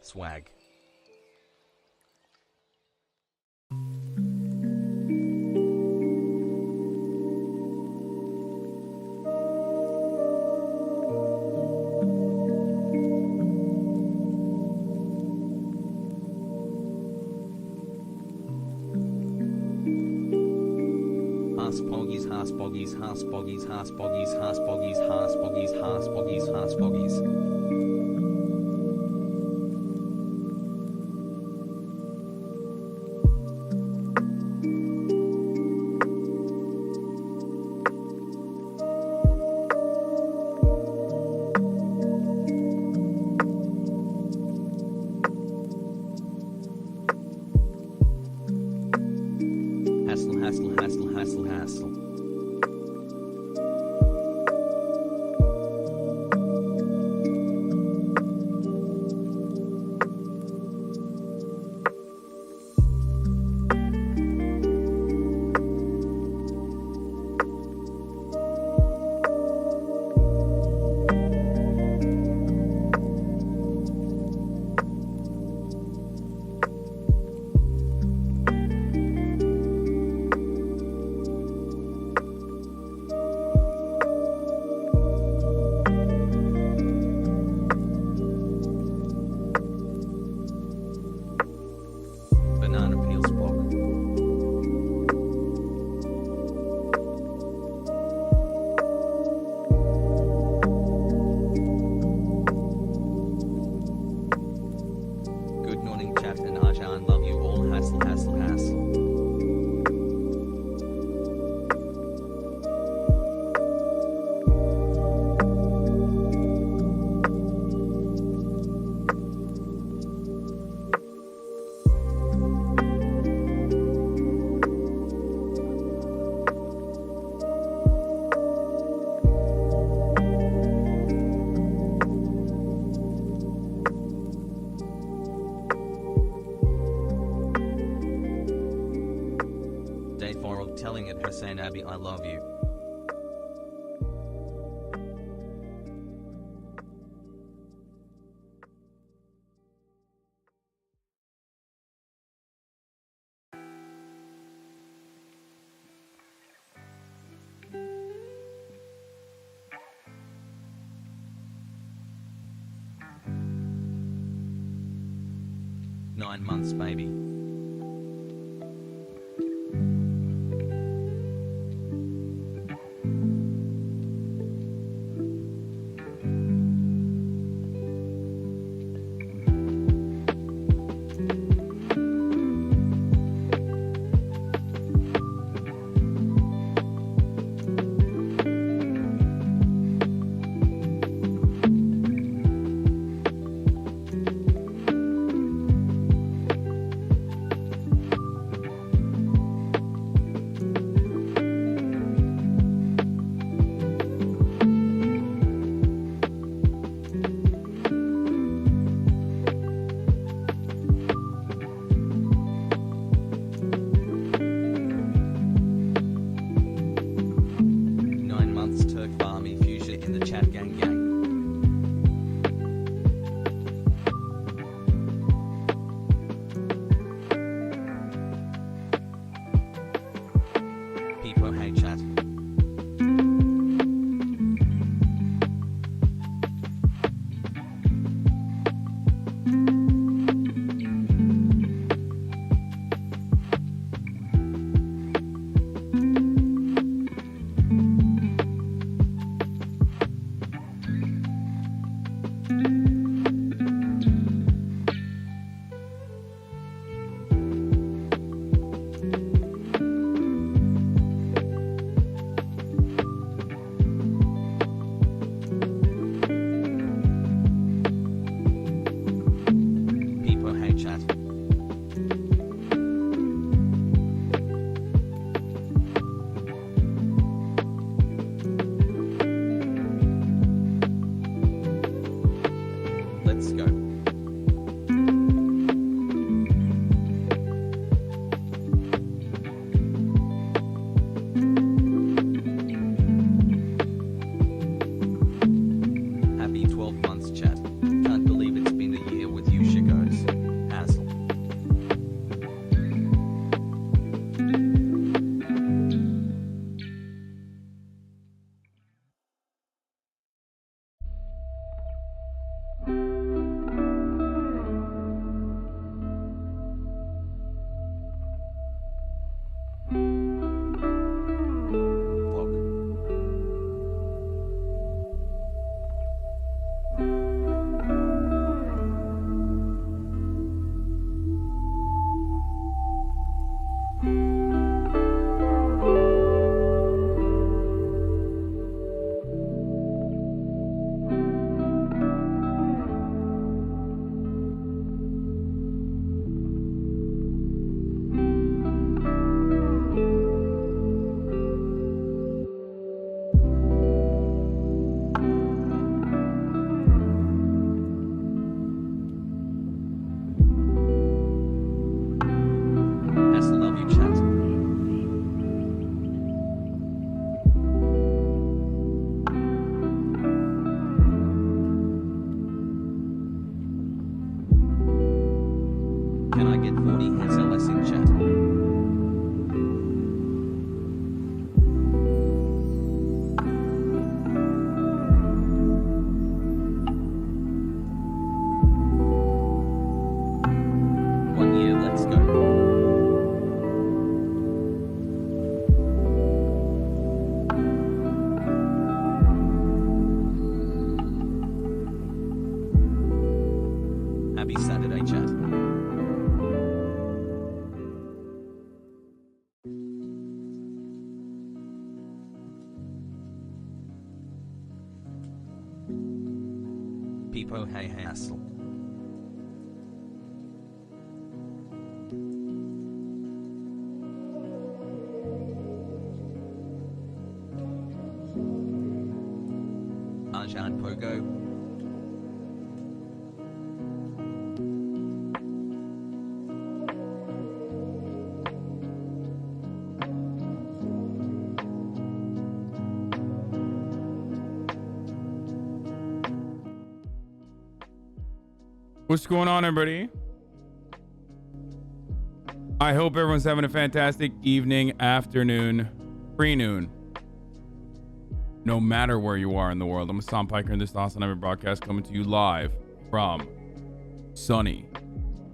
Swag. Hasboggies, hasboggies, hasboggies, hasboggies, hasboggies, hasboggies, hasboggies. Hassle, hassle, hassle, hassle, hassle. Telling it HasanAbi I love you. Nine months, baby. Can I get 40 hits LS in chat? Let's go. Happy Saturday, chat. Peepo hey hassle. Arjan Pogo. What's going on, everybody? I hope everyone's having a fantastic evening, afternoon, pre-noon. No matter where you are in the world. I'm Hassan Piker, and this is the HasanAbi broadcast coming to you live from sunny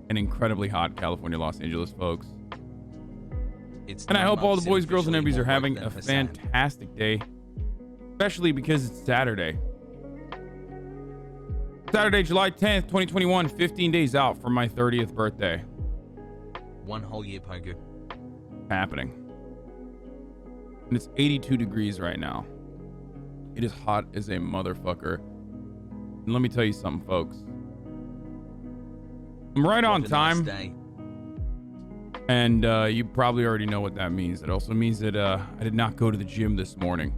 and incredibly hot California, Los Angeles, folks. And I hope all the boys, girls, and newbies are having a fantastic day, especially because it's Saturday. Saturday, July 10th, 2021, 15 days out from my 30th birthday. One whole year, Pogo. Happening. And it's 82 degrees right now. It is hot as a motherfucker. And let me tell you something, folks. I'm right on time. Nice and you probably already know what that means. It also means that I did not go to the gym this morning.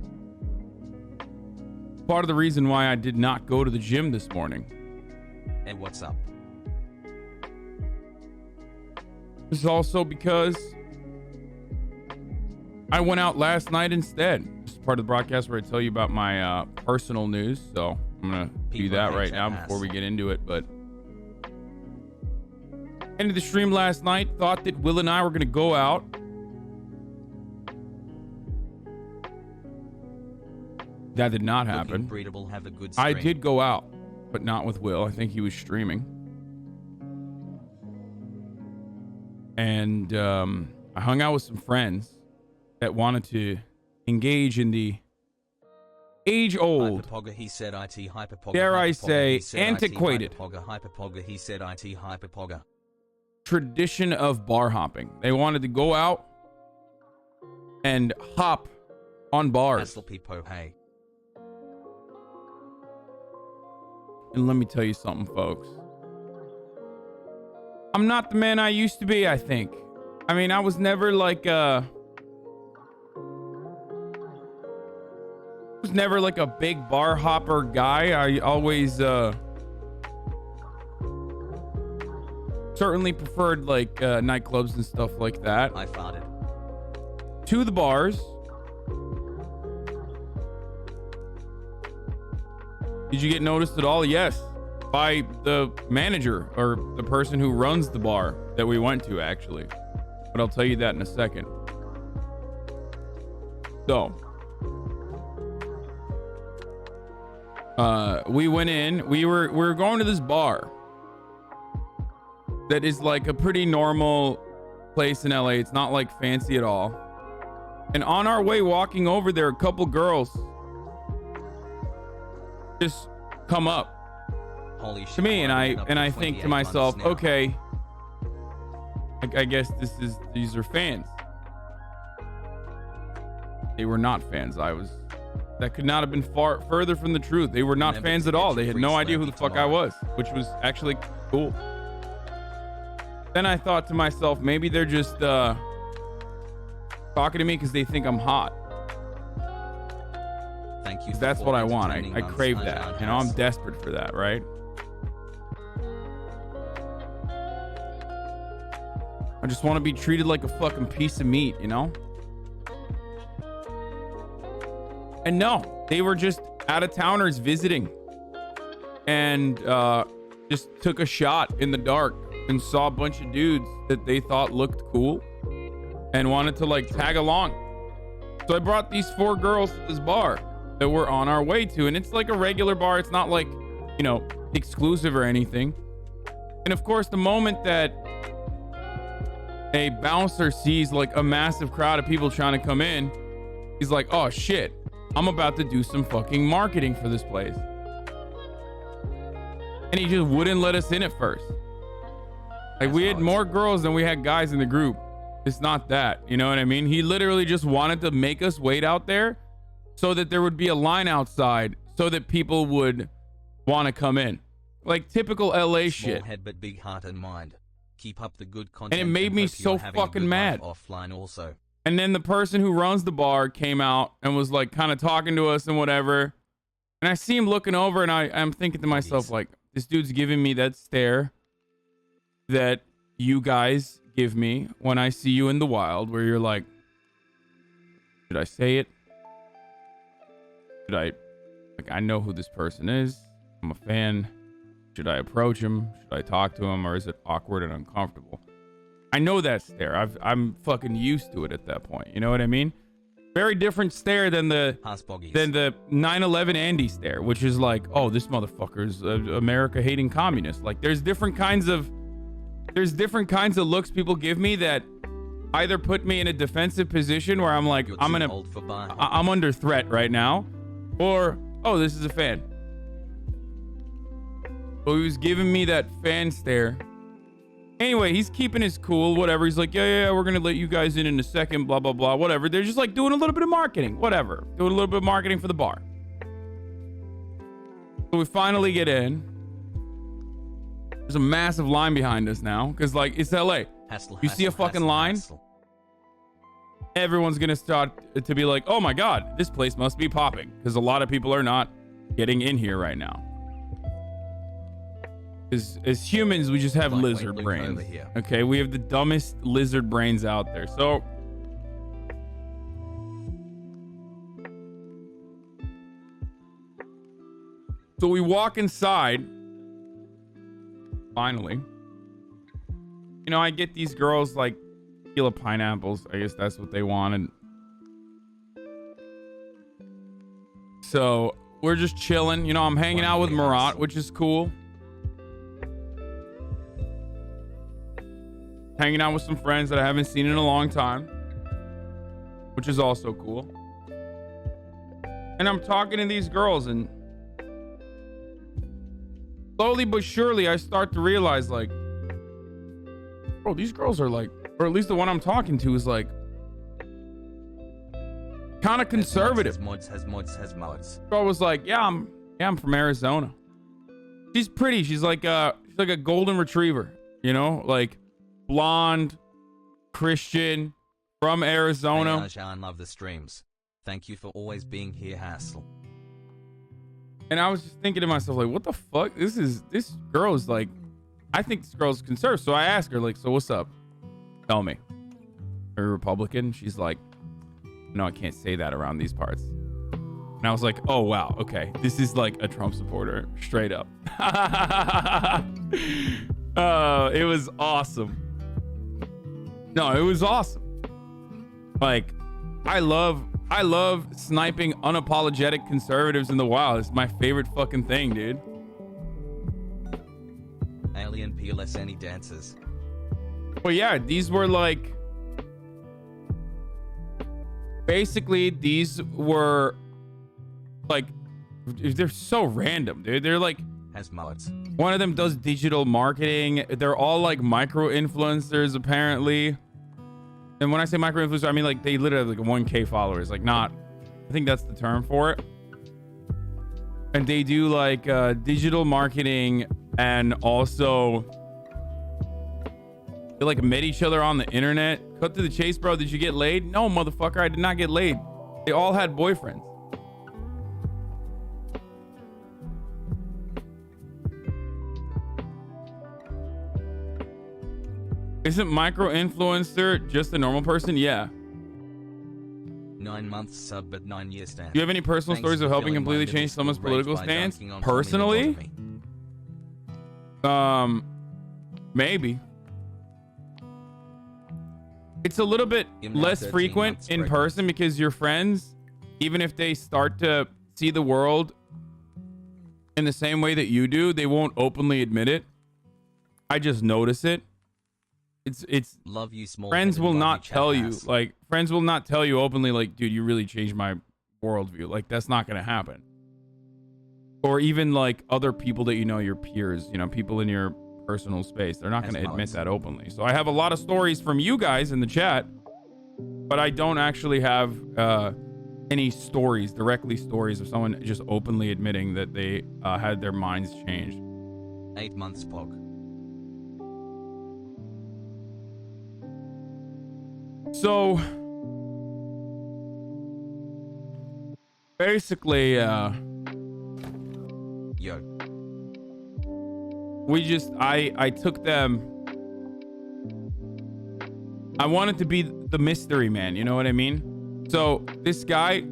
Part of the reason why I did not go to the gym this morning. And what's up? This is also because I went out last night instead. This is part of the broadcast where I tell you about my personal news. So I'm going to do that right now before we get into it. But ended the stream last night. Thought that Will and I were going to go out. That did not happen. Have a good I did go out, but not with Will. I think he was streaming. And I hung out with some friends that wanted to engage in the age-old, he said IT hyperpogger, dare I say, antiquated he said IT hyperpogger tradition of bar hopping. They wanted to go out and hop on bars. Hey. And let me tell you something, folks. I'm not the man I used to be, I think. I mean, I was never like a big bar hopper guy. I always certainly preferred like nightclubs and stuff like that. I farted. To the bars. Did you get noticed at all? Yes. By the manager or the person who runs the bar that we went to, actually. But I'll tell you that in a second. So we went in. We were going to this bar that is like a pretty normal place in LA. It's not like fancy at all. And on our way walking over there, a couple girls just come up Holy shit, to me, and I think to myself, okay, I guess these are fans. They were not fans. That could not have been further from the truth. They were not fans at all. They had no idea who the fuck I was, which was actually cool. Then I thought to myself, maybe they're just talking to me because they think I'm hot. Thank you. That's what I want. I crave that. You know, I'm desperate for that, right? I just want to be treated like a fucking piece of meat, you know? And no, they were just out-of-towners visiting and just took a shot in the dark and saw a bunch of dudes that they thought looked cool and wanted to like tag along. So I brought these 4 girls to this bar that we're on our way to, and it's like a regular bar. It's not like, you know, exclusive or anything. And of course, the moment that a bouncer sees like a massive crowd of people trying to come in, he's like, oh shit, I'm about to do some fucking marketing for this place. And he just wouldn't let us in at first. Like, we had more girls than we had guys in the group. It's not that, you know what I mean? He literally just wanted to make us wait out there so that there would be a line outside so that people would want to come in. Like typical LA shit. Small head but big heart and mind. Keep up the good content. And it made me so fucking mad. Offline also. And then the person who runs the bar came out and was like kind of talking to us and whatever. And I see him looking over, and I'm thinking to myself, like, this dude's giving me that stare that you guys give me when I see you in the wild, where you're like, should I say it? Should I, like, I know who this person is. I'm a fan. Should I approach him? Should I talk to him? Or is it awkward and uncomfortable? I know that stare. I'm fucking used to it at that point. You know what I mean? Very different stare than the 9/11 Andy stare, which is like, oh, this motherfucker's America hating communist. Like, there's different kinds of looks people give me that either put me in a defensive position where I'm like, I'm under threat right now, or, oh, this is a fan. So he was giving me that fan stare. Anyway, he's keeping his cool, whatever. He's like, yeah, we're gonna let you guys in a second, blah blah blah, whatever. They're just like doing a little bit of marketing, whatever, doing a little bit of marketing for the bar. So we finally get in. There's a massive line behind us now, because like, it's LA. You see a fucking line, everyone's gonna start to be like, oh my god, this place must be popping, because a lot of people are not getting in here right now. As humans, we just have lizard brains. Okay, we have the dumbest lizard brains out there. So we walk inside. Finally, you know, I get these girls like tequila pineapples. I guess that's what they wanted. So we're just chilling. You know, I'm hanging out with Marat, which is cool. Hanging out with some friends that I haven't seen in a long time, which is also cool. And I'm talking to these girls, and slowly but surely I start to realize, like, bro, these girls are like, or at least the one I'm talking to is like kind of conservative. HasanAbi. Girl was like, yeah, I'm from Arizona. She's pretty. She's like a golden retriever, you know, like blonde, Christian, from Arizona. Hey, love the streams. Thank you for always being here, Hassel. And I was just thinking to myself, like, what the fuck? This girl is like, I think this girl's conservative. So I asked her, like, so what's up? Tell me. Are you Republican? She's like, no, I can't say that around these parts. And I was like, oh, wow. Okay. This is like a Trump supporter, straight up. It was awesome. No, it was awesome. Like, I love sniping unapologetic conservatives in the wild. It's my favorite fucking thing, dude. Alien PLS any dancers. Well, yeah, these were like, basically these were like, they're so random, dude. They're like, hasMods. One of them does digital marketing. They're all like micro influencers apparently. And when I say micro influencer, I mean like they literally have like 1K followers, like not, I think that's the term for it. And they do like digital marketing, and also they like met each other on the internet. Cut to the chase, bro. Did you get laid? No, motherfucker, I did not get laid. They all had boyfriends. Isn't micro influencer just a normal person? Yeah. 9 months sub, but 9 years stand. Do you have any personal stories of helping completely change someone's political stance? Personally? Maybe. It's a little bit less frequent in person because your friends, even if they start to see the world in the same way that you do, they won't openly admit it. I just notice it. It's love you, small. Friends will not tell you, like, friends will not tell you openly, like, dude, you really changed my worldview. Like, that's not gonna happen. Or even like other people that you know, your peers, you know, people in your personal space, they're not going to admit that openly. So I have a lot of stories from you guys in the chat, but I don't actually have any stories, directly stories of someone just openly admitting that they had their minds changed. 8 months POG. So basically, yo, we just, I took them. I wanted to be the mystery man, you know what I mean? So this guy,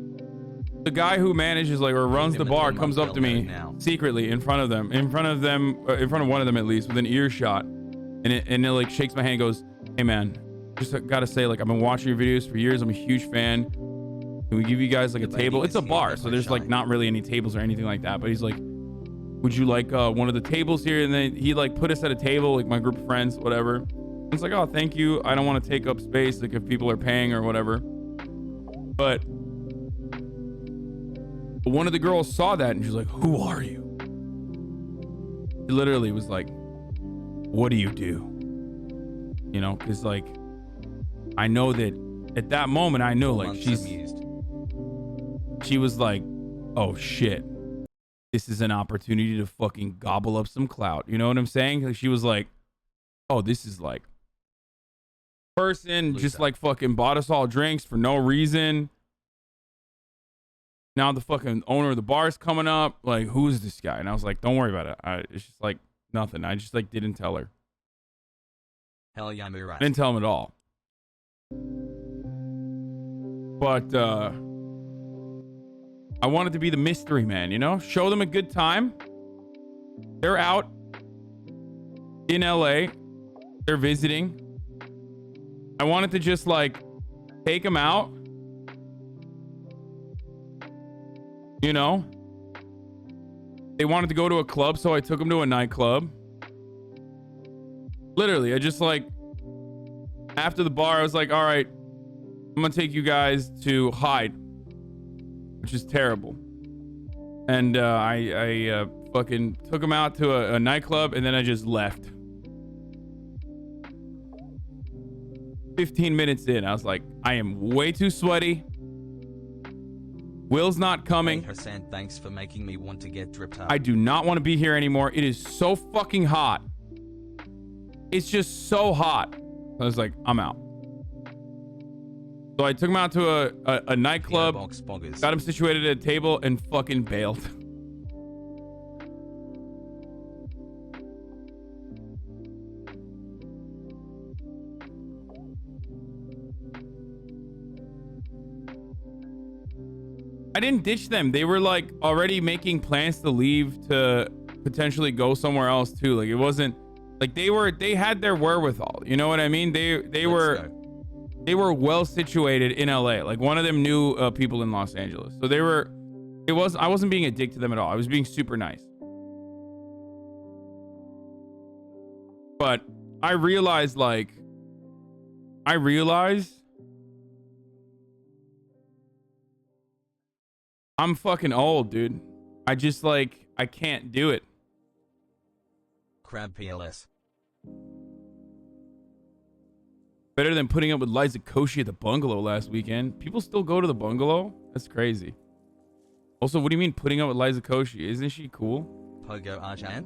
the guy who manages, like, or runs the bar, comes up to me secretly in front of them, in front of one of them at least, with an earshot, and it like shakes my hand and goes, hey man, just gotta say, like, I've been watching your videos for years, I'm a huge fan. Can we give you guys like a table? It's a bar, so there's like not really any tables or anything like that, but he's like, would you like one of the tables here? And then he like put us at a table, like my group of friends, whatever. It's like, oh, thank you, I don't want to take up space, like if people are paying or whatever. But one of the girls saw that and she's like, who are you? She literally was like, what do you do? You know, because like I know that at that moment I know, like, she was like, oh shit, this is an opportunity to fucking gobble up some clout. You know what I'm saying? Like, she was like, oh, this is like person just like fucking bought us all drinks for no reason. Now the fucking owner of the bar is coming up. Like, who is this guy? And I was like, don't worry about it. It's just like nothing. I just like didn't tell her. Hell yeah, I'm right. I didn't tell him at all. But I wanted to be the mystery man, you know? Show them a good time. They're out in LA. They're visiting. I wanted to just like take them out. You know? They wanted to go to a club, so I took them to a nightclub. Literally, I just like, after the bar, I was like, all right, I'm gonna take you guys to Hyde, which is terrible. And I fucking took them out to a nightclub, and then I just left. 15 minutes in, I was like, I am way too sweaty. Will's not coming. Hey, Hasan, thanks for making me want to get dripped up. I do not want to be here anymore. It is so fucking hot. It's just so hot. I was like, I'm out. So I took him out to a nightclub, got him situated at a table, and fucking bailed. I didn't ditch them. They were like already making plans to leave to potentially go somewhere else too. Like, it wasn't like they had their wherewithal. You know what I mean? They were well situated in LA. Like, one of them knew people in Los Angeles. So I wasn't being a dick to them at all. I was being super nice. But I realized I'm fucking old, dude. I just like, I can't do it. Crab PLS. Better than putting up with Liza Koshy at the bungalow last weekend. People still go to the bungalow? That's crazy. Also, what do you mean putting up with Liza Koshy? Isn't she cool? Pogo Arjan?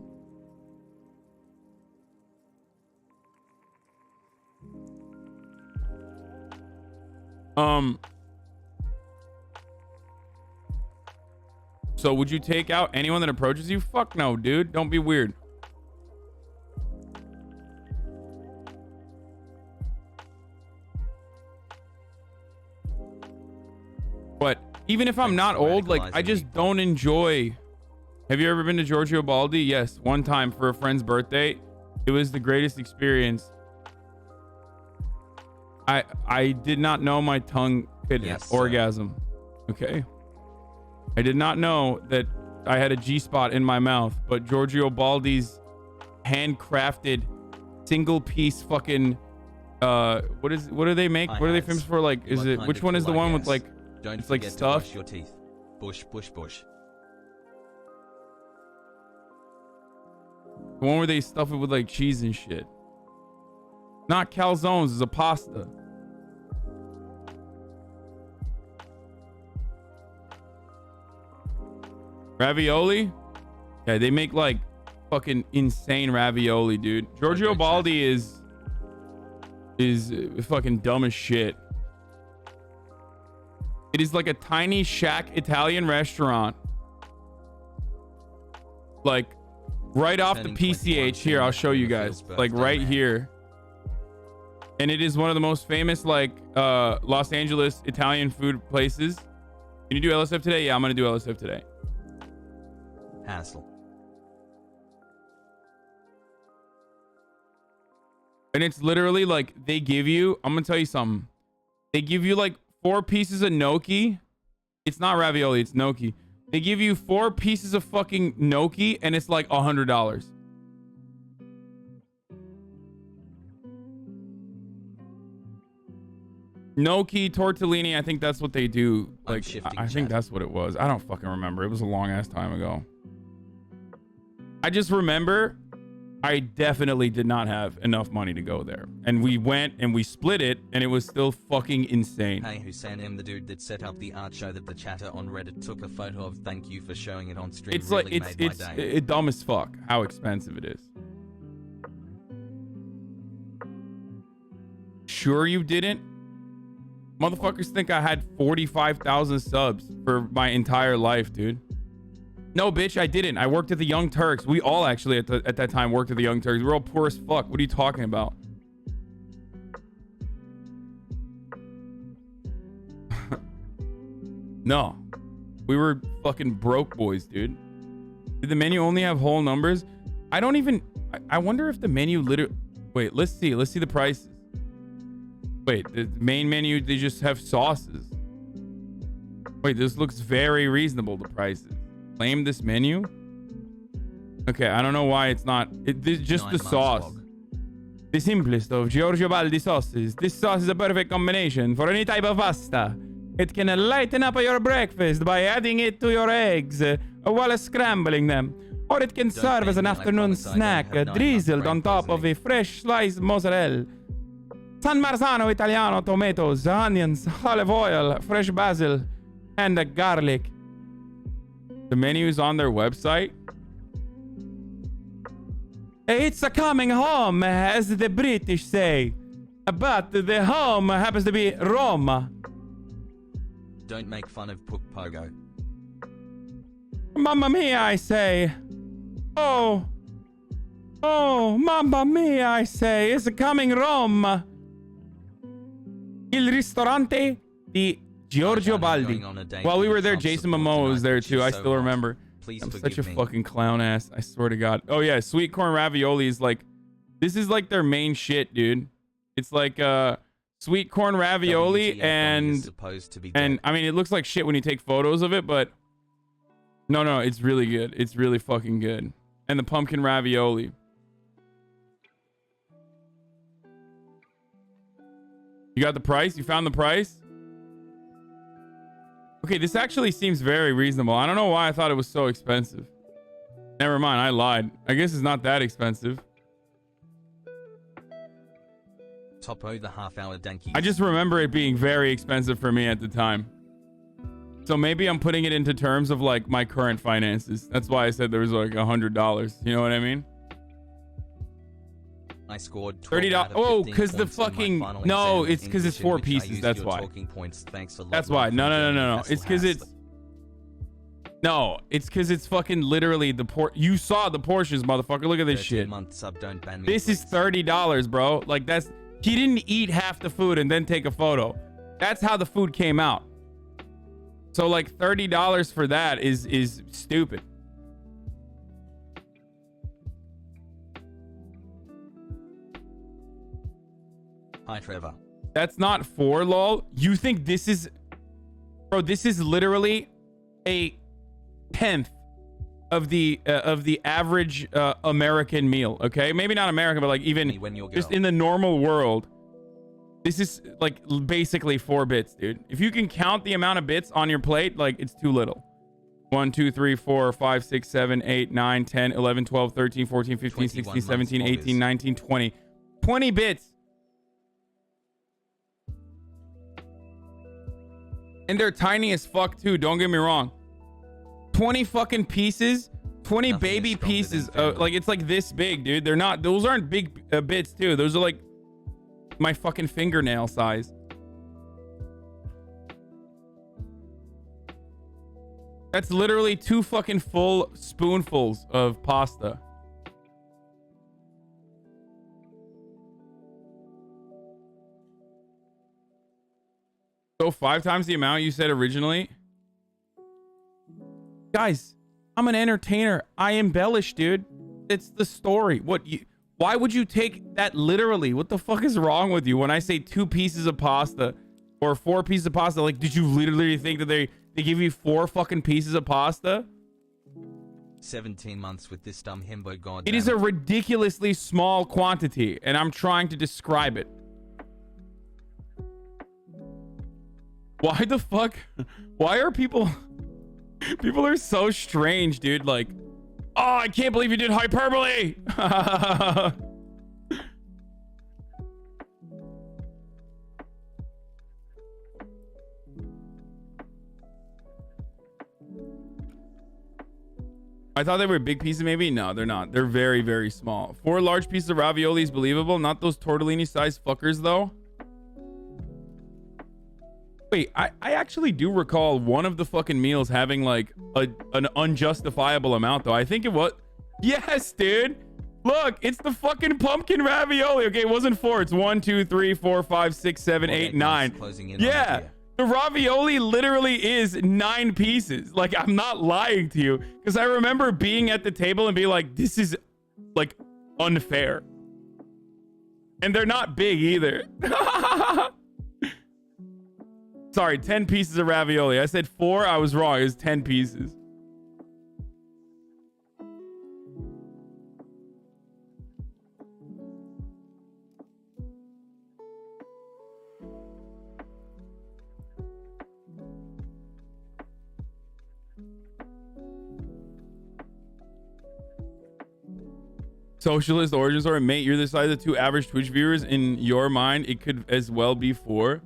So would you take out anyone that approaches you? Fuck no, dude. Don't be weird. But even if I'm not old, like, I just don't enjoy. Have you ever been to Giorgio Baldi? Yes, one time for a friend's birthday. It was the greatest experience. I did not know my tongue could orgasm. Okay. I did not know that I had a G-spot in my mouth, but Giorgio Baldi's handcrafted single piece fucking what do they make? What are they famous for? Like, is it which one is the one with like it's like stuff? Brush your teeth. Bush. The one where they stuff it with like cheese and shit. Not calzones, it's a pasta. Ravioli? Yeah, they make like fucking insane ravioli, dude. Giorgio Baldi is fucking dumb as shit. It is like a tiny shack Italian restaurant. Like right off the PCH here, I'll show you guys. Like right here. And it is one of the most famous like Los Angeles Italian food places. Can you do LSF today? Yeah, I'm gonna do LSF today. Hassle. And it's literally like they give you, I'm gonna tell you something. They give you like 4 pieces of gnocchi. It's not ravioli, it's gnocchi. They give you 4 pieces of fucking gnocchi and it's like $100. Gnocchi, tortellini, I think that's what they do. Like, I think that's what it was. I don't fucking remember. It was a long ass time ago. I just remember I definitely did not have enough money to go there. And we went and we split it and it was still fucking insane. Hey Hussein, I'm the dude that set up the art show that the chatter on Reddit took a photo of. Thank you for showing it on stream. It's really like, it's dumb as fuck how expensive it is. Sure you didn't? Motherfuckers think I had 45,000 subs for my entire life, dude. No, bitch, I didn't. I worked at the Young Turks. We all actually at that time worked at the Young Turks. We were all poor as fuck. What are you talking about? No. We were fucking broke boys, dude. Did the menu only have whole numbers? I don't even... I wonder if the menu literally... Wait, let's see. Let's see the prices. Wait, the main menu, they just have sauces. Wait, this looks very reasonable, the prices. Claim this menu? Okay, I don't know why it's not. It's just the sauce. The simplest of Giorgio Baldi sauces. This sauce is a perfect combination for any type of pasta. It can lighten up your breakfast by adding it to your eggs while scrambling them. Or it can serve as an afternoon snack drizzled on top of a fresh sliced mozzarella. San Marzano Italiano tomatoes, onions, olive oil, fresh basil, and garlic. The menu is on their website. It's a coming home, as the British say. But the home happens to be Roma. Don't make fun of Puck Pogo. Mamma mia, I say. Oh, mamma mia, I say. It's a coming Rome. Il ristorante di Giorgio Baldi. While we were there, Jason Momoa was there too. I still remember. I'm such a fucking clown ass. I swear to God. Oh yeah, sweet corn ravioli is like, this is like their main shit, dude. It's like sweet corn ravioli and I mean it looks like shit when you take photos of it, but no, it's really good. It's really fucking good. And the pumpkin ravioli. You got the price? You found the price? Okay, this actually seems very reasonable. I don't know why I thought it was so expensive. Never mind, I lied. I guess it's not that expensive. Topo the half-hour danky. I just remember it being very expensive for me at the time. So maybe I'm putting it into terms of like my current finances. That's why I said there was like $100. You know what I mean? I scored $30. Oh, because the fucking no, it's because it's 4 pieces. That's why. That's why. No. It's because it's it's because it's fucking literally the You saw the Porsches, motherfucker. Look at this shit. This is $30, bro. Like that's he didn't eat half the food and then take a photo. That's how the food came out. So like $30 for that is stupid. Hi, Trevor. That's not 4, lol. You think this is... Bro, this is literally a 10th of the average American meal, okay? Maybe not American, but like even just in the normal world. This is like basically 4 bits, dude. If you can count the amount of bits on your plate, like it's too little. 1, 2, 3, 4, 5, 6, 7, 8, 9, 10, 11, 12, 13, 14, 15, 16, 17, 18, 19, 20. 20 bits. And they're tiny as fuck too, don't get me wrong. 20 fucking pieces, 20 Nothing baby pieces. Like it's like this big, dude. They're not, those aren't big bits too. Those are like my fucking fingernail size. That's literally 2 fucking full spoonfuls of pasta. So 5 times the amount you said originally. Guys, I'm an entertainer. I embellish, dude. It's the story. Why would you take that literally? What the fuck is wrong with you when I say 2 pieces of pasta or 4 pieces of pasta? Like, did you literally think that they give you 4 fucking pieces of pasta? 17 months with this dumb himbo, god. It is a ridiculously small quantity, and I'm trying to describe it. Why the fuck? Why are people... People are so strange, dude. Like, oh, I can't believe you did hyperbole. I thought they were big pieces, maybe. No, they're not. They're very, very small. 4 large pieces of ravioli is believable. Not those tortellini-sized fuckers, though. Wait, I actually do recall one of the fucking meals having like an unjustifiable amount, though. I think it was... Yes, dude. Look, it's the fucking pumpkin ravioli. Okay, it wasn't 4. It's 1, 2, 3, 4, 5, 6, 7, 8, 9. Yeah. The ravioli literally is 9 pieces. Like, I'm not lying to you. Because I remember being at the table and being like, this is, like, unfair. And they're not big either. Sorry, 10 pieces of ravioli. I said 4. I was wrong. It was 10 pieces. Socialist origin story. Mate, you're the size of 2 average Twitch viewers. In your mind, it could as well be 4.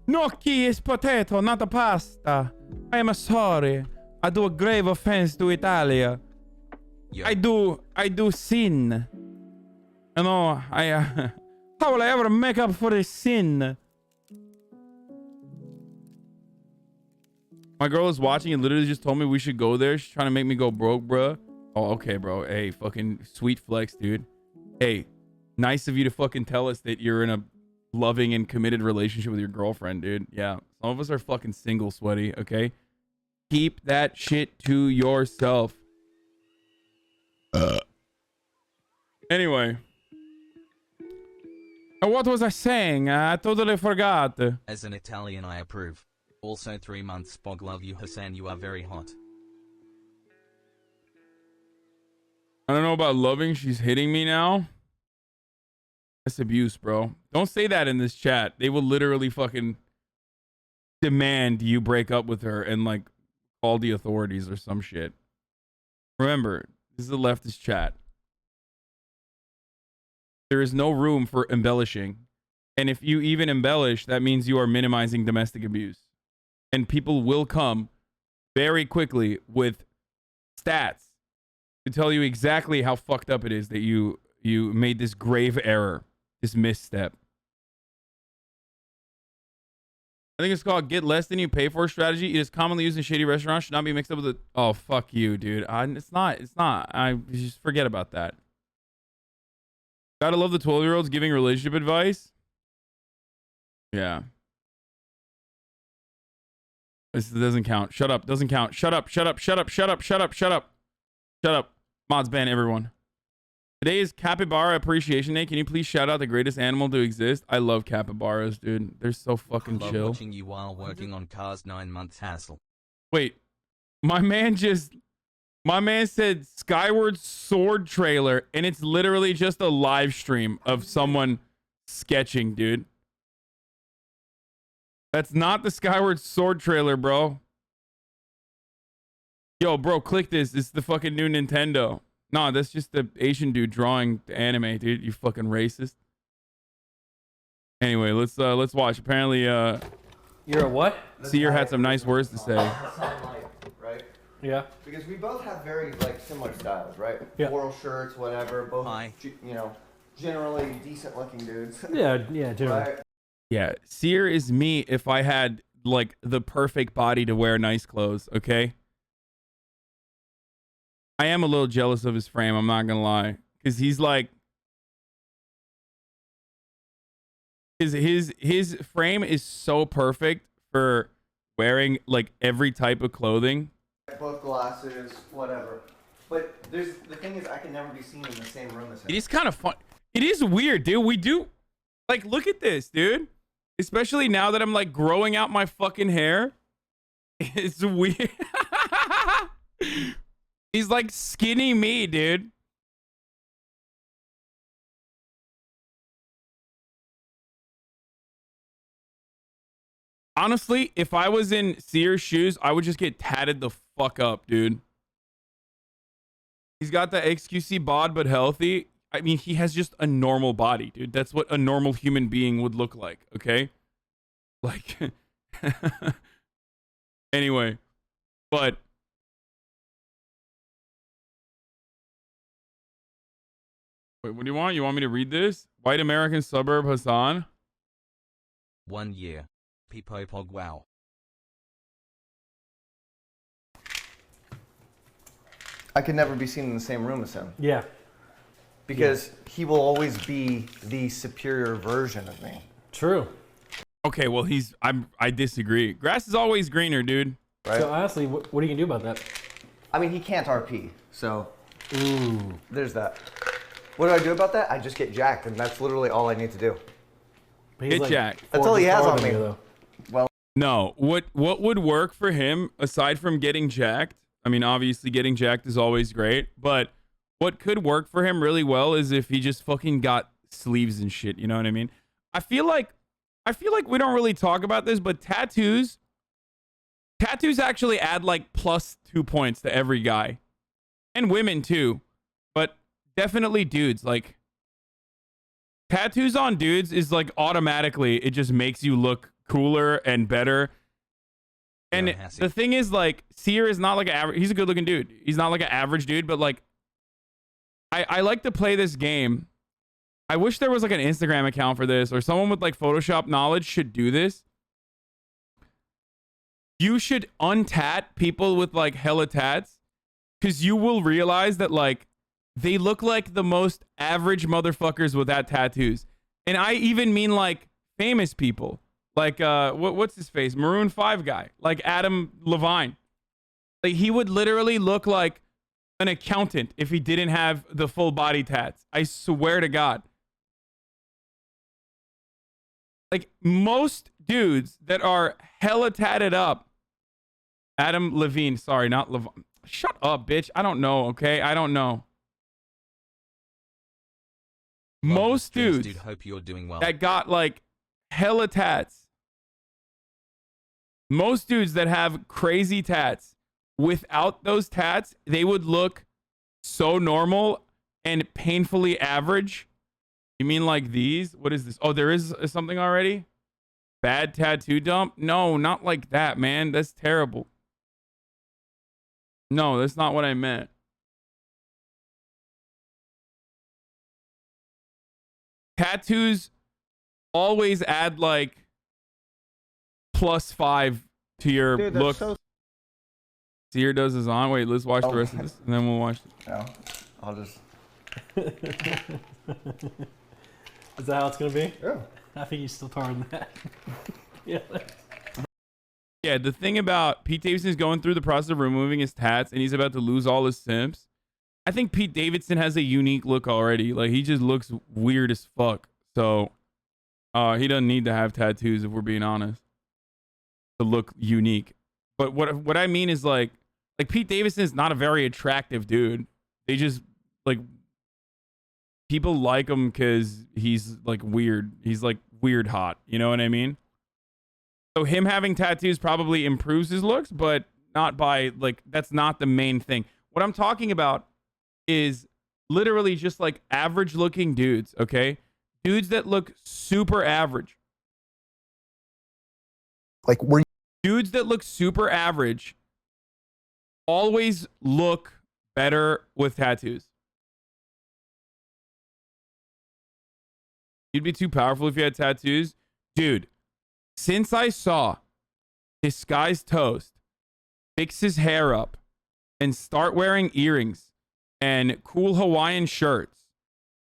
Gnocchi is potato, not a pasta. I am sorry. I do a grave offense to Italia. Yo. I do sin. You know, how will I ever make up for a sin? My girl is watching and literally just told me we should go there. She's trying to make me go broke, bruh. Oh, okay, bro. Hey, fucking sweet flex, dude. Hey, nice of you to fucking tell us that you're in a loving and committed relationship with your girlfriend, dude. Yeah, some of us are fucking single, sweaty. Okay, keep that shit to yourself. Anyway, what was I saying? I totally forgot. As an Italian, I approve. Also 3 months, Spog. Love you, Hasan. You are very hot. I don't know about loving. She's hitting me now. That's abuse, bro. Don't say that in this chat. They will literally fucking demand you break up with her and like call the authorities or some shit. Remember, this is a leftist chat. There is no room for embellishing. And if you even embellish, that means you are minimizing domestic abuse. And people will come very quickly with stats to tell you exactly how fucked up it is that you made this grave error. This misstep. I think it's called get less than you pay for strategy. It is commonly used in shady restaurants. Should not be mixed up with the... Oh, fuck you, dude. It's not. I just forget about that. Gotta love the 12-year-olds giving relationship advice. Yeah. This doesn't count. Shut up. Doesn't count. Shut up. Shut up. Shut up. Shut up. Shut up. Shut up. Shut up. Mods ban everyone. Today is Capybara Appreciation Day. Can you please shout out the greatest animal to exist? I love capybaras, dude. They're so fucking Love chill. watching you while working on Cars 9 months hassle. Wait, my man said Skyward Sword trailer, and it's literally just a live stream of someone sketching, dude. That's not the Skyward Sword trailer, bro. Yo, bro, click this. It's the fucking new Nintendo. Nah, that's just the Asian dude drawing the anime, dude. You fucking racist. Anyway, let's watch. Apparently, you're a what? Seer had some nice words to say. Hasan Light, right? Yeah. Because we both have very like similar styles, right? Yeah. Floral shirts, whatever. Both, Hi. you know, generally decent looking dudes. Yeah, generally. Right? Yeah, Seer is me if I had like the perfect body to wear nice clothes, okay? I am a little jealous of his frame, I'm not gonna lie. Cause he's like his frame is so perfect for wearing like every type of clothing. Both glasses, whatever. But the thing is, I can never be seen in the same room as him. It is kind of fun. It is weird, dude. We do like look at this, dude. Especially now that I'm like growing out my fucking hair. It's weird. He's like skinny me, dude. Honestly, if I was in Seer's shoes, I would just get tatted the fuck up, dude. He's got the XQC bod, but healthy. I mean, he has just a normal body, dude. That's what a normal human being would look like, okay? Like, anyway, but wait, what do you want? You want me to read this? White American suburb Hasan. 1 year. Pog wow. I could never be seen in the same room as him. Yeah. Because he will always be the superior version of me. True. Okay, well, I disagree. Grass is always greener, dude. Right? So honestly, what are you gonna do about that? I mean, he can't RP, so Ooh. there's that. What do I do about that? I just get jacked, and that's literally all I need to do. But he's Get jacked. That's all he has on me. Though. No, what would work for him aside from getting jacked? I mean, obviously getting jacked is always great, but what could work for him really well is if he just fucking got sleeves and shit, you know what I mean? I feel like we don't really talk about this, but tattoos actually add like +2 points to every guy. And women too. But definitely dudes, like tattoos on dudes is like automatically it just makes you look cooler and better. And the thing is, like, Seer is not like an average. He's a good looking dude. He's not like an average dude, but like, I like to play this game. I wish there was like an Instagram account for this, or someone with like Photoshop knowledge should do this. You should untat people with like hella tats, because you will realize that like they look like the most average motherfuckers without tattoos. And I even mean like famous people. Like, what's his face? Maroon 5 guy. Like Adam Levine. Like, he would literally look like an accountant if he didn't have the full body tats. I swear to God. Like, most dudes that are hella tatted up. Adam Levine. Sorry, not Levine. Shut up, bitch. I don't know, okay? I don't know. Most dudes Dude, hope you're doing well. that got, like, hella tats. Most dudes that have crazy tats, without those tats, they would look so normal and painfully average. You mean like these? What is this? Oh, there is something already? Bad tattoo dump? No, not like that, man. That's terrible. No, that's not what I meant. Tattoos always add like +5 to your look. So... Seer does his on. Wait, let's watch the rest of this, and then we'll watch it. No, I'll just... Is that how it's gonna be? Yeah. I think he's still taller than that. Yeah. Yeah, the thing about Pete Davidson is going through the process of removing his tats, and he's about to lose all his simps. I think Pete Davidson has a unique look already. Like, he just looks weird as fuck. So, he doesn't need to have tattoos, if we're being honest, to look unique. But what I mean is, like Pete Davidson is not a very attractive dude. They just, like, people like him because he's, like, weird. He's, like, weird hot. You know what I mean? So him having tattoos probably improves his looks, but not by, like, that's not the main thing. What I'm talking about is literally just, like, average looking dudes, okay? Dudes that look super average. Like, dudes that look super average always look better with tattoos. You'd be too powerful if you had tattoos. Dude, since I saw DisguisedToasts fix his hair up and start wearing earrings and cool Hawaiian shirts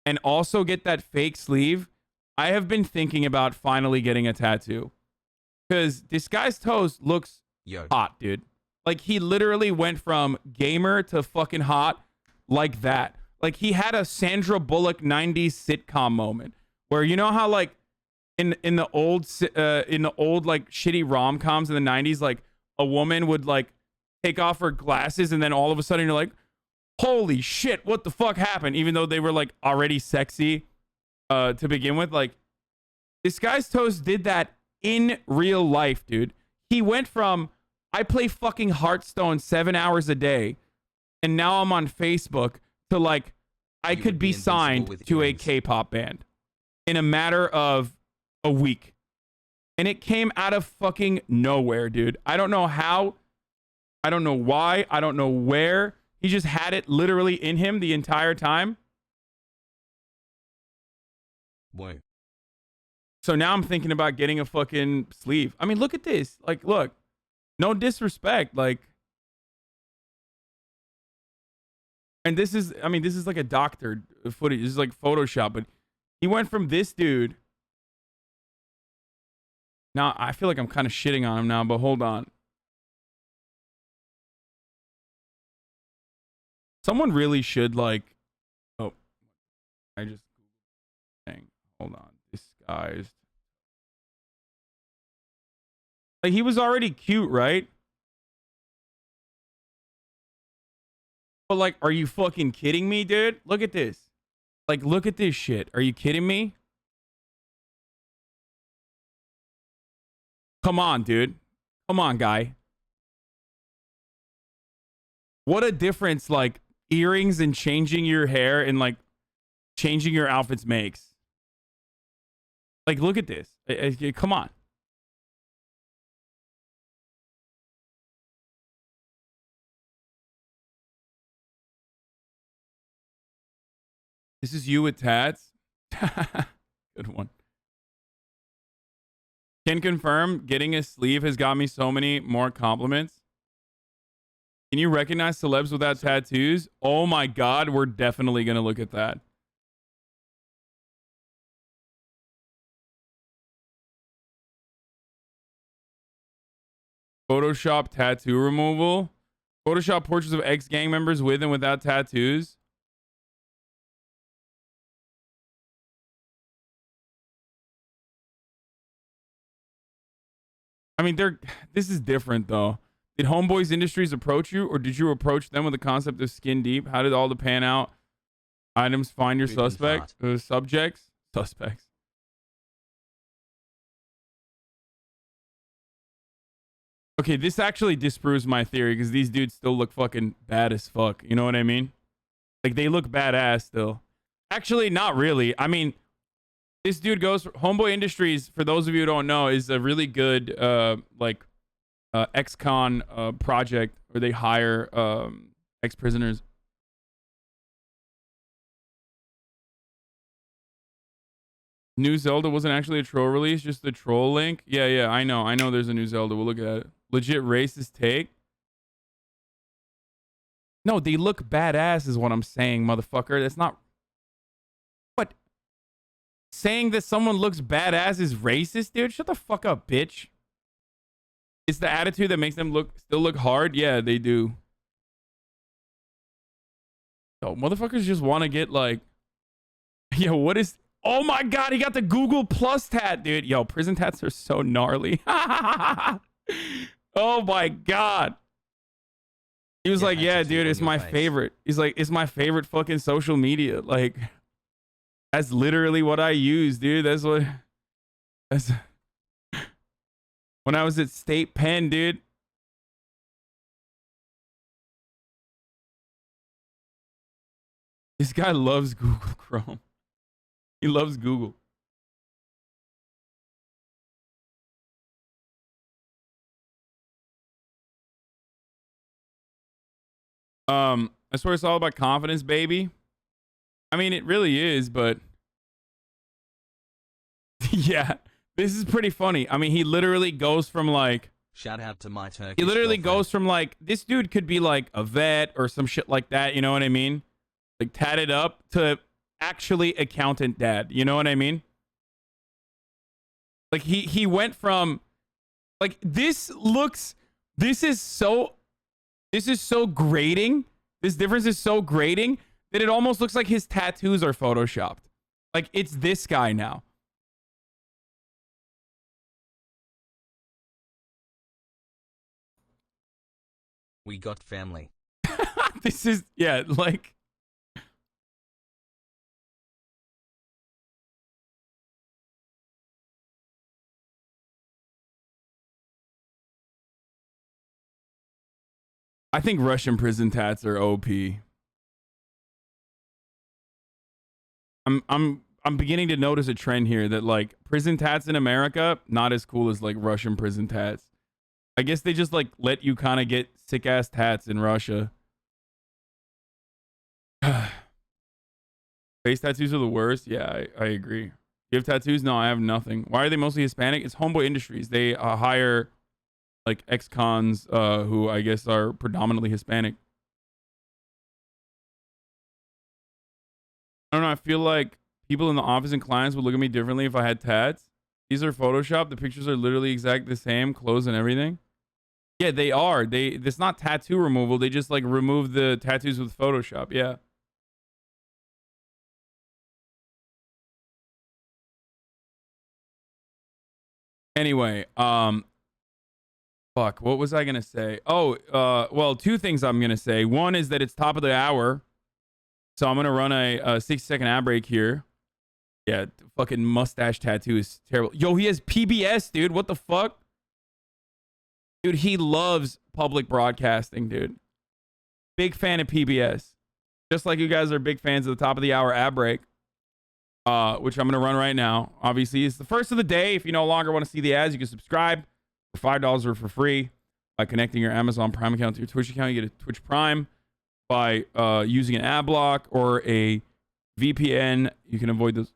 and also get that fake sleeve, I have been thinking about finally getting a tattoo. Because DisguisedToasts looks hot, dude. Like, he literally went from gamer to fucking hot like that. Like, he had a Sandra Bullock 90s sitcom moment where, you know how, like, in the old like shitty rom-coms in the 90s, like, a woman would, like, take off her glasses and then all of a sudden you're like, holy shit, what the fuck happened? Even though they were, like, already sexy to begin with. Like, DisguisedToasts did that in real life, dude. He went from, I play fucking Hearthstone 7 hours a day, and now I'm on Facebook, to, like, I could be signed to a K-pop band in a matter of a week. And it came out of fucking nowhere, dude. I don't know how. I don't know why. I don't know where. He just had it literally in him the entire time. Boy. So now I'm thinking about getting a fucking sleeve. I mean, look at this. Like, look. No disrespect. Like, and this is, I mean, this is like a doctored footage. This is like Photoshop. But he went from this dude. Now, I feel like I'm kind of shitting on him now, but hold on. Someone really should, like, oh, I just, dang, hold on. Disguised. Like, he was already cute, right? But, like, are you fucking kidding me, dude? Look at this. Like, look at this shit. Are you kidding me? Come on, dude. Come on, guy. What a difference, like, earrings and changing your hair and, like, changing your outfits makes. Like, look at this. Come on. This is you with tats? Good one. Can confirm, getting a sleeve has got me so many more compliments. Can you recognize celebs without tattoos? Oh my god, we're definitely going to look at that. Photoshop tattoo removal. Photoshop portraits of ex-gang members with and without tattoos. I mean, this is different, though. Did Homeboys Industries approach you, or did you approach them with the concept of skin deep? How did all the pan out items find your suspects? Suspects. Okay, this actually disproves my theory, because these dudes still look fucking bad as fuck. You know what I mean? Like, they look badass still. Actually, not really. I mean, this dude goes for Homeboy Industries, for those of you who don't know, is a really good ex-con project where they hire ex-prisoners. New Zelda wasn't actually a troll release, just the troll link. Yeah, I know there's a new Zelda. We'll look at it. Legit racist take. No, they look badass is what I'm saying, motherfucker. That's not... What? Saying that someone looks badass is racist, dude? Shut the fuck up, bitch. It's the attitude that makes them still look hard? Yeah, they do. Yo, motherfuckers just want to get like, yo, what is? Oh my god, he got the Google Plus tat, dude. Yo, prison tats are so gnarly. Oh my god. He was like, yeah, dude, it's my favorite. He's like, it's my favorite fucking social media. Like, that's literally what I use, dude. That's when I was at State Penn, dude. This guy loves Google Chrome. He loves Google. I swear it's all about confidence, baby. I mean, it really is, but yeah, this is pretty funny. I mean, he literally goes from like, shout out to my Turkish he literally girlfriend. goes from like, this dude could be like a vet or some shit like that. You know what I mean? Like tatted up to actually accountant dad. You know what I mean? Like he went from like, this is so grating. This difference is so grating that it almost looks like his tattoos are photoshopped. Like, it's this guy now. We got family. This is, yeah, like. I think Russian prison tats are OP. I'm beginning to notice a trend here that like prison tats in America not as cool as like Russian prison tats. I guess they just like let you kind of get sick ass tats in Russia. Face tattoos are the worst. Yeah, I agree. You have tattoos? No, I have nothing. Why are they mostly Hispanic? It's Homeboy Industries. They hire like ex-cons who I guess are predominantly Hispanic. I don't know. I feel like people in the office and clients would look at me differently if I had tats. These are Photoshop. The pictures are literally exactly the same, clothes and everything. Yeah, they are. It's not tattoo removal. They just like remove the tattoos with Photoshop. Yeah. Anyway, fuck, what was I gonna say? Oh, well, two things I'm gonna say. One is that it's top of the hour, so I'm gonna run a 60-second ad break here. Yeah, fucking mustache tattoo is terrible. Yo, he has PBS, dude. What the fuck? Dude, he loves public broadcasting, dude. Big fan of PBS. Just like you guys are big fans of the top of the hour ad break, which I'm gonna run right now. Obviously, it's the first of the day. If you no longer want to see the ads, you can subscribe for $5 or for free by connecting your Amazon Prime account to your Twitch account. You get a Twitch Prime by using an ad block or a VPN. You can avoid those.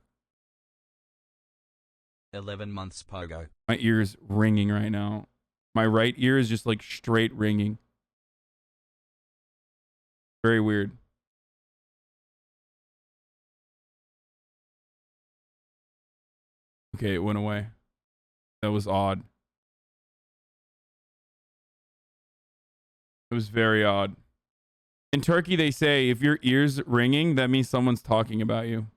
11 months pogo. My ear's ringing right now. My right ear is just like straight ringing. Very weird. Okay, it went away. That was odd. It was very odd. In Turkey, they say if your ear's ringing, that means someone's talking about you.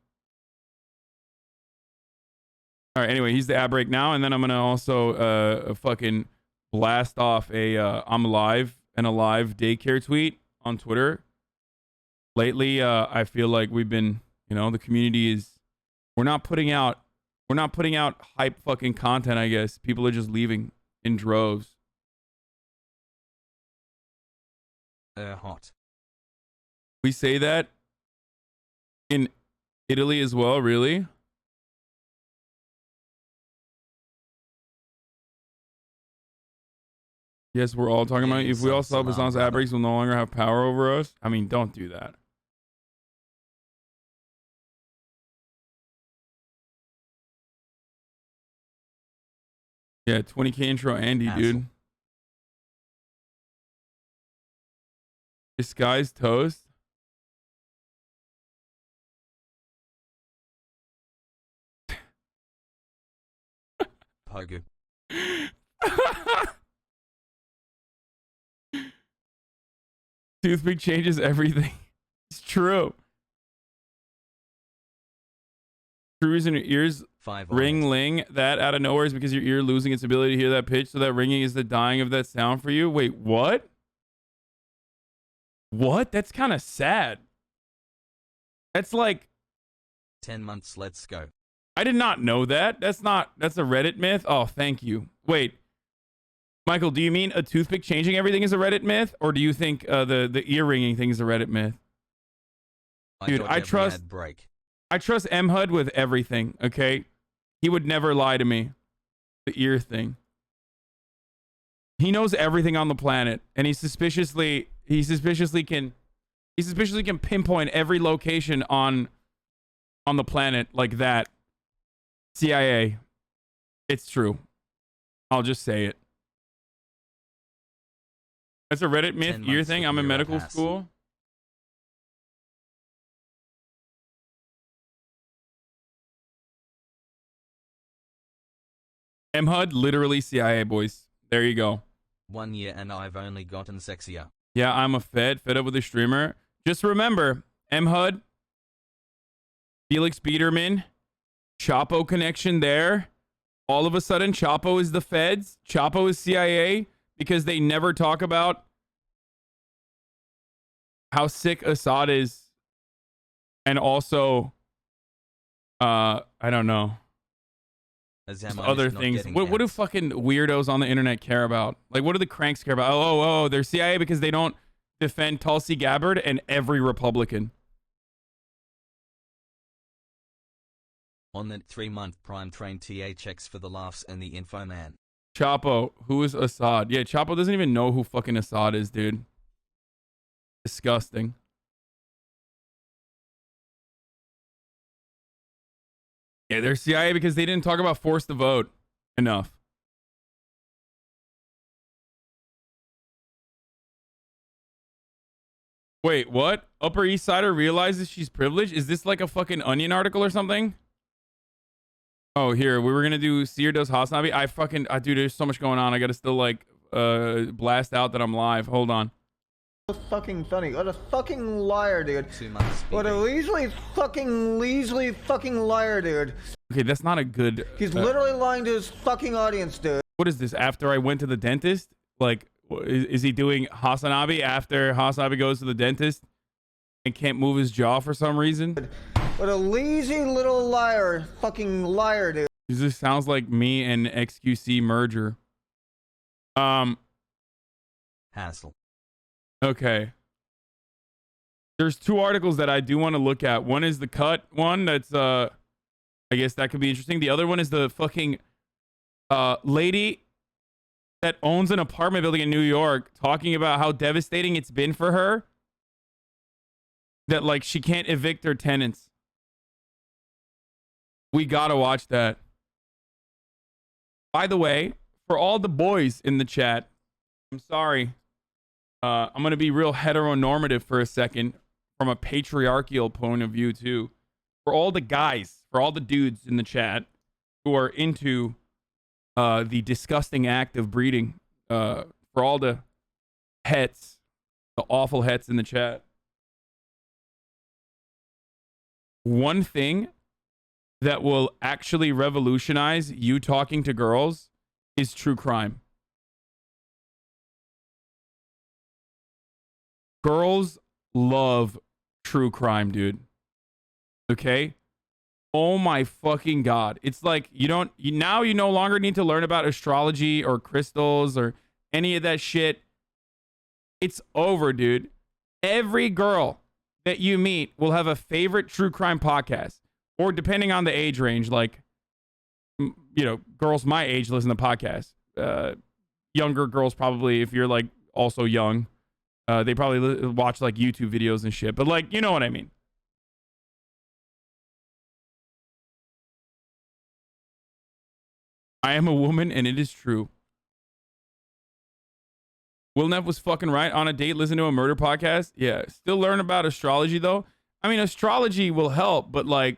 All right, anyway, he's the ad break now, and then I'm going to also fucking blast off a I'm live and a live daycare tweet on Twitter. Lately, I feel like we've been, you know, the community is, we're not putting out hype fucking content, I guess. People are just leaving in droves. Hot. We say that in Italy as well, really? Yes, we're all talking about if we all sub Hassan's ad breaks, will no longer have power over us. I mean, don't do that. Yeah, 20K intro Andy, dude. Disguised toast. Pogo. Toothpick changes everything. It's true. Screws in your ears. 5 Ring-ling. That out of nowhere is because your ear losing its ability to hear that pitch, so that ringing is the dying of that sound for you. Wait, what? What? That's kind of sad. That's like 10 months. Let's go. I did not know that. That's a Reddit myth. Oh, thank you. Wait, Michael, do you mean a toothpick changing everything is a Reddit myth, or do you think the ear ringing thing is a Reddit myth? Dude, I trust MHUD with everything. Okay, he would never lie to me. The ear thing. He knows everything on the planet, and he suspiciously can pinpoint every location on the planet like that. CIA. It's true. I'll just say it. That's a Reddit myth ear thing. I'm in medical school. MHUD, literally CIA, boys. There you go. 1 year and I've only gotten sexier. Yeah, I'm a fed up with a streamer. Just remember, MHUD, Felix Biederman, Chapo connection there. All of a sudden, Chapo is the feds. Chapo is CIA because they never talk about how sick Assad is. And also, I don't know. Other things. What do fucking weirdos on the internet care about? Like, what do the cranks care about? Oh, they're CIA because they don't defend Tulsi Gabbard and every Republican. On that 3-month prime train THX for the laughs and the info man. Chapo, who is Assad? Yeah, Chapo doesn't even know who fucking Assad is, dude. Disgusting. Yeah, they're CIA because they didn't talk about force to vote enough. Wait, what? Upper East Sider realizes she's privileged? Is this like a fucking Onion article or something? Oh, here. We were going to do Seer does HasanAbi. Dude, there's so much going on. I got to still like blast out that I'm live. Hold on. Fucking funny. What a fucking liar, dude. 2 months. What a leisurely fucking liar, dude. Okay, that's not a good... He's literally lying to his fucking audience, dude. What is this? After I went to the dentist? Like, is he doing HasanAbi after HasanAbi goes to the dentist and can't move his jaw for some reason? What a lazy little liar. Fucking liar, dude. This sounds like me and XQC merger. Hassle. Okay. There's 2 articles that I do want to look at. One is the cut one. That's I guess that could be interesting. The other one is the fucking lady that owns an apartment building in New York talking about how devastating it's been for her. That like she can't evict her tenants. We gotta watch that. By the way, for all the boys in the chat, I'm sorry. I'm going to be real heteronormative for a second from a patriarchal point of view, too. For all the guys, for all the dudes in the chat who are into the disgusting act of breeding, for all the hets, the awful hets in the chat. One thing that will actually revolutionize you talking to girls is true crime. Girls love true crime, dude. Okay? Oh my fucking God. It's like you no longer need to learn about astrology or crystals or any of that shit. It's over, dude. Every girl that you meet will have a favorite true crime podcast. Or depending on the age range, like, girls my age listen to podcasts. Younger girls probably, if you're like also young, they probably watch like YouTube videos and shit. But like, you know what I mean. I am a woman and it is true. Will Neff was fucking right. On a date, listen to a murder podcast. Yeah. Still learn about astrology though. I mean, astrology will help, but like,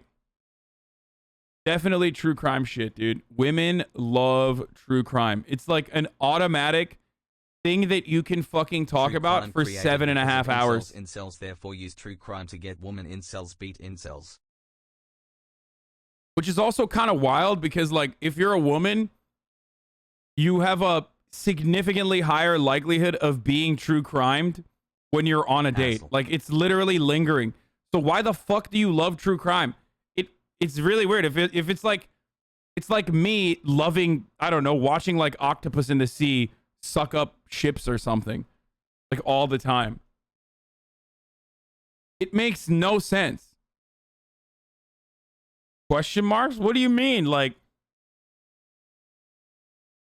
definitely true crime shit, dude. Women love true crime. It's like an automatic thing that you can fucking talk True about crime for created 7.5 because of hours. Incels therefore use true crime to get woman incels beat incels. Which is also kind of wild because, like, if you're a woman, you have a significantly higher likelihood of being true crimed when you're on a date. Asshole. Like, it's literally lingering. So why the fuck do you love true crime? It's really weird. If it's like me loving, I don't know, watching like octopus in the sea suck up ships or something, like all the time. It makes no sense. Question marks? What do you mean? Like,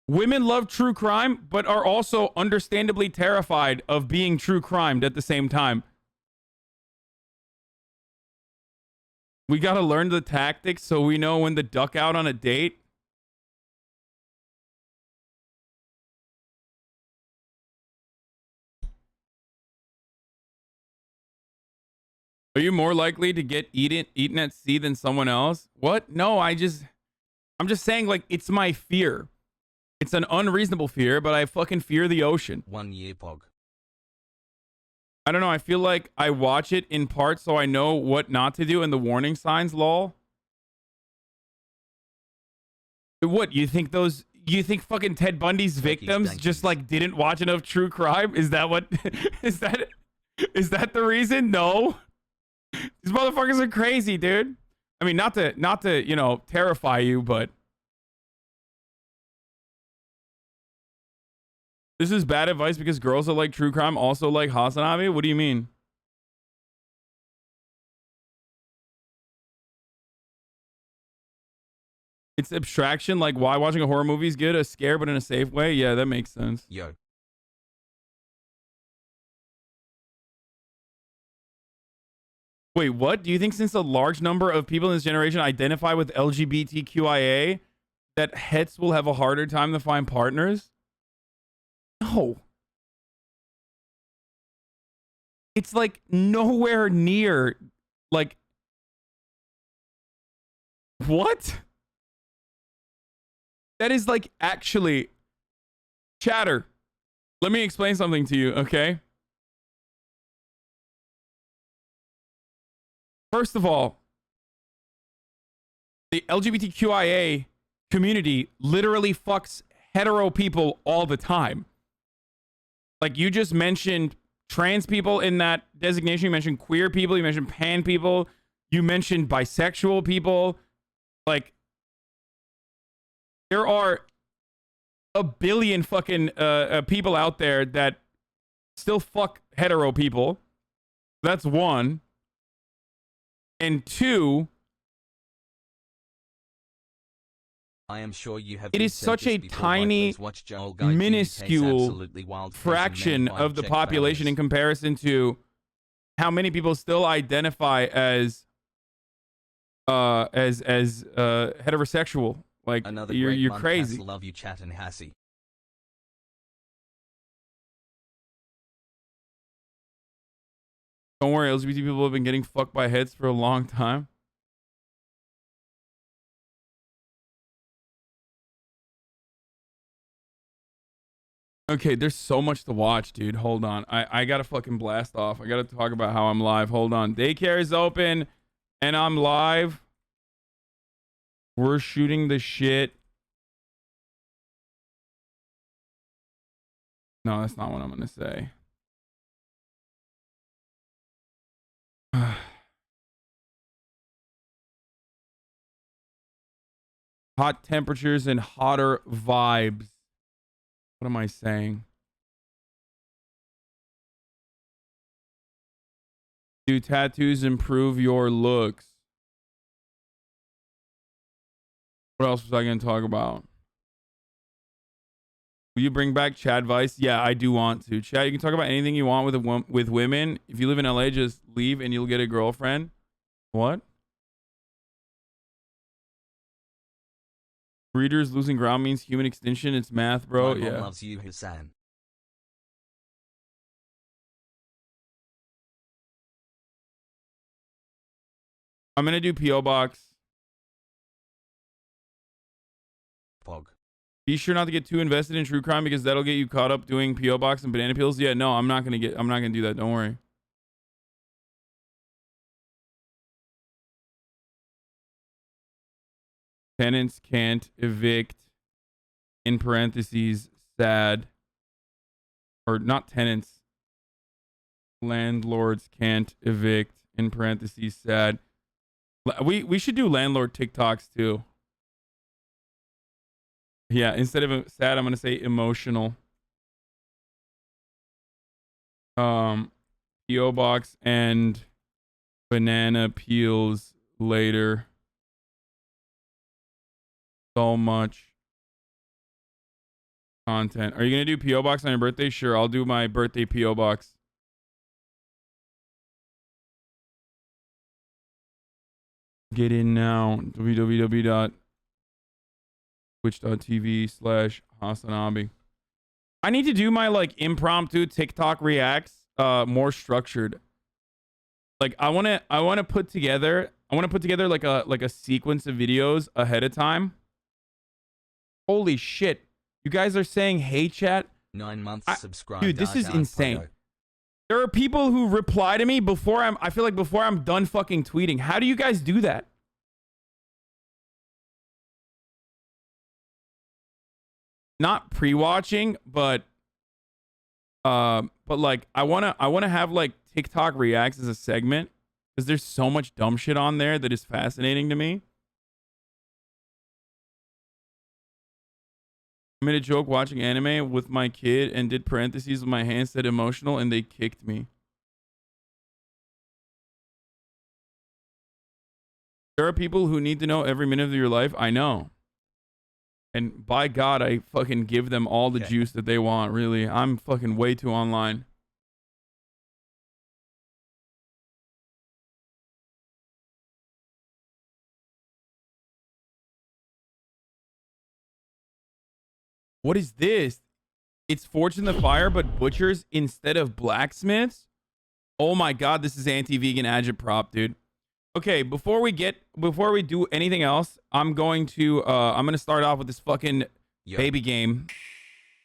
women love true crime, but are also understandably terrified of being true crimed at the same time. We gotta learn the tactics so we know when to duck out on a date. Are you more likely to get eaten at sea than someone else? What? No, I'm just saying, like, it's my fear. It's an unreasonable fear, but I fucking fear the ocean. 1 year pog. I don't know. I feel like I watch it in part so I know what not to do and the warning signs, lol. What, you think fucking Ted Bundy's victims just like didn't watch enough true crime? Is that what is that the reason? No. These motherfuckers are crazy, dude. I mean, not to, you know, terrify you, but this is bad advice because girls that like true crime also like HasanAbi? What do you mean? It's abstraction, like why watching a horror movie is good, a scare, but in a safe way? Yeah, that makes sense. Yo. Wait, what? Do you think since a large number of people in this generation identify with LGBTQIA, that hets will have a harder time to find partners? No. It's like nowhere near, like, what? That is like actually, chatter. Let me explain something to you, okay? First of all, the LGBTQIA community literally fucks hetero people all the time. Like, you just mentioned trans people in that designation. You mentioned queer people. You mentioned pan people. You mentioned bisexual people. Like, there are a billion fucking people out there that still fuck hetero people. That's one. And two, I am sure you have. it is such a tiny, minuscule fraction of the population in comparison to how many people still identify as heterosexual. Like, Another you're crazy. Love you, chat and Hassie. Don't worry, LGBT people have been getting fucked by heads for a long time. Okay, there's so much to watch, dude. Hold on. I gotta fucking blast off. I gotta talk about how I'm live. Hold on. Daycare is open and I'm live. We're shooting the shit. No, that's not what I'm gonna say. Hot temperatures and hotter vibes. What am I saying? Do tattoos improve your looks? What else was I going to talk about? Will you bring back Chad Vice? Yeah, I do want to. Chad, you can talk about anything you want with women. If you live in LA, just leave and you'll get a girlfriend. What? Breeders losing ground means human extinction. It's math, bro. My mom Yeah. loves you, Hasan. I'm going to do PO Box. Pog. Be sure not to get too invested in true crime because that'll get you caught up doing PO box and banana peels. Yeah, no, I'm not gonna do that. Don't worry. Tenants can't evict. In parentheses, sad. Or not tenants. Landlords can't evict. In parentheses, sad. We should do landlord TikToks too. Yeah, instead of sad, I'm gonna say emotional. PO box and banana peels later. So much content. Are you gonna do PO box on your birthday? Sure, I'll do my birthday PO box. Get in now. www.twitch.tv/HasanAbi. I need to do my like impromptu TikTok reacts more structured. Like I wanna put together like a sequence of videos ahead of time. Holy shit. You guys are saying hey chat? 9 months subscribed. Dude, this is insane. There are people who reply to me before I feel like before I'm done fucking tweeting. How do you guys do that? Not pre-watching, but like I wanna have like TikTok reacts as a segment because there's so much dumb shit on there that is fascinating to me. I made a joke watching anime with my kid and did parentheses with my hand, said emotional, and they kicked me. There are people who need to know every minute of your life. I know. And by God, I fucking give them all the juice that they want, really. I'm fucking way too online. What is this? It's Forged in the Fire, but butchers instead of blacksmiths? Oh my God, this is anti-vegan agitprop, dude. Okay, before we do anything else, I'm gonna start off with this fucking baby game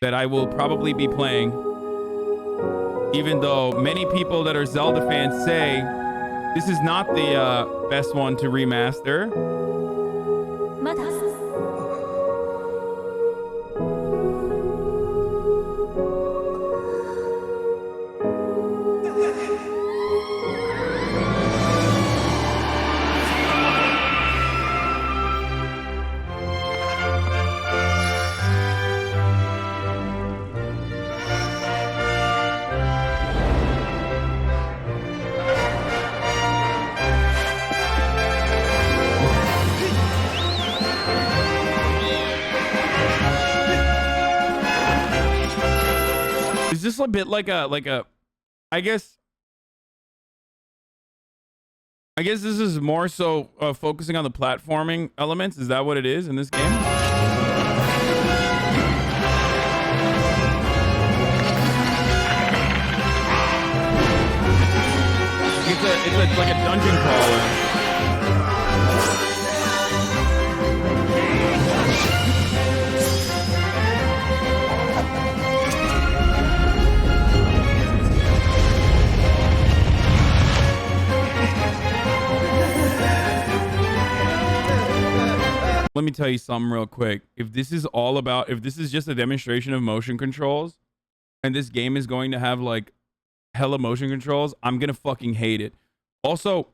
that I will probably be playing. Even though many people that are Zelda fans say this is not the best one to remaster. Is this a bit like a I guess this is more so focusing on the platforming elements. Is that what it is in this game? It's like a dungeon crawler. Let me tell you something real quick. If this is just a demonstration of motion controls and this game is going to have like hella motion controls, I'm going to fucking hate it. Also,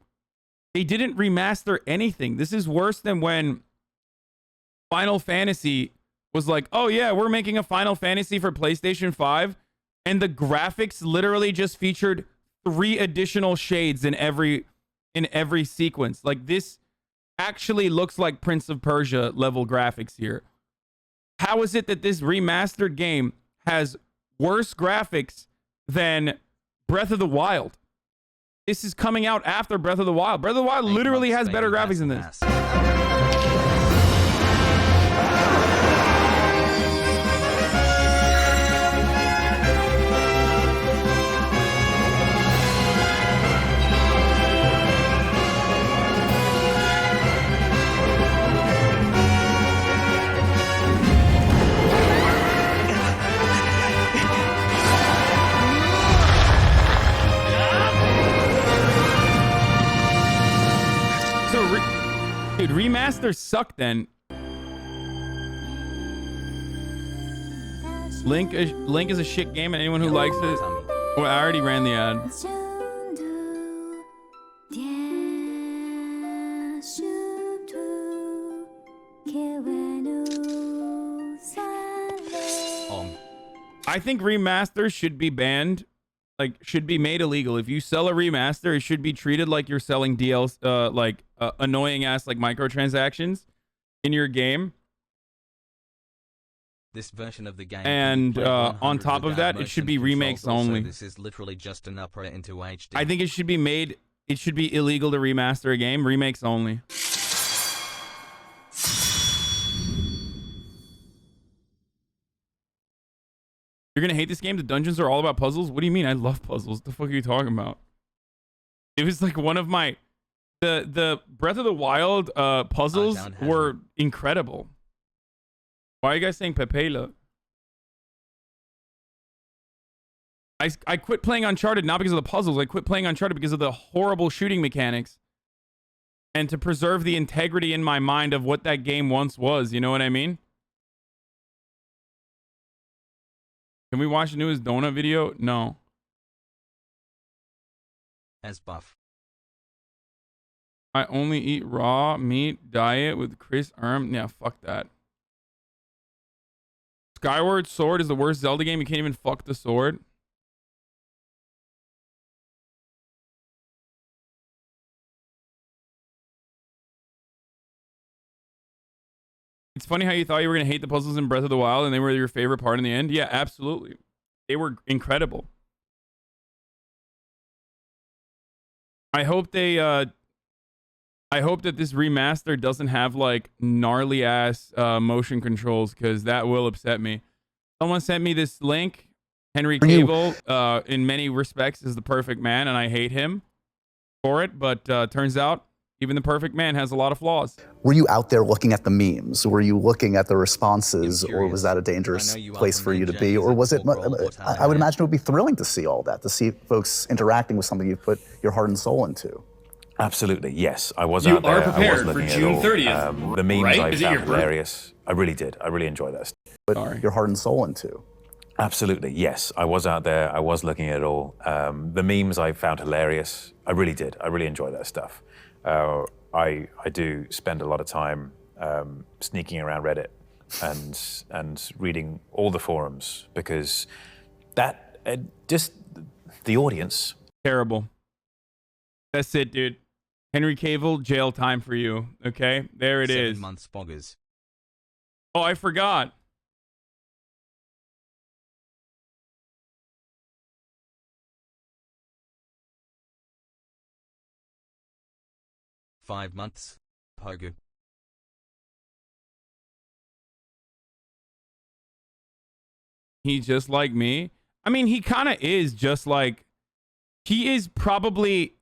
they didn't remaster anything. This is worse than when Final Fantasy was like, oh yeah, we're making a Final Fantasy for PlayStation 5. And the graphics literally just featured 3 additional shades in every sequence. Like this actually looks like Prince of Persia level graphics here. How is it that this remastered game has worse graphics than Breath of the Wild? This is coming out after Breath of the Wild. Breath of the Wild literally has better graphics than this. remasters suck then. Link is a shit game, and anyone who likes it. Well, I already ran the ad. I think remasters should be banned, like should be made illegal. If you sell a remaster, it should be treated like you're selling DLC, annoying ass like microtransactions in your game. This version of the game. And on top of that, it should be remakes only. This is literally just an upgrade into HD. I think it should be made. It should be illegal to remaster a game. Remakes only. You're gonna hate this game. The dungeons are all about puzzles. What do you mean? I love puzzles. What the fuck are you talking about? It was like one of my the Breath of the Wild puzzles were incredible. Why are you guys saying Pepela? I quit playing Uncharted not because of the puzzles. I quit playing Uncharted because of the horrible shooting mechanics. And to preserve the integrity in my mind of what that game once was. You know what I mean? Can we watch the newest donut video? No. As buff. I only eat raw meat diet with Chris Erm. Yeah, fuck that. Skyward Sword is the worst Zelda game. You can't even fuck the sword. It's funny how you thought you were going to hate the puzzles in Breath of the Wild and they were your favorite part in the end. Yeah, absolutely. They were incredible. I hope they I hope that this remaster doesn't have like gnarly ass motion controls, because that will upset me. Someone sent me this link. Henry Cavill in many respects is the perfect man, and I hate him for it, but turns out even the perfect man has a lot of flaws. Were you out there looking at the memes? Were you looking at the responses, or was that a dangerous place for you to be? Or was it, I would imagine it would be thrilling to see all that, to see folks interacting with something you've put your heart and soul into. Absolutely, yes. I was out there. You are prepared for June 30th, the memes right? I found hilarious. I really did. I really enjoyed that. Put your heart and soul into. Absolutely, yes. I was out there. I was looking at it all. The memes I found hilarious. I really did. I really enjoy that stuff. I do spend a lot of time sneaking around Reddit and reading all the forums, because that just the audience. Terrible. That's it, dude. Henry Cavill, jail time for you. Okay, there it is. 7 months boggers. Oh, I forgot. Five months. Pogo. He just like me. I mean, he kind of is just like. He is probably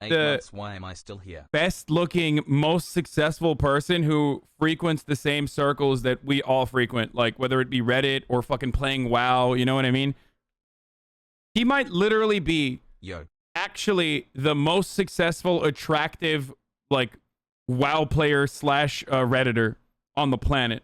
8 the months. Why am I still here? best looking, most successful person who frequents the same circles that we all frequent, like whether it be Reddit or fucking playing WoW, you know what I mean? He might literally be actually the most successful, attractive, like WoW player / Redditor on the planet.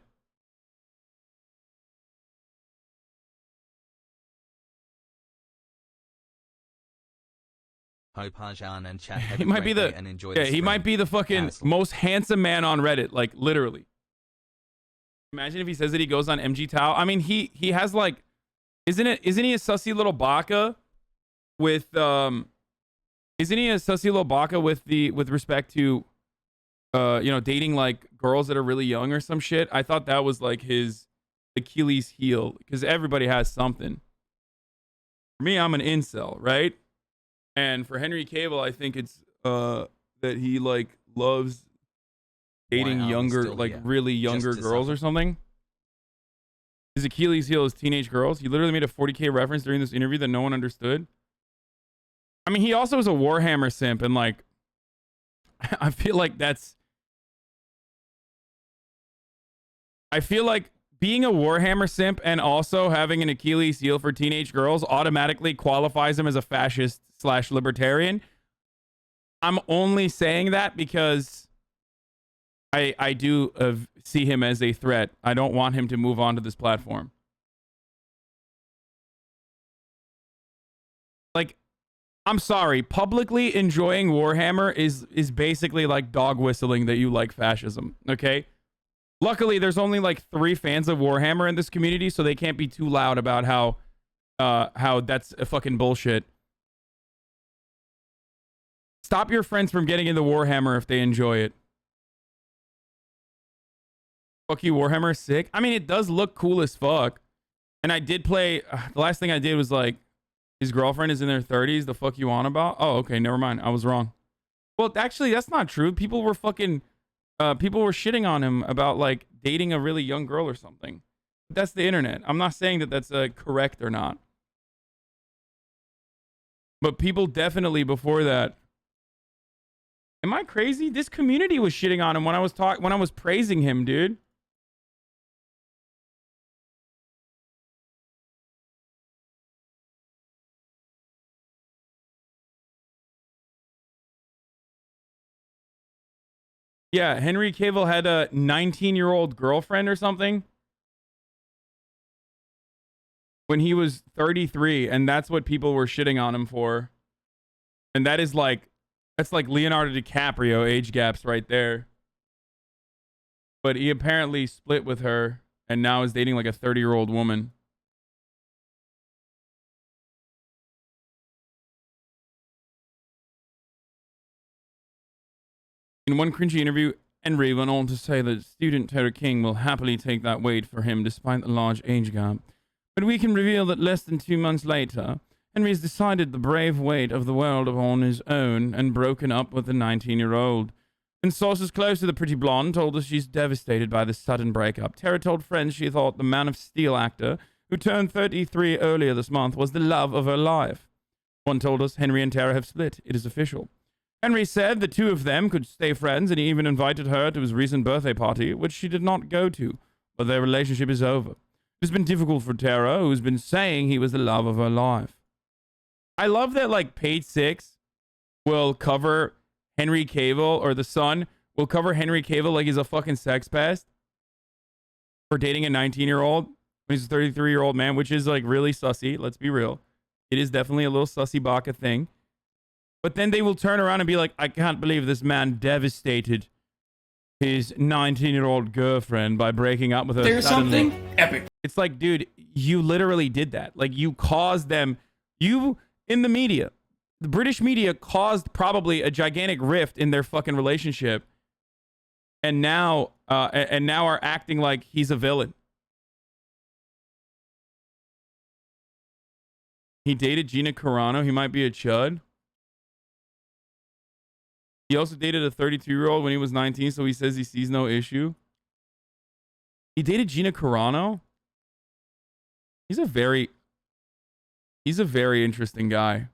Hope Hasan and chat. He might be the he might be the fucking most handsome man on Reddit, like literally. Imagine if he says that he goes on MG Tao. I mean, he has like, isn't he a sussy little baka with isn't he a sussy little baka with respect to dating like girls that are really young or some shit? I thought that was like his Achilles heel, because everybody has something. For me, I'm an incel, right? And for Henry Cavill, I think it's that he like loves dating younger, like really younger girls or something. His Achilles heel is teenage girls. He literally made a 40K reference during this interview that no one understood. I mean, he also is a Warhammer simp, and like, I feel like being a Warhammer simp and also having an Achilles heel for teenage girls automatically qualifies him as a fascist / libertarian. I'm only saying that because I do see him as a threat. I don't want him to move on to this platform. Like, I'm sorry, publicly enjoying Warhammer is basically like dog whistling that you like fascism, okay? Luckily, there's only like 3 fans of Warhammer in this community, so they can't be too loud about how that's a fucking bullshit. Stop your friends from getting into Warhammer if they enjoy it. Fuck you, Warhammer is sick. I mean, it does look cool as fuck. And I did play, the last thing I did was like, his girlfriend is in their 30s. The fuck you on about? Oh, okay, never mind. I was wrong. Well, actually, that's not true. People were fucking, people were shitting on him about like dating a really young girl or something. That's the internet. I'm not saying that that's correct or not. But people definitely before that. Am I crazy? This community was shitting on him when I was praising him, dude. Yeah, Henry Cavill had a 19-year-old girlfriend or something when he was 33, and that's what people were shitting on him for. And that is like, that's like Leonardo DiCaprio age gaps right there. But he apparently split with her and now is dating like a 30-year-old woman. In one cringy interview, Henry went on to say that student Terror King will happily take that weight for him despite the large age gap. But we can reveal that less than 2 months later, Henry's decided the brave weight of the world upon his own and broken up with the 19-year-old. And sources close to the pretty blonde told us she's devastated by the sudden breakup. Tara told friends she thought the Man of Steel actor, who turned 33 earlier this month, was the love of her life. One told us Henry and Tara have split. It is official. Henry said the 2 of them could stay friends, and he even invited her to his recent birthday party, which she did not go to, but their relationship is over. It's been difficult for Tara, who's been saying he was the love of her life. I love that, like, Page 6 will cover Henry Cavill, or the Sun will cover Henry Cavill like he's a fucking sex pest for dating a 19-year-old when he's a 33-year-old man, which is, like, really sussy. Let's be real. It is definitely a little sussy baka thing. But then they will turn around and be like, I can't believe this man devastated his 19-year-old girlfriend by breaking up with her. There's something epic. It's like, dude, you literally did that. Like, you caused them, you, in the media, the British media caused probably a gigantic rift in their fucking relationship. And now are acting like he's a villain. He dated Gina Carano. He might be a chud. He also dated a 32-year-old when he was 19, so he says he sees no issue. He dated Gina Carano. He's a very interesting guy.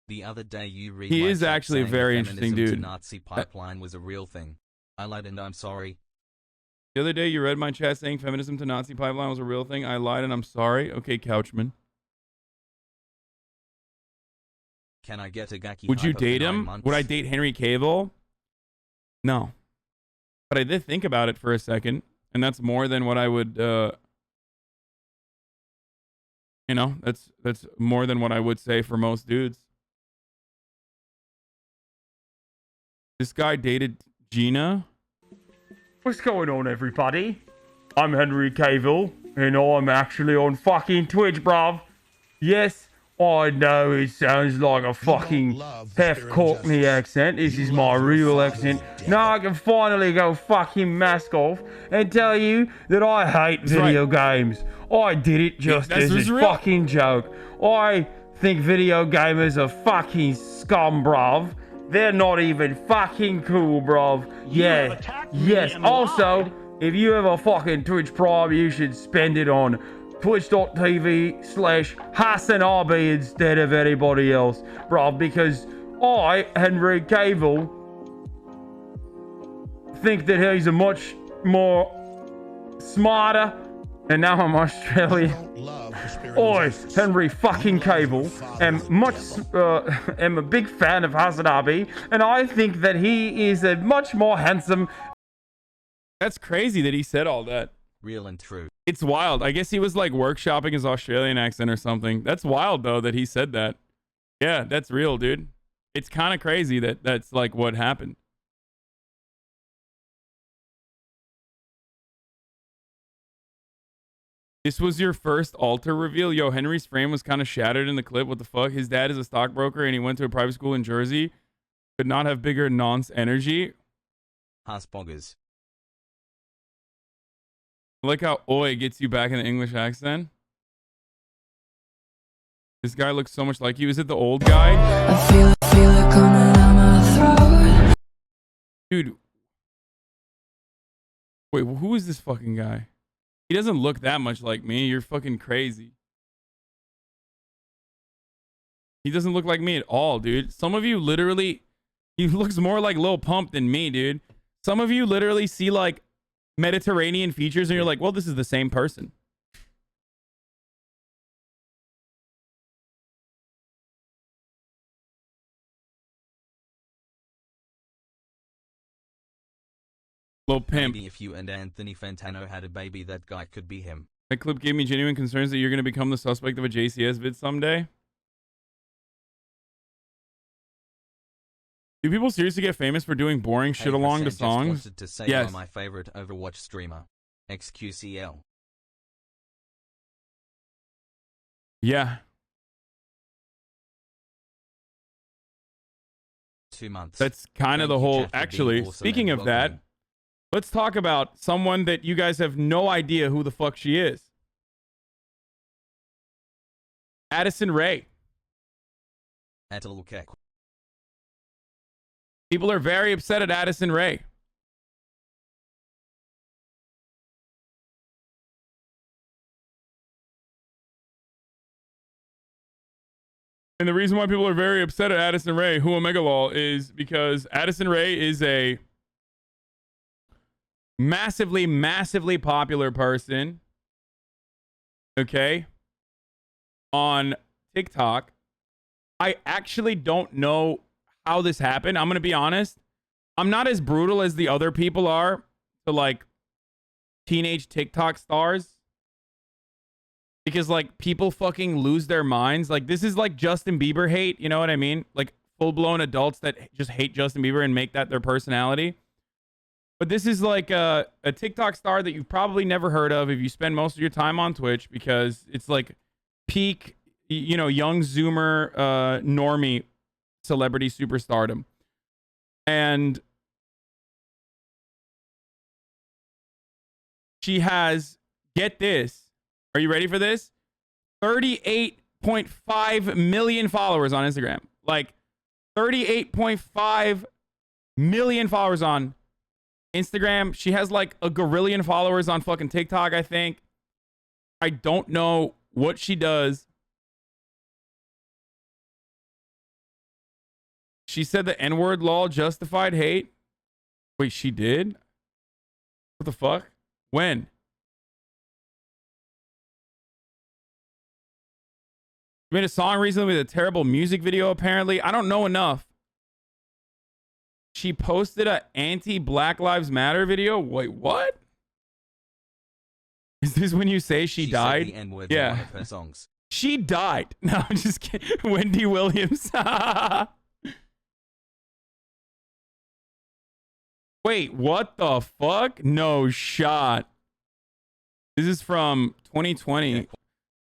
The other day you read he my is chat actually a saying very the interesting feminism dude. to Nazi pipeline was a real thing. I lied and I'm sorry. The other day you read my chat saying feminism to Nazi pipeline was a real thing. I lied and I'm sorry. Okay, Couchman. Can I get a Gaki? Would you date him? Would I date Henry Cavill? No. But I did think about it for a second, and that's more than what I would you know, that's more than what I would say for most dudes. This guy dated Gina. What's going on, everybody? I'm Henry Cavill, and I'm actually on fucking Twitch, bruv. Yes, I know it sounds like a fucking half Cockney accent. This is my real accent. Now I can finally go fucking mask off and tell you that I hate video games. I did it just as a fucking joke. I think video gamers are fucking scum, bruv. They're not even fucking cool, bruv. Yeah. Yes. Also, if you have a fucking Twitch Prime, you should spend it on twitch.tv/HasanAbi instead of anybody else, bruv, because I, Henry Cavill, think that he's a much more smarter, and now I'm Australian. I, Henry fucking Cavill, am a big fan of HasanAbi, and I think that he is a much more handsome. That's crazy that he said all that. Real and true. It's wild. I guess he was like workshopping his Australian accent or something. That's wild though that he said that. Yeah, that's real, dude. It's kind of crazy that that's like what happened. This was your first altar reveal? Yo, Henry's frame was kind of shattered in the clip. What the fuck? His dad is a stockbroker and he went to a private school in Jersey. Could not have bigger nonce energy. hasBoggers. I like how oi gets you back in the English accent. This guy looks so much like you. Is it the old guy? I feel it coming down my throat. Dude. Wait, who is this fucking guy? He doesn't look that much like me. You're fucking crazy. He doesn't look like me at all, dude. Some of you literally... He looks more like Lil Pump than me, dude. Some of you literally see like Mediterranean features and you're like, well, this is the same person. Lil Pimp. Maybe if you and Anthony Fantano had a baby, that guy could be him. That clip gave me genuine concerns that you're going to become the suspect of a JCS vid someday. Do people seriously get famous for doing boring shit along to songs? Wanted to say yes. You're my favorite Overwatch streamer. XQCL. Yeah. 2 months. That's kind of the whole... Actually, awesome speaking of that, let's talk about someone that you guys have no idea who the fuck she is. Addison Rae. People are very upset at Addison Rae. And the reason why people are very upset at Addison Rae, who Omegalol, is because Addison Rae is a massively, massively popular person. Okay. On TikTok. I actually don't know how this happened. I'm going to be honest. I'm not as brutal as the other people are to like teenage TikTok stars. Because like people fucking lose their minds. Like this is like Justin Bieber hate. You know what I mean? Like full-blown adults that just hate Justin Bieber and make that their personality. But this is like a TikTok star that you've probably never heard of if you spend most of your time on Twitch, because it's like peak, you know, young Zoomer, normie celebrity superstardom. And she has, get this, are you ready for this? 38.5 million followers on Instagram. Like 38.5 million followers on Instagram. She has like a gorillion followers on fucking TikTok, I think. I don't know what she does. She said the N-word law justified hate. Wait, she did? What the fuck? When? She made a song recently with a terrible music video, apparently. I don't know enough. She posted a anti-Black Lives Matter video. Wait, what? Is this when you say she died? Said the N-word yeah. in one of her songs. She died. No, I'm just kidding. Wendy Williams. Wait, what the fuck? No shot. This is from 2020.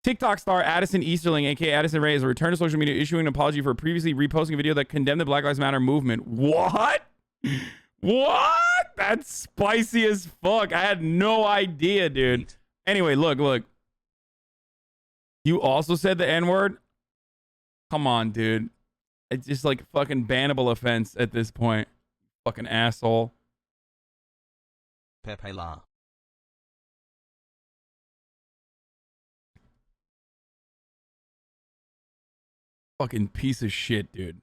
TikTok star Addison Easterling, aka Addison Rae, has returned to social media issuing an apology for previously reposting a video that condemned the Black Lives Matter movement. What? What? That's spicy as fuck. I had no idea, dude. Anyway, look. You also said the N-word? Come on, dude. It's just like fucking bannable offense at this point. Fucking asshole. Pepe La. Fucking piece of shit, dude.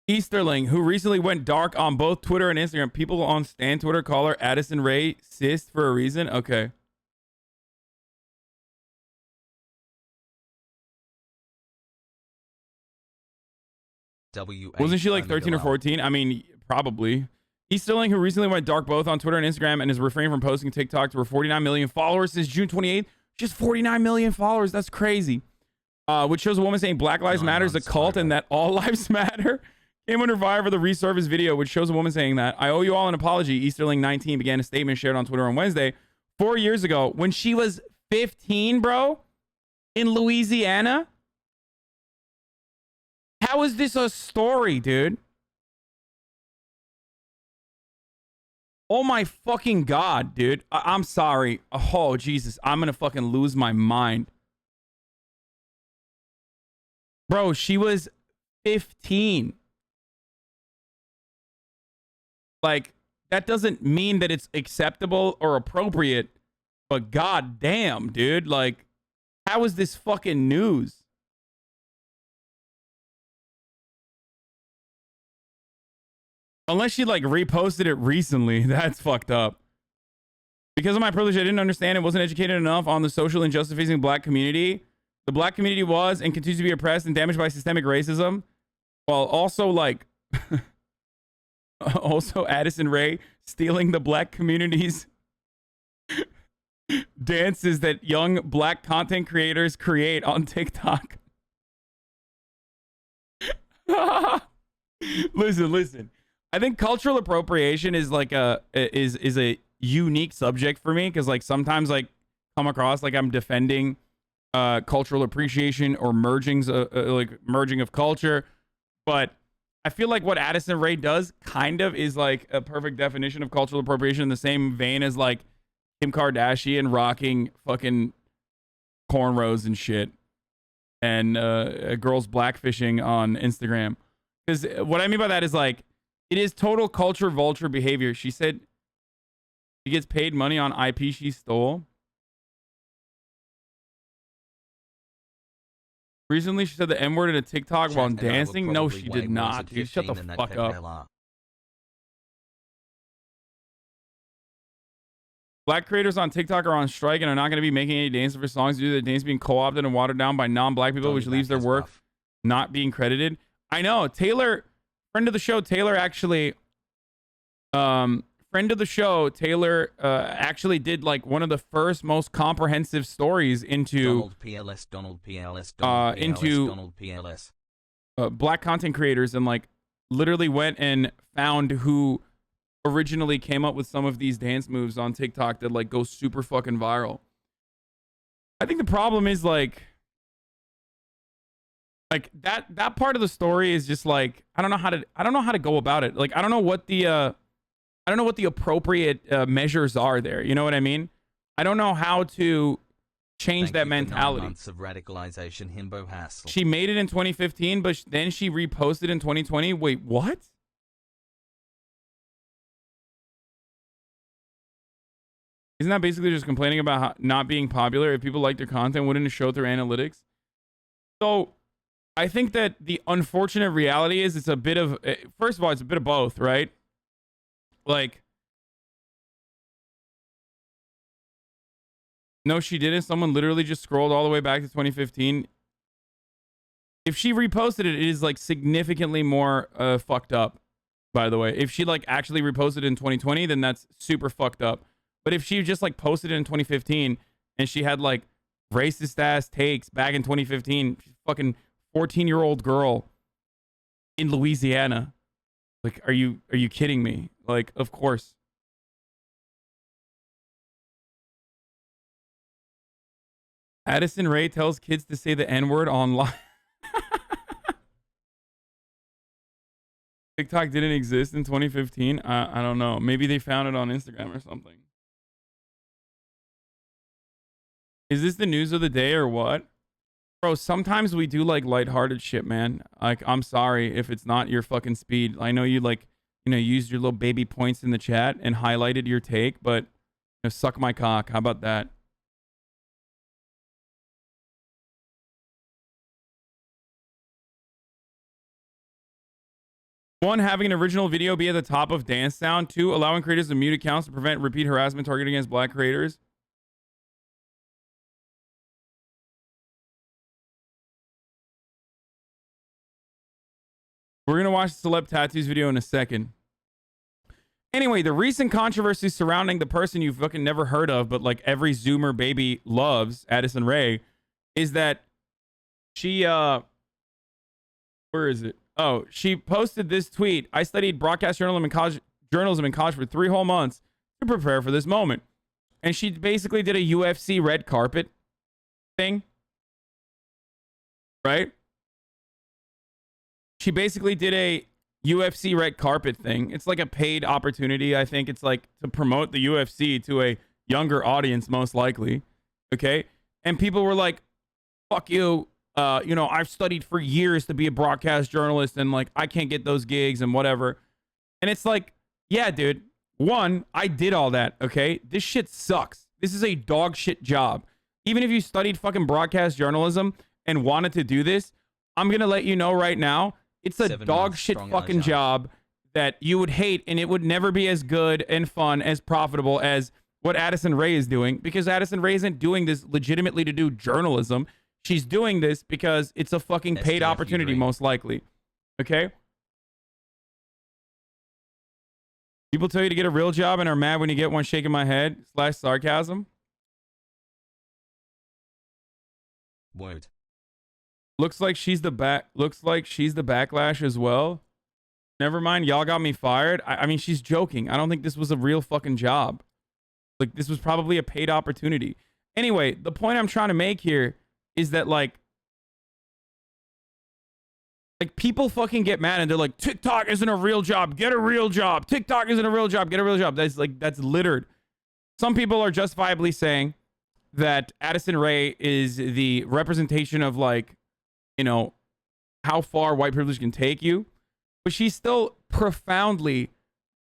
Easterling, who recently went dark on both Twitter and Instagram. People on Stan Twitter call her Addison Rae cis for a reason. Okay. SW. Wasn't she like 13 or 14? I mean, probably. Easterling, who recently went dark both on Twitter and Instagram and is refraining from posting TikTok to her 49 million followers since June 28th. Just 49 million followers. That's crazy. Which shows a woman saying Black Lives Matter is a cult and that all lives matter. Came under fire for the resurfaced video, which shows a woman saying that. I owe you all an apology. Easterling 19 began a statement shared on Twitter on Wednesday, 4 years ago, when she was 15, bro, in Louisiana. How is this a story, dude? Oh my fucking God, dude. I'm sorry. Oh, Jesus. I'm gonna fucking lose my mind. Bro, she was 15. Like, that doesn't mean that it's acceptable or appropriate, but god damn, dude. Like, how is this fucking news? Unless she like reposted it recently. That's fucked up. Because of my privilege, I didn't understand and wasn't educated enough on the social injustice facing black community. The black community was and continues to be oppressed and damaged by systemic racism. While also like also Addison Rae stealing the black community's dances that young black content creators create on TikTok. Listen. I think cultural appropriation is like a unique subject for me, because like sometimes like come across like I'm defending cultural appreciation or merging of culture, but I feel like what Addison Rae does kind of is like a perfect definition of cultural appropriation, in the same vein as like Kim Kardashian rocking fucking cornrows and shit, and girls blackfishing on Instagram. Because what I mean by that is like, it is total culture vulture behavior. She said she gets paid money on IP she stole. Recently, she said the N-word in a TikTok while dancing. No, she did not. Dude, shut the fuck up. Black creators on TikTok are on strike and are not going to be making any dances for songs due to the dance being co-opted and watered down by non-black people, which leaves their work not being credited. I know. Taylor, friend of the show, Taylor actually, actually did like one of the first most comprehensive stories into Donald PLS. Black content creators, and like literally went and found who originally came up with some of these dance moves on TikTok that like go super fucking viral. I think the problem is like that part of the story is just like, I don't know how to go about it. Like, I don't know what the appropriate measures are there. You know what I mean? I don't know how to change that mentality. 9 months of radicalization, himbo hassle. She made it in 2015, but then she reposted in 2020. Wait, what? Isn't that basically just complaining about how not being popular? If people like their content, wouldn't it show through analytics? So I think that the unfortunate reality is it's a bit of, first of all, it's a bit of both, right? Like, no, she didn't. Someone literally just scrolled all the way back to 2015. If she reposted it, it is like significantly more fucked up, by the way. If she like actually reposted it in 2020, then that's super fucked up. But if she just like posted it in 2015 and she had like racist ass takes back in 2015, fucking 14-year-old girl in Louisiana. Like, are you kidding me? Like, of course. Addison Rae tells kids to say the N-word online. TikTok didn't exist in 2015. I don't know. Maybe they found it on Instagram or something. Is this the news of the day or what? Bro, sometimes we do like lighthearted shit, man. Like, I'm sorry if it's not your fucking speed. I know you like, you know, used your little baby points in the chat and highlighted your take, but you know, suck my cock. How about that? One, having an original video be at the top of dance sound. Two, allowing creators to mute accounts to prevent repeat harassment targeted against black creators. We're going to watch the Celeb Tattoos video in a second. Anyway, the recent controversy surrounding the person you've fucking never heard of, but like every Zoomer baby loves, Addison Rae, is that she, where is it? Oh, she posted this tweet. I studied broadcast journalism in college for 3 whole months to prepare for this moment. And she basically did a UFC red carpet thing. Right? She basically did a UFC red carpet thing. It's like a paid opportunity. I think it's like to promote the UFC to a younger audience, most likely. Okay? And people were like, fuck you. You know, I've studied for years to be a broadcast journalist and like I can't get those gigs and whatever. And it's like, yeah, dude. One, I did all that, okay? This shit sucks. This is a dog shit job. Even if you studied fucking broadcast journalism and wanted to do this, I'm going to let you know right now, it's a dog shit fucking job that you would hate, and it would never be as good and fun as profitable as what Addison Rae is doing, because Addison Rae isn't doing this legitimately to do journalism. She's doing this because it's a fucking paid opportunity, most likely. Okay? People tell you to get a real job and are mad when you get one, shaking my head / sarcasm. Word. Looks like she's the backlash as well. Never mind, y'all got me fired. I mean, she's joking. I don't think this was a real fucking job. Like, this was probably a paid opportunity. Anyway, the point I'm trying to make here is that like people fucking get mad and they're like, TikTok isn't a real job. Get a real job. TikTok isn't a real job. Get a real job. That's littered. Some people are justifiably saying that Addison Rae is the representation of like, you know, how far white privilege can take you. But she's still profoundly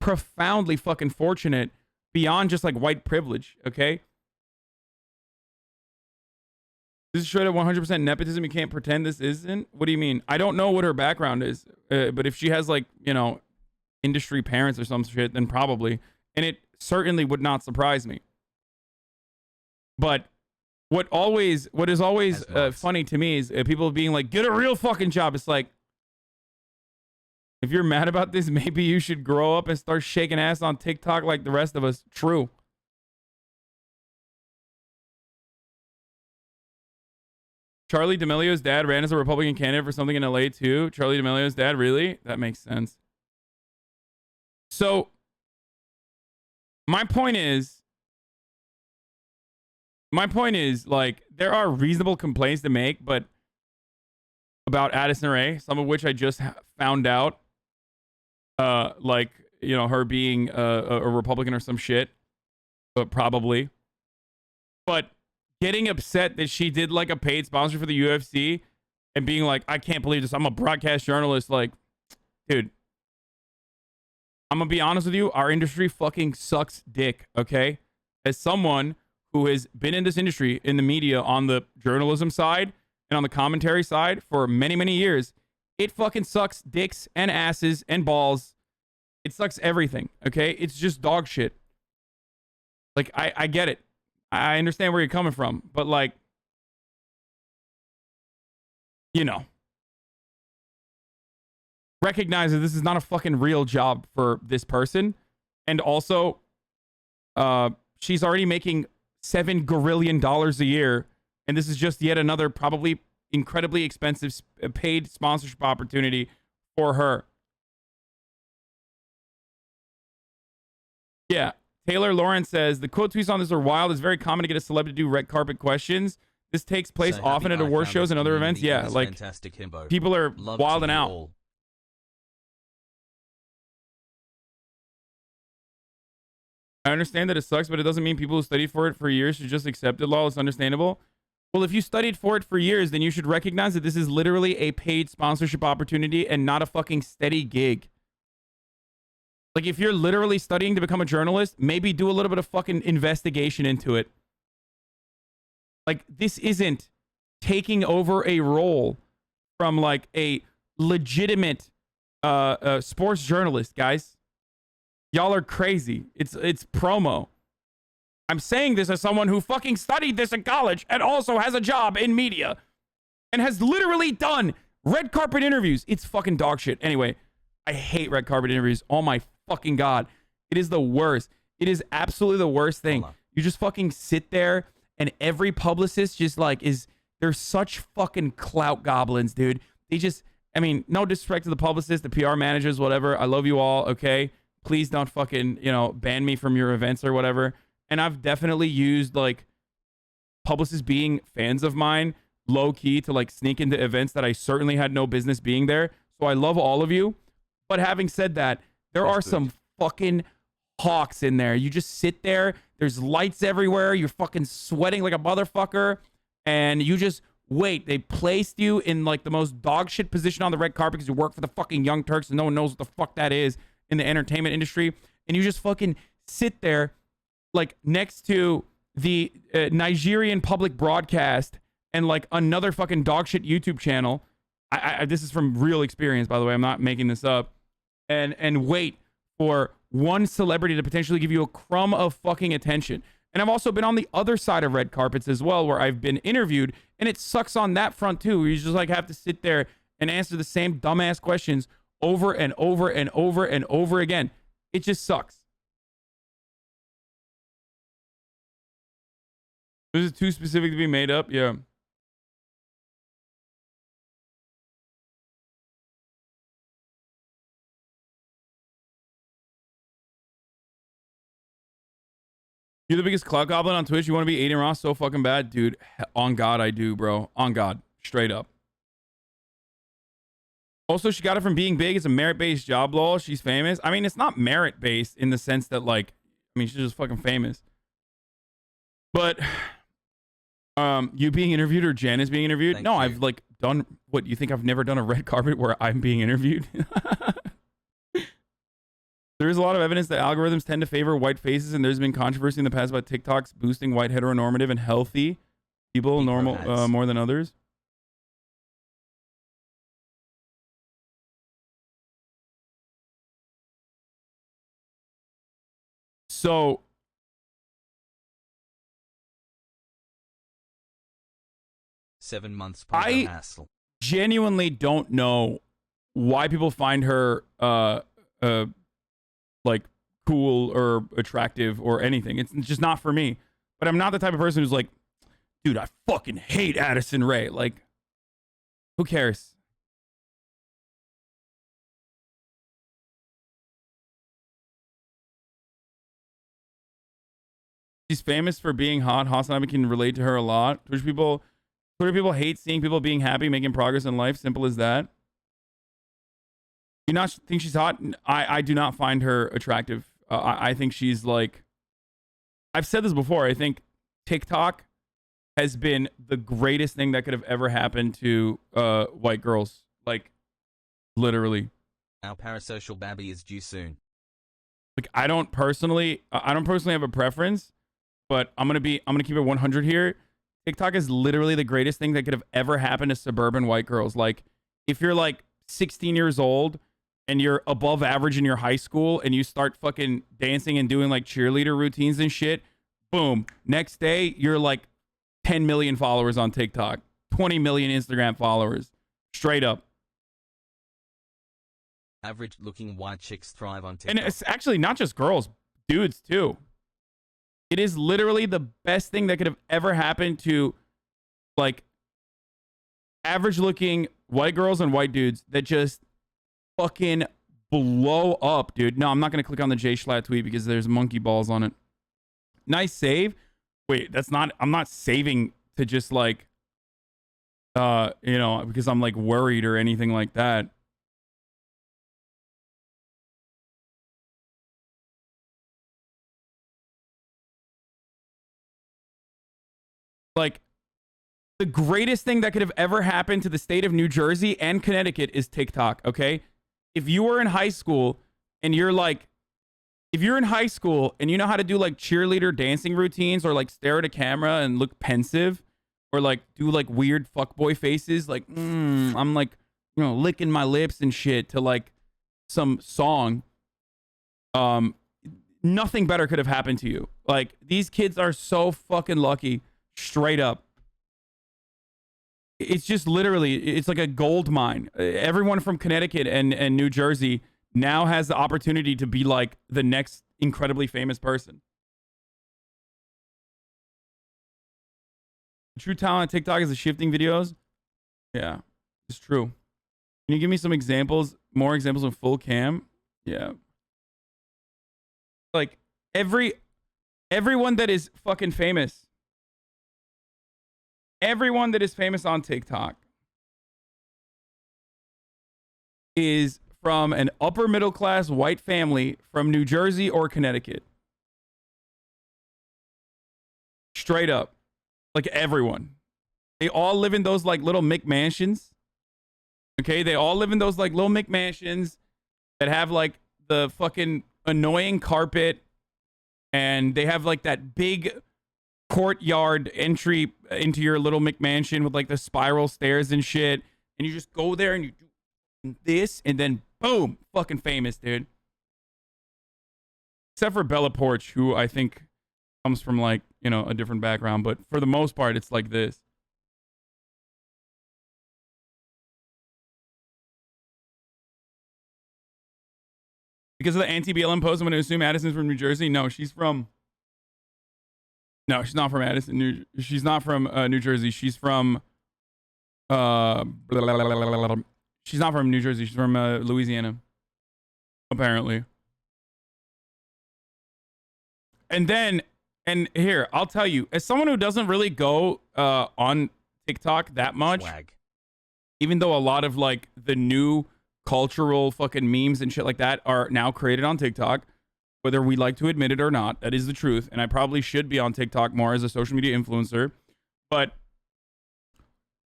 fucking fortunate beyond just like white privilege, okay? This is straight up 100% nepotism. You can't pretend this isn't. What do you mean? I don't know what her background is, but if she has like, you know, industry parents or some shit, then probably. And it certainly would not surprise me. But what is always funny to me is people being like, get a real fucking job. It's like, if you're mad about this, maybe you should grow up and start shaking ass on TikTok like the rest of us. True. Charlie D'Amelio's dad ran as a Republican candidate for something in LA too. Charlie D'Amelio's dad, really? That makes sense. So, my point is, like, there are reasonable complaints to make, but about Addison Rae, some of which I just found out, like, you know, her being a Republican or some shit, but probably. But getting upset that she did like a paid sponsor for the UFC and being like, I can't believe this. I'm a broadcast journalist. Like, dude, I'm going to be honest with you. Our industry fucking sucks dick, okay? As someone who has been in this industry, in the media, on the journalism side and on the commentary side for many, many years, it fucking sucks dicks and asses and balls. It sucks everything, okay? It's just dog shit. Like, I get it. I understand where you're coming from, but like, you know, recognize that this is not a fucking real job for this person. And also, she's already making $7 gazillion a year. And this is just yet another probably incredibly expensive paid sponsorship opportunity for her. Yeah. Taylor Lawrence says, the quote tweets on this are wild. It's very common to get a celeb to do red carpet questions. This takes place often at award shows and other events. Yeah, like, people are wilding out. I understand that it sucks, but it doesn't mean people who studied for it for years should just accept it. Lol, it's understandable. Well, if you studied for it for years, then you should recognize that this is literally a paid sponsorship opportunity and not a fucking steady gig. Like, if you're literally studying to become a journalist, maybe do a little bit of fucking investigation into it. Like, this isn't taking over a role from, like, a legitimate sports journalist, guys. Y'all are crazy. It's promo. I'm saying this as someone who fucking studied this in college and also has a job in media and has literally done Red carpet interviews. It's fucking dog shit. Anyway, I hate red carpet interviews. Oh my fucking God. It is the worst. It is absolutely the worst thing. You just fucking sit there and every publicist just like they're such fucking clout goblins, dude. They just, I mean, no disrespect to the publicists, the PR managers, whatever. I love you all, okay? Please don't fucking, ban me from your events or whatever. And I've definitely used like publicists being fans of mine, low key, to like sneak into events that I certainly had no business being there. So I love all of you. But having said that, there are some fucking hawks in there. You just sit there. There's lights everywhere. You're fucking sweating like a motherfucker. And you just wait. They placed you in like the most dog shit position on the red carpet because you work for the fucking Young Turks and no one knows what the fuck that is in the entertainment industry. And you just fucking sit there like next to the Nigerian public broadcast and like another fucking dog shit YouTube channel. This is from real experience, by the way. I'm not making this up. And wait for one celebrity to potentially give you a crumb of fucking attention. And I've also been on the other side of red carpets as well, where I've been interviewed, and it sucks on that front too, where you just like have to sit there and answer the same dumbass questions over and over and over and over again. It just sucks. This is too specific to be made up. Yeah. You're the biggest clout goblin on Twitch. You want to be Adin Ross so fucking bad? Dude, on God, I do, bro. On God. Straight up. Also, she got it from being big. It's a merit-based job, lol. She's famous. I mean, it's not merit-based in the sense that, like, I mean, she's just fucking famous. But, you being interviewed or Janice being interviewed? No, I've, like, done... What, you think I've never done a red carpet where I'm being interviewed? There is a lot of evidence that algorithms tend to favor white faces, and there's been controversy in the past about TikToks boosting white heteronormative and healthy people more than others. So, I genuinely don't know why people find her like cool or attractive or anything. It's just not for me. But I'm not the type of person who's like, dude, I fucking hate Addison Rae. Like, who cares? She's famous for being hot. HasanAbi can relate to her a lot. Twitter people hate seeing people being happy, making progress in life. Simple as that. You not think she's hot? I do not find her attractive. I think she's like... I've said this before. I think TikTok has been the greatest thing that could have ever happened to white girls. Like, literally. Our parasocial babby is due soon. Like, I don't personally have a preference, but I'm gonna keep it 100 here. TikTok is literally the greatest thing that could have ever happened to suburban white girls. Like, if you're like 16 years old and you're above average in your high school and you start fucking dancing and doing like cheerleader routines and shit, boom. Next day, you're like 10 million followers on TikTok, 20 million Instagram followers. Straight up. Average looking white chicks thrive on TikTok. And it's actually not just girls, dudes too. It is literally the best thing that could have ever happened to like average looking white girls and white dudes that just fucking blow up, dude. No, I'm not going to click on the Jay Schlatt tweet because there's monkey balls on it. Nice save. Wait, I'm not saving to just like, because I'm like worried or anything like that. Like, the greatest thing that could have ever happened to the state of New Jersey and Connecticut is TikTok, okay? If you were in high school and you're like, if you're in high school and you know how to do like cheerleader dancing routines or like stare at a camera and look pensive or like do like weird fuckboy faces, like, I'm like, licking my lips and shit to like some song, nothing better could have happened to you. Like, these kids are so fucking lucky. Straight up. it's just literally, it's like a gold mine. Everyone from Connecticut and New Jersey now has the opportunity to be like the next incredibly famous person. True talent TikTok is the shifting videos. Yeah, it's true. Can you give me some examples, more examples of full cam? Yeah. Like everyone that is fucking famous. Everyone that is famous on TikTok is from an upper middle class white family from New Jersey or Connecticut. Straight up. Like everyone. They all live in those like little McMansions. Okay, they all live in those like little McMansions that have like the fucking annoying carpet, and they have like that big courtyard entry into your little McMansion with like the spiral stairs and shit. And you just go there and you do this, and then boom, fucking famous, dude. Except for Bella Porch, who I think comes from like, you know, a different background, but for the most part, it's like this. Because of the anti-BLM post, I'm going to assume Addison's from New Jersey. No, she's from... No, she's not from Addison. She's not from New Jersey. She's from... She's not from New Jersey. She's from Louisiana. Apparently. And then... And here, I'll tell you, as someone who doesn't really go on TikTok that much, even though a lot of like the new cultural fucking memes and shit like that are now created on TikTok, whether we like to admit it or not, that is the truth. And I probably should be on TikTok more as a social media influencer. But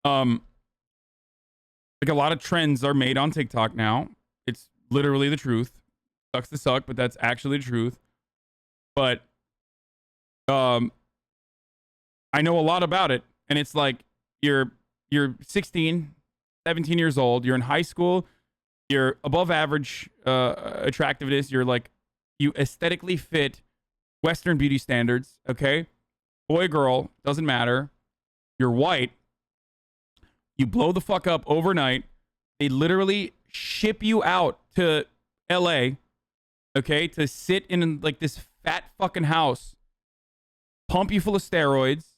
like a lot of trends are made on TikTok now. It's literally the truth. Sucks to suck, but that's actually the truth. But I know a lot about it, and it's like you're 16, 17 years old, you're in high school, you're above average attractiveness, you're like, you aesthetically fit Western beauty standards, okay? Boy, girl, doesn't matter. You're white. You blow the fuck up overnight. They literally ship you out to LA, okay, to sit in like this fat fucking house, pump you full of steroids,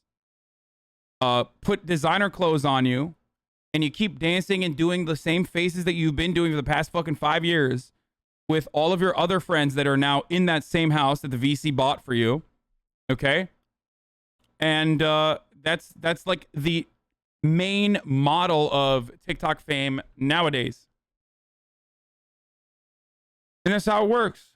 put designer clothes on you, and you keep dancing and doing the same faces that you've been doing for the past fucking 5 years with all of your other friends that are now in that same house that the VC bought for you, okay? And that's like the main model of TikTok fame nowadays. And that's how it works.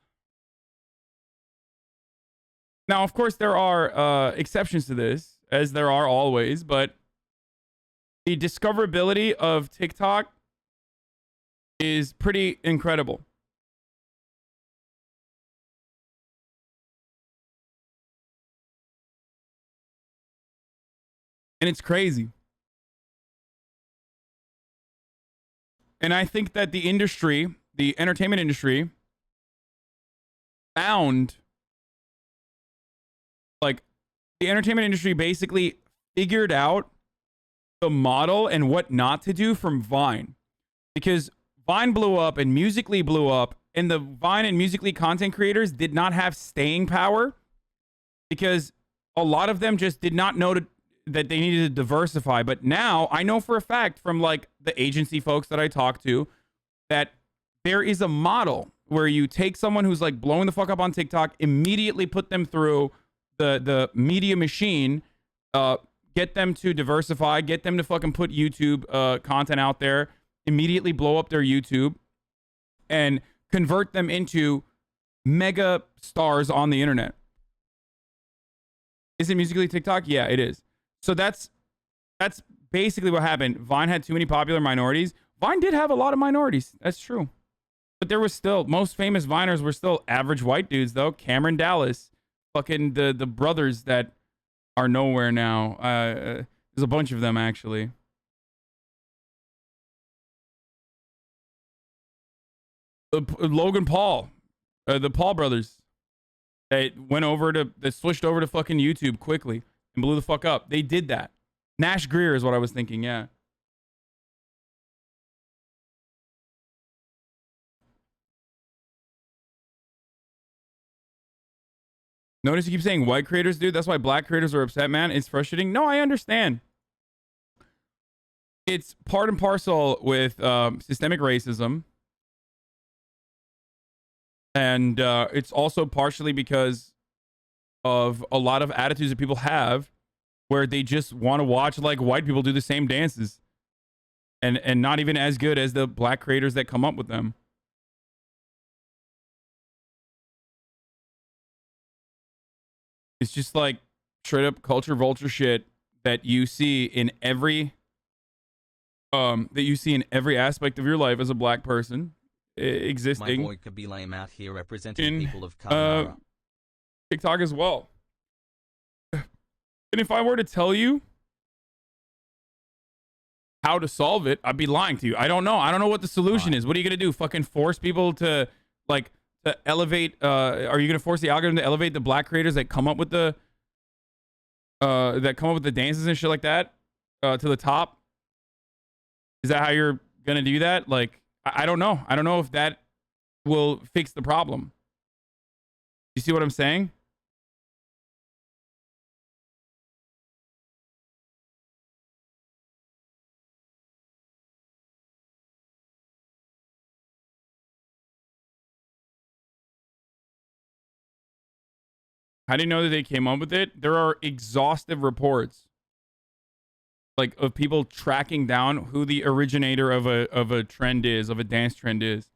Now, of course, there are exceptions to this, as there are always, but the discoverability of TikTok is pretty incredible. And it's crazy. And I think that the industry, the entertainment industry, found... Like, the entertainment industry basically figured out the model and what not to do from Vine. Because Vine blew up and Musical.ly blew up, and the Vine and Musical.ly content creators did not have staying power because a lot of them just did not know that they needed to diversify. But now I know for a fact from like the agency folks that I talk to that there is a model where you take someone who's like blowing the fuck up on TikTok, immediately put them through the media machine, get them to diversify, get them to fucking put YouTube content out there, immediately blow up their YouTube, and convert them into mega stars on the internet. Is it Musical.ly TikTok? Yeah, it is. So that's basically what happened. Vine had too many popular minorities. Vine did have a lot of minorities. That's true. But there was still, most famous Viners were still average white dudes, though. Cameron Dallas. Fucking the brothers that are nowhere now. There's a bunch of them, actually. Logan Paul. The Paul brothers. They switched over to fucking YouTube quickly and blew the fuck up. They did that. Nash Greer is what I was thinking, yeah. Notice you keep saying white creators, dude. That's why black creators are upset, man. It's frustrating. No, I understand. It's part and parcel with systemic racism. And it's also partially because of a lot of attitudes that people have where they just want to watch like white people do the same dances. And not even as good as the black creators that come up with them. It's just like straight up culture vulture shit that you see in every aspect of your life as a black person existing. My boy Cavill, I'm out here representing people of color. TikTok as well. And if I were to tell you how to solve it, I'd be lying to you. I don't know. I don't know what the solution is. What are you gonna do? Fucking force people to like to elevate? Are you gonna force the algorithm to elevate the black creators that come up with the dances and shit like that to the top? Is that how you're gonna do that? Like, I don't know. I don't know if that will fix the problem. You see what I'm saying? How do you know that they came up with it? There are exhaustive reports, like of people tracking down who the originator of a trend is, of a dance trend is.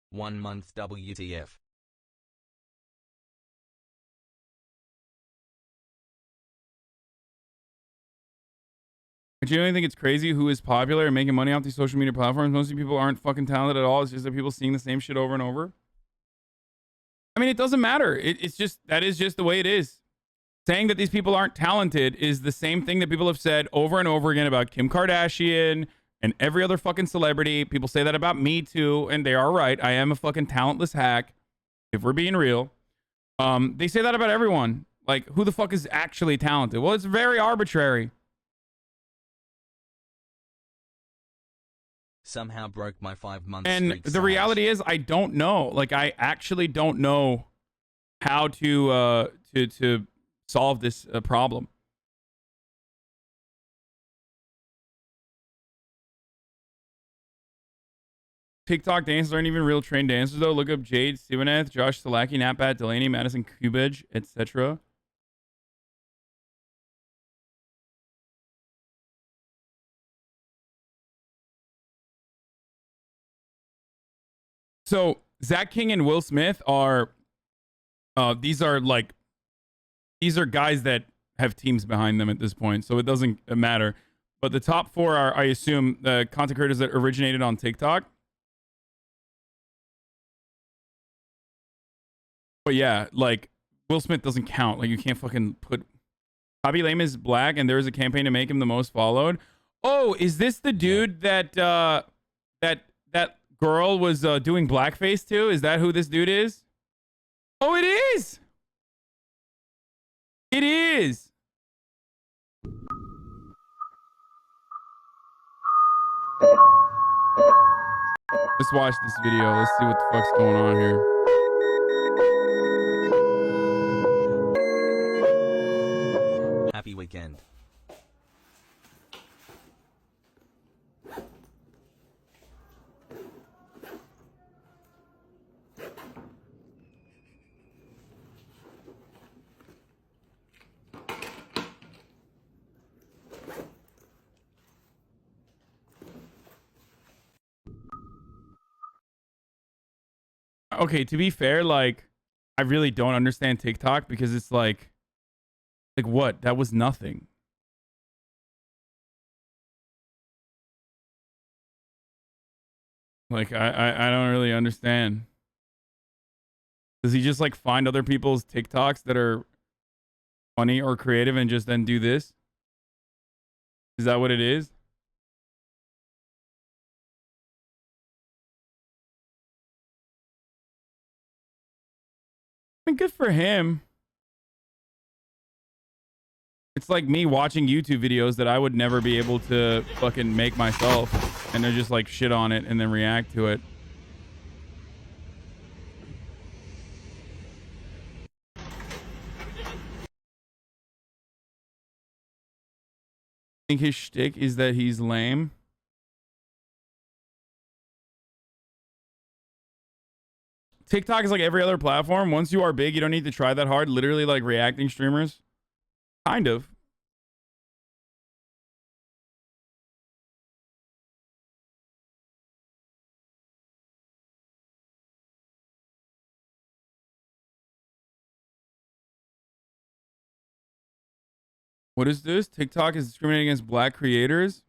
One month WTF. I genuinely think it's crazy who is popular and making money off these social media platforms. Most of these people aren't fucking talented at all. It's just that people seeing the same shit over and over. I mean, it doesn't matter. It's just, that is just the way it is. Saying that these people aren't talented is the same thing that people have said over and over again about Kim Kardashian and every other fucking celebrity. People say that about me too, and they are right. I am a fucking talentless hack, if we're being real. They say that about everyone. Like, who the fuck is actually talented? Well, it's very arbitrary. Somehow broke my 5-month and streak. The reality is, I don't know. Like, I actually don't know how to solve this problem. TikTok dancers aren't even real trained dancers, though. Look up Jade, Sivaneth, Josh Salaki, Natbat, Delaney, Madison Kubage, etc. So Zach King and Will Smith are these are guys that have teams behind them at this point, so it doesn't matter. But the top four are, I assume, the content creators that originated on TikTok. But yeah, like, Will Smith doesn't count. Like, you can't fucking put... Bobby Lame is black, and there is a campaign to make him the most followed. Oh, is this the dude that that girl was doing blackface to? Is that who this dude is? Oh, it is! It is! Let's watch this video. Let's see what the fuck's going on here. Happy weekend. Okay, to be fair, like, I really don't understand TikTok because it's like what? That was nothing. Like, I don't really understand. Does he just like find other people's TikToks that are funny or creative and just then do this? Is that what it is? I mean, good for him. It's like me watching YouTube videos that I would never be able to fucking make myself, and they're just like shit on it and then react to it. I think his shtick is that he's lame. TikTok is like every other platform. Once you are big, you don't need to try that hard. Literally like reacting streamers. Kind of. What is this? TikTok is discriminating against black creators?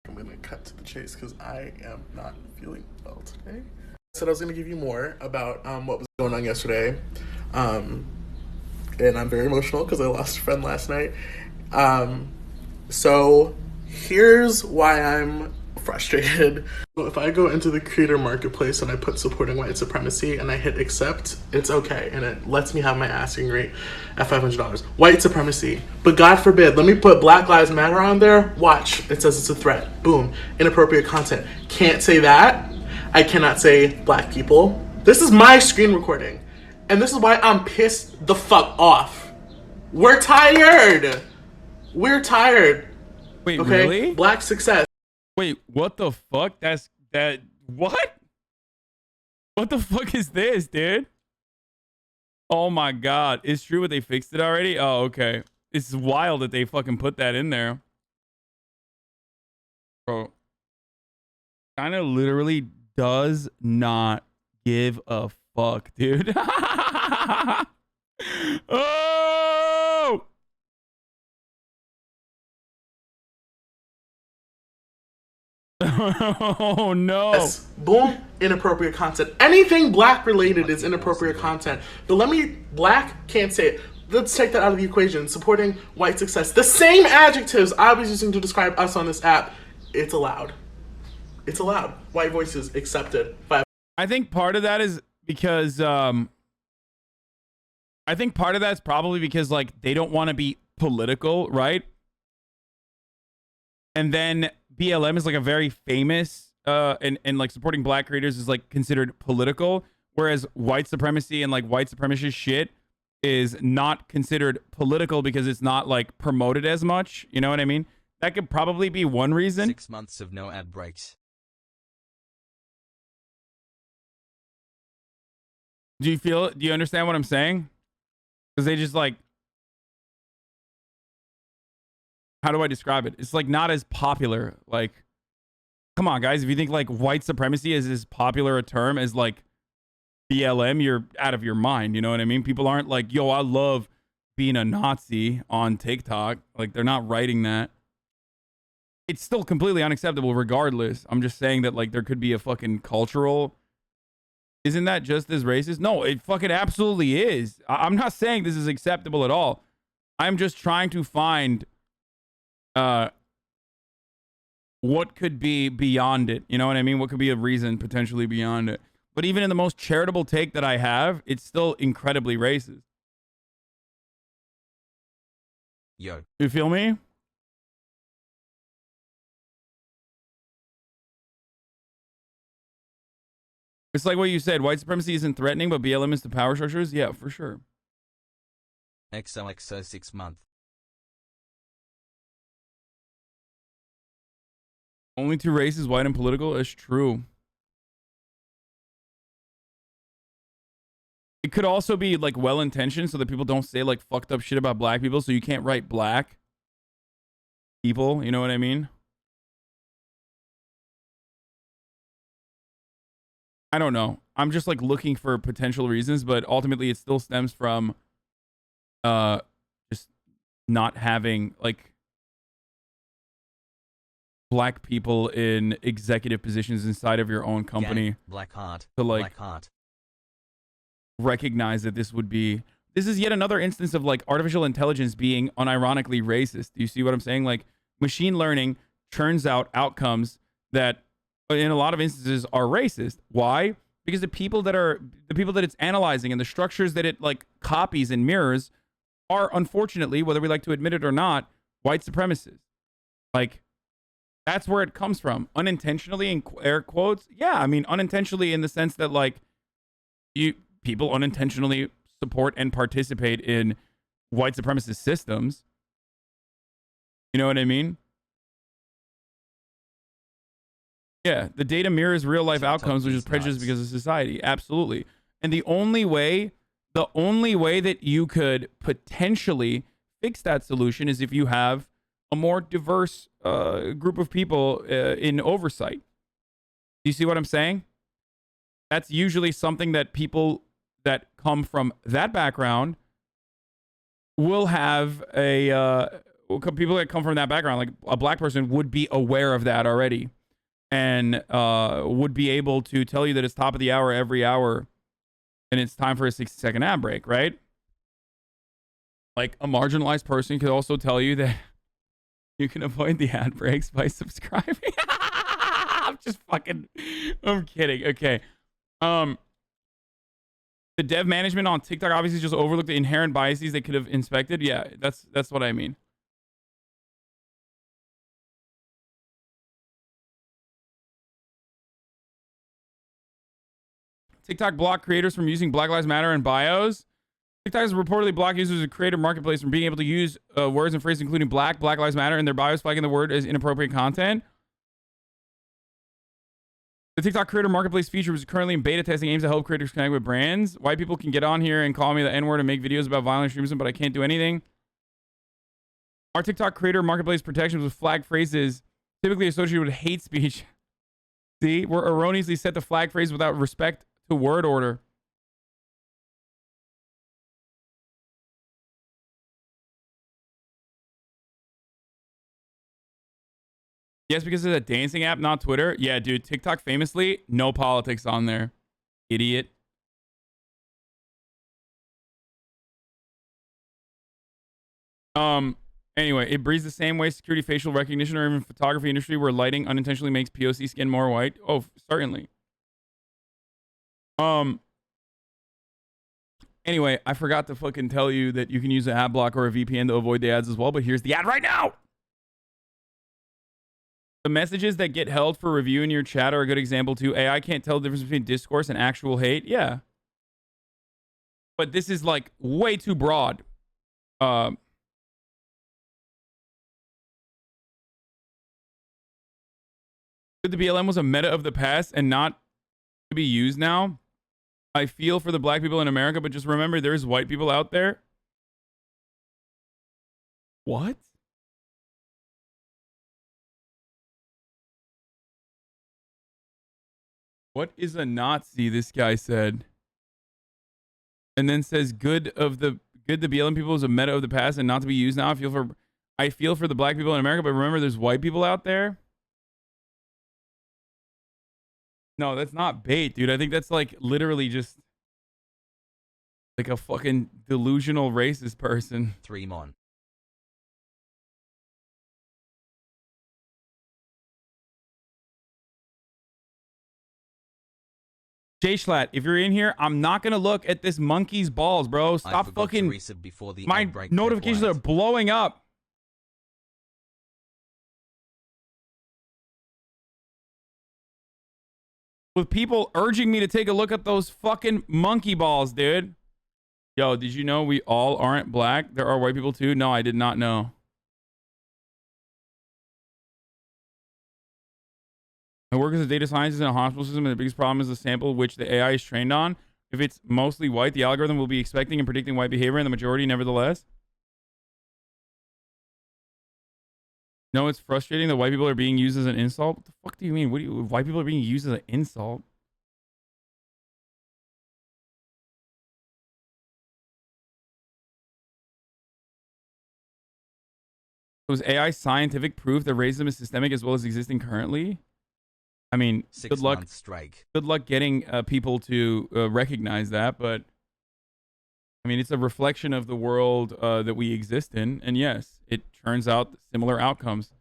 I'm going to cut to the chase because I am not feeling well today. I said I was going to give you more about what was going on yesterday. And I'm very emotional because I lost a friend last night. So here's why I'm frustrated. If I go into the creator marketplace and I put supporting white supremacy and I hit accept, it's okay. And it lets me have my asking rate at $500. White supremacy. But God forbid, let me put Black Lives Matter on there. Watch. It says it's a threat. Boom. Inappropriate content. Can't say that. I cannot say black people. This is my screen recording. And this is why I'm pissed the fuck off. We're tired. We're tired. Wait, okay? Really? Black success. Wait, what the fuck? What? What the fuck is this, dude? Oh my god. It's true, but they fixed it already? Oh, okay. It's wild that they fucking put that in there. Bro. China literally does not give a fuck, dude. Oh! Oh no. Yes. Boom, inappropriate content. Anything black related is inappropriate content. But black can't say it. Let's take that out of the equation. Supporting white success. The same adjectives I was using to describe us on this app, it's allowed. It's allowed. White voices accepted. I think part of that is because I think part of that's probably because like they don't want to be political, right? And then BLM is like a very famous and like supporting black creators is like considered political, whereas white supremacy and like white supremacist shit is not considered political because it's not like promoted as much. You know what I mean? That could probably be one reason. 6 months of no ad breaks. Do you understand what I'm saying? Because they just like, how do I describe it? It's like not as popular. Like, come on, guys. If you think like white supremacy is as popular a term as like BLM, you're out of your mind. You know what I mean? People aren't like, yo, I love being a Nazi on TikTok. Like, they're not writing that. It's still completely unacceptable regardless. I'm just saying that like there could be a fucking cultural. Isn't that just as racist? No, it fucking absolutely is. I'm not saying this is acceptable at all. I'm just trying to find what could be beyond it. You know what I mean? What could be a reason potentially beyond it? But even in the most charitable take that I have, it's still incredibly racist. Yo. You feel me? It's like what you said. White supremacy isn't threatening, but BLM is to power structures. Yeah, for sure. XOXO 6 month. Only two races, white and political. It's true. It could also be like well-intentioned so that people don't say like fucked up shit about black people. So you can't write black people. You know what I mean? I don't know. I'm just like looking for potential reasons, but ultimately it still stems from just not having like black people in executive positions inside of your own company. Black heart. To like Black heart. recognize that this is yet another instance of like artificial intelligence being unironically racist. Do you see what I'm saying? Like machine learning churns out outcomes that in a lot of instances are racist. Why? Because the people that it's analyzing and the structures that it like copies and mirrors are, unfortunately, whether we like to admit it or not, white supremacists. Like, that's where it comes from. Unintentionally, in air quotes. Yeah, I mean, unintentionally in the sense that, like, people unintentionally support and participate in white supremacist systems. You know what I mean? Yeah, the data mirrors real life outcomes, which is prejudiced because of society. Absolutely. And the only way that you could potentially fix that solution is if you have a more diverse group of people in oversight. Do you see what I'm saying? That's usually something that people that come from that background will have people that come from that background, like a black person, would be aware of that already, and would be able to tell you that it's top of the hour every hour and it's time for a 60-second ad break, right? Like, a marginalized person could also tell you that you can avoid the ad breaks by subscribing. I'm kidding. Okay. The dev management on TikTok obviously just overlooked the inherent biases they could have inspected. Yeah, that's what I mean. TikTok blocked creators from using Black Lives Matter in bios. TikTok has reportedly blocked users of Creator Marketplace from being able to use words and phrases including Black Lives Matter in their bios, flagging the word as inappropriate content. The TikTok Creator Marketplace feature was currently in beta testing, aims to help creators connect with brands. White people can get on here and call me the N-word and make videos about violent extremism, but I can't do anything. Our TikTok Creator Marketplace protections with flag phrases typically associated with hate speech. See, we're erroneously set to flag phrase without respect to word order. Yes, because it's a dancing app, not Twitter. Yeah, dude, TikTok famously, no politics on there. Idiot. Anyway, it breathes the same way security, facial recognition, or even photography industry where lighting unintentionally makes POC skin more white. Oh, certainly. Anyway, I forgot to fucking tell you that you can use an ad block or a VPN to avoid the ads as well, but here's the ad right now. The messages that get held for review in your chat are a good example too. AI can't tell the difference between discourse and actual hate. Yeah. But this is like way too broad. Good, the BLM was a meta of the past and not to be used now. I feel for the black people in America, but just remember there's white people out there. What? What is a Nazi? This guy said. And then says good the BLM people is a meta of the past and not to be used now. I feel for the black people in America, but remember there's white people out there. No, that's not bait, dude. I think that's like literally just like a fucking delusional racist person. 3 mon. J-Schlatt, if you're in here, I'm not gonna look at this monkey's balls, bro. Stop fucking. My notifications are blowing up. With people urging me to take a look at those fucking monkey balls, dude. Yo, did you know we all aren't black? There are white people too? No, I did not know. I work as a data scientist in a hospital system, and the biggest problem is the sample which the AI is trained on. If it's mostly white, the algorithm will be expecting and predicting white behavior, and the majority nevertheless. No, it's frustrating that white people are being used as an insult. What the fuck do you mean? White people are being used as an insult? Was AI scientific proof that racism is systemic as well as existing currently? I mean, good luck. Good luck getting people to recognize that, but I mean, it's a reflection of the world that we exist in, and yes, it turns out similar outcomes.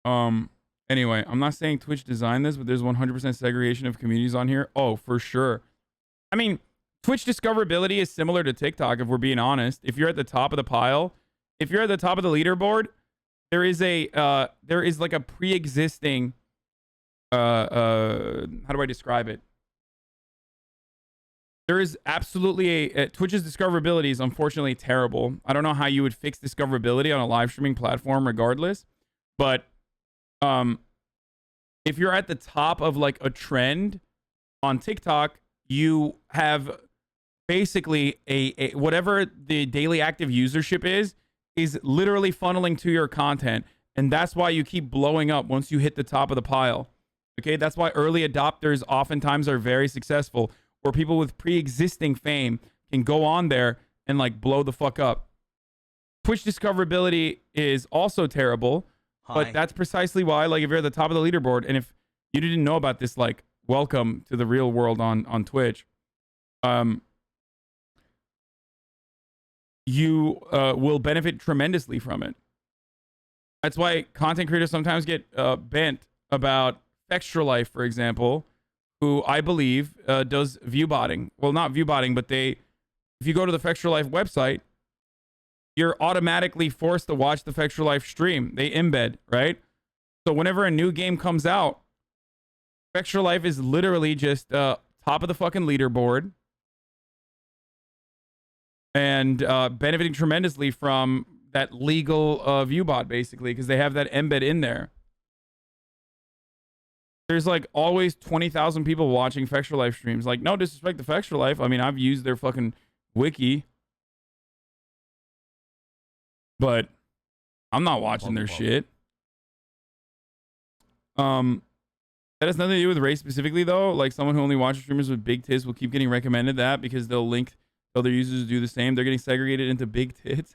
Anyway, I'm not saying Twitch designed this, but there's 100% segregation of communities on here. Oh, for sure. I mean, Twitch discoverability is similar to TikTok, if we're being honest. If you're at the top of the pile, if you're at the top of the leaderboard, there is like a pre-existing how do I describe it? There is absolutely a Twitch's discoverability is unfortunately terrible. I don't know how you would fix discoverability on a live streaming platform regardless, but if you're at the top of like a trend on TikTok, you have basically a whatever the daily active usership is literally funneling to your content, and that's why you keep blowing up once you hit the top of the pile. Okay, that's why early adopters oftentimes are very successful, or people with pre-existing fame can go on there and like blow the fuck up. Twitch discoverability is also terrible, but that's precisely why, like, if you're at the top of the leaderboard, and if you didn't know about this, like, welcome to the real world on Twitch. You will benefit tremendously from it. That's why content creators sometimes get bent about Extra Life, for example, who I believe does viewbotting. Well, not viewbotting, but if you go to the Extra Life website, you're automatically forced to watch the Extra Life stream. They embed, right? So whenever a new game comes out, Extra Life is literally just top of the fucking leaderboard and benefiting tremendously from that legal viewbot, basically, because they have that embed in there. There's like always 20,000 people watching Extra Life streams. Like, no disrespect to Extra Life. I mean, I've used their fucking wiki, but I'm not watching their shit. That has nothing to do with race specifically, though. Like, someone who only watches streamers with big tits will keep getting recommended that because they'll link other users to do the same. They're getting segregated into big tits.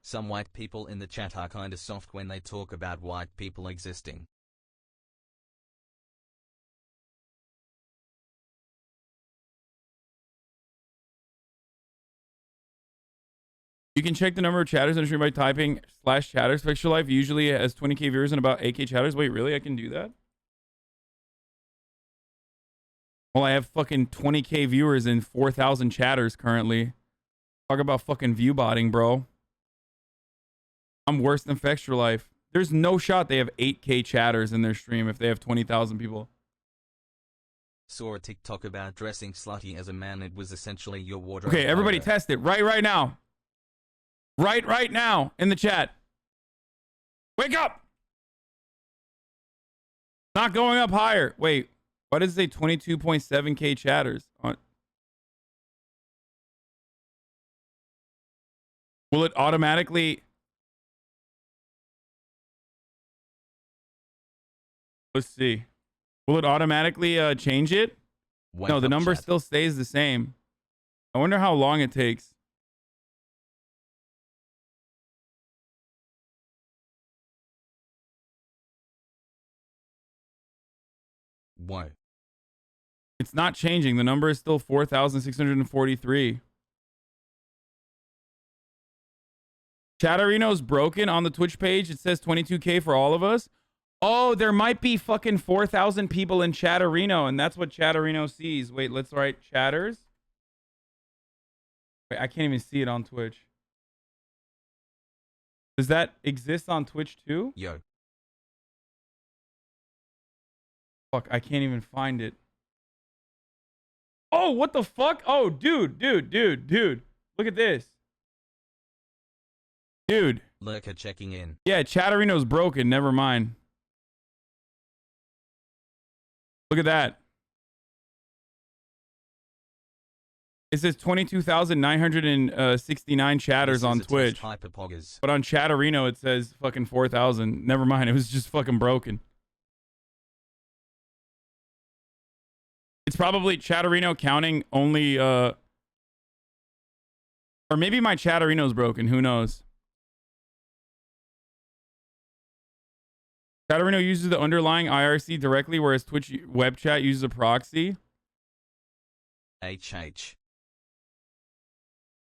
Some white people in the chat are kinda soft when they talk about white people existing. You can check the number of chatters in a stream by typing /chatters. Extra Life usually has 20k viewers and about 8k chatters. Wait, really? I can do that? Well, I have fucking 20k viewers and 4,000 chatters currently. Talk about fucking viewbotting, bro. I'm worse than Extra Life. There's no shot they have 8k chatters in their stream if they have 20,000 people. Saw a TikTok about dressing slutty as a man. It was essentially your wardrobe. Okay, everybody test it right now. Right now in the chat. Wake up! Not going up higher. Wait, why does it say 22.7k chatters? Will it automatically... Let's see. Will it automatically change it? No, the number still stays the same. I wonder how long it takes. Why? It's not changing. The number is still 4,643. Chatterino's broken on the Twitch page. It says 22k for all of us. Oh, there might be fucking 4,000 people in Chatterino, and that's what Chatterino sees. Wait, let's write chatters. Wait, I can't even see it on Twitch. Does that exist on Twitch too? Yo. Fuck, I can't even find it. Oh, what the fuck? Oh, dude. Look at this. Dude. Lurker checking in. Yeah, Chatterino's broken. Never mind. Look at that. It says 22,969 chatters on Twitch. But on Chatterino, it says fucking 4,000. Never mind. It was just fucking broken. It's probably Chatterino counting only, or maybe my Chatterino's broken. Who knows? Chatterino uses the underlying IRC directly, whereas Twitch web chat uses a proxy. HH.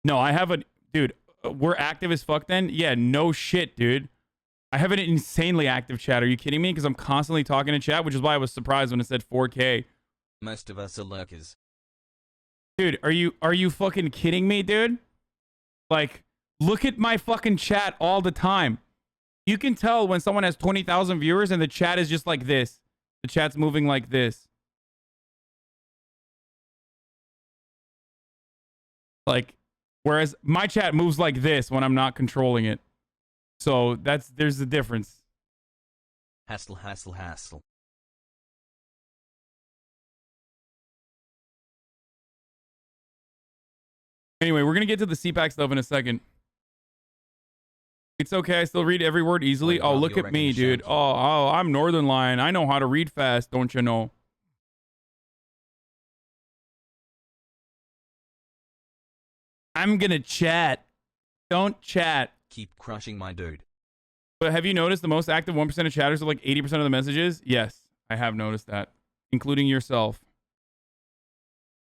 No, I have a... Dude, we're active as fuck then? Yeah, no shit, dude. I have an insanely active chat. Are you kidding me? Because I'm constantly talking to chat, which is why I was surprised when it said 4K. Most of us are lurkers. Dude, are you fucking kidding me, dude? Like, look at my fucking chat all the time. You can tell when someone has 20,000 viewers and the chat is just like this. The chat's moving like this. Like, whereas my chat moves like this when I'm not controlling it. So there's the difference. Hassle, hassle, hassle. Anyway, we're going to get to the CPAC stuff in a second. It's okay. I still read every word easily. Oh, look at me, dude. Oh, I'm Northern Lion. I know how to read fast, don't you know? I'm going to chat. Don't chat. Keep crushing my dude. But have you noticed the most active 1% of chatters are like 80% of the messages? Yes, I have noticed that, including yourself.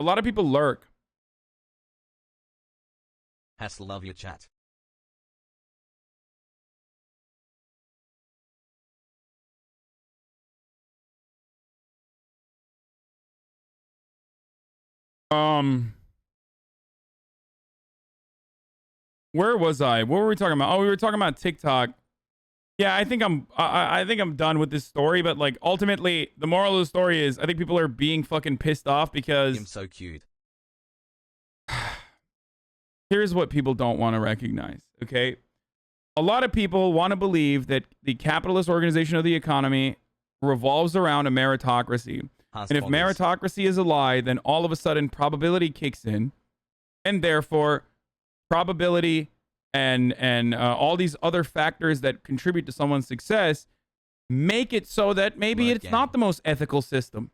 A lot of people lurk. Hassle, love your chat. Where was I? What were we talking about? Oh, we were talking about TikTok. Yeah, I think I'm done with this story, but like ultimately the moral of the story is I think people are being fucking pissed off because I'm so cute. Here's what people don't want to recognize, okay? A lot of people want to believe that the capitalist organization of the economy revolves around a meritocracy. And if meritocracy is a lie, then all of a sudden probability kicks in, and therefore probability and all these other factors that contribute to someone's success make it so that maybe it's not the most ethical system.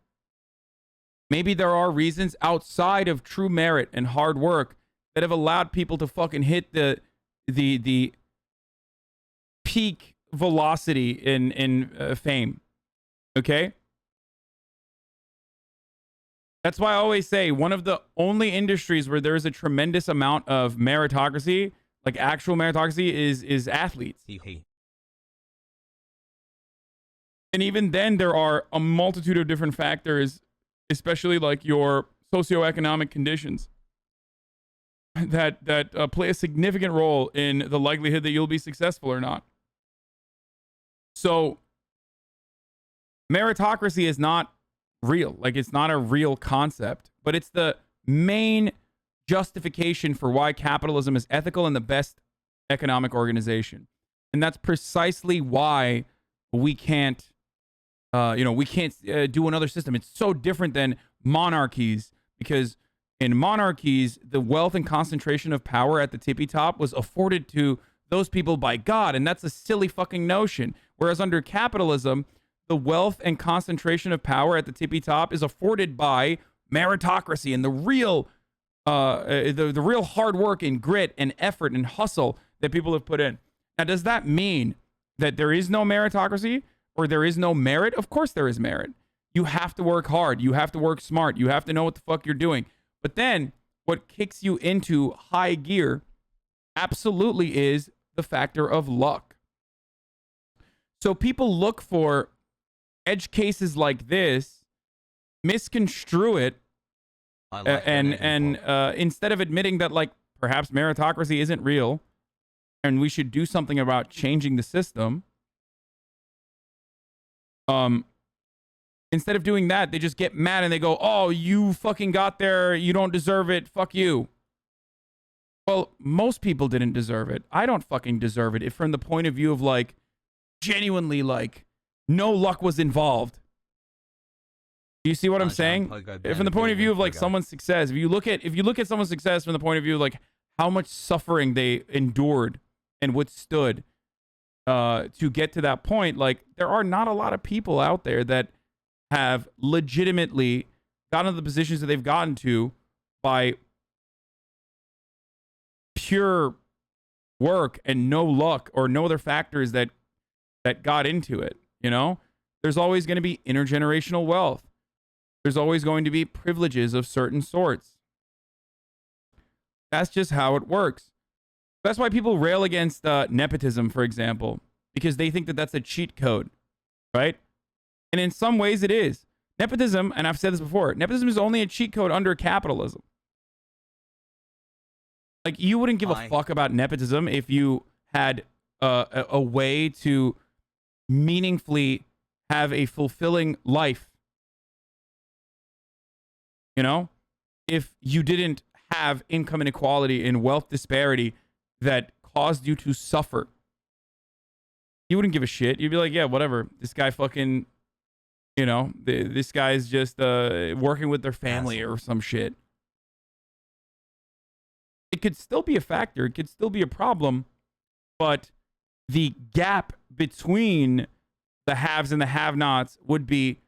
Maybe there are reasons outside of true merit and hard work that have allowed people to fucking hit the peak velocity in fame. Okay? That's why I always say one of the only industries where there is a tremendous amount of meritocracy, like actual meritocracy, is athletes. And even then, there are a multitude of different factors, especially like your socioeconomic conditions, that play a significant role in the likelihood that you'll be successful or not. So, meritocracy is not real. Like, it's not a real concept, but it's the main justification for why capitalism is ethical and the best economic organization. And that's precisely why we can't, do another system. It's so different than monarchies, because in monarchies, the wealth and concentration of power at the tippy top was afforded to those people by God. And that's a silly fucking notion. Whereas under capitalism, the wealth and concentration of power at the tippy top is afforded by meritocracy and the real hard work and grit and effort and hustle that people have put in. Now, does that mean that there is no meritocracy or there is no merit? Of course there is merit. You have to work hard. You have to work smart. You have to know what the fuck you're doing. But then what kicks you into high gear absolutely is the factor of luck. So people look for edge cases like this, misconstrue it, and instead of admitting that like perhaps meritocracy isn't real and we should do something about changing the system, instead of doing that, they just get mad and they go, oh, you fucking got there, you don't deserve it, fuck you. Well, most people didn't deserve it. I don't fucking deserve it. If from the point of view of like genuinely like no luck was involved. Do you see what I'm saying? From the point of view of like someone's success, if you look at someone's success from the point of view of like how much suffering they endured and withstood to get to that point, like there are not a lot of people out there that have legitimately gotten to the positions that they've gotten to by pure work and no luck or no other factors that got into it. You know, there's always going to be intergenerational wealth. There's always going to be privileges of certain sorts. That's just how it works. That's why people rail against nepotism, for example, because they think that that's a cheat code, right? And in some ways it is. Nepotism, and I've said this before, nepotism is only a cheat code under capitalism. Like, you wouldn't give a fuck about nepotism if you had a way to meaningfully have a fulfilling life. You know? If you didn't have income inequality and wealth disparity that caused you to suffer, you wouldn't give a shit. You'd be like, yeah, whatever. This guy fucking, you know, this guy's just working with their family or some shit. It could still be a factor. It could still be a problem. But the gap between the haves and the have-nots would be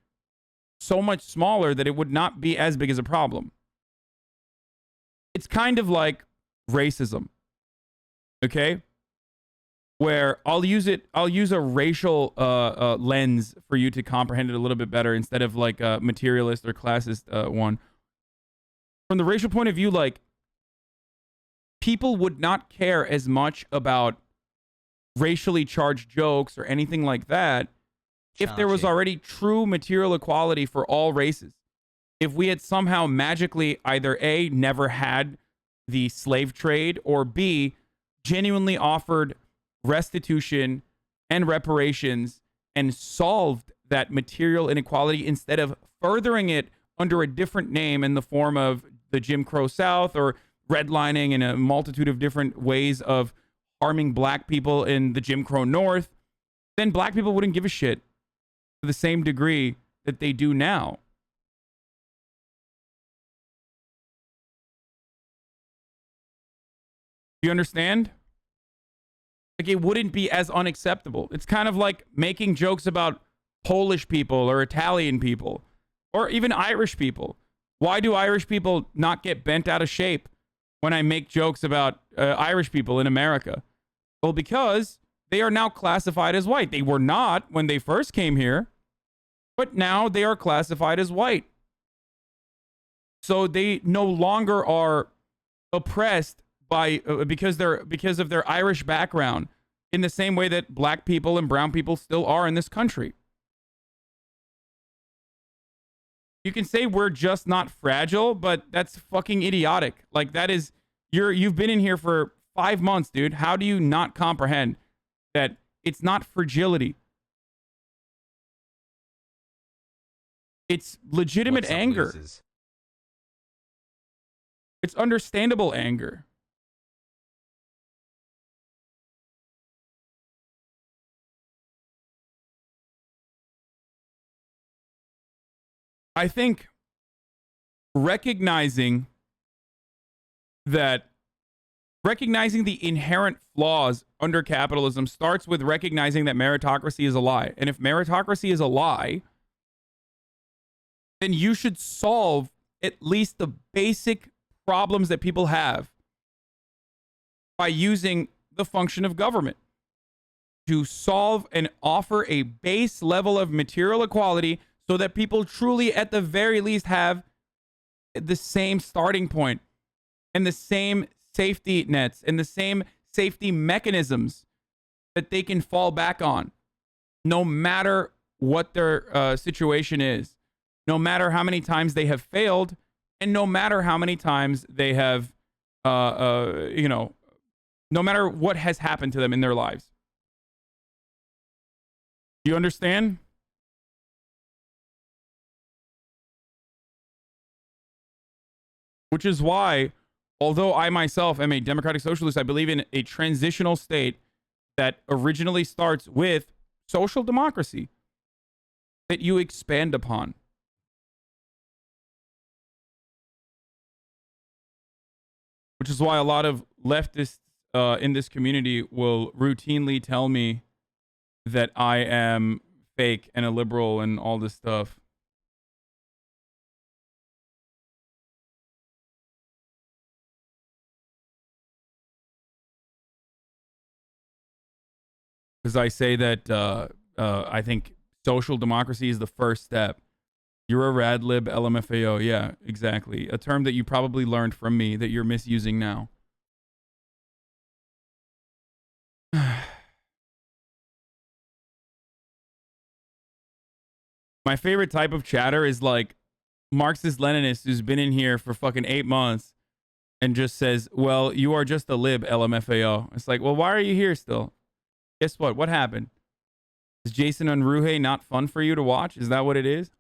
so much smaller that it would not be as big as a problem. It's kind of like racism. Okay? Where I'll use a racial lens for you to comprehend it a little bit better instead of like a materialist or classist one. From the racial point of view, like, people would not care as much about racially charged jokes or anything like that if there was already true material equality for all races. If we had somehow magically either A, never had the slave trade, or B, genuinely offered restitution and reparations and solved that material inequality instead of furthering it under a different name in the form of the Jim Crow South or redlining and a multitude of different ways of harming black people in the Jim Crow North, then black people wouldn't give a shit to the same degree that they do now. You understand? Like, it wouldn't be as unacceptable. It's kind of like making jokes about Polish people or Italian people or even Irish people. Why do Irish people not get bent out of shape when I make jokes about Irish people in America? Well, because they are now classified as white. They were not when they first came here, but now they are classified as white. So they no longer are oppressed by because of their Irish background in the same way that black people and brown people still are in this country. You can say we're just not fragile, but that's fucking idiotic. Like, that is, you've been in here for 5 months, dude. How do you not comprehend that it's not fragility? It's legitimate anger. Losers? It's understandable anger. I think recognizing the inherent flaws under capitalism starts with recognizing that meritocracy is a lie. And if meritocracy is a lie, then you should solve at least the basic problems that people have by using the function of government to solve and offer a base level of material equality so that people truly, at the very least, have the same starting point and the same safety nets and the same safety mechanisms that they can fall back on, no matter what their situation is, no matter how many times they have failed, and no matter how many times they have, no matter what has happened to them in their lives. Do you understand? Which is why, although I myself am a democratic socialist, I believe in a transitional state that originally starts with social democracy that you expand upon. Which is why a lot of leftists in this community will routinely tell me that I am fake and a liberal and all this stuff. Because I say that I think social democracy is the first step. You're a rad lib LMFAO. Yeah, exactly. A term that you probably learned from me that you're misusing now. My favorite type of chatter is like Marxist-Leninist who's been in here for fucking 8 months and just says, well, you are just a lib, LMFAO. It's like, well, why are you here still? Guess what? What happened? Is Jason Unruhe not fun for you to watch? Is that what it is?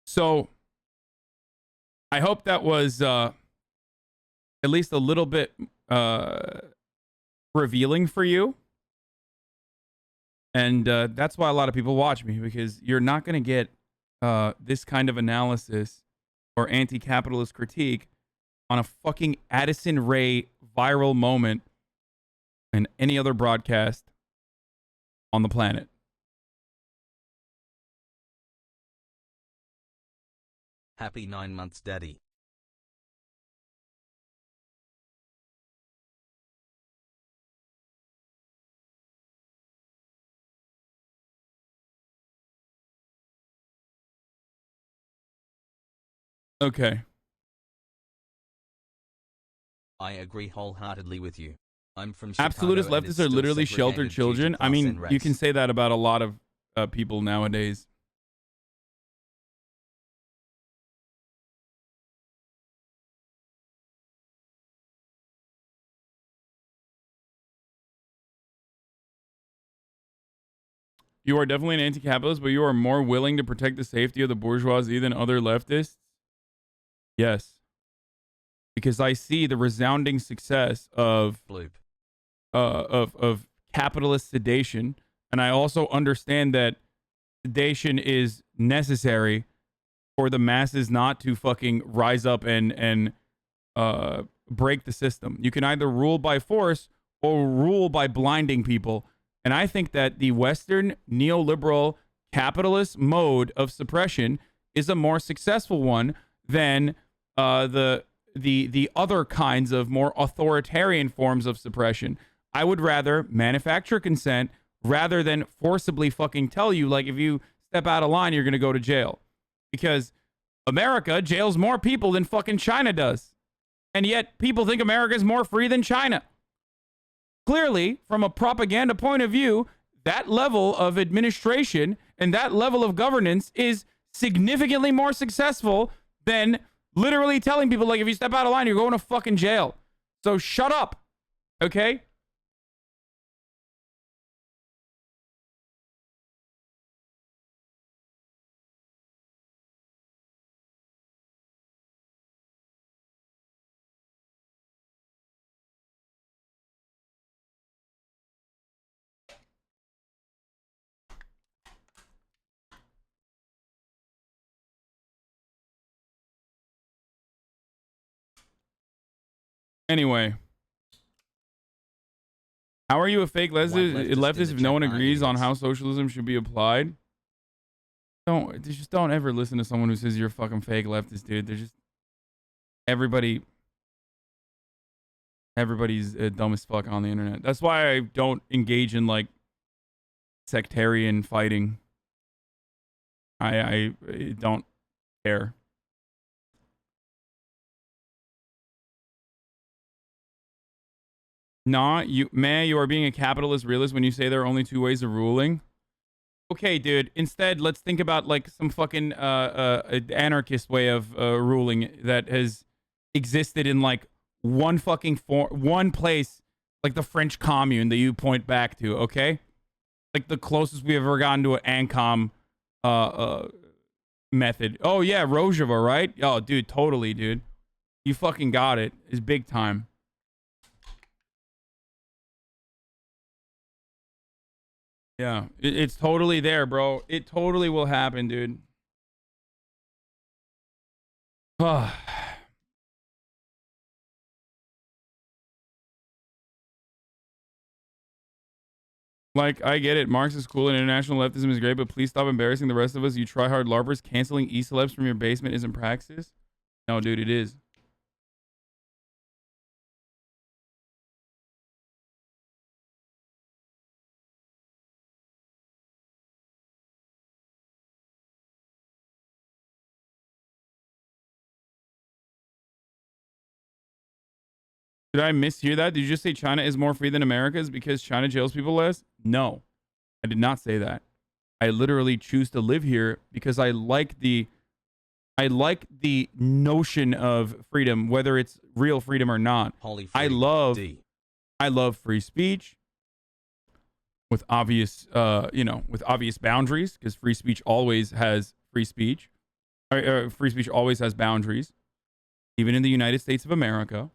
So I hope that was at least a little bit revealing for you. And that's why a lot of people watch me, because you're not going to get this kind of analysis or anti-capitalist critique on a fucking Addison Rae viral moment in any other broadcast on the planet. Happy 9 months, Daddy. Okay. I agree wholeheartedly with you. I'm from Chicago. Absolutist and it's leftists are still literally segregated sheltered due to children. I class mean, and you race. can say that about a lot of people nowadays. You are definitely an anti-capitalist, but you are more willing to protect the safety of the bourgeoisie than other leftists? Yes. Because I see the resounding success of capitalist sedation, and I also understand that sedation is necessary for the masses not to fucking rise up and break the system. You can either rule by force or rule by blinding people. And I think that the Western neoliberal capitalist mode of suppression is a more successful one than the other kinds of more authoritarian forms of suppression. I would rather manufacture consent rather than forcibly fucking tell you, like, if you step out of line, you're going to go to jail. Because America jails more people than fucking China does. And yet people think America is more free than China. Clearly, from a propaganda point of view, that level of administration and that level of governance is significantly more successful than literally telling people, like, if you step out of line, you're going to fucking jail. So shut up. Okay? Anyway, how are you a fake leftist if no one agrees on how socialism should be applied? Don't ever listen to someone who says you're a fucking fake leftist, dude. They're just everybody's dumb as fuck on the internet. That's why I don't engage in like sectarian fighting. I don't care. Nah, you are being a capitalist realist when you say there are only two ways of ruling. Okay, dude. Instead, let's think about like some fucking anarchist way of ruling that has existed in like one place, like the French Commune that you point back to. Okay, like the closest we've ever gotten to an ANCOM method. Oh yeah, Rojava, right? Oh, dude, totally, dude. You fucking got it. It's big time. Yeah, it's totally there, bro. It totally will happen, dude. Like, I get it. Marx is cool and international leftism is great, but please stop embarrassing the rest of us. You try hard LARPers. Canceling e-celebs from your basement isn't praxis. No, dude, it is. Did I mishear that? Did you just say China is more free than America is because China jails people less? No, I did not say that. I literally choose to live here because I like the notion of freedom, whether it's real freedom or not. I love free speech with obvious, with obvious boundaries, because free speech always has free speech. Free speech always has boundaries, even in the United States of America.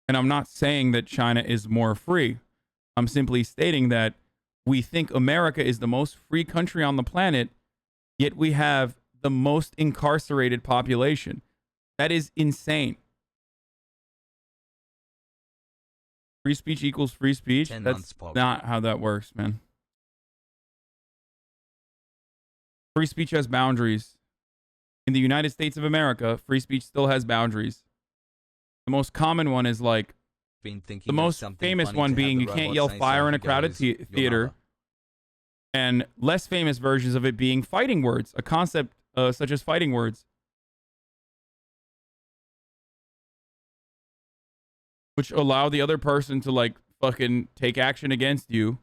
And I'm not saying that China is more free. I'm simply stating that we think America is the most free country on the planet, yet we have the most incarcerated population. That is insane. Free speech equals free speech. That's not how that works, man. Free speech has boundaries. In the United States of America, free speech still has boundaries. The most common one is like, the most famous one being you can't yell fire in a crowded theater. And less famous versions of it being fighting words, a concept such as fighting words, which allow the other person to like fucking take action against you.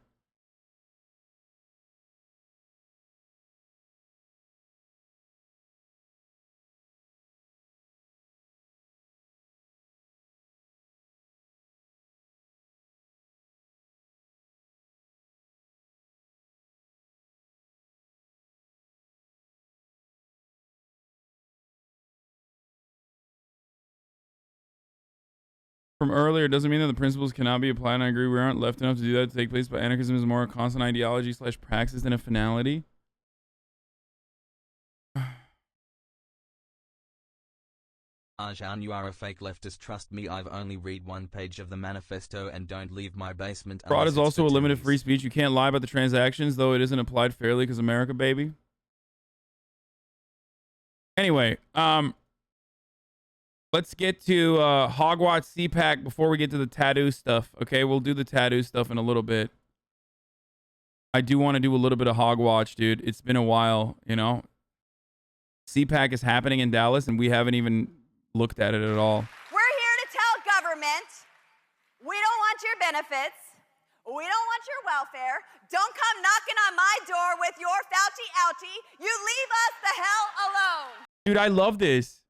From earlier, doesn't mean that the principles cannot be applied, and I agree we aren't left enough to do that to take place, but anarchism is more a constant ideology / praxis than a finality. Arjan, you are a fake leftist. Trust me, I've only read one page of the manifesto and don't leave my basement. Fraud is also a limit of free speech. You can't lie about the transactions, though it isn't applied fairly because America, baby. Anyway, let's get to Hogwatch CPAC before we get to the tattoo stuff. Okay, we'll do the tattoo stuff in a little bit. I do want to do a little bit of Hogwatch, dude. It's been a while, you know. CPAC is happening in Dallas, and we haven't even looked at it at all. We're here to tell government, we don't want your benefits. We don't want your welfare. Don't come knocking on my door with your Fauci outie. You leave us the hell alone. Dude, I love this.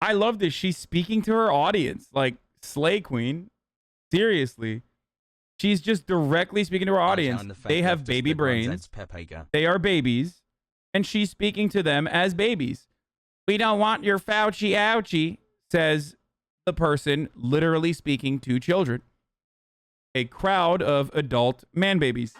I love this. She's speaking to her audience. Like, Slay Queen. Seriously. She's just directly speaking to her audience. They have baby brains. They are babies. And she's speaking to them as babies. We don't want your Fauci ouchie, says the person literally speaking to children. A crowd of adult man babies.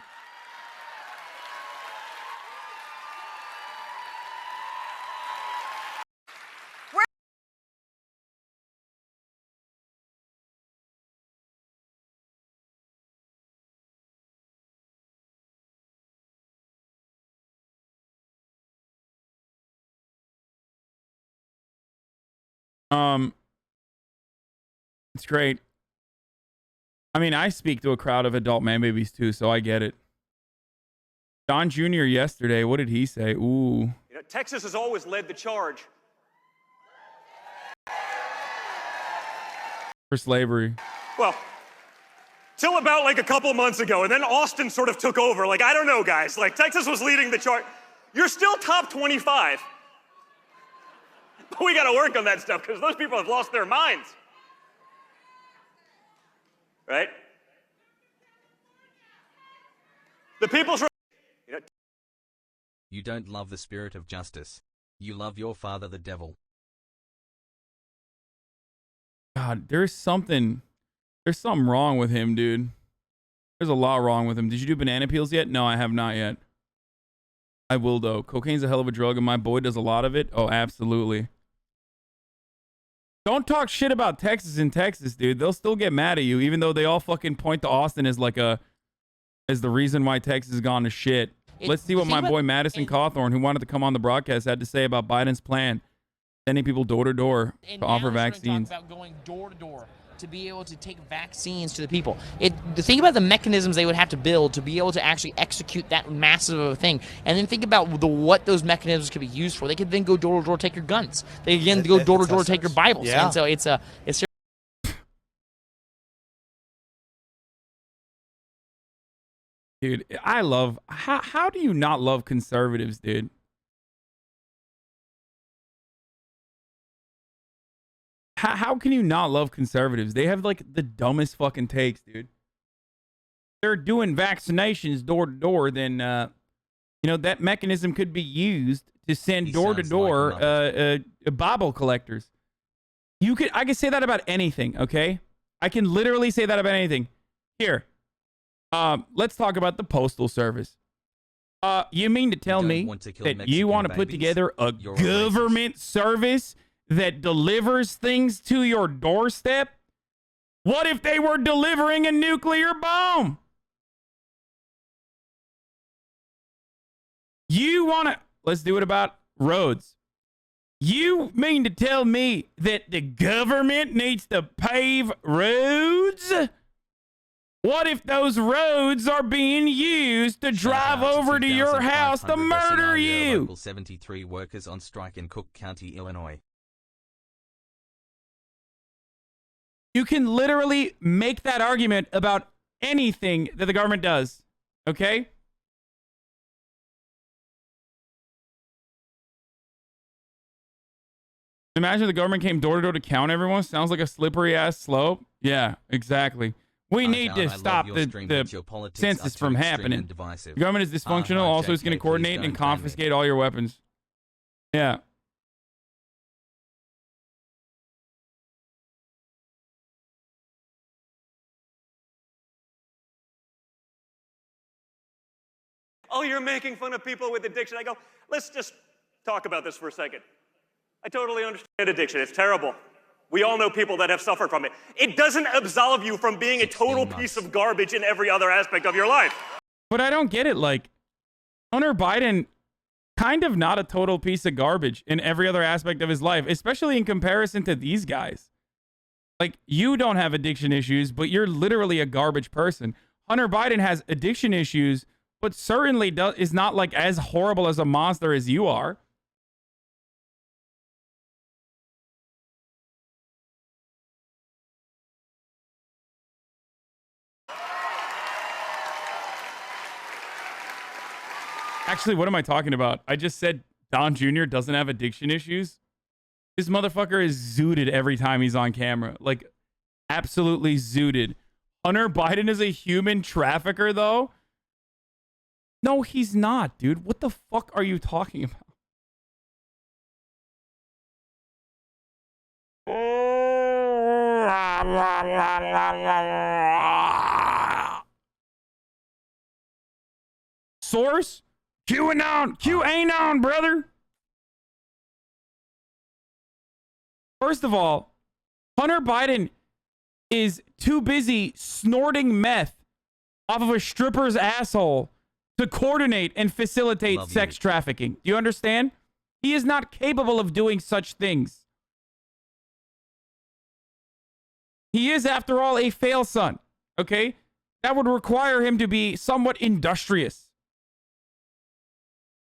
It's great. I mean, I speak to a crowd of adult man babies too, so I get it. Don Jr. yesterday, what did he say? Ooh. You know, Texas has always led the charge for slavery. Well, till about like a couple months ago, and then Austin sort of took over. Like, I don't know, guys. Like, Texas was leading the charge. You're still top 25. But we got to work on that stuff because those people have lost their minds. Right? The people's... You don't love the spirit of justice. You love your father, the devil. God, there's something wrong with him, dude. There's a lot wrong with him. Did you do banana peels yet? No, I have not yet. I will, though. Cocaine's a hell of a drug, and my boy does a lot of it. Oh, absolutely. Don't talk shit about Texas in Texas, dude. They'll still get mad at you, even though they all fucking point to Austin as like as the reason why Texas has gone to shit. Let's see what my boy Madison Cawthorn, who wanted to come on the broadcast, had to say about Biden's plan, sending people door to door to offer vaccines. About going door to door to be able to take vaccines to the people. Think about the mechanisms they would have to build to be able to actually execute that massive of a thing, and then think about what those mechanisms could be used for. They could then go door to door, take your guns. They again go door to door, take your Bibles. Yeah. And so it's Dude, I love... How do you not love conservatives, dude? How can you not love conservatives? They have, like, the dumbest fucking takes, dude. They're doing vaccinations door to door, then, you know, that mechanism could be used to send door to door Bible collectors. I can say that about anything, okay? I can literally say that about anything. Here, let's talk about the Postal Service. You mean to tell me that you want to put together a government service that delivers things to your doorstep? What if they were delivering a nuclear bomb? You want to... Let's do it about roads. You mean to tell me that the government needs to pave roads? What if those roads are being used to drive over to your house to murder you? Local 73 workers on strike in Cook County, Illinois. You can literally make that argument about anything that the government does, okay? Imagine the government came door to door to count everyone. Sounds like a slippery ass slope. Yeah, exactly. We need to stop the census from happening. The government is dysfunctional. Also, it's going to coordinate and confiscate all your weapons. Yeah. Oh, you're making fun of people with addiction. I go, let's just talk about this for a second. I totally understand addiction. It's terrible. We all know people that have suffered from it. It doesn't absolve you from being a total piece of garbage in every other aspect of your life. But I don't get it. Like, Hunter Biden, kind of not a total piece of garbage in every other aspect of his life, especially in comparison to these guys. Like, you don't have addiction issues, but you're literally a garbage person. Hunter Biden has addiction issues, but certainly is not like as horrible as a monster as you are. Actually, what am I talking about? I just said Don Jr. doesn't have addiction issues. This motherfucker is zooted every time he's on camera. Like, absolutely zooted. Hunter Biden is a human trafficker, though? No, he's not, dude. What the fuck are you talking about? Source? QAnon, QAnon, brother. First of all, Hunter Biden is too busy snorting meth off of a stripper's asshole to coordinate and facilitate sex trafficking. Do you understand? He is not capable of doing such things. He is, after all, a fail son. Okay? That would require him to be somewhat industrious.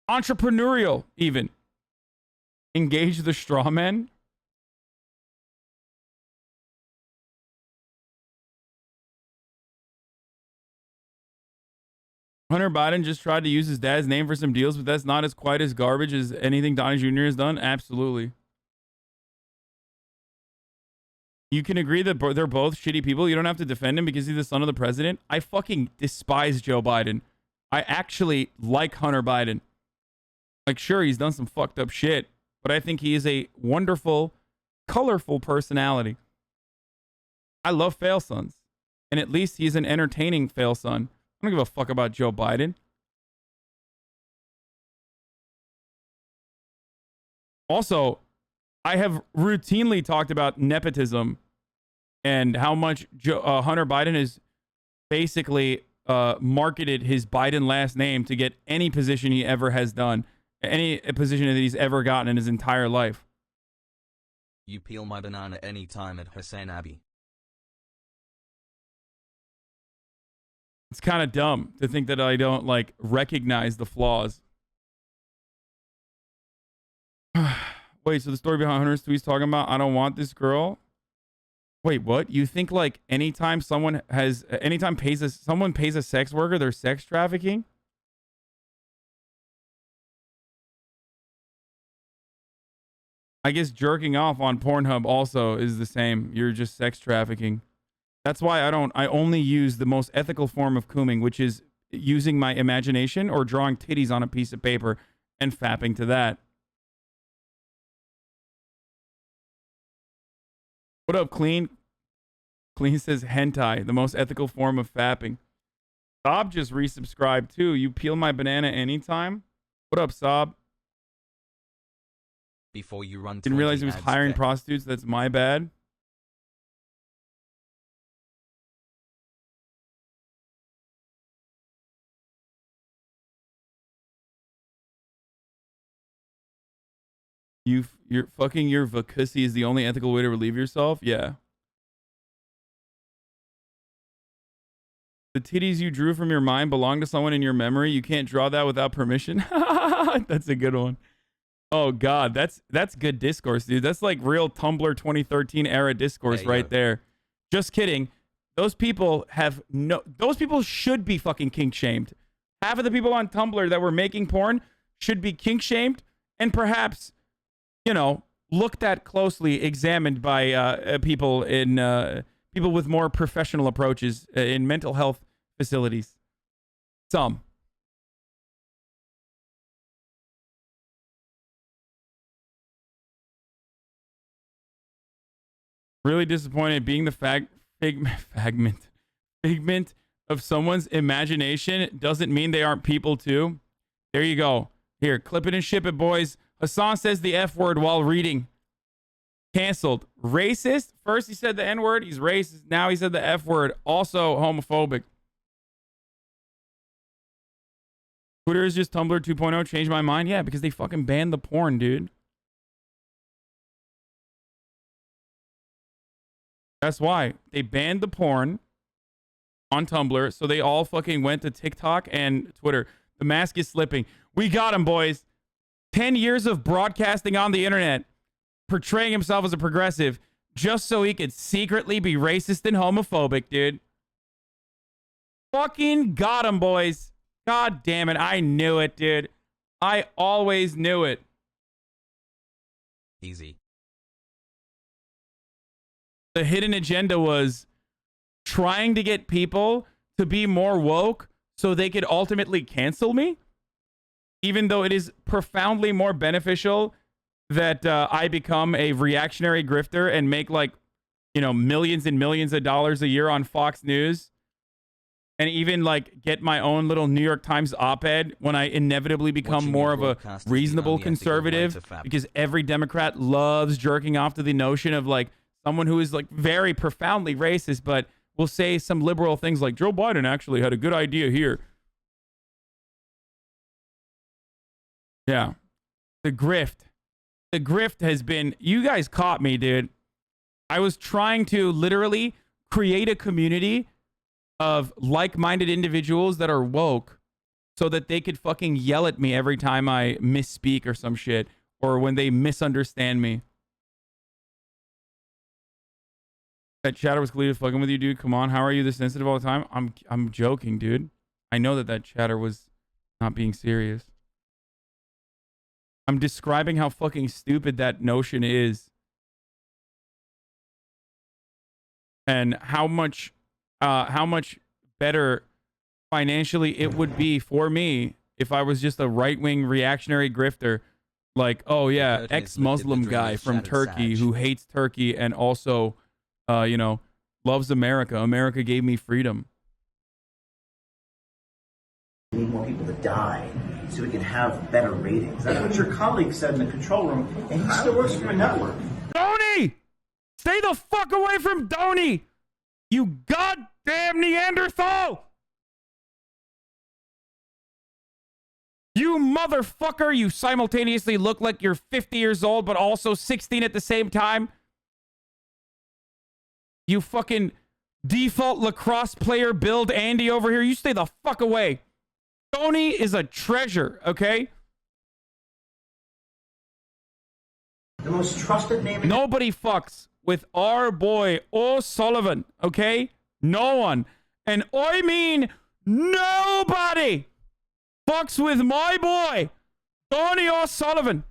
Entrepreneurial, even. Engage the straw men. Hunter Biden just tried to use his dad's name for some deals, but that's not as quite as garbage as anything Donnie Jr. has done. Absolutely. You can agree that they're both shitty people. You don't have to defend him because he's the son of the president. I fucking despise Joe Biden. I actually like Hunter Biden. Like, sure, he's done some fucked up shit, but I think he is a wonderful, colorful personality. I love fail sons, and at least he's an entertaining fail son. I don't give a fuck about Joe Biden. Also, I have routinely talked about nepotism and how much Hunter Biden has basically marketed his Biden last name to get any position he ever has done. Any position that he's ever gotten in his entire life. You peel my banana anytime at HasanAbi. It's kind of dumb to think that I don't, like, recognize the flaws. Wait, so the story behind Hunter's tweets talking about, I don't want this girl? Wait, what? You think like anytime someone pays a sex worker, they're sex trafficking? I guess jerking off on Pornhub also is the same. You're just sex trafficking. That's why I only use the most ethical form of cooming, which is using my imagination or drawing titties on a piece of paper and fapping to that. What up, Clean? Clean says hentai, the most ethical form of fapping. Sob just resubscribed too. You peel my banana anytime? What up, Sob? Before you run, didn't realize he was hiring prostitutes. That's my bad. You're fucking your vacussy is the only ethical way to relieve yourself? Yeah. The titties you drew from your mind belong to someone in your memory. You can't draw that without permission. That's a good one. Oh God, that's good discourse, dude. That's like real Tumblr 2013 era discourse right there. Just kidding. Those people should be fucking kink shamed. Half of the people on Tumblr that were making porn should be kink shamed and perhaps, you know, looked at closely, examined by people with more professional approaches in mental health facilities. Some. Really disappointed being the figment of someone's imagination doesn't mean they aren't people too. There you go. Here, clip it and ship it, boys. Hasan says the F word while reading. Canceled. Racist? First he said the N word. He's racist. Now he said the F word. Also homophobic. Twitter is just Tumblr 2.0. Changed my mind. Yeah, because they fucking banned the porn, dude. That's why. They banned the porn on Tumblr, so they all fucking went to TikTok and Twitter. The mask is slipping. We got him, boys. 10 years of broadcasting on the internet, portraying himself as a progressive, just so he could secretly be racist and homophobic, dude. Fucking got him, boys. God damn it. I knew it, dude. I always knew it. Easy. The hidden agenda was trying to get people to be more woke so they could ultimately cancel me, even though it is profoundly more beneficial that I become a reactionary grifter and make, like, you know, millions and millions of dollars a year on Fox News, and even like get my own little New York Times op-ed when I inevitably become more of a reasonable conservative, because every Democrat loves jerking off to the notion of like someone who is like very profoundly racist, but will say some liberal things like Joe Biden actually had a good idea here. Yeah. The grift has been, you guys caught me, dude. I was trying to literally create a community of like-minded individuals that are woke so that they could fucking yell at me every time I misspeak or some shit, or when they misunderstand me. That chatter was clearly fucking with you, dude. Come on, how are you this sensitive all the time? I'm joking, dude. I know that chatter was not being serious. I'm describing how fucking stupid that notion is. And how much better financially it would be for me if I was just a right-wing reactionary grifter. Like, oh yeah, ex-Muslim guy from Turkey who hates Turkey and also, you know, loves America. America gave me freedom. We need more people to die so we can have better ratings. That's what your colleague said in the control room, and he still works for a network. Donnie! Stay the fuck away from Donnie! You goddamn Neanderthal! You motherfucker! You simultaneously look like you're 50 years old, but also 16 at the same time. You fucking default lacrosse player build Andy over here. You stay the fuck away. Tony is a treasure, okay? The most trusted name. Nobody fucks with our boy O'Sullivan, okay? No one, and I mean nobody, fucks with my boy, Donny O'Sullivan.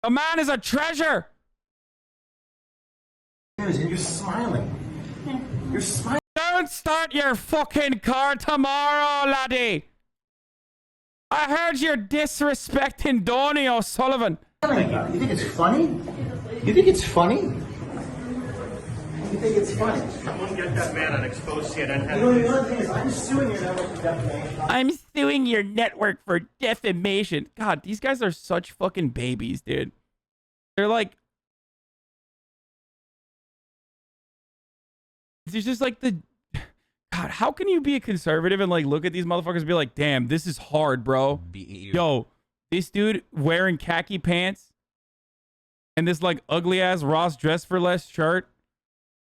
The man is a treasure. You're smiling. You're smiling. Don't start your fucking car tomorrow, laddie. I heard you're disrespecting Donny O'Sullivan. You think it's funny? You think it's funny? You think it's funny? Someone get that man and expose CNN. You know, the other thing is, I'm suing your network for defamation. I'm suing your network for defamation. God, these guys are such fucking babies, dude. They're like... It's just like the... God, how can you be a conservative and like look at these motherfuckers and be like, damn, this is hard, bro. Yo, this dude wearing khaki pants and this like ugly ass Ross Dress for Less shirt,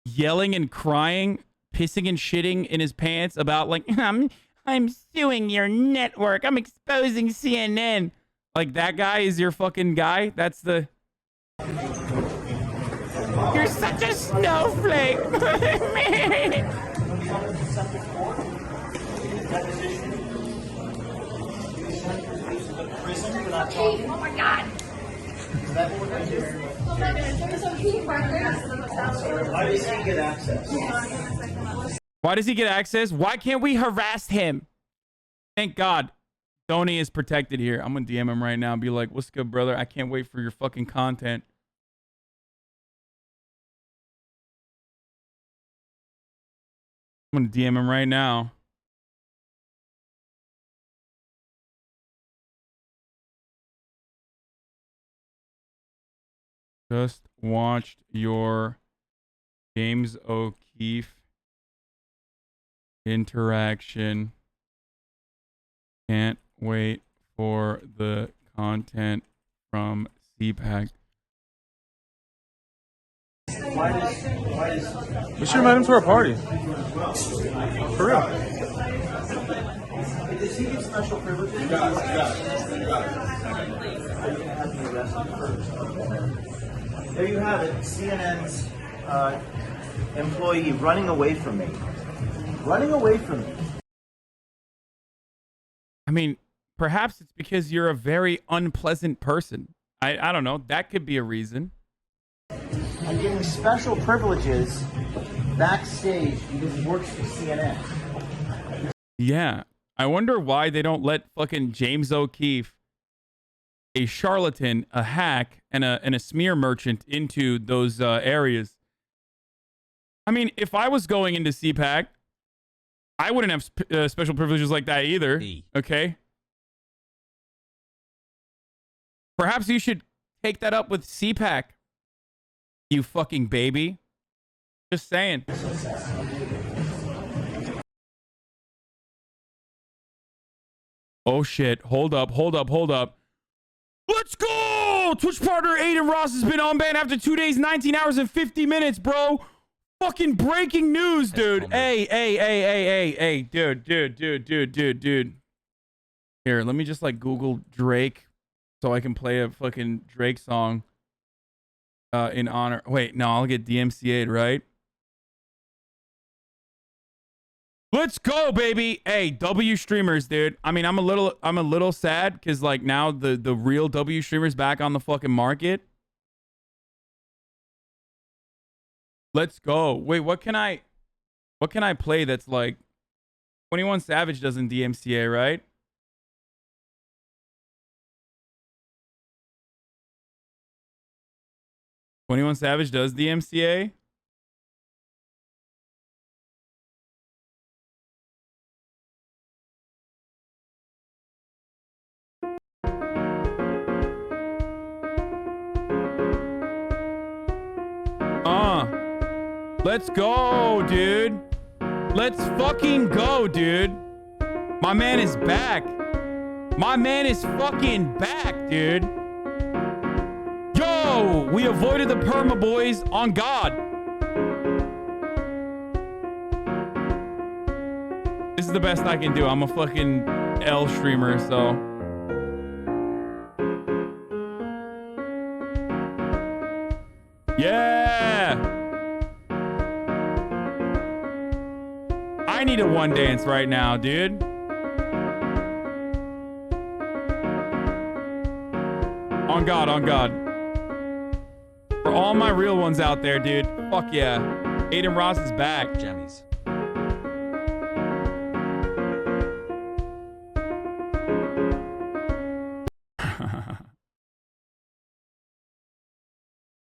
yelling and crying, pissing and shitting in his pants about like, I'm suing your network. I'm exposing CNN. Like that guy is your fucking guy. That's the... You're such a snowflake. Oh my God! Why does he get access? Why does he get access? Why can't we harass him? Thank God. Donny is protected here. I'm gonna DM him right now and be like, what's good, brother? I can't wait for your fucking content. I'm gonna DM him right now. Just watched your James O'Keefe interaction. Can't wait for the content from CPAC. We should invite him to our party. For real. Does he get special privileges? There you have it. CNN's employee running away from me. Running away from me. I mean, perhaps it's because you're a very unpleasant person. I don't know. That could be a reason. I'm getting special privileges backstage because he works for CNN. Yeah. I wonder why they don't let fucking James O'Keefe, a charlatan, a hack, and a smear merchant into those areas. I mean, if I was going into CPAC, I wouldn't have special privileges like that either. Okay? Perhaps you should take that up with CPAC, you fucking baby. Just saying. Oh shit. Hold up. Let's go! Twitch partner Adin Ross has been unbanned after 2 days, 19 hours, and 50 minutes, bro. Fucking breaking news, dude. Hey, dude. Here, let me just like Google Drake so I can play a fucking Drake song in honor. Wait, no, I'll get DMCA'd, right? Let's go, baby. Hey, W streamers, dude. I mean, I'm a little sad because like now the real W streamers back on the fucking market. Let's go. Wait, what can I play that's like 21 Savage doesn't DMCA, right? $21 Savage does DMCA? Let's go, dude. Let's fucking go, dude. My man is back. My man is fucking back, dude. Yo, we avoided the perma, boys. On God. This is the best I can do. I'm a fucking L streamer, so. Yeah. I need a one dance right now, dude. On God, on God. For all my real ones out there, dude. Fuck yeah. Adin Ross is back. Jammies.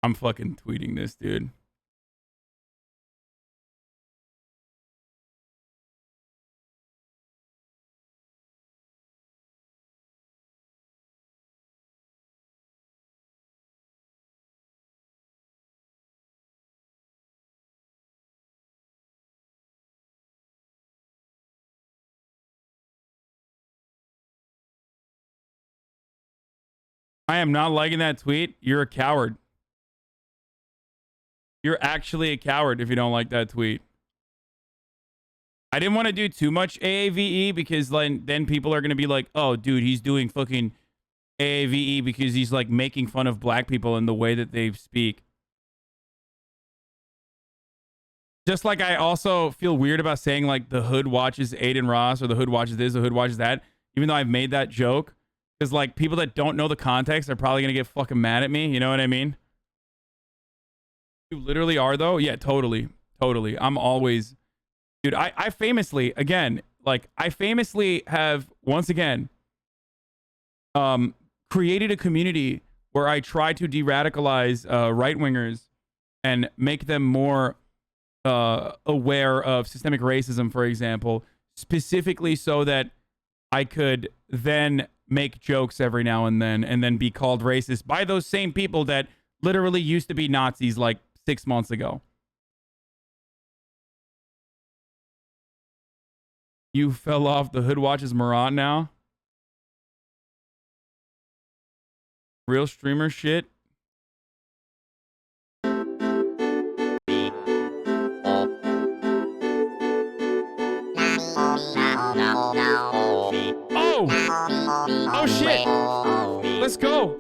I'm fucking tweeting this, dude. I am not liking that tweet. You're a coward. You're actually a coward if you don't like that tweet. I didn't want to do too much AAVE because then people are going to be like, oh, dude, he's doing fucking AAVE because he's like making fun of black people in the way that they speak. Just like I also feel weird about saying like the hood watches Adin Ross or the hood watches this, the hood watches that, even though I've made that joke. Because like people that don't know the context are probably going to get fucking mad at me. You know what I mean? You literally are though. Yeah, totally. Totally. I'm always, dude, I famously, again, like I famously have once again, created a community where I try to de-radicalize right-wingers and make them more aware of systemic racism, for example, specifically so that I could then make jokes every now and then be called racist by those same people that literally used to be Nazis like 6 months ago. You fell off the hood watches Marat now. Real streamer shit. Oh shit! Let's go!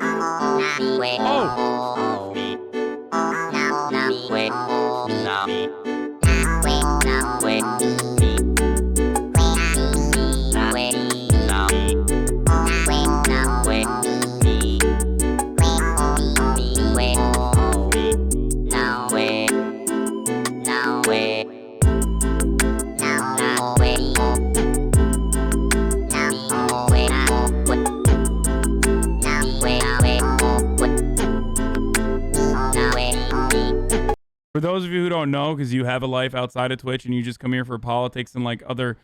For those of you who don't know, because you have a life outside of Twitch and you just come here for politics and like other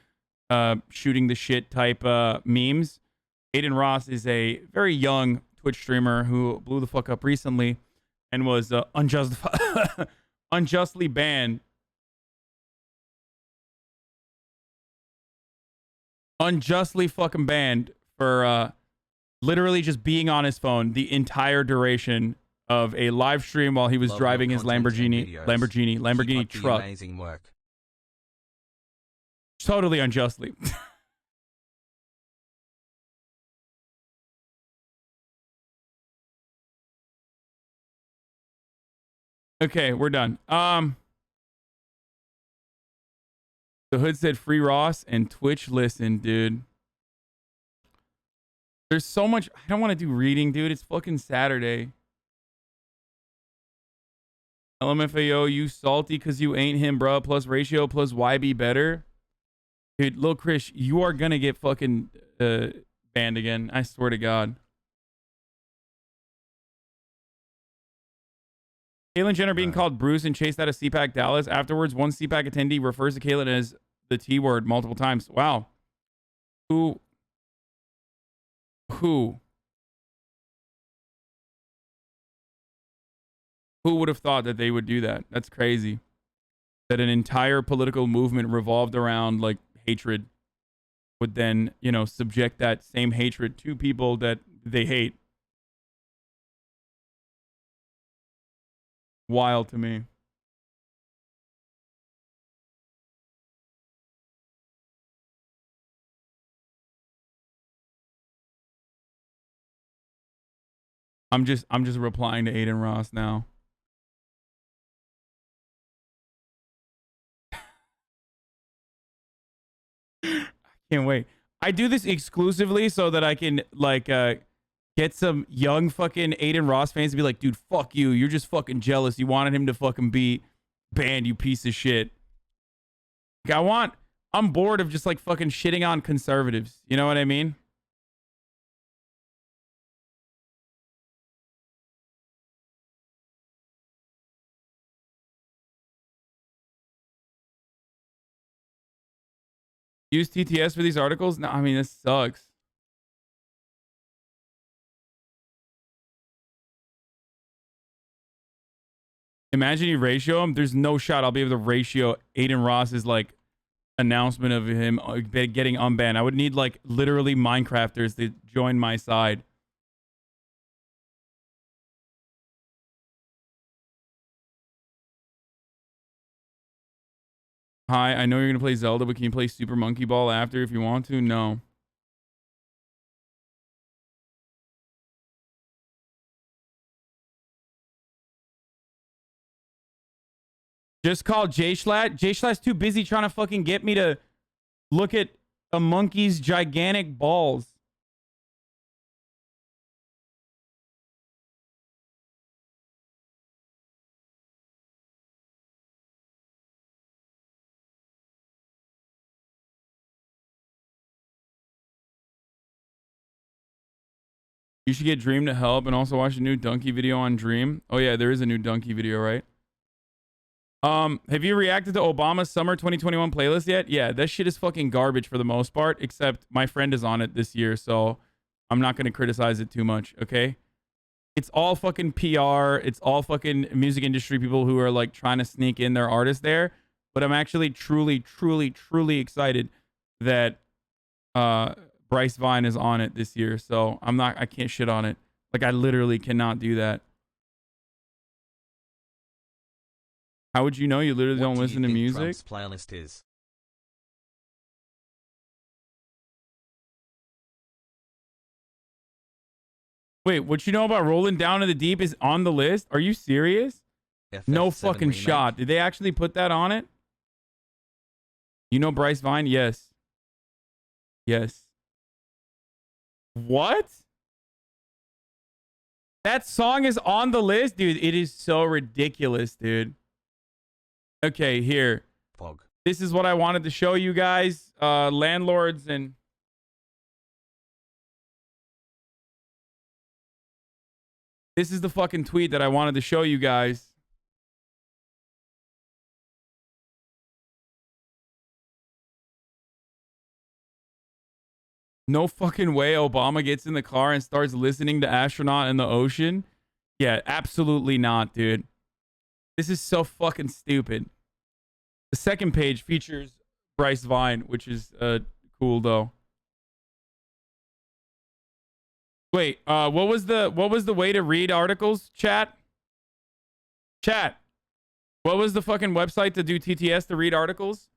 shooting the shit type memes, Adin Ross is a very young Twitch streamer who blew the fuck up recently and was unjustly banned. Unjustly fucking banned for literally just being on his phone the entire duration of a live stream while he was driving his Lamborghini truck. Amazing work. Totally unjustly. Okay, we're done. The hood said free Ross and Twitch listen, dude. There's so much. I don't want to do reading, dude. It's fucking Saturday. LMFAO, you salty because you ain't him, bruh. Plus ratio plus YB better. Dude, Lil Chris, you are going to get fucking banned again. I swear to God. Caitlyn Jenner being called Bruce and chased out of CPAC Dallas. Afterwards, one CPAC attendee refers to Caitlyn as the T word multiple times. Wow. Who? Who would have thought that they would do that? That's crazy. That an entire political movement revolved around like hatred would then, you know, subject that same hatred to people that they hate. Wild to me. I'm just replying to Adin Ross now. Can't wait. I do this exclusively so that I can like get some young fucking Adin Ross fans to be like, dude, fuck you. You're just fucking jealous. You wanted him to fucking be banned, you piece of shit. Like, I'm bored of just like fucking shitting on conservatives. You know what I mean? Use TTS for these articles? No, I mean, this sucks. Imagine you ratio him. There's no shot I'll be able to ratio Adin Ross's like announcement of him getting unbanned. I would need like literally Minecrafters to join my side. Hi, I know you're going to play Zelda, but can you play Super Monkey Ball after if you want to? No. Just call J-Schlatt. J-Schlatt's too busy trying to fucking get me to look at a monkey's gigantic balls. You should get Dream to help and also watch a new Donkey video on Dream. Oh yeah, there is a new Donkey video, right? Have you reacted to Obama's summer 2021 playlist yet? Yeah, that shit is fucking garbage for the most part, except my friend is on it this year, so I'm not going to criticize it too much, okay? It's all fucking PR. It's all fucking music industry people who are like trying to sneak in their artists there. But I'm actually truly excited that Bryce Vine is on it this year, so I can't shit on it. Like, I literally cannot do that. How would you know? You literally don't listen to music? Trump's playlist is? Wait, what you know about Rolling Down to the Deep is on the list? Are you serious? No fucking shot. Did they actually put that on it? You know Bryce Vine? Yes. Yes. What? That song is on the list? Dude, it is so ridiculous, dude. Okay, here. Pog. This is what I wanted to show you guys. Landlords and... This is the fucking tweet that I wanted to show you guys. No fucking way Obama gets in the car and starts listening to Astronaut in the Ocean. Yeah, absolutely not, dude. This is so fucking stupid. The second page features Bryce Vine, which is cool though. Wait, what was the way to read articles, chat? Chat. What was the fucking website to do TTS to read articles?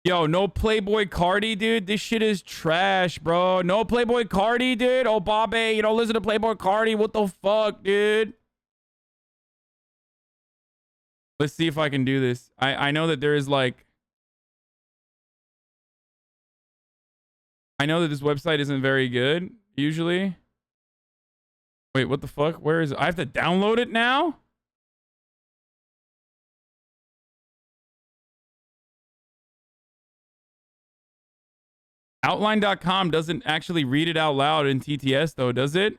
Yo, no Playboy Cardi, dude. This shit is trash, bro. No Playboy Cardi, dude. Oh, Bobby, you don't listen to Playboy Cardi. What the fuck, dude? Let's see if I can do this. I know that there is like... I know that this website isn't very good, usually. Wait, what the fuck? Where is it? I have to download it now? Outline.com doesn't actually read it out loud in TTS, though, does it?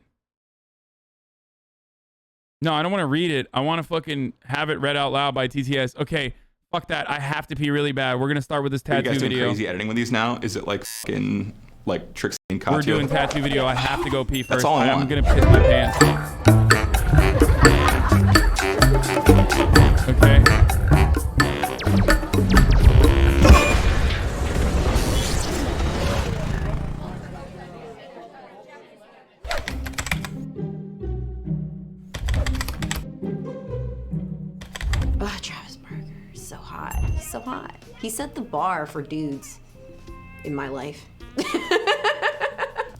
No, I don't want to read it. I want to fucking have it read out loud by TTS. Okay, fuck that. I have to pee really bad. We're going to start with this tattoo video. Are you guys doing crazy editing with these now? Is it like fucking like Trixie and Katya? We're doing tattoo video. I have to go pee first. That's all I want. I'm going to piss my pants. Okay. Oh, Travis Barker is so hot. He's so hot. He set the bar for dudes in my life.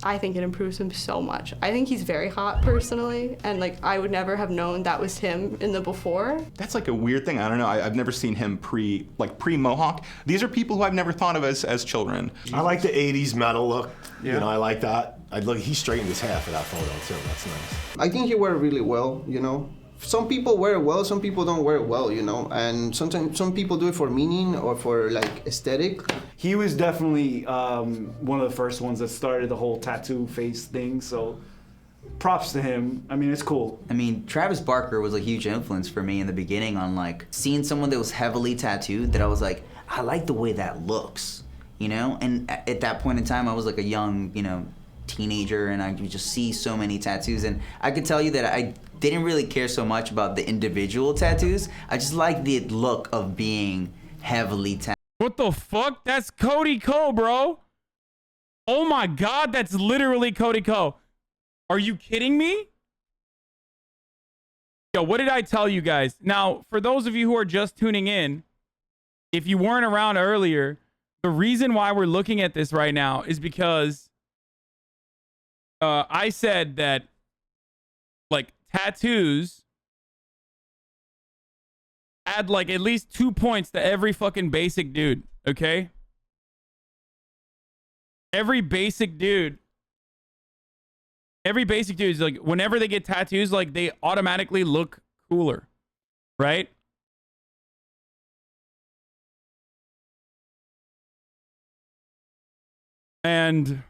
I think it improves him so much. I think he's very hot personally, and like I would never have known that was him in the before. That's like a weird thing. I don't know. I've never seen him pre-Mohawk. These are people who I've never thought of as children. I like the 80s metal look. Yeah. You know, I like that. He straightened his hair for that photo too. That's nice. I think he wear it really well, you know. Some people wear it well, some people don't wear it well, you know. And sometimes some people do it for meaning or for like aesthetic. He was definitely one of the first ones that started the whole tattoo face thing, so props to him. I mean, it's cool. I mean, Travis Barker was a huge influence for me in the beginning on like seeing someone that was heavily tattooed that I was like, I like the way that looks, you know? And at that point in time, I was like a young, you know, teenager, and I could just see so many tattoos, and I could tell you that I didn't really care so much about the individual tattoos. I just liked the look of being heavily tattooed. What the fuck? That's Cody Ko, bro. Oh my God, that's literally Cody Ko. Are you kidding me? Yo, what did I tell you guys? Now, for those of you who are just tuning in, if you weren't around earlier, the reason why we're looking at this right now is because I said that like tattoos add like at least 2 points to every fucking basic dude, okay? Every basic dude is like, whenever they get tattoos, like they automatically look cooler, right? And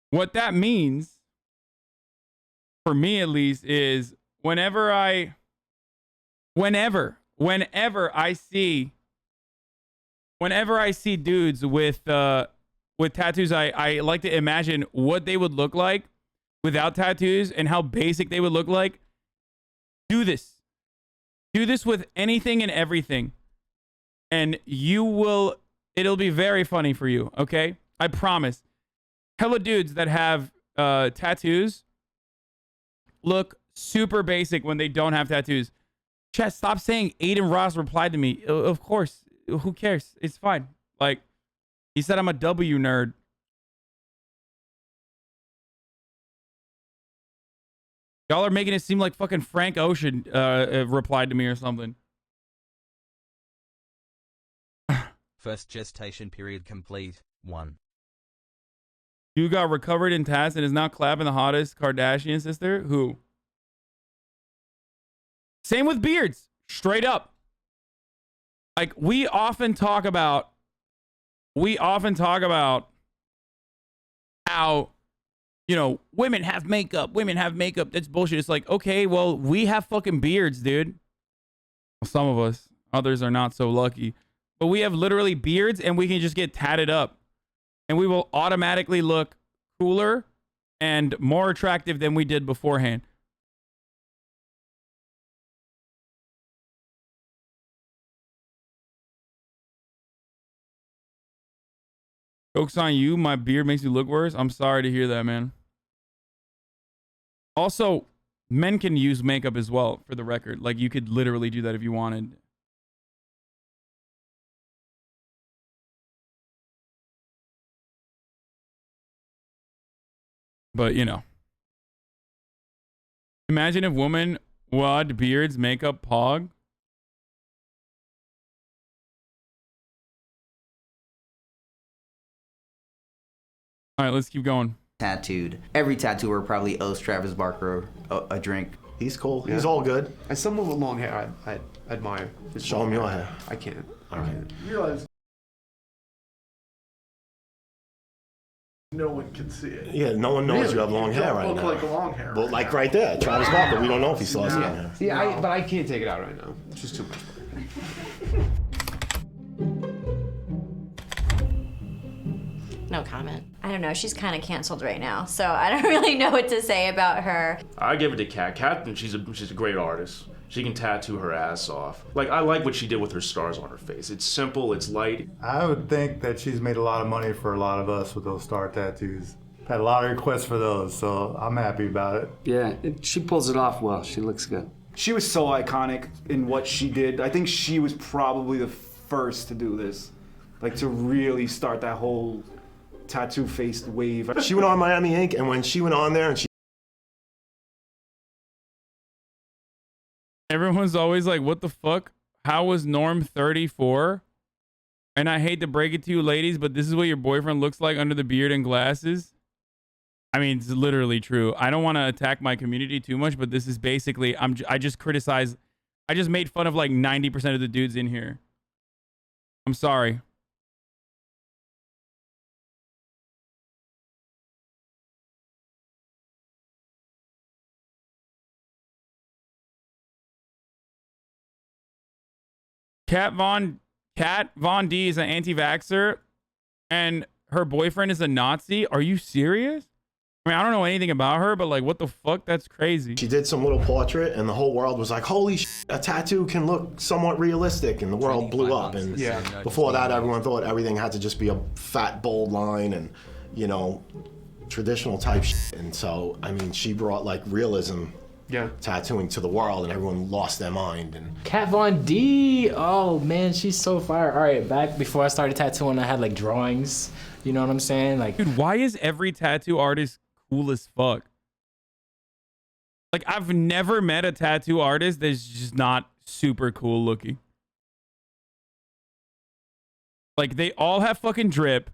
what that means, for me at least, is whenever I see dudes with tattoos, I like to imagine what they would look like without tattoos and how basic they would look like. Do this with anything and everything, and it'll be very funny for you, okay? I promise. Hella dudes that have tattoos look super basic when they don't have tattoos. Chat, stop saying Adin Ross replied to me. Of course. Who cares? It's fine. Like, he said I'm a W nerd. Y'all are making it seem like fucking Frank Ocean replied to me or something. First gestation period complete. 1. You got recovered in tats and is now clapping the hottest Kardashian sister? Who? Same with beards. Straight up. Like, we often talk about how, you know, women have makeup. That's bullshit. It's like, okay, well, we have fucking beards, dude. Well, some of us. Others are not so lucky. But we have literally beards, and we can just get tatted up. And we will automatically look cooler and more attractive than we did beforehand. Joke's on you. My beard makes you look worse. I'm sorry to hear that, man. Also, men can use makeup as well, for the record. Like, you could literally do that if you wanted. But, you know. Imagine if women wad beards, makeup, pog. All right, let's keep going. Tattooed. Every tattooer probably owes Travis Barker a drink. He's cool. He's all good. As someone with long hair, I admire. Show him your hair. I can't. All right. Realize no one can see it. Yeah, no one knows Really? you have long You hair don't right look now. like a long hair Well, right like now. right there, Travis Barker. We don't know if he still has long hair. Yeah, but I can't take it out right now. It's just too much work. No comment. I don't know. She's kind of canceled right now, so I don't really know what to say about her. I give it to Kat. Kat, she's a great artist. She can tattoo her ass off. Like, I like what she did with her stars on her face. It's simple, it's light. I would think that she's made a lot of money for a lot of us with those star tattoos. Had a lot of requests for those, so I'm happy about it. Yeah, she pulls it off well. She looks good. She was so iconic in what she did. I think she was probably the first to do this. like to really start that whole tattoo-faced wave. She went on Miami Ink, and when she went on there and she Everyone's always like, what the fuck? How was Norm 34? And I hate to break it to you ladies, but this is what your boyfriend looks like under the beard and glasses. I mean, it's literally true. I don't want to attack my community too much, but this is basically, I just made fun of like 90% of the dudes in here. I'm sorry. Kat Von D is an anti-vaxxer and her boyfriend is a Nazi. Are you serious? I mean, I don't know anything about her, but like, what the fuck? That's crazy. She did some little portrait, and the whole world was like, holy shit, a tattoo can look somewhat realistic, and the world blew up. And before that, everyone thought everything had to just be a fat, bold line and, you know, traditional type shit. And so, I mean, she brought like realism tattooing to the world, and everyone lost their mind. And Kat Von D, oh man, she's so fire. All right, back before I started tattooing, I had like drawings. You know what I'm saying? Like, dude, why is every tattoo artist cool as fuck? Like, I've never met a tattoo artist that's just not super cool looking. Like, they all have fucking drip.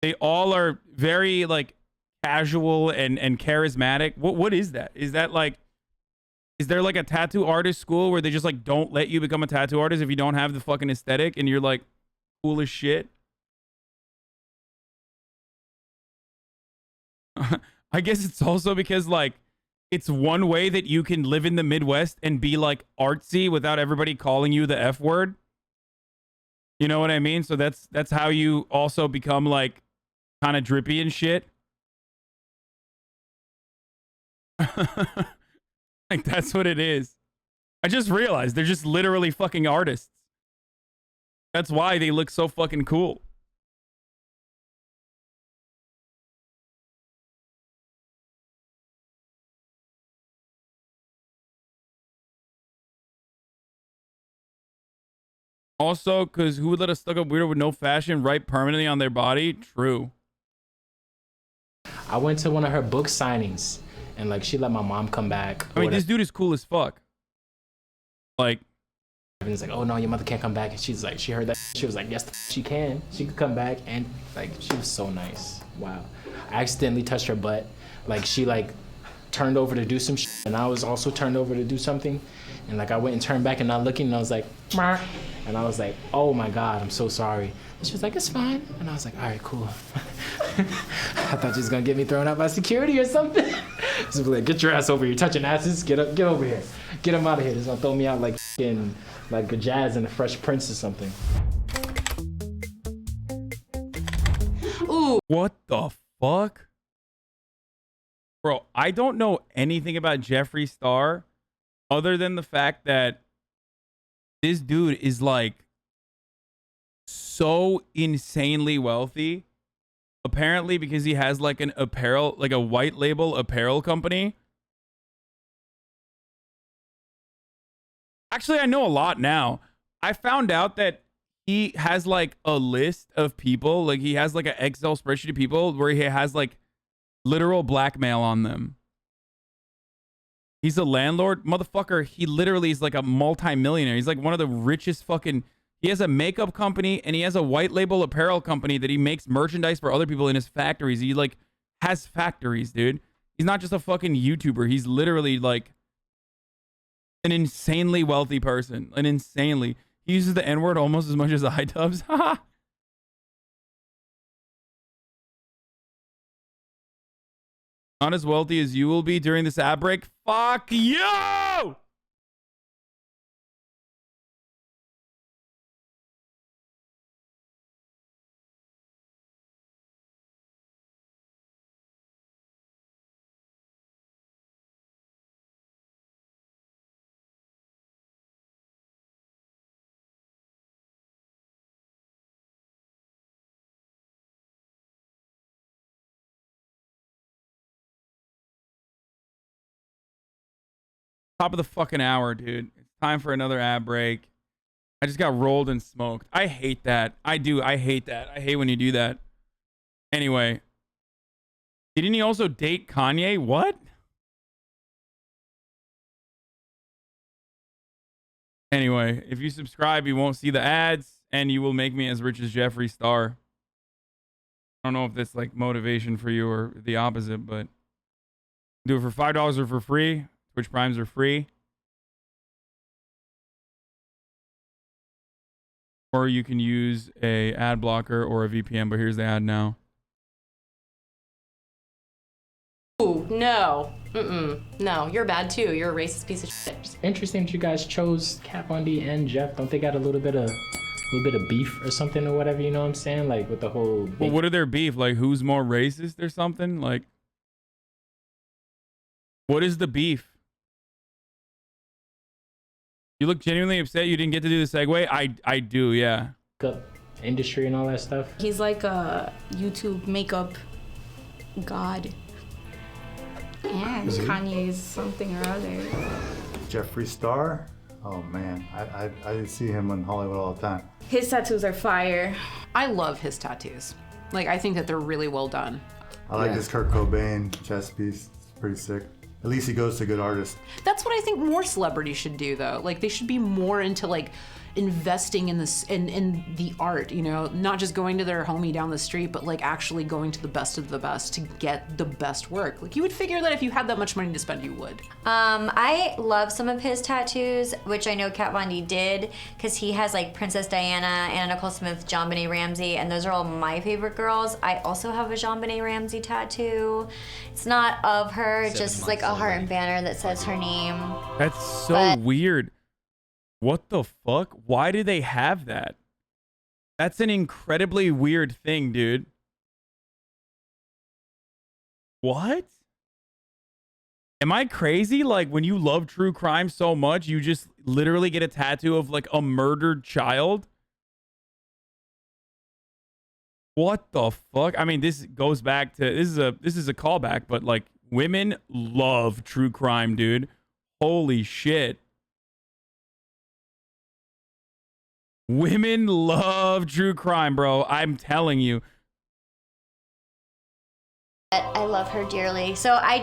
They all are very like casual and charismatic. What is that? Is that like, is there like a tattoo artist school where they just like don't let you become a tattoo artist if you don't have the fucking aesthetic and you're like cool as shit? I guess it's also because like it's one way that you can live in the Midwest and be like artsy without everybody calling you the F word. You know what I mean? So that's how you also become like kind of drippy and shit. Like, that's what it is. I just realized they're just literally fucking artists. That's why they look so fucking cool. Also, because who would let a stuck-up weirdo with no fashion write permanently on their body? True. I went to one of her book signings, and like she let my mom come back. I mean, this dude is cool as fuck. Like, and it's like, oh no, your mother can't come back. And she's like, she heard that. She was like, yes, she can. She could come back, and like, she was so nice. Wow. I accidentally touched her butt. Like, she like turned over to do some shit, and I was also turned over to do something. And like, I went and turned back and not looking, and I was like, Mark. And I was like, oh my God, I'm so sorry. And she was like, it's fine. And I was like, all right, cool. I thought she was gonna get me thrown out by security or something. So like, get your ass over here, touching asses, get over here. Get him out of here. He's gonna throw me out like in like a Jazz and the Fresh Prince or something. ooh. What the fuck? Bro, I don't know anything about Jeffree Star other than the fact that this dude is like so insanely wealthy. Apparently because he has like an apparel, like a white label apparel company. Actually, I know a lot now. I found out that he has like a list of people, like he has like an Excel spreadsheet of people where he has like literal blackmail on them. He's a landlord, motherfucker. He literally is like a multi-millionaire. He's like one of the richest fucking. He has a makeup company and he has a white label apparel company that he makes merchandise for other people in his factories. He like has factories, dude. He's not just a fucking YouTuber. He's literally like an insanely wealthy person. An insanely. He uses the N-word almost as much as I does. Haha. Not as wealthy as you will be during this ad break. Fuck you! Top of the fucking hour, dude. It's time for another ad break. I just got rolled and smoked. I hate that. I do. I hate that. I hate when you do that. Anyway. Didn't he also date Kanye? What? Anyway, if you subscribe, you won't see the ads, and you will make me as rich as Jeffree Star. I don't know if that's like motivation for you or the opposite, but do it for $5 or for free. Twitch Primes are free. Or you can use a ad blocker or a VPN, but here's the ad now. Ooh, no. No, you're bad too. You're a racist piece of shit. It's interesting that you guys chose Kat Von D and Jeff. Don't they got a little bit of beef or something or whatever? You know what I'm saying? Like with the whole. Well, what are their beef? Like who's more racist or something? Like, what is the beef? You look genuinely upset you didn't get to do the segue. I do, yeah. Industry and all that stuff. He's like a YouTube makeup god. And Kanye's something or other. Jeffree Star? Oh man, I see him in Hollywood all the time. His tattoos are fire. I love his tattoos. Like, I think that they're really well done. I like this Kurt Cobain chest piece. It's pretty sick. At least he goes to good artists. That's what I think more celebrities should do, though. Like, they should be more into like investing in this in the art, you know, not just going to their homie down the street, but like actually going to the best of the best to get the best work. Like, you would figure that if you had that much money to spend, you would. I love some of his tattoos, which I know Kat Von D did, because he has like Princess Diana, Anna Nicole Smith, JonBenet Ramsey, and those are all my favorite girls. I also have a JonBenet Ramsey tattoo. It's not of her, just like a heart and banner that says her name. That's so weird. What the fuck? Why do they have that? That's an incredibly weird thing, dude. What? Am I crazy? Like, when you love true crime so much, you just literally get a tattoo of like a murdered child? What the fuck? I mean, this goes back to this is a callback, but like, women love true crime, dude. Holy shit. Women love true crime, bro. I'm telling you. I love her dearly. So I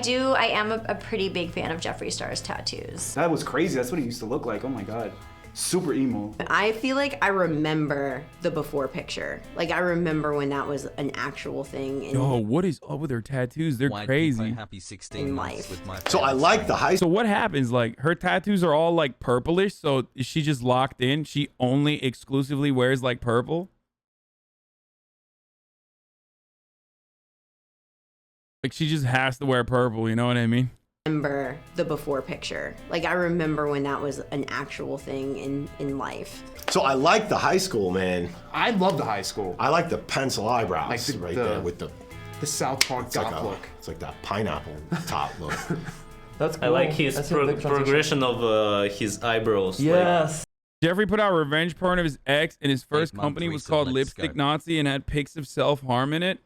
am a pretty big fan of Jeffree Star's tattoos. That was crazy. That's what he used to look like. Oh my God. Super emo. I feel like I remember the before picture. Like, I remember when that was an actual thing. Yo, what is up with their tattoos? They're crazy. Happy 16 months with my So I like the high. So what happens? Like, her tattoos are all like purplish. So is she just locked in? She only exclusively wears like purple? Like, she just has to wear purple. You know what I mean? Remember the before picture. Like, I remember when that was an actual thing in life. So I like the high school, man. I love the high school. I like the pencil eyebrows Like there with the South Park goth look. It's like that pineapple top look. That's cool. I like his progression of his eyebrows. Yes. Jeffree put out revenge porn of his ex, and his first company was called Lipstick Nazi and had pics of self-harm in it.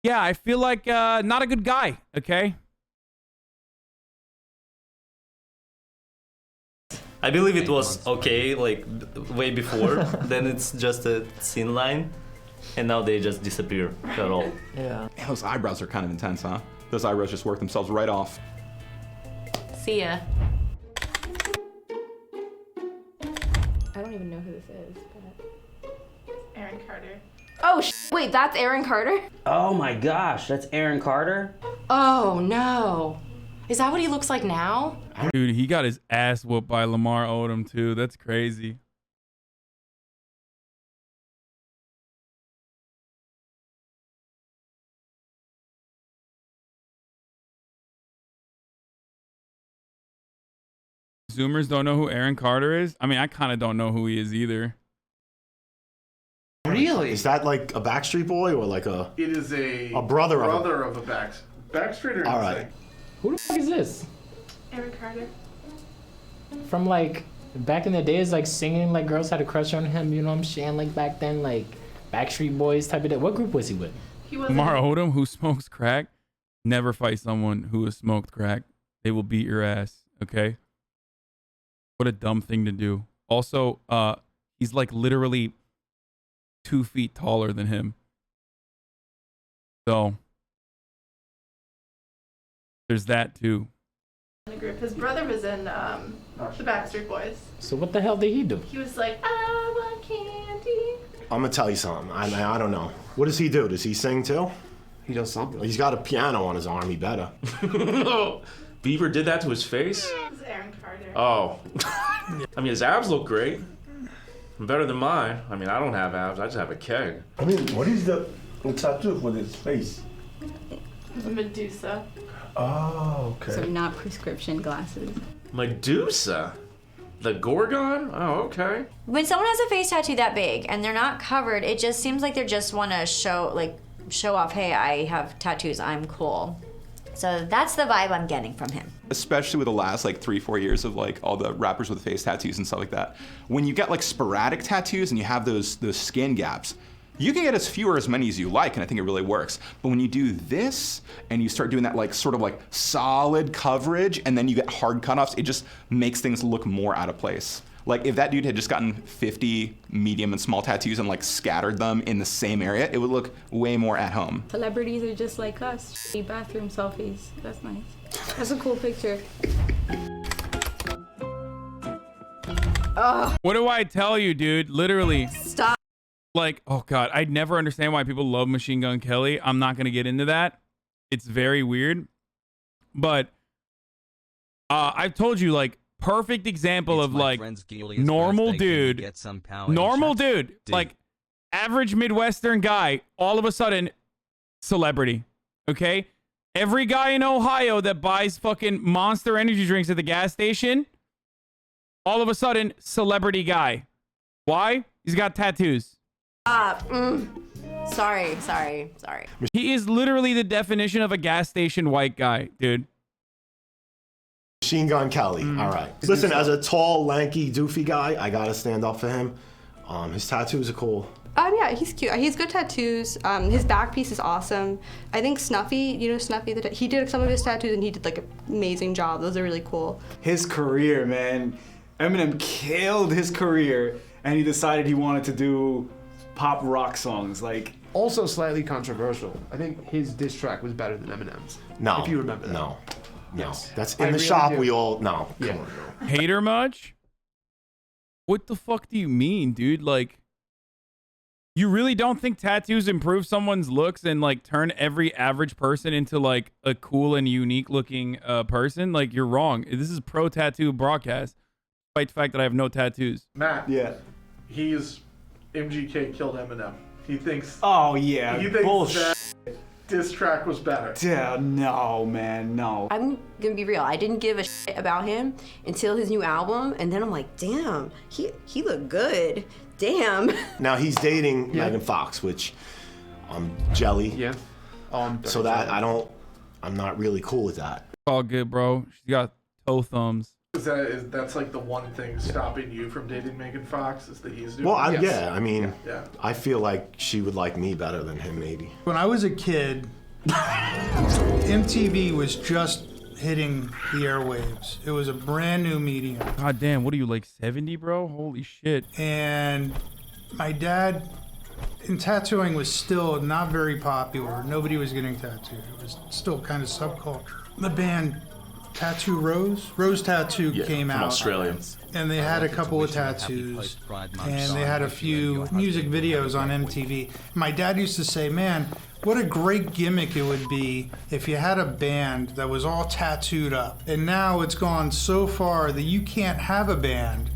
Yeah, I feel like not a good guy, okay? I believe it was okay, like way before. Then it's just a thin line, and now they just disappear at all. Yeah. Those eyebrows are kind of intense, huh? Those eyebrows just work themselves right off. See ya. I don't even know who this is, but Aaron Carter. oh wait, that's Aaron Carter? Oh my gosh, that's Aaron Carter? Oh no. Is that what he looks like now? Dude, he got his ass whooped by Lamar Odom too. That's crazy. Zoomers don't know who Aaron Carter is? I mean, I kind of don't know who he is either. Really? Is that like a Backstreet Boy or like a? It is a brother of a Backstreet. All right. Who the fuck is this? Aaron Carter. From like back in the days, like singing, like girls had a crush on him. You know what I'm saying? Like back then, like Backstreet Boys type of day. What group was he with? Lamar Odom, who smokes crack, never fight someone who has smoked crack. They will beat your ass. Okay. What a dumb thing to do. Also, he's like literally 2 feet taller than him. So there's that too. The group. His brother was in the Backstreet Boys. So what the hell did he do? He was like, I want candy. I'm gonna tell you something. I don't know. What does he do? Does he sing too? He does something. He's got a piano on his arm. He better. Bieber did that to his face? It was Aaron Carter. Oh. I mean, his abs look great. Better than mine. I mean, I don't have abs. I just have a keg. I mean, what is the tattoo for his face? Medusa. Oh, okay. So not prescription glasses. Medusa? The Gorgon? Oh, okay. When someone has a face tattoo that big and they're not covered, it just seems like they just want to show off, hey, I have tattoos, I'm cool. So that's the vibe I'm getting from him. Especially with the last like 3-4 years of like all the rappers with face tattoos and stuff like that. When you get like sporadic tattoos and you have those skin gaps, you can get as few or as many as you like, and I think it really works. But when you do this and you start doing that like sort of like solid coverage and then you get hard cutoffs, it just makes things look more out of place. Like if that dude had just gotten 50 medium and small tattoos and like scattered them in the same area, it would look way more at home. Celebrities are just like us. Shitty bathroom selfies. That's nice. That's a cool picture. What do I tell you, dude? Literally. Stop. Like, oh God, I'd never understand why people love Machine Gun Kelly. I'm not going to get into that. It's very weird. But I've told you, like, perfect example of like normal dude, like average Midwestern guy, all of a sudden celebrity. Okay, every guy in Ohio that buys fucking Monster energy drinks at the gas station, all of a sudden celebrity guy. Why? He's got tattoos. Sorry. He is literally the definition of a gas station white guy, dude. Machine Gun Kelly. All right. Listen, as a tall, lanky, doofy guy, I gotta stand up for him. His tattoos are cool. Yeah, he's cute. He has good tattoos. His back piece is awesome. I think Snuffy, you know Snuffy, he did some of his tattoos and he did like an amazing job. Those are really cool. His career, man. Eminem killed his career and he decided he wanted to do pop rock songs. Like, also slightly controversial. I think his diss track was better than Eminem's. No. If you remember that. No. Yes. That's in the shop. We all no. Yeah. Come on. Hater much? What the fuck do you mean, dude? Like, you really don't think tattoos improve someone's looks and like turn every average person into like a cool and unique looking person? Like, you're wrong. This is pro tattoo broadcast, despite the fact that I have no tattoos. Matt. Yeah. He's MGK killed Eminem. He thinks. Oh yeah. He thinks bullshit. that diss track was better. Yeah, no, man, no. I'm gonna be real. I didn't give a shit about him until his new album, and then I'm like, damn, he looked good. Damn. Now he's dating Megan Fox, which I'm jelly. Yeah. So that I'm not really cool with that. All good, bro. She's got toe thumbs. That's like the one thing stopping you from dating Megan Fox is that he's doing. Well, Yes. I mean, Yeah. I feel like she would like me better than him, maybe. When I was a kid, MTV was just hitting the airwaves. It was a brand new medium. God damn, what are you, like 70, bro? Holy shit. And my dad, and tattooing was still not very popular. Nobody was getting tattooed. It was still kind of subculture. The band Tattoo Rose Tattoo came from out. Australia. And they had a couple of tattoos, and they had a few music videos on MTV. My dad used to say, man, what a great gimmick it would be if you had a band that was all tattooed up. And now it's gone so far that you can't have a band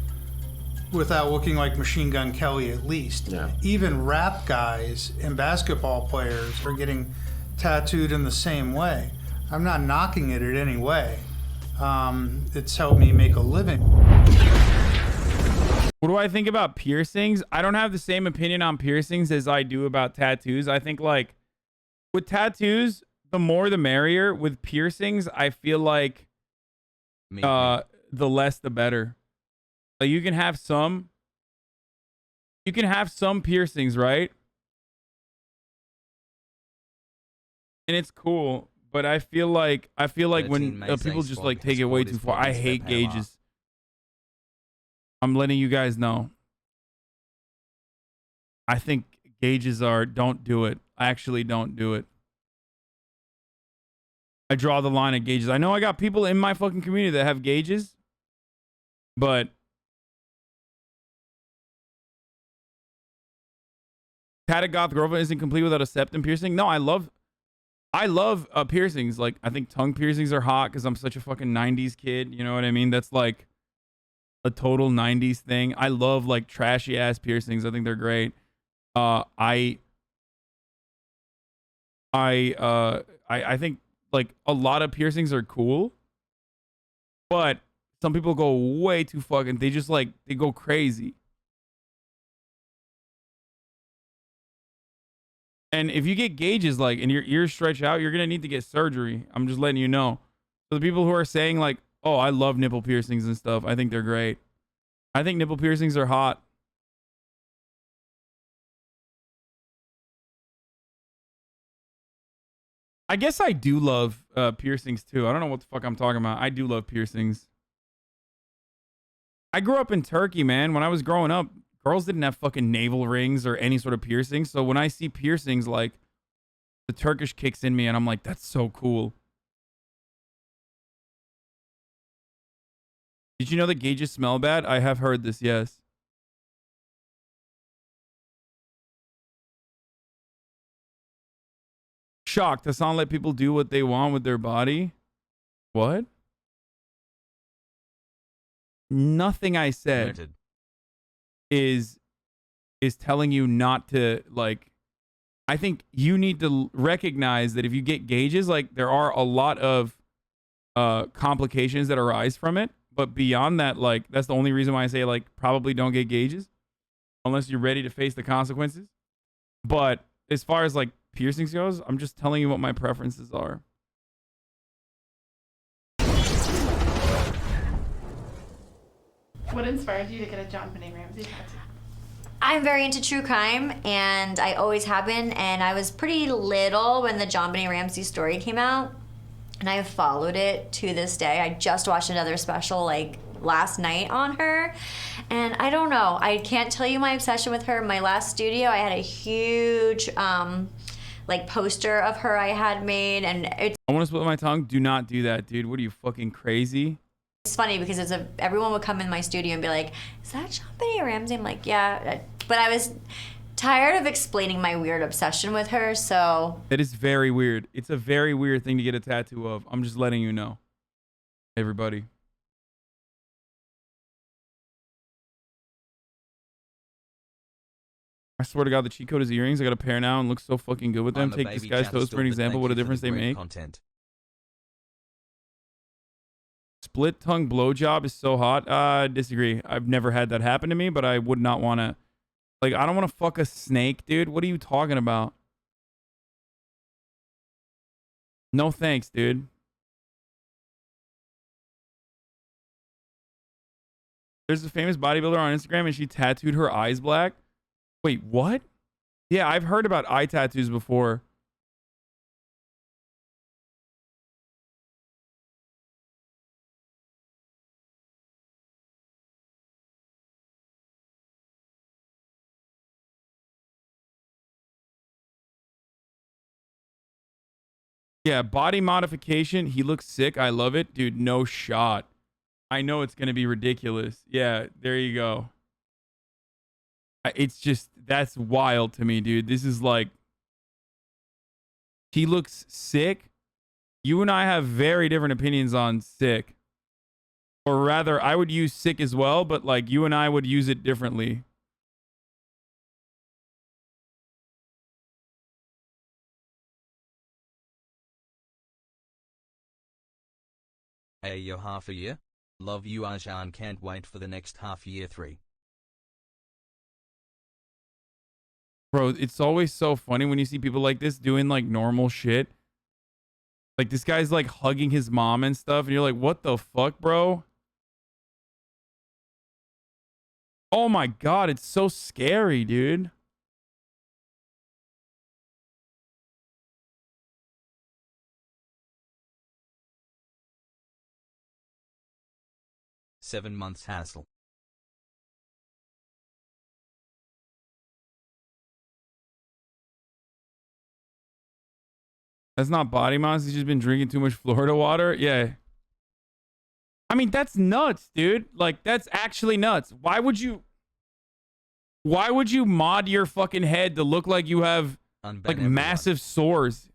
without looking like Machine Gun Kelly at least. Yeah. Even rap guys and basketball players are getting tattooed in the same way. I'm not knocking it in any way. It's helped me make a living. What do I think about piercings? I don't have the same opinion on piercings as I do about tattoos. I think like with tattoos, the more the merrier. With piercings, I feel like the less the better. Like you can have some piercings, right? And it's cool, but I feel like when people just like take it way too far. I hate gauges. I'm letting you guys know. I think gauges are, don't do it. Actually, don't do it. I draw the line at gauges. I know I got people in my fucking community that have gauges, but Catagoth girlfriend isn't complete without a septum piercing. No, I love piercings. Like, I think tongue piercings are hot because I'm such a fucking 90s kid. You know what I mean? That's like a total 90s thing. I love like trashy ass piercings. I think they're great. I think like a lot of piercings are cool, but some people go way too fucking, they just like, they go crazy. And if you get gauges like and your ears stretch out, you're gonna need to get surgery. I'm just letting you know. So the people who are saying like, oh, I love nipple piercings and stuff, I think they're great. I think nipple piercings are hot. I guess I do love piercings too. I don't know what the fuck I'm talking about. I do love piercings. I grew up in Turkey, man. When I was growing up, girls didn't have fucking navel rings or any sort of piercings. So when I see piercings, like, the Turkish kicks in me and I'm like, that's so cool. Did you know that gauges smell bad? I have heard this, yes. Shocked. Hasan let people do what they want with their body. What? Nothing I said is telling you not to, like, I think you need to recognize that if you get gauges, like, there are a lot of complications that arise from it. But beyond that, like, that's the only reason why I say, like, probably don't get gauges unless you're ready to face the consequences. But as far as, like, piercings goes, I'm just telling you what my preferences are. What inspired you to get a John Benet Ramsey tattoo? I'm very into true crime, and I always have been, and I was pretty little when the John Benet Ramsey story came out, and I have followed it to this day. I just watched another special, like, last night on her, and I don't know. I can't tell you my obsession with her. My last studio, I had a huge, like, poster of her I had made, and it's... I want to split my tongue. Do not do that, dude. What are you, fucking crazy? It's funny because everyone would come in my studio and be like, is that John Benet Ramsey? I'm like, yeah. But I was tired of explaining my weird obsession with her, so... It is very weird. It's a very weird thing to get a tattoo of. I'm just letting you know. Everybody. I swear to God, the cheat code is earrings. I got a pair now and looks so fucking good with them. Take DisguisedToasts for an example. What a difference they make. Content. Split tongue blowjob is so hot. Disagree. I've never had that happen to me, but I would not want to. Like, I don't want to fuck a snake, dude. What are you talking about? No thanks, dude. There's a famous bodybuilder on Instagram and she tattooed her eyes black. Wait, what? Yeah, I've heard about eye tattoos before. Yeah, body modification. He looks sick. I love it. Dude, no shot. I know it's going to be ridiculous. Yeah, there you go. It's just, that's wild to me, dude. This is like, he looks sick. You and I have very different opinions on sick. Or rather, I would use sick as well, but like you and I would use it differently. Hey yo, half a year? Love you Hasan, can't wait for the next half year 3. Bro, it's always so funny when you see people like this doing like normal shit. Like this guy's like hugging his mom and stuff and you're like, what the fuck, bro? Oh my God, it's so scary, dude. "7 months hassle." That's not body mods. He's just been drinking too much Florida water. Yeah. I mean, that's nuts, dude. Like, that's actually nuts. Why would you mod your fucking head to look like you have like massive sores?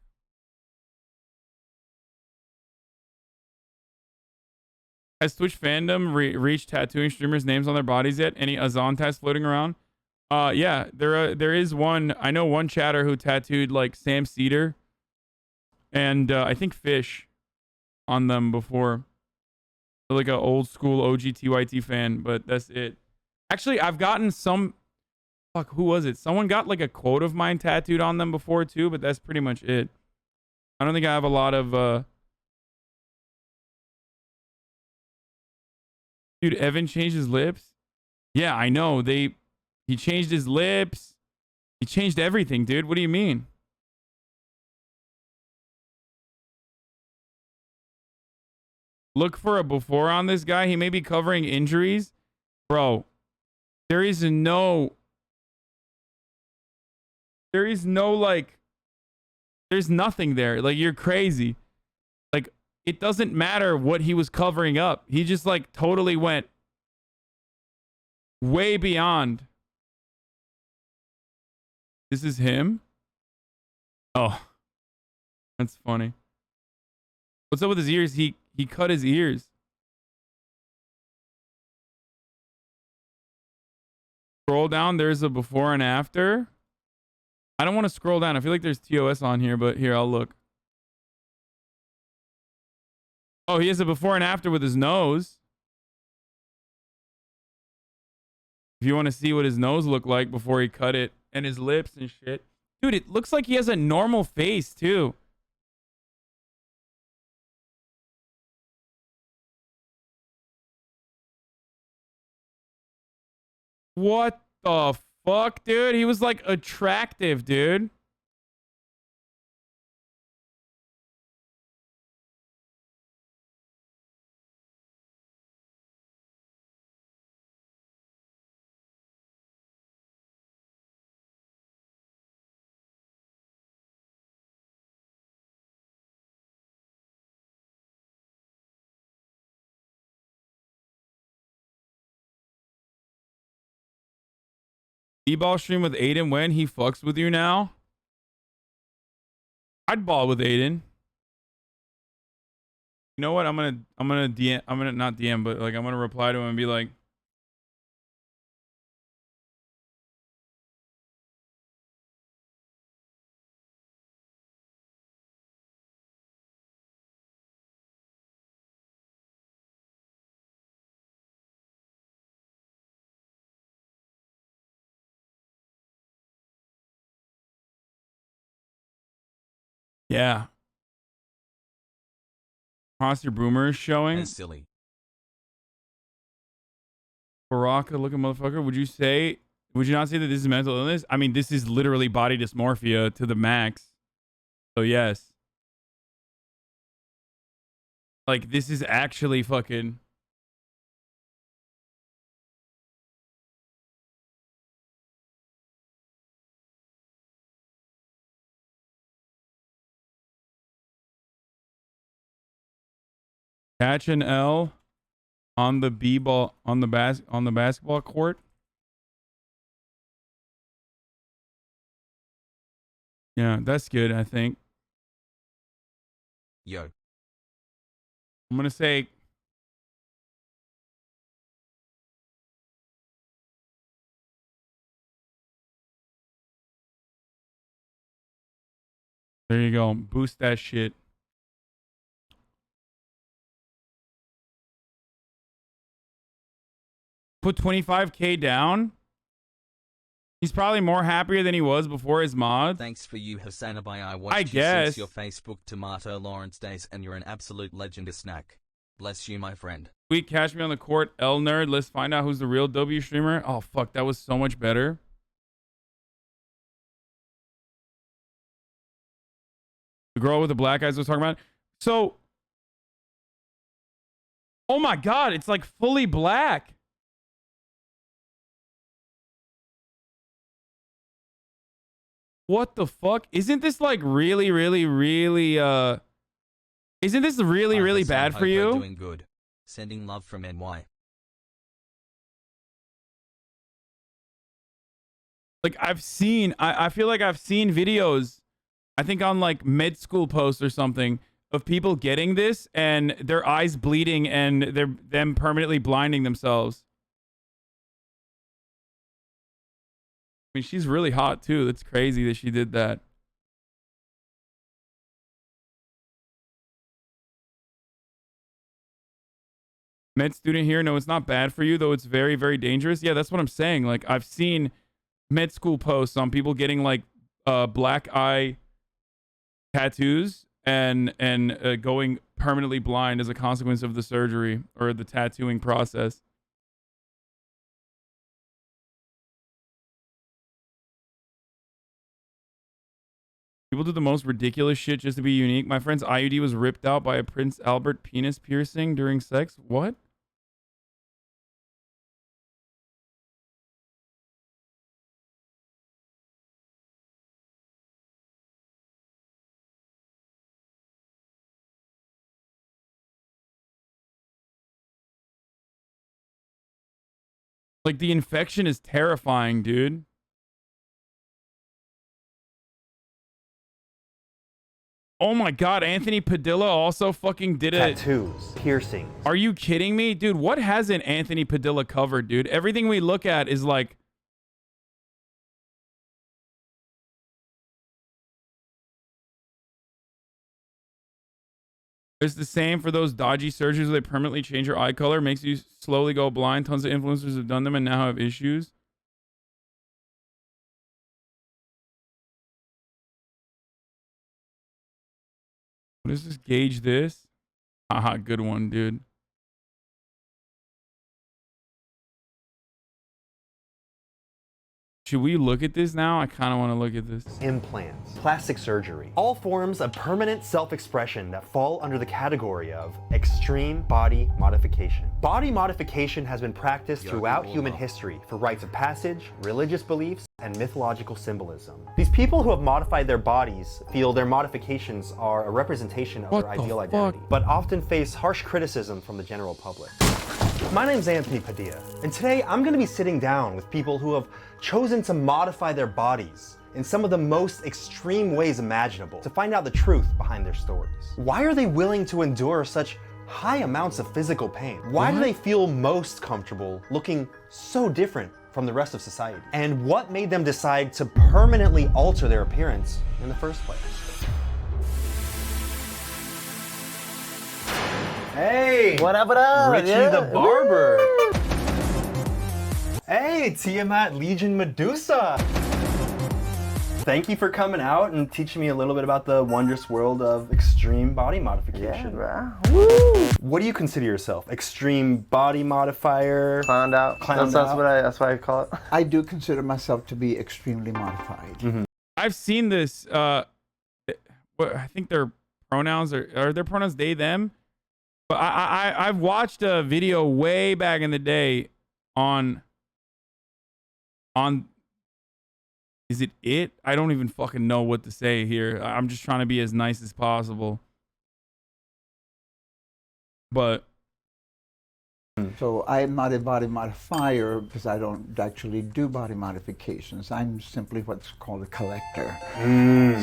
Has Twitch fandom reached tattooing streamers' names on their bodies yet? Any Hasan tats floating around? Yeah, there is one. I know one chatter who tattooed like Sam Cedar and I think Fish on them before. Like an old school OG TYT fan, but that's it. Actually, I've gotten some. Fuck, who was it? Someone got like a quote of mine tattooed on them before too, but that's pretty much it. I don't think I have a lot of. Dude, Evan changed his lips. Yeah, I know. He changed his lips. He changed everything, dude. What do you mean? Look for a before on this guy. He may be covering injuries. Bro, there is no like, there's nothing there. Like, you're crazy. Like, it doesn't matter what he was covering up. He just like totally went way beyond. This is him? Oh, that's funny. What's up with his ears? He cut his ears. Scroll down. There's a before and after. I don't want to scroll down. I feel like there's TOS on here, but here, I'll look. Oh, he has a before and after with his nose. If you want to see what his nose looked like before he cut it and his lips and shit. Dude, it looks like he has a normal face, too. What the fuck, dude? He was like attractive, dude. E-ball stream with Aiden when he fucks with you now? I'd ball with Aiden. You know what? I'm gonna DM. I'm gonna not DM, but like I'm gonna reply to him and be like, yeah. Cross your boomer is showing. That's silly. Baraka looking motherfucker. Would you not say that this is mental illness? I mean, this is literally body dysmorphia to the max. So yes. Like, this is actually fucking... Catch an L on the B-ball on the basketball court. Yeah, that's good, I think. Yo. I'm gonna say there you go. Boost that shit. Put 25K down. He's probably more happier than he was before his mod. Thanks for you, HasanAbi. I watched I you guess. since your Facebook tomato Lawrence days, and you're an absolute legend of snack. Bless you, my friend. Sweet, catch me on the court, L nerd. Let's find out who's the real W streamer. Oh fuck, that was so much better. The girl with the black eyes was talking about. So, oh my god, it's like fully black. What the fuck? Isn't this like really, really, really, isn't this really, really bad for you? Doing good. Sending love from NY. Like I've seen, I feel like I've seen videos, I think on like med school posts or something, of people getting this and their eyes bleeding and them permanently blinding themselves. I mean, she's really hot too. That's crazy that she did that. Med student here. No, it's not bad for you, though it's very, very dangerous. Yeah, that's what I'm saying. Like, I've seen med school posts on people getting like black eye tattoos and going permanently blind as a consequence of the surgery or the tattooing process. People do the most ridiculous shit just to be unique. My friend's IUD was ripped out by a Prince Albert penis piercing during sex. What? Like, the infection is terrifying, dude. Oh my god, Anthony Padilla also fucking did it. Tattoos, piercings. Are you kidding me? Dude, what hasn't Anthony Padilla covered, dude? Everything we look at is like... It's the same for those dodgy surgeries where they permanently change your eye color. Makes you slowly go blind. Tons of influencers have done them and now have issues. What does this gauge this? Haha, good one, dude. Should we look at this now? I kind of want to look at this. Implants, plastic surgery, all forms of permanent self-expression that fall under the category of extreme body modification. Body modification has been practiced throughout human history for rites of passage, religious beliefs, and mythological symbolism. These people who have modified their bodies feel their modifications are a representation of their ideal identity, but often face harsh criticism from the general public. My name's Anthony Padilla, and today I'm going to be sitting down with people who have chosen to modify their bodies in some of the most extreme ways imaginable to find out the truth behind their stories. Why are they willing to endure such high amounts of physical pain? Why do they feel most comfortable looking so different from the rest of society? And what made them decide to permanently alter their appearance in the first place? Hey! What up, what up? Richie the Barber. Hey, Tiamat Legion Medusa. Thank you for coming out and teaching me a little bit about the wondrous world of extreme body modification. Yeah, bro. Woo! What do you consider yourself? Extreme body modifier? Clowned out. Clowned That's out? what I call it. I do consider myself to be extremely modified. Mm-hmm. I've seen this. I think their pronouns are their pronouns they, them. But I've watched a video way back in the day on is it? I don't even fucking know what to say here. I'm just trying to be as nice as possible. But so I am not a body modifier because I don't actually do body modifications. I'm simply what's called a collector.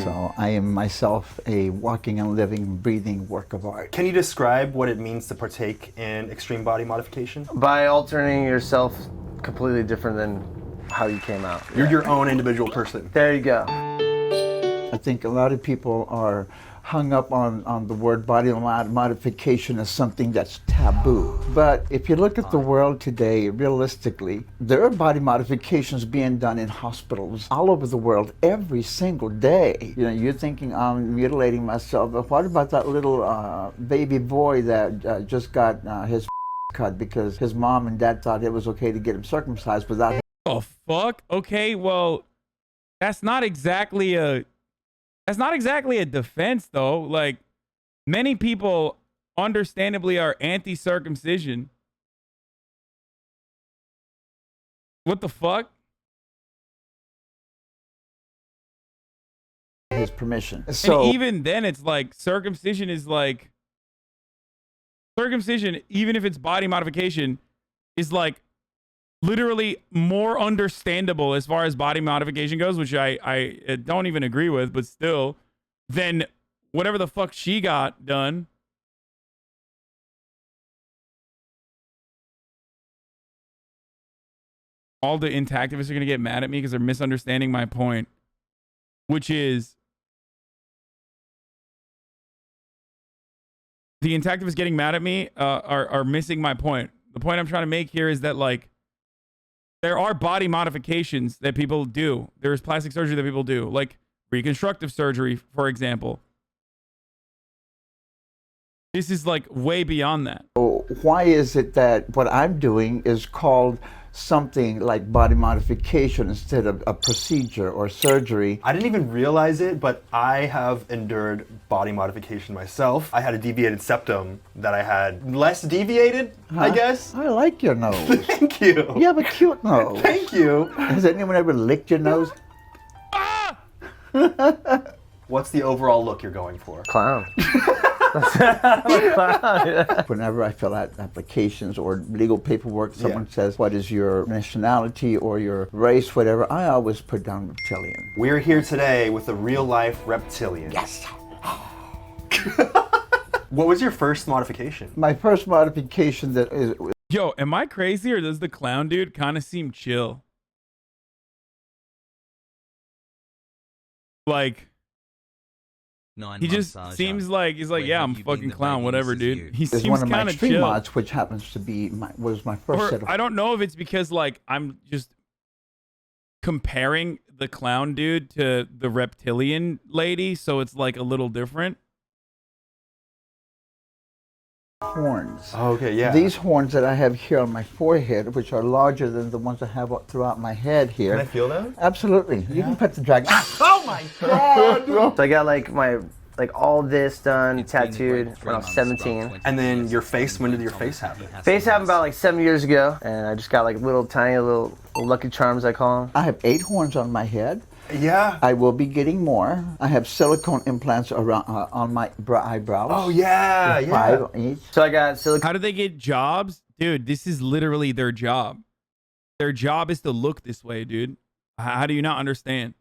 So I am myself a walking and living, breathing work of art. Can you describe what it means to partake in extreme body modification? By altering yourself completely different than how you came out. You're your own individual person. There you go. I think a lot of people are hung up on the word body modification as something that's taboo. But if you look at the world today, realistically, there are body modifications being done in hospitals all over the world every single day. You know, you're thinking I'm mutilating myself, but what about that little baby boy that just got his cut because his mom and dad thought it was okay to get him circumcised without him? Oh fuck. Okay, well, that's not exactly a defense though. Like, many people understandably are anti-circumcision. What the fuck? has permission. So and even then, it's like circumcision, even if it's body modification, is like literally more understandable as far as body modification goes, which I don't even agree with, but still, than whatever the fuck she got done. All the intactivists are going to get mad at me because they're misunderstanding my point, which is the intactivists getting mad at me are missing my point. The point I'm trying to make here is that, like, there are body modifications that people do. There's plastic surgery that people do, like reconstructive surgery, for example. This is like way beyond that. why is it that what I'm doing is called something like body modification instead of a procedure or surgery? I didn't even realize it, but I have endured body modification myself. I had a deviated septum that I had less deviated, I guess. I like your nose. Thank you. You have a cute nose. Thank you. Has anyone ever licked your nose? What's the overall look you're going for? Clown. Whenever I fill out applications or legal paperwork, someone says, what is your nationality or your race, whatever, I always put down reptilian. We're here today with a real-life reptilian. Yes. What was your first modification? My first modification that is... Yo, am I crazy or does the clown dude kind of seem chill? Like... he just seems like he's like, yeah, I'm a fucking clown, whatever, dude. He seems one of my kind of stream chill. mods, which happens to be was my first set of. I don't know if it's because like I'm just comparing the clown dude to the reptilian lady, so it's like a little different. Horns. Oh, okay, yeah. These horns that I have here on my forehead, which are larger than the ones I have throughout my head here. Can I feel those? Absolutely. You can pet the dragon. Oh my god! So I got like all this done, tattooed when I was 17. And then your face, when did your face happen? Face happened about like 7 years ago, and I just got like little tiny little lucky charms, I call them. I have 8 horns on my head. Yeah. I will be getting more. I have silicone implants around on my eyebrows. Oh yeah, yeah. 5 each. So I got silicone. How do they get jobs? Dude, this is literally their job. Their job is to look this way, dude. How do you not understand?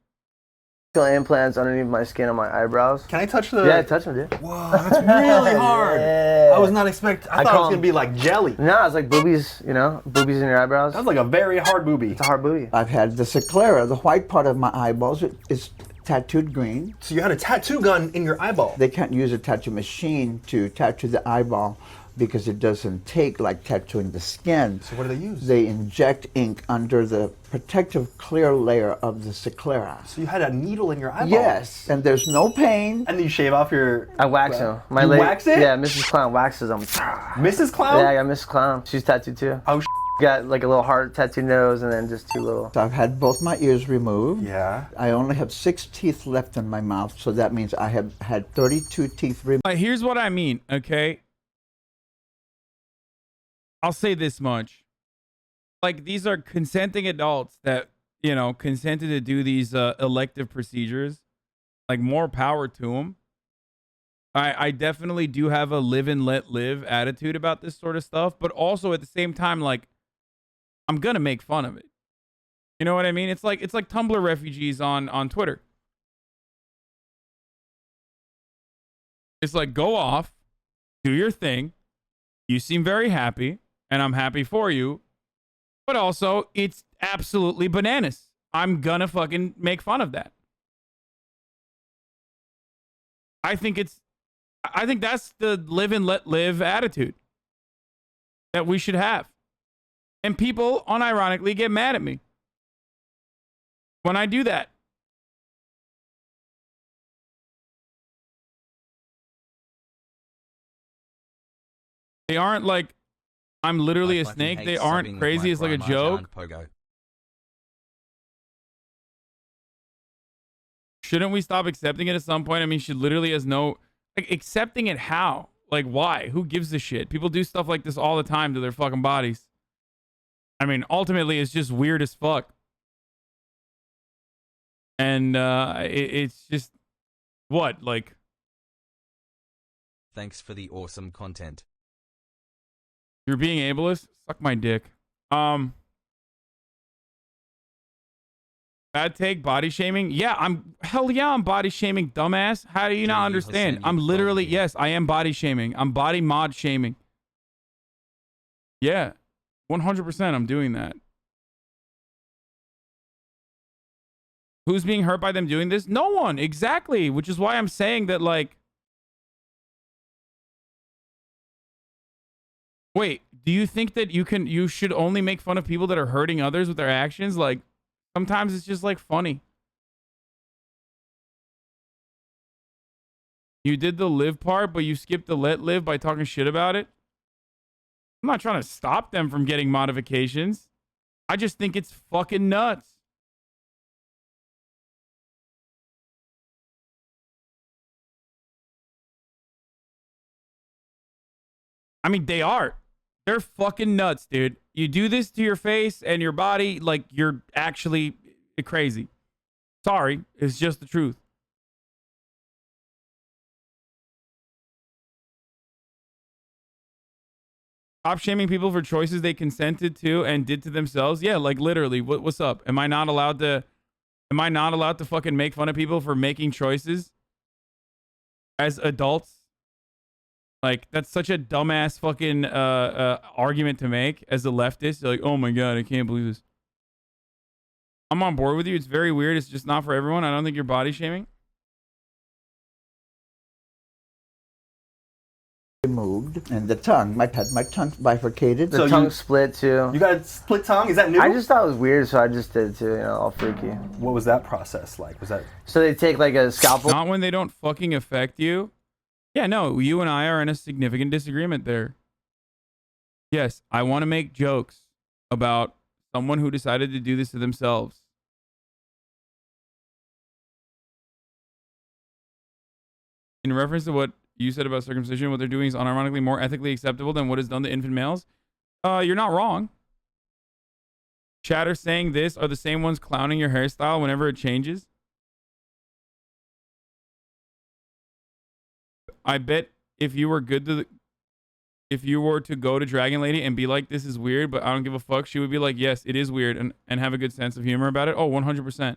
Implants underneath my skin on my eyebrows. Can I touch the... Yeah, touch them, dude. Whoa, that's really hard. Yeah. I was not expecting... I thought it was going to be like jelly. No, it's like boobies, you know? Boobies in your eyebrows. That's like a very hard boobie. It's a hard boobie. I've had the sclera, the white part of my eyeballs. It's tattooed green. So you had a tattoo gun in your eyeball. They can't use a tattoo machine to tattoo the eyeball because it doesn't take like tattooing the skin. So what do they use? They inject ink under the protective clear layer of the sclera. So you had a needle in your eyeball? Yes, and there's no pain. And then you shave off your... I wax them. You wax it? Yeah, Mrs. Clown waxes them. Mrs. Clown? Yeah, I got Mrs. Clown. She's tattooed too. Oh, got like a little heart tattooed nose and then just 2 little... So I've had both my ears removed. Yeah. I only have 6 teeth left in my mouth, so that means I have had 32 teeth removed. Here's what I mean, okay? I'll say this much. Like, these are consenting adults that, you know, consented to do these elective procedures. Like, more power to them. I definitely do have a live and let live attitude about this sort of stuff, but also at the same time, like, I'm gonna make fun of it. You know what I mean? It's like Tumblr refugees on Twitter. It's like, go off, do your thing. You seem very happy, and I'm happy for you. But also, it's absolutely bananas. I'm gonna fucking make fun of that. I think that's the live and let live attitude that we should have. And people, unironically, get mad at me when I do that. They aren't like, I'm literally a snake. They aren't crazy. It's like a joke. Shouldn't we stop accepting it at some point? I mean, she literally has no... Like, accepting it how? Like, why? Who gives a shit? People do stuff like this all the time to their fucking bodies. I mean, ultimately, it's just weird as fuck. And it's just... What? Like, Thanks for the awesome content. you're being ableist? Suck my dick. Bad take, body shaming. Yeah, I'm body shaming, dumbass. How do you not understand? I'm literally, yes, I am body shaming. I'm body mod shaming. Yeah, 100% I'm doing that. Who's being hurt by them doing this? No one, exactly. Which is why I'm saying that, like, wait, do you think that you should only make fun of people that are hurting others with their actions? Like, sometimes it's just like funny. You did the live part, but you skipped the let live by talking shit about it. I'm not trying to stop them from getting modifications. I just think it's fucking nuts. I mean, they are. They're fucking nuts, dude. You do this to your face and your body, like, you're actually crazy. Sorry, it's just the truth. Stop shaming people for choices they consented to and did to themselves. Yeah, like, literally, what's up? Am I not allowed to fucking make fun of people for making choices as adults? Like, that's such a dumbass fucking argument to make as a leftist. You're like, oh my god, I can't believe this. I'm on board with you. It's very weird. It's just not for everyone. I don't think you're body shaming. Moved, and the tongue. My tongue bifurcated. The tongue split too. You got a split tongue? Is that new? I just thought it was weird, so I just did it too. You know, all freaky. What was that process like? Was that? So they take like a scalpel. Not when they don't fucking affect you. Yeah, no, you and I are in a significant disagreement there. Yes, I want to make jokes about someone who decided to do this to themselves. In reference to what you said about circumcision, what they're doing is unironically more ethically acceptable than what is done to infant males. You're not wrong. Chatter saying this are the same ones clowning your hairstyle whenever it changes. I bet if you were if you were to go to Dragon Lady and be like, this is weird, but I don't give a fuck, she would be like, yes, it is weird, and have a good sense of humor about it. Oh, 100%.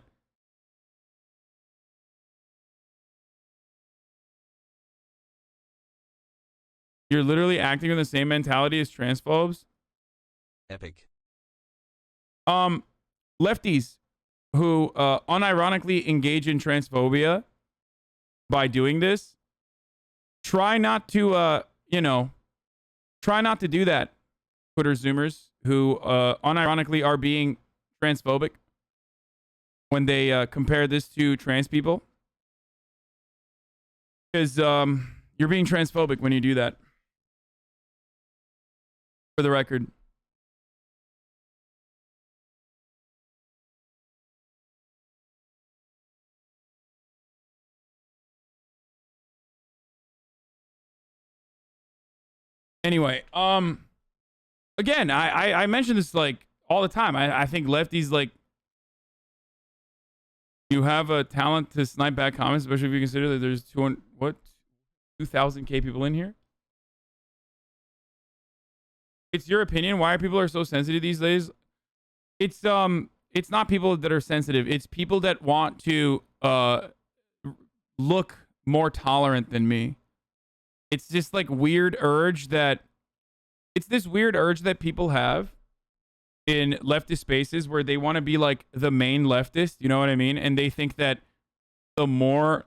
You're literally acting in the same mentality as transphobes. Epic. Lefties who unironically engage in transphobia by doing this, try not to, try not to do that. Twitter Zoomers who unironically are being transphobic when they compare this to trans people. Because you're being transphobic when you do that. For the record. Anyway, again, I mention this like all the time. I think lefties, like, you have a talent to snipe back comments, especially if you consider that there's 2,000k people in here. It's your opinion. Why are people so sensitive these days? It's not people that are sensitive. It's people that want to look more tolerant than me. It's just like weird urge that it's this weird urge that people have in leftist spaces where they want to be like the main leftist, you know what I mean? And they think that the more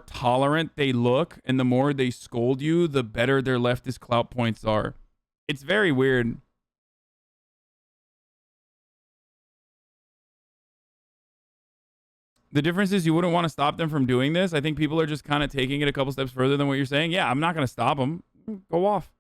tolerant they look and the more they scold you, the better their leftist clout points are. It's very weird. The difference is you wouldn't want to stop them from doing this. I think people are just kind of taking it a couple steps further than what you're saying. Yeah, I'm not going to stop them. Go off.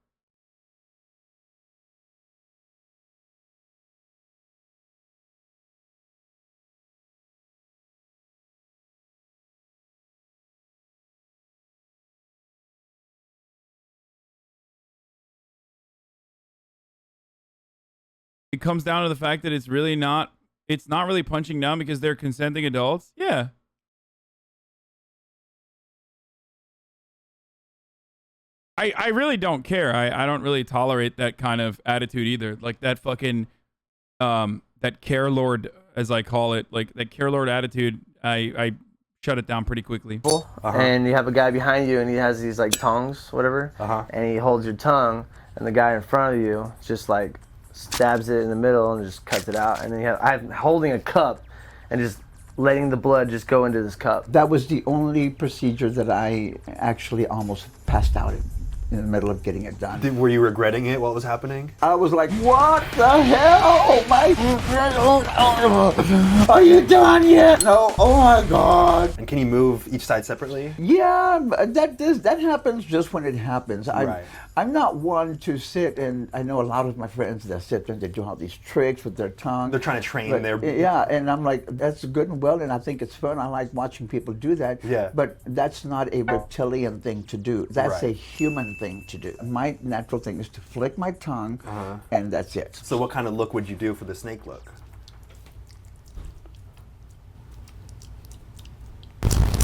It comes down to the fact that it's not really punching down because they're consenting adults. Yeah. I really don't care. I don't really tolerate that kind of attitude either. Like that fucking that care lord, as I call it, like that care lord attitude. I shut it down pretty quickly. And you have a guy behind you, and he has these like tongs, whatever, and he holds your tongue, and the guy in front of you just like stabs it in the middle and just cuts it out. And then I'm holding a cup and just letting the blood just go into this cup. That was the only procedure that I actually almost passed out in the middle of getting it done. Were you regretting it while it was happening? I was like, what the hell? Are you done yet? No, oh my God. And can you move each side separately? Yeah, that happens just when it happens. Right. I'm not one to sit, and I know a lot of my friends that sit and they do all these tricks with their tongue. They're trying to train their... Yeah, and I'm like, that's good and well, and I think it's fun. I like watching people do that. Yeah. But that's not a reptilian thing to do. That's a human thing to do. My natural thing is to flick my tongue, and that's it. So what kind of look would you do for the snake look?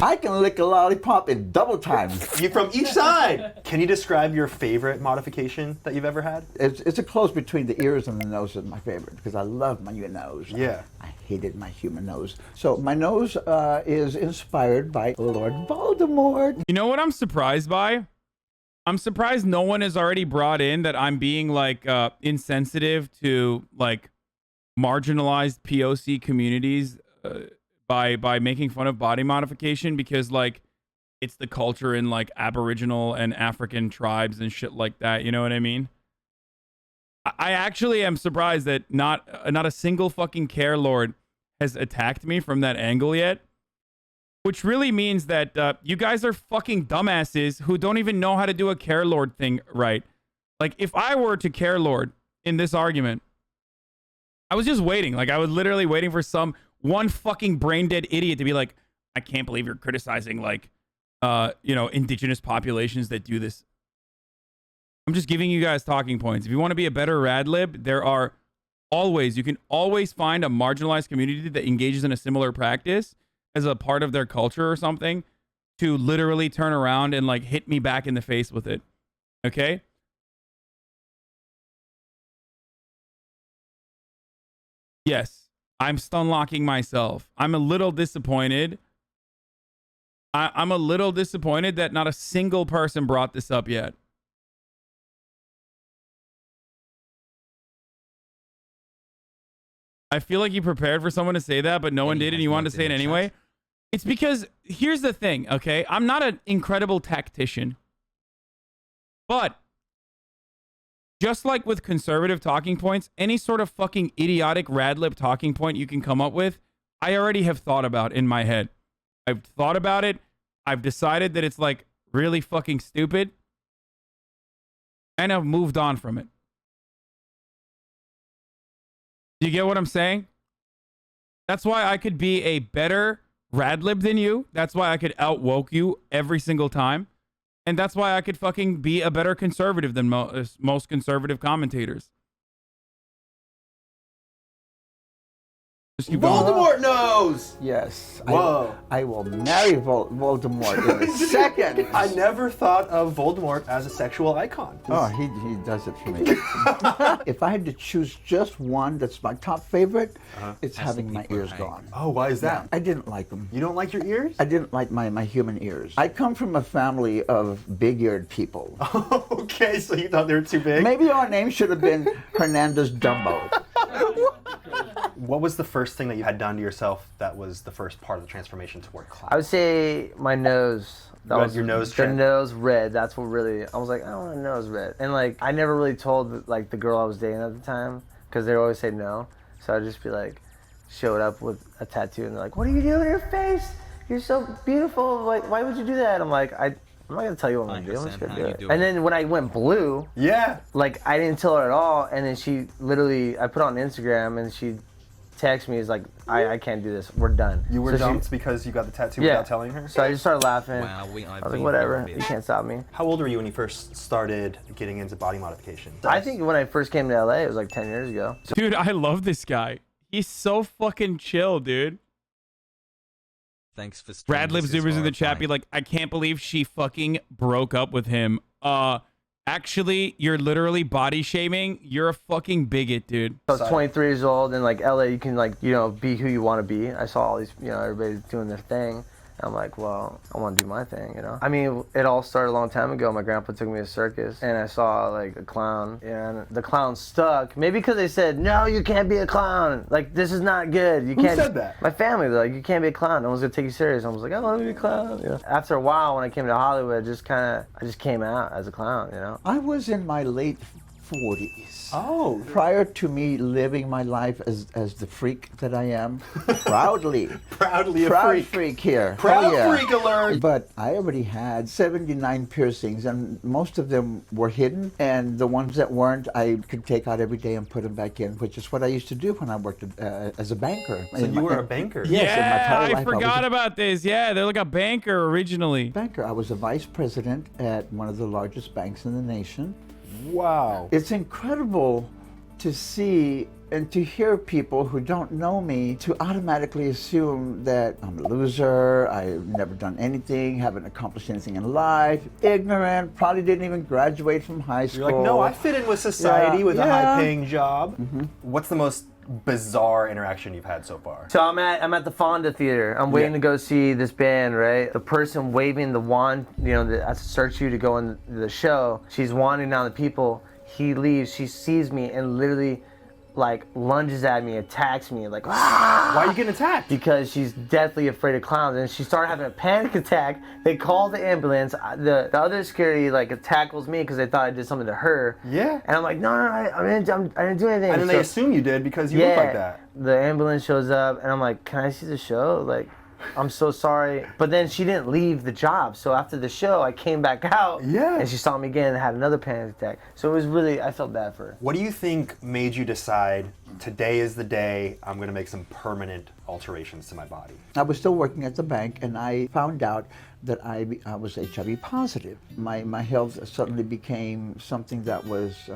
I can lick a lollipop in double time. You from each side. Can you describe your favorite modification that you've ever had? It's a close between the ears and the nose is my favorite because I love my nose. Yeah. I hated my human nose. So my nose is inspired by Lord Voldemort. You know what I'm surprised by? I'm surprised no one has already brought in that I'm being like insensitive to like marginalized POC communities by making fun of body modification, because like it's the culture in like Aboriginal and African tribes and shit like that. You know what I mean? I actually am surprised that not a single fucking care lord has attacked me from that angle yet. Which really means that you guys are fucking dumbasses who don't even know how to do a care lord thing right. Like, if I were to care lord in this argument, I was just waiting. Like, I was literally waiting for one fucking brain dead idiot to be like, I can't believe you're criticizing, like, indigenous populations that do this. I'm just giving you guys talking points. If you want to be a better radlib, you can always find a marginalized community that engages in a similar practice as a part of their culture or something to literally turn around and like hit me back in the face with it. Okay? Yes, I'm stun locking myself. I'm a little disappointed. I'm a little disappointed that not a single person brought this up yet. I feel like you prepared for someone to say that, but no one did, and you wanted to say it anyway. It's because, here's the thing, okay? I'm not an incredible tactician. But, just like with conservative talking points, any sort of fucking idiotic radlib talking point you can come up with, I already have thought about in my head. I've thought about it. I've decided that it's like really fucking stupid. And I've moved on from it. Do you get what I'm saying? That's why I could be a better radlib than you. That's why I could outwoke you every single time. And that's why I could fucking be a better conservative than most conservative commentators. Voldemort knows! Yes. Whoa. I will marry Voldemort in a second. I never thought of Voldemort as a sexual icon. Oh, he does it for me. If I had to choose just one that's my top favorite, it's having my ears gone. Oh, why is that? Yeah, I didn't like them. You don't like your ears? I didn't like my human ears. I come from a family of big-eared people. Okay, so you thought they were too big? Maybe our name should have been Hernandez Dumbo. What was the first thing that you had done to yourself that was the first part of the transformation toward clown? I would say my nose. That was your nose the trim? nose red. That's what really, I was like, I don't want a nose red. And like, I never really told like the girl I was dating at the time because they always say no. So I'd just be like, showed up with a tattoo and they're like, what are you doing to your face? You're so beautiful. Like, why would you do that? I'm like, I'm not gonna tell you what I'm gonna do. I'm just gonna do it. And then when I went blue, like I didn't tell her at all. And then she literally, I put it on Instagram and she texted me, is like, I can't do this. We're done. You were dumped because you got the tattoo without telling her? So I just started laughing. I was like, whatever, you can't stop me. How old were you when you first started getting into body modification? I think when I first came to LA, it was like 10 years ago. Dude, I love this guy. He's so fucking chill, dude. Thanks for Radlib Zoomers in the chat be like, I can't believe she fucking broke up with him. actually, you're literally body shaming. You're a fucking bigot, dude. I was 23 years old in like LA. You can like, you know, be who you want to be. I saw all these, you know, everybody doing their thing. I'm like, well, I want to do my thing, you know? I mean, it all started a long time ago. My grandpa took me to a circus, and I saw, like, a clown, and the clown stuck. Maybe because they said, no, you can't be a clown. Like, this is not good. You can't. Who said that? My family, they're like, you can't be a clown. No one's going to take you serious. I was like, I want to be a clown, you know? After a while, when I came to Hollywood, I just came out as a clown, you know? I was in my late 40s. Oh. Prior to me living my life as the freak that I am, proudly a freak here. Proud freak alert. But I already had 79 piercings, and most of them were hidden, and the ones that weren't, I could take out every day and put them back in, which is what I used to do when I worked as a banker. So you were a banker? Yes, in my entire life. I forgot about this. Yeah, they're like a banker originally. I was a vice president at one of the largest banks in the nation. Wow. It's incredible to see and to hear people who don't know me to automatically assume that I'm a loser, I've never done anything, haven't accomplished anything in life, ignorant, probably didn't even graduate from high school. You're like, no, I fit in with society with a high-paying job. What's the most bizarre interaction you've had so far? So I'm at the Fonda Theater. I'm waiting to go see this band, right? The person waving the wand, you know, that has to search you to go in the show. She's wanding down the people. He leaves. She sees me and literally, like, lunges at me, attacks me, like, ah! Why are you getting attacked? Because she's deathly afraid of clowns, and she started having a panic attack. They called the ambulance. The other security, like, tackles me because they thought I did something to her. Yeah. And I'm like, no, I didn't do anything. And then they assume you did because you look like that. The ambulance shows up, and I'm like, can I see the show? Like, I'm so sorry. But then she didn't leave the job. So after the show, I came back out. Yeah. And she saw me again and had another panic attack. So it was really, I felt bad for her. What do you think made you decide, today is the day I'm going to make some permanent alterations to my body? I was still working at the bank, and I found out that I was HIV positive. My health suddenly became something that was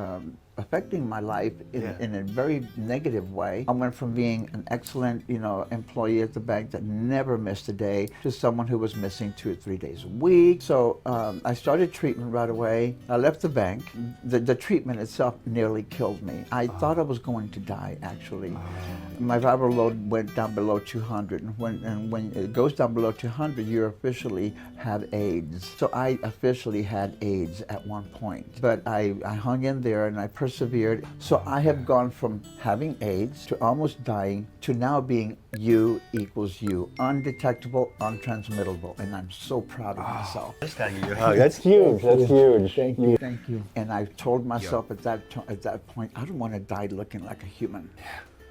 affecting my life in a very negative way. I went from being an excellent, you know, employee at the bank that never missed a day to someone who was missing 2 or 3 days a week. So I started treatment right away. I left the bank. The treatment itself nearly killed me. I thought I was going to die, actually. My viral load went down below 200, and when it goes down below 200, you officially have AIDS. So I officially had AIDS at one point, but I hung in there and I persevered. So I have gone from having AIDS to almost dying to now being U equals U, undetectable, untransmittable, and I'm so proud of myself. Just gotta give you a hug. That's huge. That's huge. Thank you. Thank you. And I told myself at that point, I don't want to die looking like a human.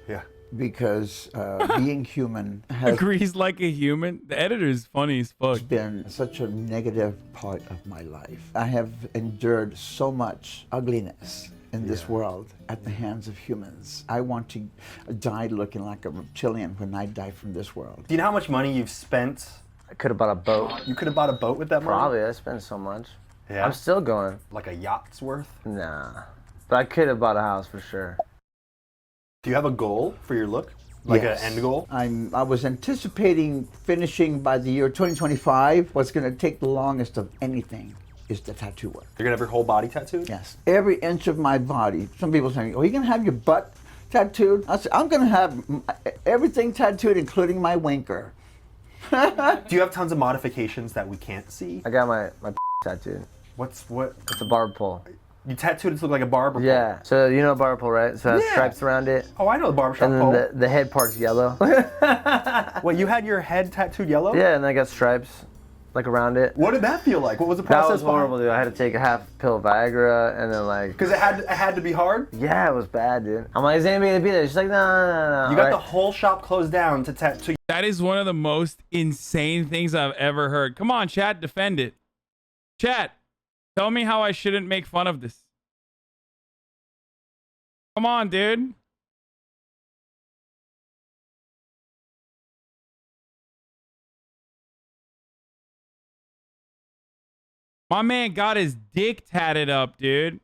Yeah. Because being human has agrees like a human. The editor is funny as fuck. Been such a negative part of my life. I have endured so much ugliness in this world at the hands of humans. I want to die looking like a reptilian when I die from this world. Do you know how much money you've spent? I could have bought a boat. You could have bought a boat with that money? Probably. I spent so much. Yeah. I'm still going. Like a yacht's worth? Nah. But I could have bought a house for sure. Do you have a goal for your look? Like yes. an end goal? I was anticipating finishing by the year 2025. What's going to take the longest of anything is the tattoo work. You're going to have your whole body tattooed? Yes. Every inch of my body. Some people say, oh, you're going to have your butt tattooed? I said, I'm going to have everything tattooed, including my winker. Do you have tons of modifications that we can't see? I got my tattooed. What? It's a barber pole. You tattooed it to look like a barber pole? Yeah. So you know a barber pole, right? So it has stripes around it. Oh, I know the barbershop pole. And then the head part's yellow. Wait, you had your head tattooed yellow? Yeah, and then I got stripes, like, around it. What did that feel like? What was the process? That was horrible, dude. I had to take a half pill of Viagra, and then, like... Because it had to be hard? Yeah, it was bad, dude. I'm like, is anybody gonna be there? She's like, no. You got the whole shop closed down to tattoo. That is one of the most insane things I've ever heard. Come on, chat, defend it. Chat, tell me how I shouldn't make fun of this. Come on, dude. My man got his dick tatted up, dude.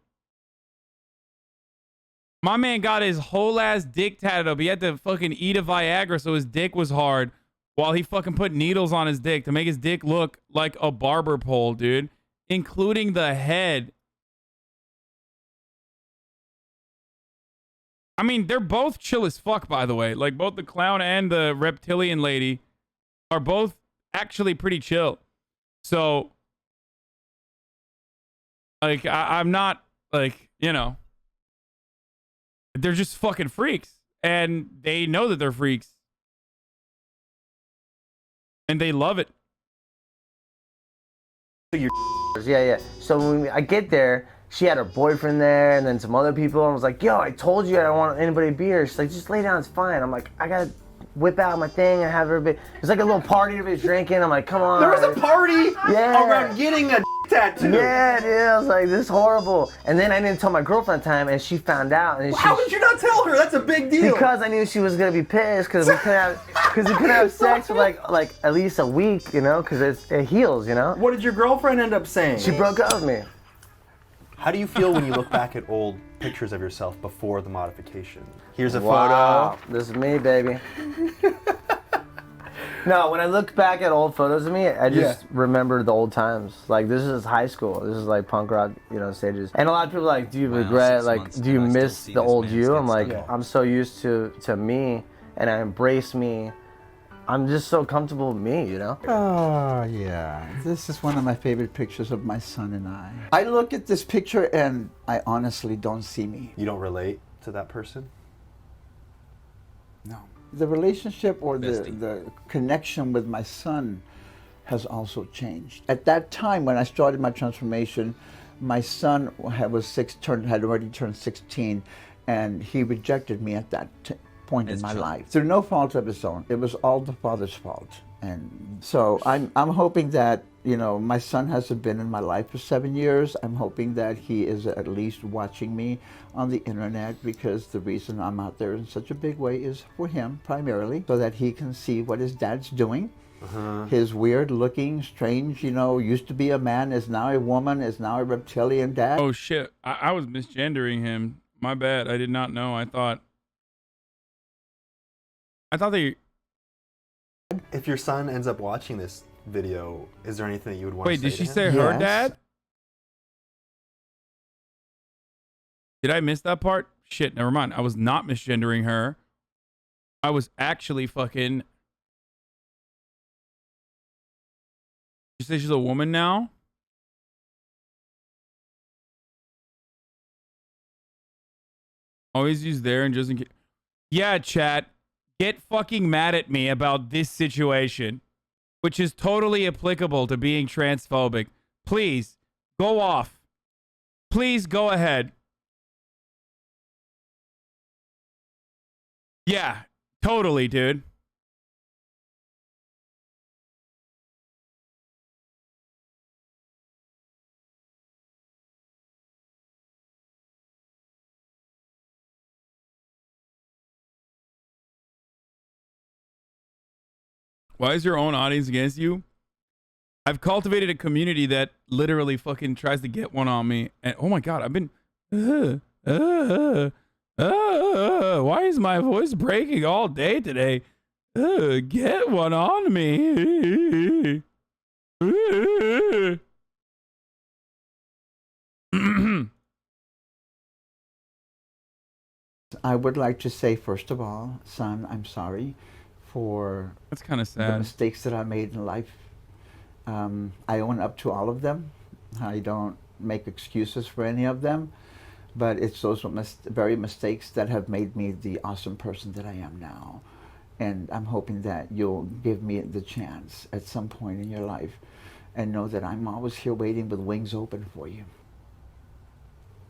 My man got his whole ass dick tatted up. He had to fucking eat a Viagra so his dick was hard while he fucking put needles on his dick to make his dick look like a barber pole, dude. including the head. I mean, they're both chill as fuck, by the way. Like, both the clown and the reptilian lady are both actually pretty chill. So, like, I'm not, like, you know, they're just fucking freaks. And they know that they're freaks. And they love it. Yeah. So when I get there, she had her boyfriend there and then some other people. And I was like, yo, I told you I don't want anybody to be here. She's like, just lay down, it's fine. I'm like, I gotta whip out my thing and have everybody. It's like a little party, everybody's drinking. I'm like, come on. There was a party around getting a tattoo. Yeah, dude. I was like, this is horrible. And then I didn't tell my girlfriend time, and she found out. And How did you not tell her? That's a big deal. Because I knew she was gonna be pissed because we couldn't have sex for like at least a week, you know, because it heals, you know. What did your girlfriend end up saying? She broke up with me. How do you feel when you look back at old pictures of yourself before the modification? Here's a Wow. photo. This is me, baby. No, when I look back at old photos of me, I just remember the old times. Like, this is high school. This is like punk rock, you know, stages. And a lot of people are like, do you regret, like, do you miss the old you? I'm like, I'm so used to me, and I embrace me. I'm just so comfortable with me, you know? Oh, yeah. This is one of my favorite pictures of my son and I. I look at this picture and I honestly don't see me. You don't relate to that person? No. The relationship or the connection with my son has also changed. At that time when I started my transformation, my son had already turned 16, and he rejected me at that point in my life. Through no fault of his own. It was all the father's fault. And so I'm hoping that, you know, my son hasn't been in my life for 7 years. I'm hoping that he is at least watching me on the internet, because the reason I'm out there in such a big way is for him primarily, so that he can see what his dad's doing. His weird looking, strange, you know, used to be a man, is now a woman, is now a reptilian dad. Oh shit, I was misgendering him. My bad, I did not know. I thought they... If your son ends up watching this video, is there anything that you would want to say Wait, did to she him? say her dad? Did I miss that part? Shit, never mind. I was not misgendering her. I was actually fucking... You say she's a woman now? Always use there and just in case. Yeah, chat. Get fucking mad at me about this situation, which is totally applicable to being transphobic. Please, go off. Please go ahead. Yeah, totally, dude. Why is your own audience against you? I've cultivated a community that literally fucking tries to get one on me. And oh my God, I've been... why is my voice breaking all day today? Get one on me. I would like to say, first of all, son, I'm sorry for that's kind of the sad. mistakes that I made in life. I own up to all of them. I don't make excuses for any of them, but it's those very mistakes that have made me the awesome person that I am now. And I'm hoping that you'll give me the chance at some point in your life and know that I'm always here waiting with wings open for you.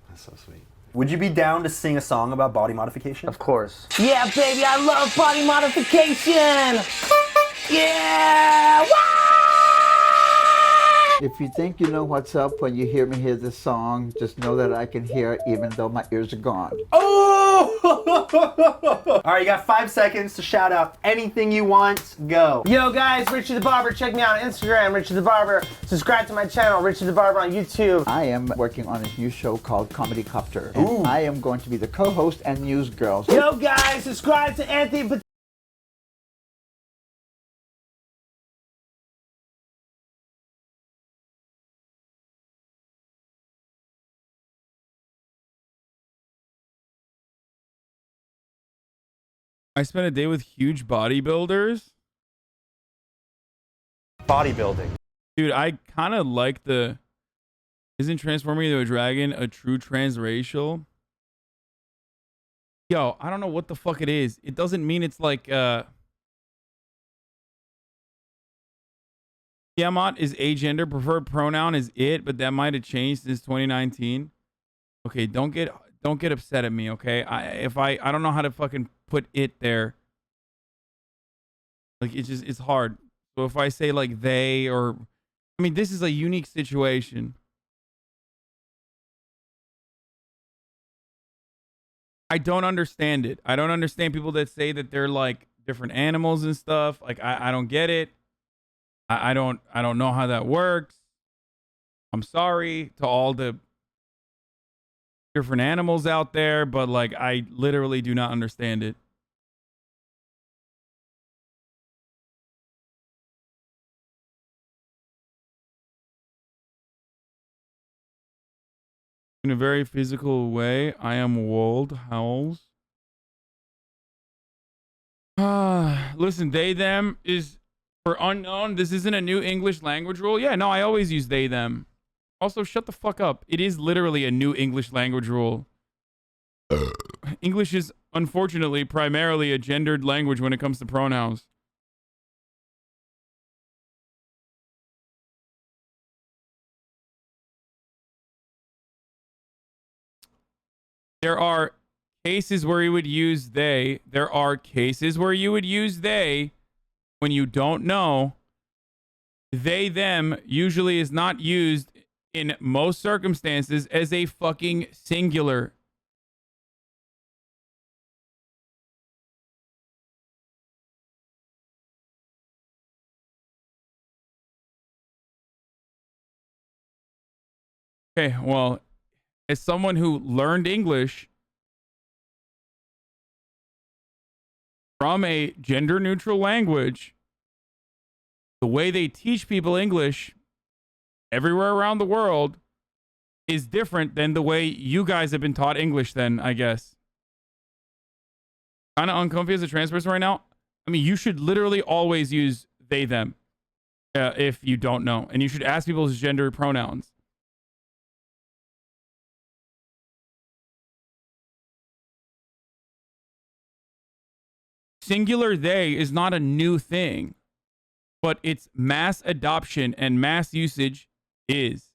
That's so sweet. Would you be down to sing a song about body modification? Of course. Yeah, baby, I love body modification. Yeah! If you think you know what's up when you hear me hear this song, just know that I can hear it even though my ears are gone. Oh! All right, you got 5 seconds to shout out anything you want. Go. Yo guys, Richard the Barber. Check me out on Instagram, Richard the Barber. Subscribe to my channel, Richard the Barber on YouTube. I am working on a new show called Comedy Copter. And I am going to be the co-host and news girl. Yo guys, subscribe to Anthony I spent a day with huge bodybuilders. Bodybuilding. Dude, I kind of like the... Isn't transforming into a dragon a true transracial? Yo, I don't know what the fuck it is. It doesn't mean it's like... Tiamat is agender. Preferred pronoun is it, but that might have changed since 2019. Okay, don't get upset at me, okay? I don't know how to fucking put it there. Like it's hard. So if I say like they or I mean this is a unique situation. I don't understand it. I don't understand people that say that they're like different animals and stuff. Like I don't get it. I don't know how that works. I'm sorry to all the different animals out there, but like I literally do not understand it. In a very physical way, I am Wold Howls. Listen, they, them is for unknown. This isn't a new English language rule. Yeah, no, I always use they, them. Also, shut the fuck up. It is literally a new English language rule. English is, unfortunately, primarily a gendered language when it comes to pronouns. There are cases where you would use they. There are cases where you would use they when you don't know. They, them usually is not used in most circumstances as a fucking singular. Okay, well, as someone who learned English from a gender neutral language, the way they teach people English everywhere around the world is different than the way you guys have been taught English then, I guess. Kind of uncomfy as a trans person right now. I mean, you should literally always use they, them if you don't know. And you should ask people's gender pronouns. Singular they is not a new thing, but its mass adoption and mass usage is.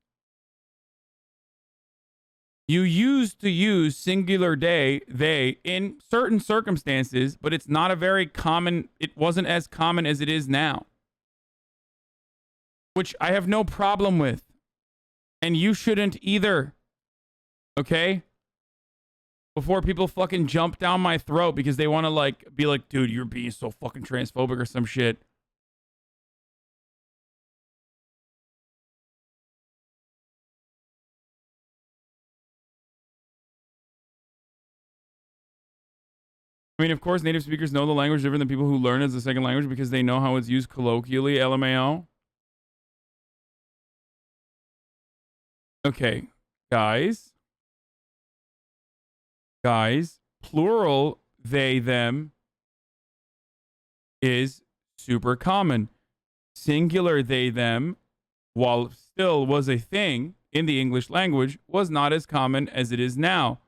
You used to use singular they in certain circumstances, but it's not a very common, it wasn't as common as it is now. Which I have no problem with. And you shouldn't either. Okay? Before people fucking jump down my throat because they want to like be like, dude, you're being so fucking transphobic or some shit. I mean, of course, native speakers know the language different than people who learn as a second language because they know how it's used colloquially, LMAO. Okay, guys, plural they, them is super common. Singular they, them, while still was a thing in the English language, was not as common as it is now.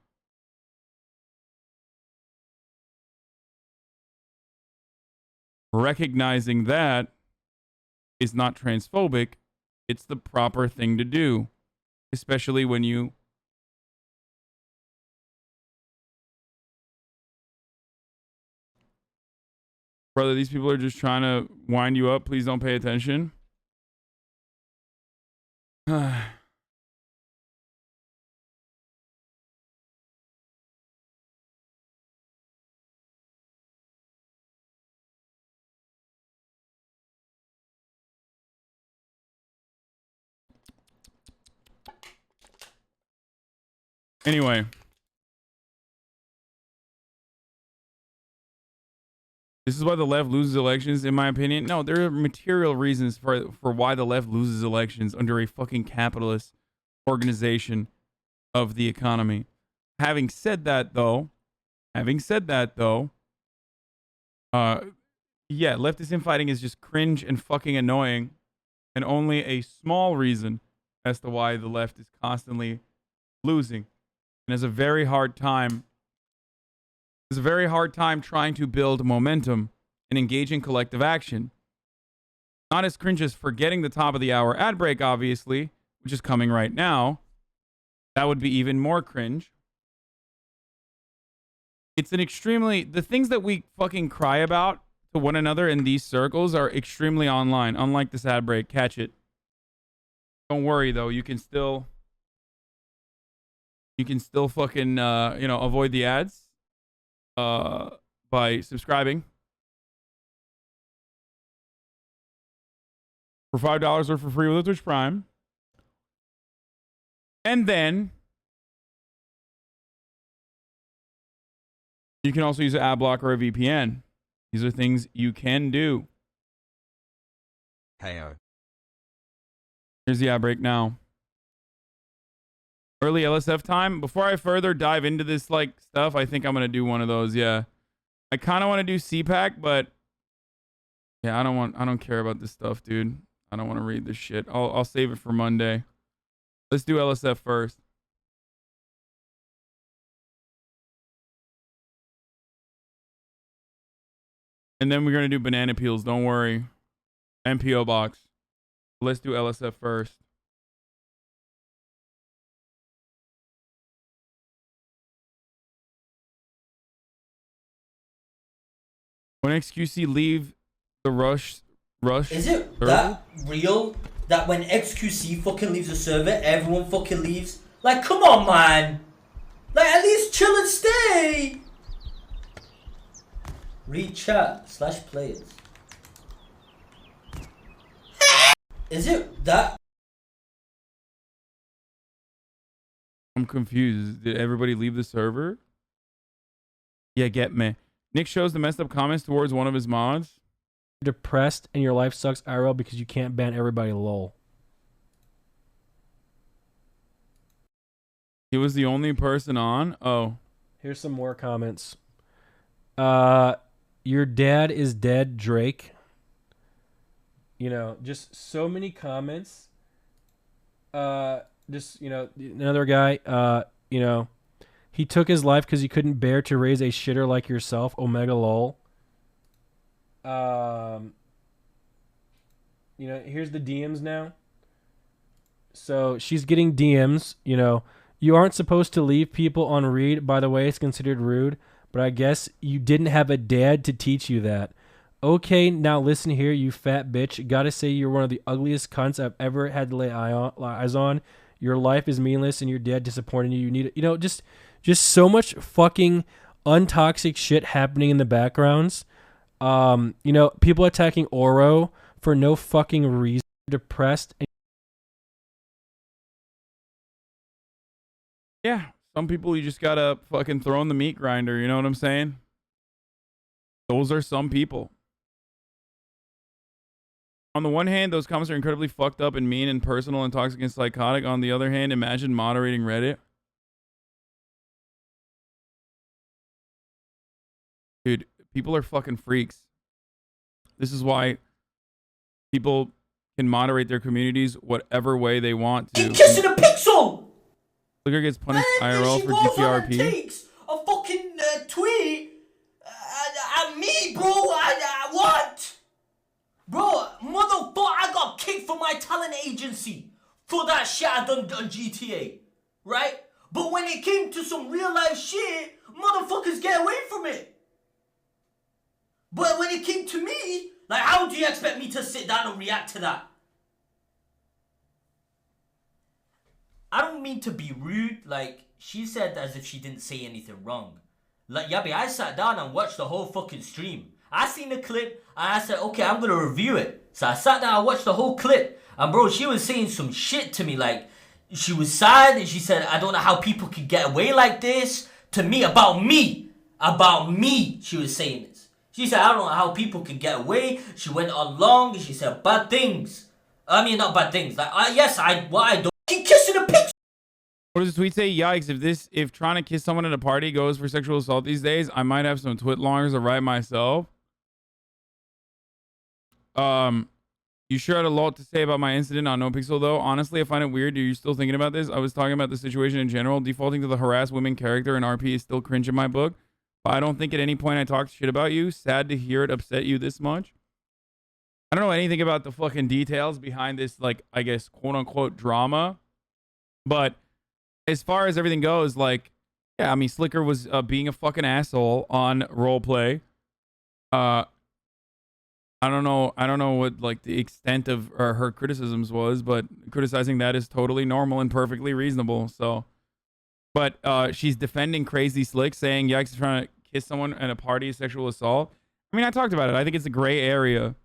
Recognizing that is not transphobic. It's the proper thing to do, especially when you brother, these people are just trying to wind you up. Please don't pay attention. Anyway. This is why the left loses elections, in my opinion. No, there are material reasons for why the left loses elections under a fucking capitalist organization of the economy. Having said that, though, Yeah, leftist infighting is just cringe and fucking annoying, and only a small reason as to why the left is constantly losing and has a very hard time. It's a very hard time trying to build momentum and engage in collective action. Not as cringe as forgetting the top of the hour ad break, obviously, which is coming right now. That would be even more cringe. It's an extremely... The things that we fucking cry about to one another in these circles are extremely online, unlike this ad break. Catch it. Don't worry, though. You can still fucking, avoid the ads by subscribing. For $5 or for free with a Twitch Prime. And then you can also use an ad block or a VPN. These are things you can do. Heyo. Here's the ad break now. Early LSF time. Before I further dive into this stuff, I think I'm gonna do one of those. Yeah, I kind of want to do CPAC, but yeah, I don't care about this stuff, dude. I don't want to read this shit. I'll save it for Monday. Let's do LSF first. And then we're going to do BANANAPEELS. Don't worry. And POBOX. Let's do LSF first. When XQC leave the rush. Is it that real that when XQC fucking leaves the server, everyone fucking leaves? Like, come on, man. Like, at least chill and stay. Read chat / players. Is it that? I'm confused. Did everybody leave the server? Yeah, get me. Nick shows the messed up comments towards one of his mods. Depressed and your life sucks IRL because you can't ban everybody, lol. He was the only person on? Oh. Here's some more comments. Your dad is dead, Drake. You know, just so many comments. Another guy, he took his life because he couldn't bear to raise a shitter like yourself, Omega lol. Here's the DMs now. So she's getting DMs, you aren't supposed to leave people on read. By the way, it's considered rude, but I guess you didn't have a dad to teach you that. Okay, now listen here, you fat bitch. Gotta say you're one of the ugliest cunts I've ever had to lay eyes on. Your life is meaningless and your dad disappointed you. You need it. Just so much fucking untoxic shit happening in the backgrounds. People attacking Oro for no fucking reason. Depressed. Yeah, some people you just gotta fucking throw in the meat grinder. You know what I'm saying? Those are some people. On the one hand, those comments are incredibly fucked up and mean and personal and toxic and psychotic. On the other hand, imagine moderating Reddit. Dude, people are fucking freaks. This is why people can moderate their communities whatever way they want to. Kissing a pixel! Flicker gets punished IRL for GPRP. Takes a fucking tweet at me, bro. What? Bro, motherfucker, I got kicked from my talent agency for that shit I done on GTA, right? But when it came to some real life shit, motherfuckers get away from it. But when it came to me, like, how do you expect me to sit down and react to that? I don't mean to be rude, like, she said as if she didn't say anything wrong. Like, Yabi, I sat down and watched the whole fucking stream. I seen the clip, and I said, okay, I'm gonna review it. So I sat down and watched the whole clip. And bro, she was saying some shit to me, like, she was sad, and she said, I don't know how people could get away like this. To me, about me, she was saying this. She said, I don't know how people could get away. She went on long, and she said bad things. I mean, not bad things. Like, I don't. Keep kissing a picture. What does the tweet say? Yikes, if trying to kiss someone at a party goes for sexual assault these days, I might have some twit longers to write myself. You sure had a lot to say about my incident on NoPixel, though. Honestly, I find it weird. Are you still thinking about this? I was talking about the situation in general. Defaulting to the harass women character in RP is still cringe in my book. But I don't think at any point I talked shit about you. Sad to hear it upset you this much. I don't know anything about the fucking details behind this, like, I guess, quote-unquote drama. But as far as everything goes, like, yeah, I mean, Slicker was being a fucking asshole on roleplay. I don't know what like the extent of her criticisms was, but criticizing that is totally normal and perfectly reasonable. So, but she's defending Crazy Slick, saying Yikes is trying to kiss someone at a party, sexual assault. I mean, I talked about it. I think it's a gray area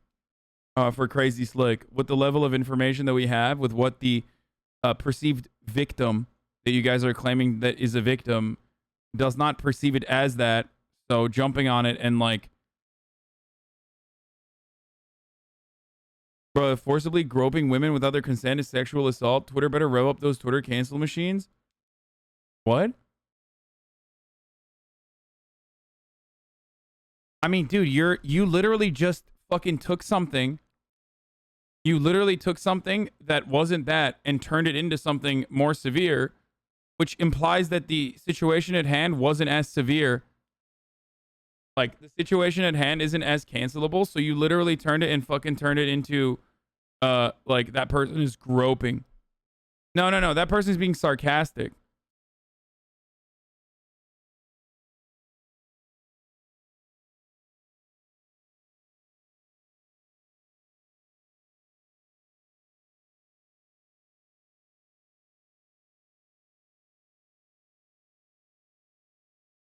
for Crazy Slick with the level of information that we have, with what the perceived victim that you guys are claiming that is a victim does not perceive it as that. So jumping on it and like, bro, forcibly groping women without their consent is sexual assault. Twitter better rev up those Twitter cancel machines. What? I mean, dude, you literally just fucking took something. You literally took something that wasn't that and turned it into something more severe, which implies that the situation at hand wasn't as severe. Like, the situation at hand isn't as cancelable, so you literally turned it and fucking turned it into, like, that person is groping. No, that person's being sarcastic.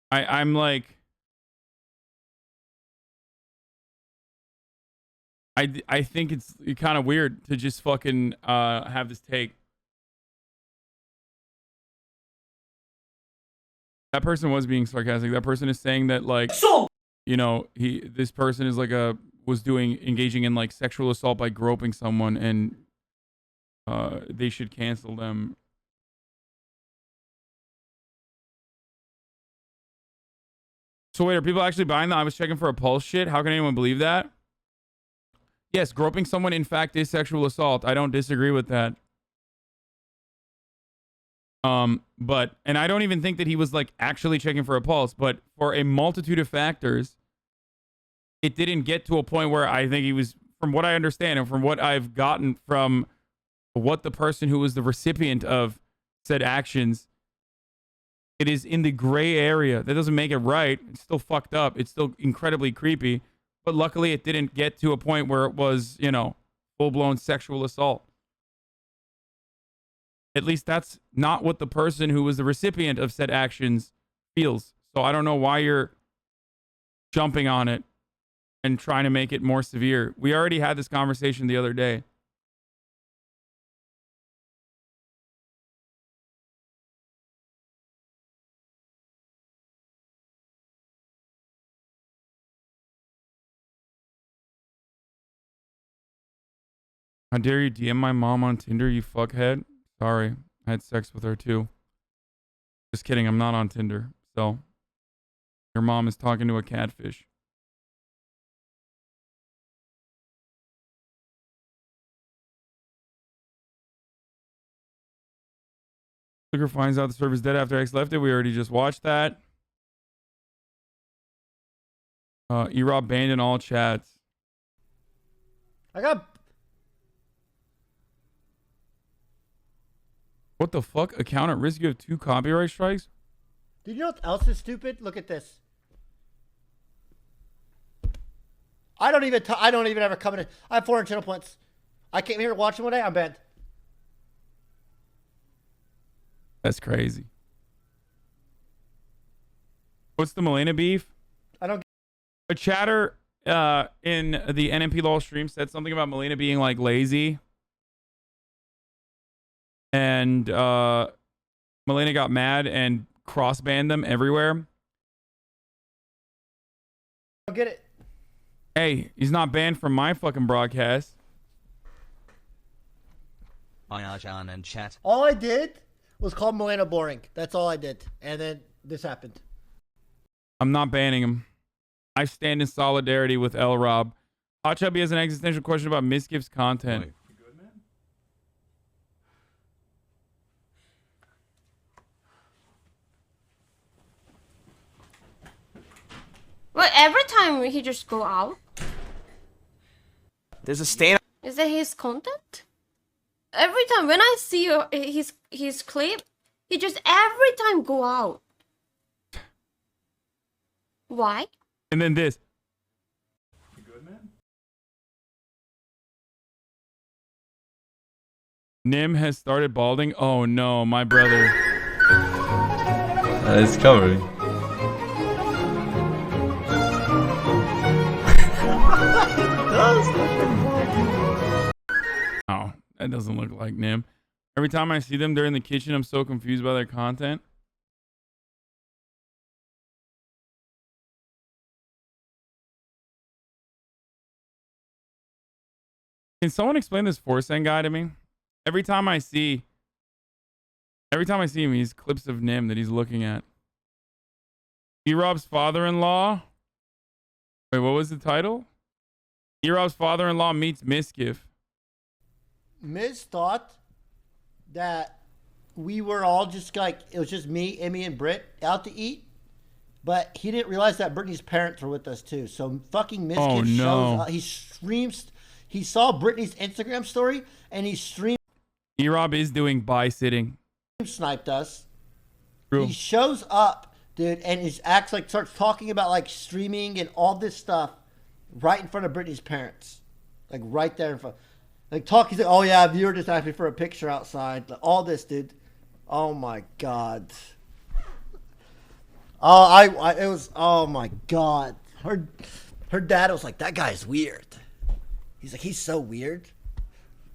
I'm like... I think it's kind of weird to just fucking have this take. That person was being sarcastic. That person is saying that, like, you know, this person is like engaging in like sexual assault by groping someone, and they should cancel them. So wait, are people actually buying that? I was checking for a pulse shit. How can anyone believe that? Yes, groping someone, in fact, is sexual assault. I don't disagree with that. But, and I don't even think that he was, like, actually checking for a pulse, but for a multitude of factors, it didn't get to a point where I think he was, from what I understand and from what I've gotten from what the person who was the recipient of said actions, it is in the gray area. That doesn't make it right. It's still fucked up. It's still incredibly creepy. But luckily, it didn't get to a point where it was, you know, full-blown sexual assault. At least that's not what the person who was the recipient of said actions feels. So I don't know why you're jumping on it and trying to make it more severe. We already had this conversation the other day. How dare you DM my mom on Tinder, you fuckhead? Sorry, I had sex with her too. Just kidding, I'm not on Tinder. So, your mom is talking to a catfish. Flickr finds out the server's dead after X left it. We already just watched that. E-Rob banned in all chats. I got... What the fuck? Account at risk, you have 2 copyright strikes? Do you know what else is stupid? Look at this. I don't even ever come in. I have 400 channel points. I came here to watch him one day. I'm banned. That's crazy. What's the Milena beef? I don't. A chatter in the NMP Law stream said something about Milena being like lazy. And Milena got mad and cross-banned them everywhere. I'll get it. Hey, he's not banned from my fucking broadcast. Arjan and chat. All I did was call Milena boring. That's all I did. And then this happened. I'm not banning him. I stand in solidarity with L. Rob. Hot Chubby has an existential question about Misgift's content. Well, every time he just go out, There's a stain. is that his content? Every time when I see his clip, he just every time go out. Why? And then this. Nim has started balding. Oh no, my brother. It's covering. Oh, that doesn't look like Nim. Every time I see them, they're in the kitchen. I'm so confused by their content. Can someone explain this 4cent guy to me? Every time I see him, he's clips of Nim that he's looking at. E-Rob's father-in-law. Wait, what was the title? E-Rob's father-in-law meets Misgift. Miz thought that we were all just like, it was just me, Emmy, and Britt out to eat. But he didn't realize that Brittany's parents were with us too. So fucking Misgift shows up. He streams. He saw Brittany's Instagram story and he streamed. E-Rob is doing buy-sitting. Sniped us. True. He shows up, dude, and he acts like, starts talking about like streaming and all this stuff right in front of Brittany's parents. Like right there in front. Like he's like, oh yeah, a viewer just asked me for a picture outside. Like, all this, dude. Oh my God. Oh, it was, oh my God. Her dad was like, that guy's weird. He's like, he's so weird.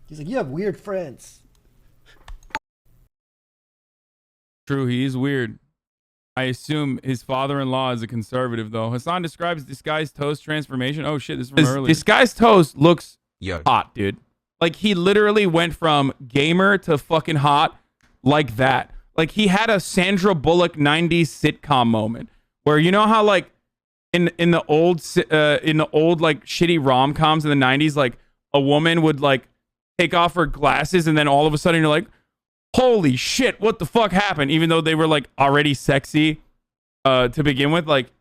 He's like, you have weird friends. True, he is weird. I assume his father-in-law is a conservative, though. Hasan describes Disguised Toast transformation. Oh shit, this is from earlier. Disguised Toast looks hot, dude. Like he literally went from gamer to fucking hot like that. Like he had a Sandra Bullock 90s sitcom moment where, you know how like in the old like shitty rom-coms in the 90s, like a woman would like take off her glasses and then all of a sudden you're like, holy shit, what the fuck happened? Even though they were like already sexy to begin with. Like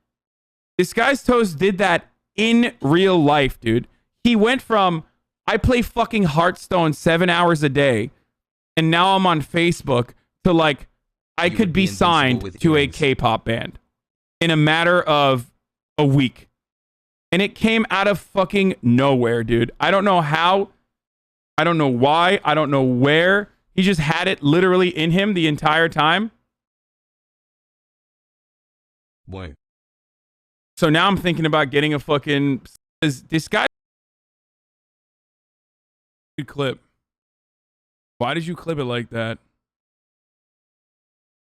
Disguised Toast did that in real life, dude. He went from, I play fucking Hearthstone 7 hours a day and now I'm on Facebook, to like, I could be signed to a K-pop band in a matter of a week. And it came out of fucking nowhere, dude. I don't know how. I don't know why. I don't know where. He just had it literally in him the entire time. Boy. So now I'm thinking about getting a fucking... This guy... clip. Why did you clip it like that?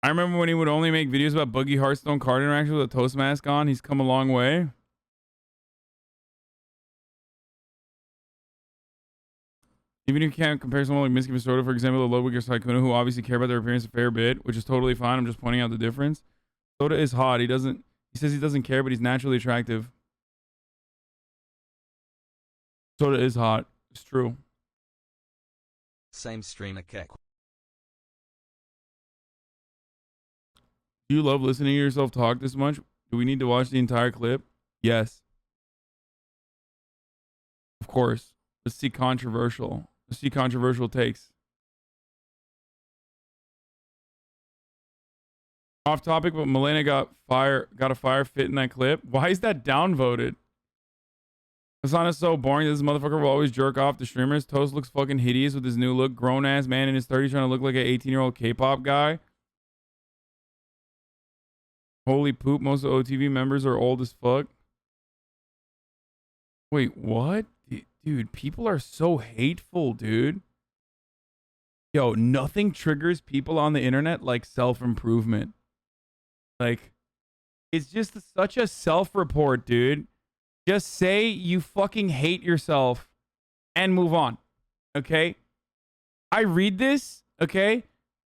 I remember when he would only make videos about buggy Hearthstone card interaction with a Toast mask on. He's come a long way. Even if you can't compare someone like Misgift and Soda, for example, to Ludwig or Saikuna, who obviously care about their appearance a fair bit, which is totally fine. I'm just pointing out the difference. Soda is hot. He says he doesn't care, but he's naturally attractive. Soda is hot. It's true. Same streamer Keck. Do you love listening to yourself talk this much? Do we need to watch the entire clip? Yes. Of course. Let's see controversial. Let's see controversial takes. Off topic, but Milena got a fire fit in that clip. Why is that downvoted? Hasan is so boring. This motherfucker will always jerk off the streamers. Toast looks fucking hideous with his new look. Grown ass man in his 30s trying to look like an 18-year-old K-pop guy. Holy poop, most of OTV members are old as fuck. Wait, what? Dude, people are so hateful, dude. Yo, nothing triggers people on the internet like self-improvement. Like, it's just such a self-report, dude. Just say you fucking hate yourself and move on. Okay? I read this, okay?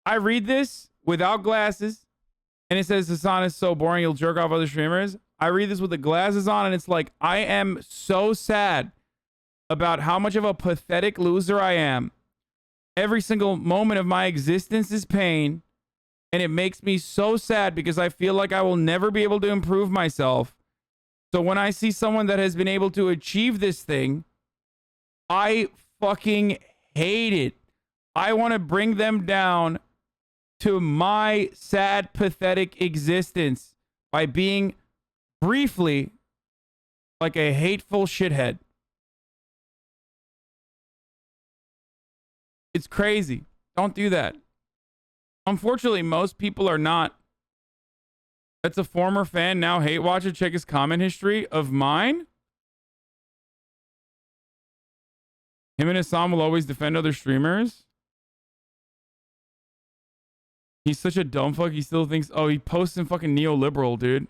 I read this without glasses. And it says Hasan is so boring, you'll jerk off other streamers. I read this with the glasses on, and it's like, I am so sad about how much of a pathetic loser I am. Every single moment of my existence is pain, and it makes me so sad because I feel like I will never be able to improve myself. So when I see someone that has been able to achieve this thing, I fucking hate it. I want to bring them down to my sad, pathetic existence by being briefly like a hateful shithead. It's crazy. Don't do that. Unfortunately, most people are not. That's a former fan, now hate watcher. Check his comment history of mine. Him and Hasan will always defend other streamers. He's such a dumb fuck. He still thinks, oh, he posts in fucking neoliberal, dude.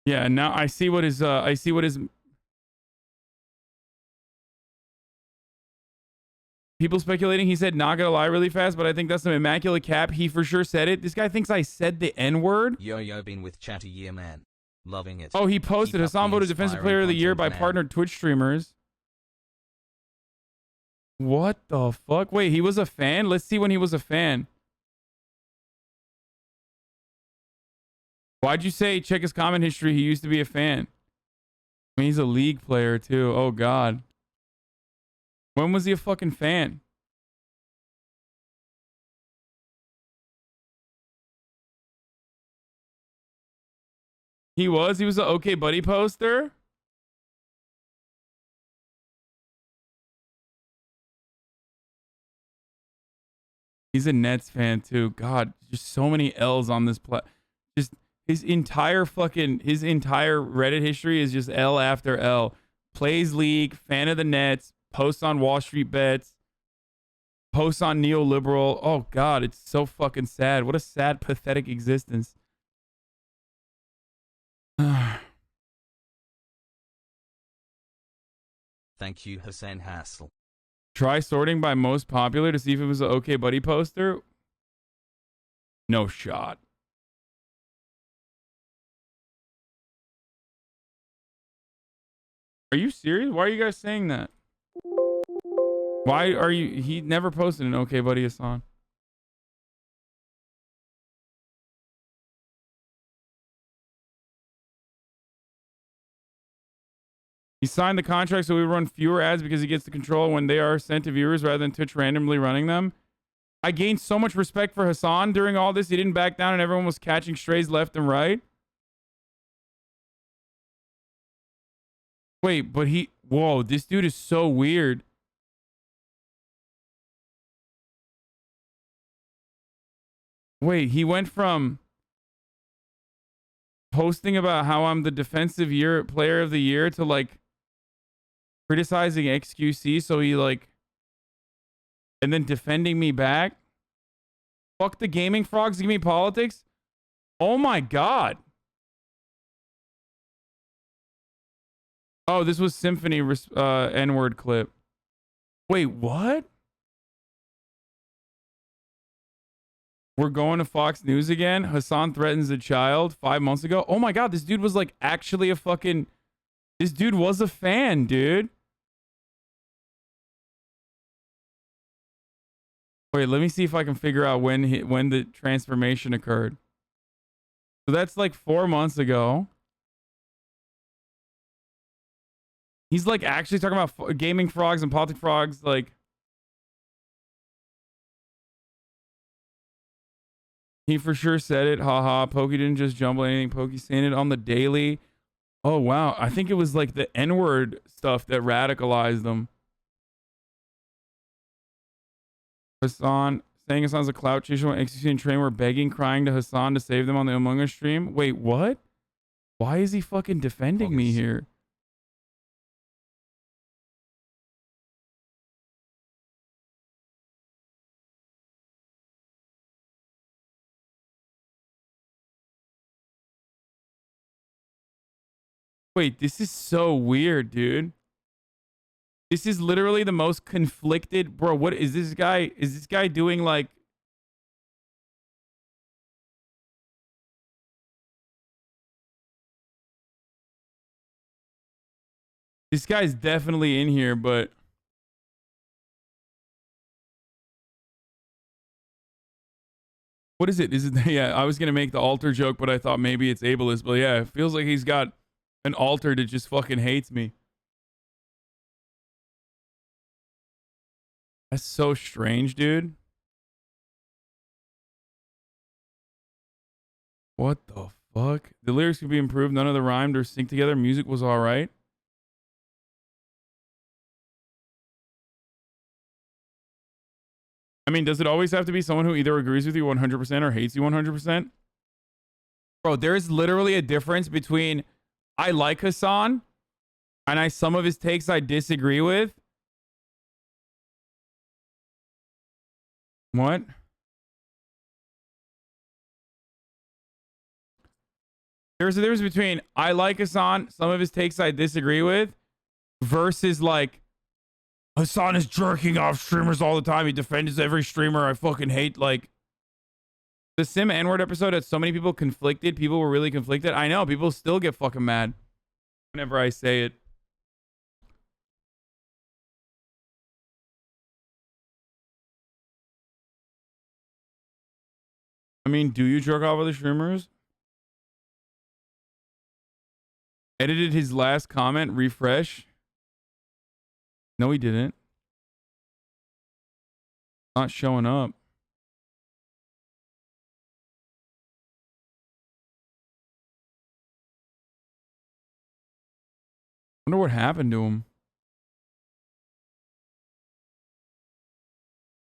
Yeah, now I see what his people speculating. He said, not gonna lie really fast, but I think that's some immaculate cap. He for sure said it. This guy thinks I said the N-word. Yo, been with chat a year, man. Loving it. Oh, he posted Keep up Hasan the voted Defensive Player of the Year by man. partnered Twitch streamers. What the fuck? Wait, he was a fan? Let's see when he was a fan. Why'd you say check his comment history? He used to be a fan. I mean, he's a league player too. Oh God. When was he a fucking fan? He was an OK Buddy poster. He's a Nets fan too. God, just so many L's on this just his entire Reddit history is just L after L. Plays league, fan of the Nets, posts on Wall Street bets, posts on neoliberal. Oh God, it's so fucking sad. What a sad, pathetic existence. Thank you, Hasan Hassel. Try sorting by most popular to see if it was an OK Buddy poster. No shot. Are you serious? Why are you guys saying that? Why are you... He never posted an OK Buddy Hasan. He signed the contract so we run fewer ads because he gets the control when they are sent to viewers rather than Twitch randomly running them. I gained so much respect for Hasan during all this. He didn't back down and everyone was catching strays left and right. Wait, but he... Whoa, this dude is so weird. Wait, he went from posting about how I'm the defensive player of the year to like criticizing XQC, so he like, and then defending me back. Fuck the gaming frogs, give me politics. Oh my God. Oh, this was Symphony N-word clip. Wait, what? We're going to Fox News again. Hasan threatens a child 5 months ago. Oh my God, this dude was like actually a fucking... This dude was a fan, dude. Wait, let me see if I can figure out when the transformation occurred. So that's like 4 months ago. He's like actually talking about gaming frogs and politic frogs, like... He for sure said it. Haha. Pokey didn't just jumble anything. Pokey saying it on the daily. Oh, wow. I think it was like the N-word stuff that radicalized them. Hasan. Saying Hasan's a clout chaser when XQC and Train were begging, crying to Hasan to save them on the Among Us stream. Wait, what? Why is he fucking defending me here? Wait, this is so weird, dude. This is literally the most conflicted... Bro, what is this guy... Is this guy doing, like... This guy's definitely in here, but what is it? Is it? Yeah, I was gonna make the altar joke, but I thought maybe it's ableist. But yeah, it feels like he's got an altar that just fucking hates me. That's so strange, dude. What the fuck? The lyrics could be improved. None of the rhymed or synced together. Music was all right. I mean, does it always have to be someone who either agrees with you 100% or hates you 100%? Bro, there's literally a difference between I like Hasan and some of his takes I disagree with. What? There's a difference between I like Hasan, some of his takes I disagree with, versus like Hasan is jerking off streamers all the time. He defends every streamer I fucking hate. Like the Sim N-word episode had so many people conflicted. People were really conflicted. I know people still get fucking mad whenever I say it. I mean, do you jerk off other streamers? Edited his last comment, refresh. No, he didn't. Not showing up. Wonder what happened to him.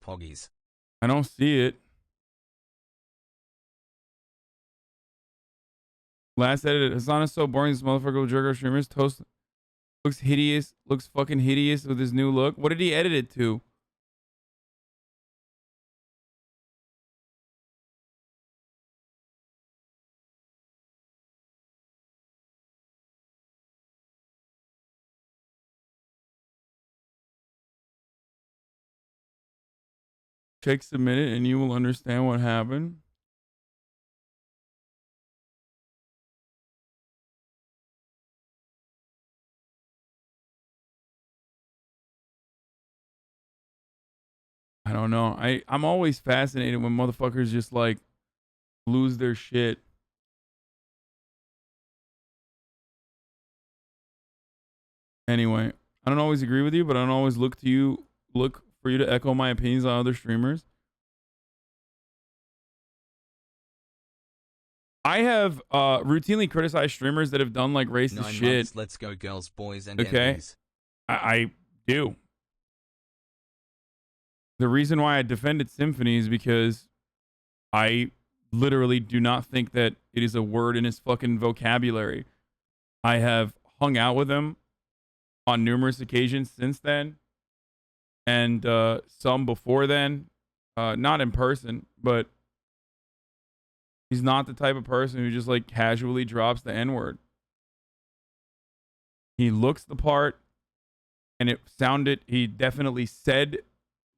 Poggies. I don't see it. Last edited. Hasan is so boring. This motherfucker will jerk off streamers. Toast looks hideous. Looks fucking hideous with his new look. What did he edit it to? Check submit it and you will understand what happened. I don't know. I'm always fascinated when motherfuckers just like lose their shit. Anyway, I don't always agree with you, but I don't always look for you to echo my opinions on other streamers. I have routinely criticized streamers that have done like racist 9 shit. months, let's go girls, boys, and Okay. enemies. I do. The reason why I defended Symphony is because I literally do not think that it is a word in his fucking vocabulary. I have hung out with him on numerous occasions since then, and some before then, not in person, but he's not the type of person who just like casually drops the N-word. He looks the part, and he definitely said,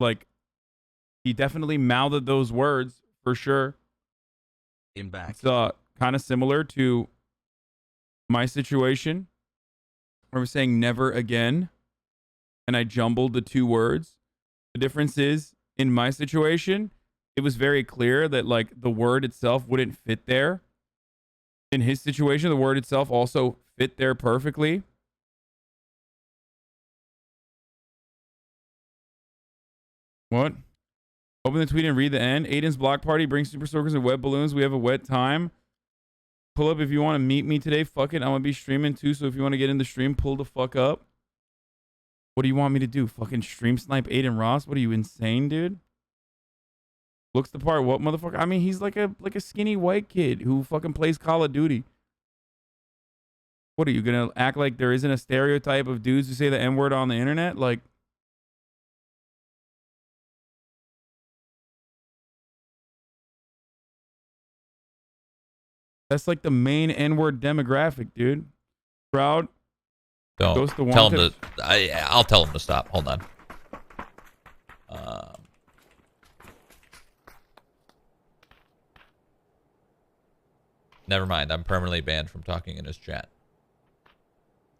like, he definitely mouthed those words for sure. In back. It's kind of similar to my situation where we're saying never again, and I jumbled the two words. The difference is, in my situation, it was very clear that like the word itself wouldn't fit there. In his situation, the word itself also fit there perfectly. What? Open the tweet and read the end. Aiden's block party brings super soakers and wet balloons. We have a wet time. Pull up if you want to meet me today. Fuck it. I'm going to be streaming too. So if you want to get in the stream, pull the fuck up. What do you want me to do? Fucking stream snipe Adin Ross? What are you, insane, dude? Looks the part. What, motherfucker? I mean, he's like a skinny white kid who fucking plays Call of Duty. What are you going to act like there isn't a stereotype of dudes who say the N-word on the internet? Like, that's like the main N-word demographic, dude. Crowd. Don't tell him to. I'll tell him to stop. Hold on. Never mind. I'm permanently banned from talking in his chat.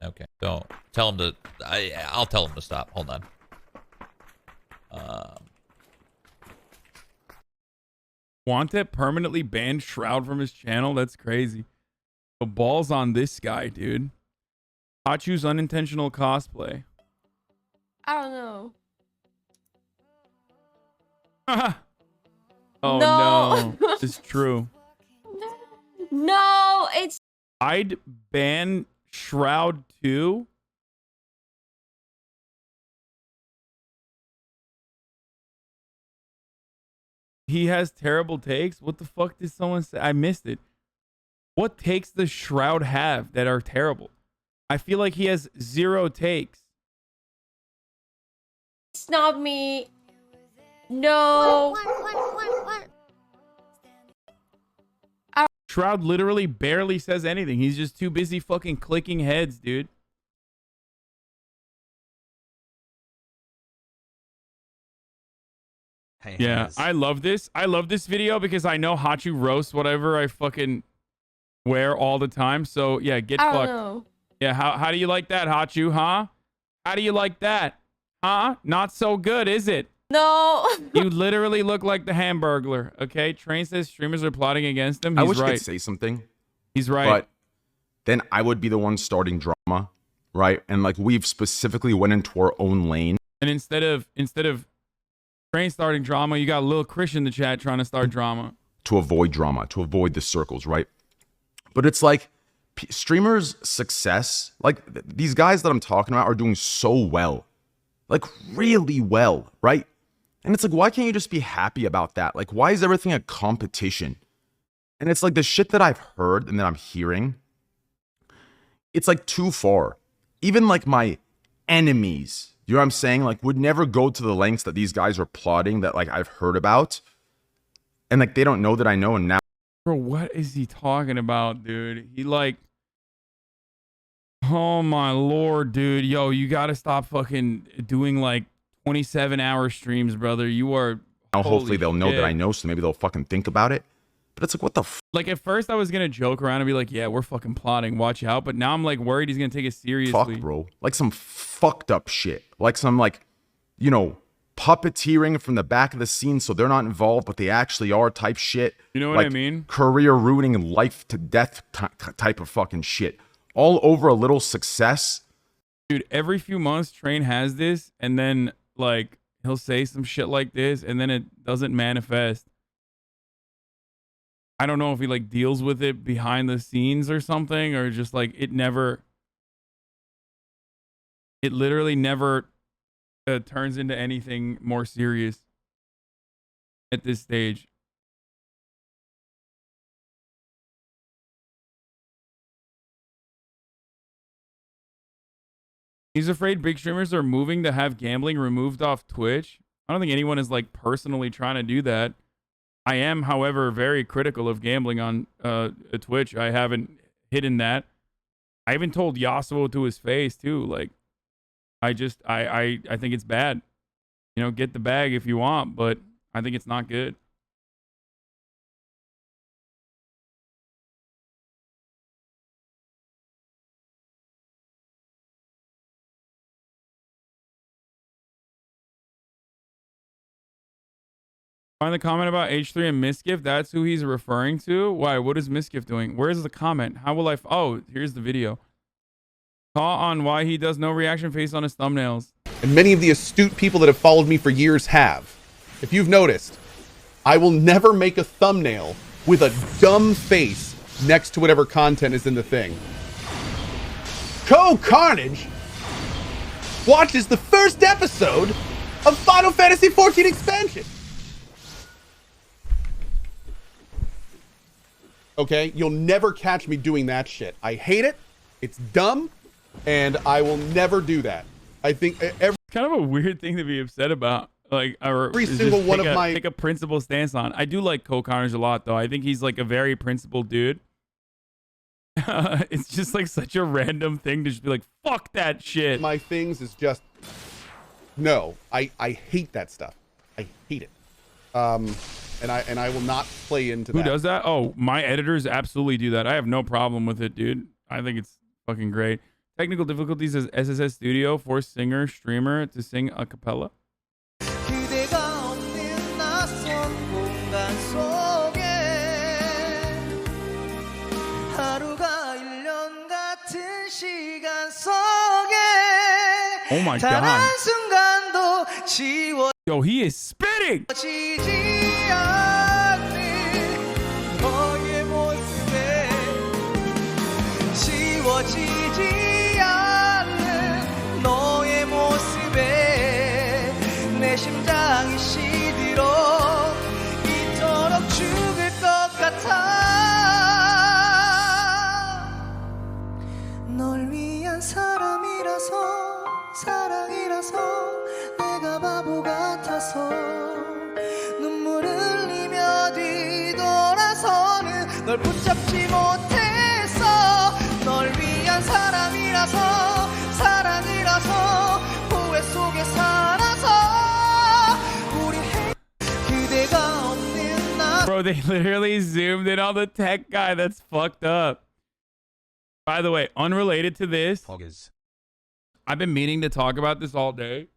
Okay. So tell him to. I'll tell him to stop. Hold on. Wanted permanently banned Shroud from his channel. That's crazy. The balls on this guy, dude. Hachu's unintentional cosplay. I don't know. Oh No. no. It's true. No, it's I'd ban Shroud too. He has terrible takes. What the fuck did someone say? I missed it. What takes does Shroud have that are terrible? I feel like he has 0 takes. it's not me. No. Shroud literally barely says anything. He's just too busy fucking clicking heads, dude. Hey, Yeah, Has. I love this. I love this video because I know Hachu roasts whatever I fucking wear all the time. So yeah, get I don't fucked. know. Yeah, how do you like that, Hachu, huh? How do you like that? Huh? Not so good, is it? No. You literally look like the Hamburglar, okay? Train says streamers are plotting against him. I He's wish I right. could say something. He's right. But then I would be the one starting drama, right? And like we've specifically went into our own lane. And instead of Train starting drama, you got Lil Krish in the chat trying to start drama. To avoid drama, to avoid the circles, right? But it's like streamers' success, like these guys that I'm talking about are doing so well, like really well, right? And it's like, why can't you just be happy about that? Like, why is everything a competition? And it's like the shit that I've heard and that I'm hearing, it's like too far. Even like my enemies, you know what I'm saying? Like would never go to the lengths that these guys are plotting that like I've heard about. And like they don't know that I know, and now Bro, what is he talking about, dude? He like, oh my lord, dude. Yo, you gotta stop fucking doing like 27-hour streams, brother. You are. now hopefully they'll know shit. that I know, so maybe they'll fucking think about it. But it's like, what the Like at first I was gonna joke around and be like, yeah, we're fucking plotting, watch out. But now I'm like worried he's gonna take it seriously. fuck, bro? Like some fucked up shit. Like some like, you know, puppeteering from the back of the scene so they're not involved, but they actually are type shit. You know what like, I mean? Career ruining and life to death type of fucking shit. All over a little success. Dude, every few months Train has this, and then like he'll say some shit like this, and then it doesn't manifest. I don't know if he like deals with it behind the scenes or something, or just like it literally never turns into anything more serious at this stage. He's afraid big streamers are moving to have gambling removed off Twitch. I don't think anyone is like personally trying to do that. I am, however, very critical of gambling on Twitch. I haven't hidden that. I even told Yasuo to his face too. Like, I think it's bad. You know, get the bag if you want, but I think it's not good. Find the comment about H3 and Misgift. That's who he's referring to. Why? What is Misgift doing? Where's the comment? How will I? Oh, here's the video. Call on why he does no reaction face on his thumbnails. And many of the astute people that have followed me for years have. If you've noticed, I will never make a thumbnail with a dumb face next to whatever content is in the thing. Carnage watches the first episode of Final Fantasy XIV Expansion. Okay, you'll never catch me doing that shit. I hate it. It's dumb, and I will never do that. I think every kind of a weird thing to be upset about. Like every single one of my take a principled stance on. I do like Carnage a lot, though. I think he's like a very principled dude. It's just like such a random thing to just be like, fuck that shit. My things is just no. I hate that stuff. I hate it. And I will not play into that. Who does that? Oh, my editors absolutely do that. I have no problem with it, dude. I think it's fucking great. Technical difficulties as SSS Studio forced singer streamer to sing a cappella. 그대가 없는 낯선 공간 속에 하루가 1년 같은 시간 속에 Oh my 단 god. 한순간도 Yo, he is spitting. 지워지지 않는 너의 모습에 지워지지 않는 너의 모습에 내 심장이 시들어 이토록 죽을 것 같아 널 위한 사람이라서 사랑이라서 내가 바보 같아서 눈물 흘리며 뒤돌아서는 널 붙잡지 못했어 널 위한 사람이라서 사랑이라서 후회 속에 살아서 우리 그대가 없는 나 Bro, they literally zoomed in on the tech guy. That's fucked up. By the way, unrelated to this, I've been meaning to talk about this all day.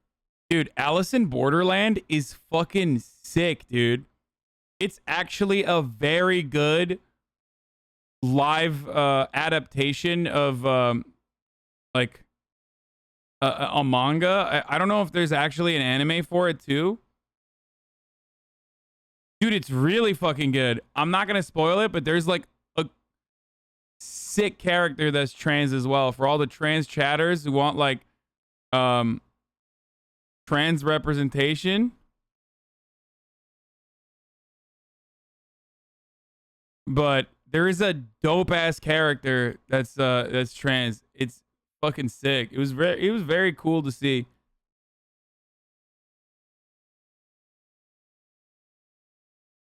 Dude, Alice in Borderland is fucking sick, dude. It's actually a very good live adaptation of like a manga. I don't know if there's actually an anime for it too. Dude, it's really fucking good. I'm not gonna spoil it, but there's like a sick character that's trans as well. For all the trans chatters who want like trans representation. But there is a dope ass character that's trans. It's fucking sick. It was very cool to see.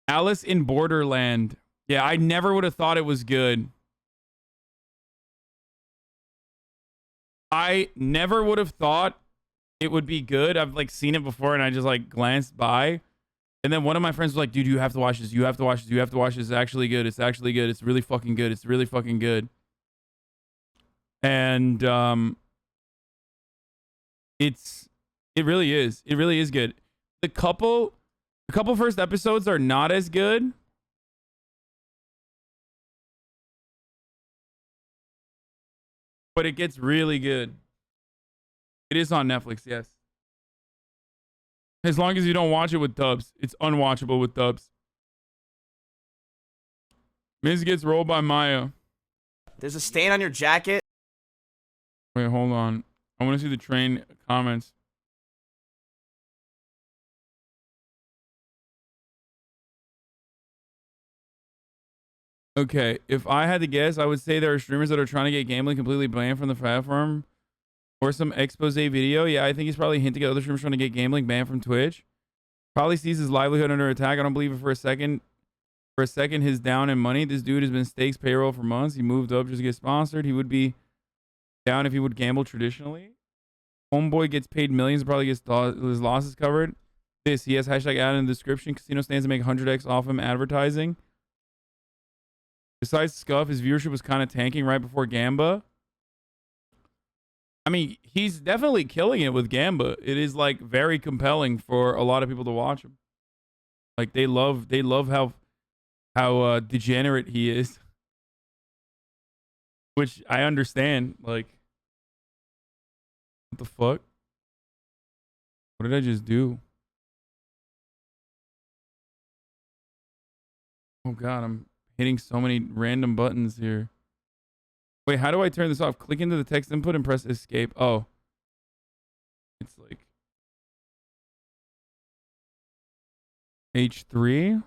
Alice in Borderland. Yeah, I never would have thought it was good. I never would have thought it would be good. I've like seen it before and I just like glanced by. And then one of my friends was like, dude, you have to watch this. You have to watch this. You have to watch this. It's actually good. It's actually good. It's really fucking good. It's really fucking good. And it really is. It really is good. The couple first episodes are not as good. But it gets really good. It is on Netflix, yes. As long as you don't watch it with dubs. It's unwatchable with dubs. Miz gets rolled by Maya. There's a stain on your jacket. Wait, hold on. I want to see the train comments. Okay, if I had to guess, I would say there are streamers that are trying to get gambling completely banned from the platform. Or some expose video. Yeah, I think he's probably hinting at other streamers trying to get gambling banned from Twitch. Probably sees his livelihood under attack. I don't believe it for a second. For a second, his down in money. This dude has been stakes payroll for months. He moved up just to get sponsored. He would be down if he would gamble traditionally. Homeboy gets paid millions. Probably gets his losses covered. This, he has hashtag ad in the description. Casino stands to make 100x off him advertising. Besides Scuff, his viewership was kind of tanking right before Gamba. I mean, he's definitely killing it with Gamba. It is like very compelling for a lot of people to watch him. Like they love how degenerate he is. Which I understand. Like, what the fuck? What did I just do? Oh god, I'm hitting so many random buttons here. Wait, how do I turn this off? Click into the text input and press escape. Oh. It's like H3.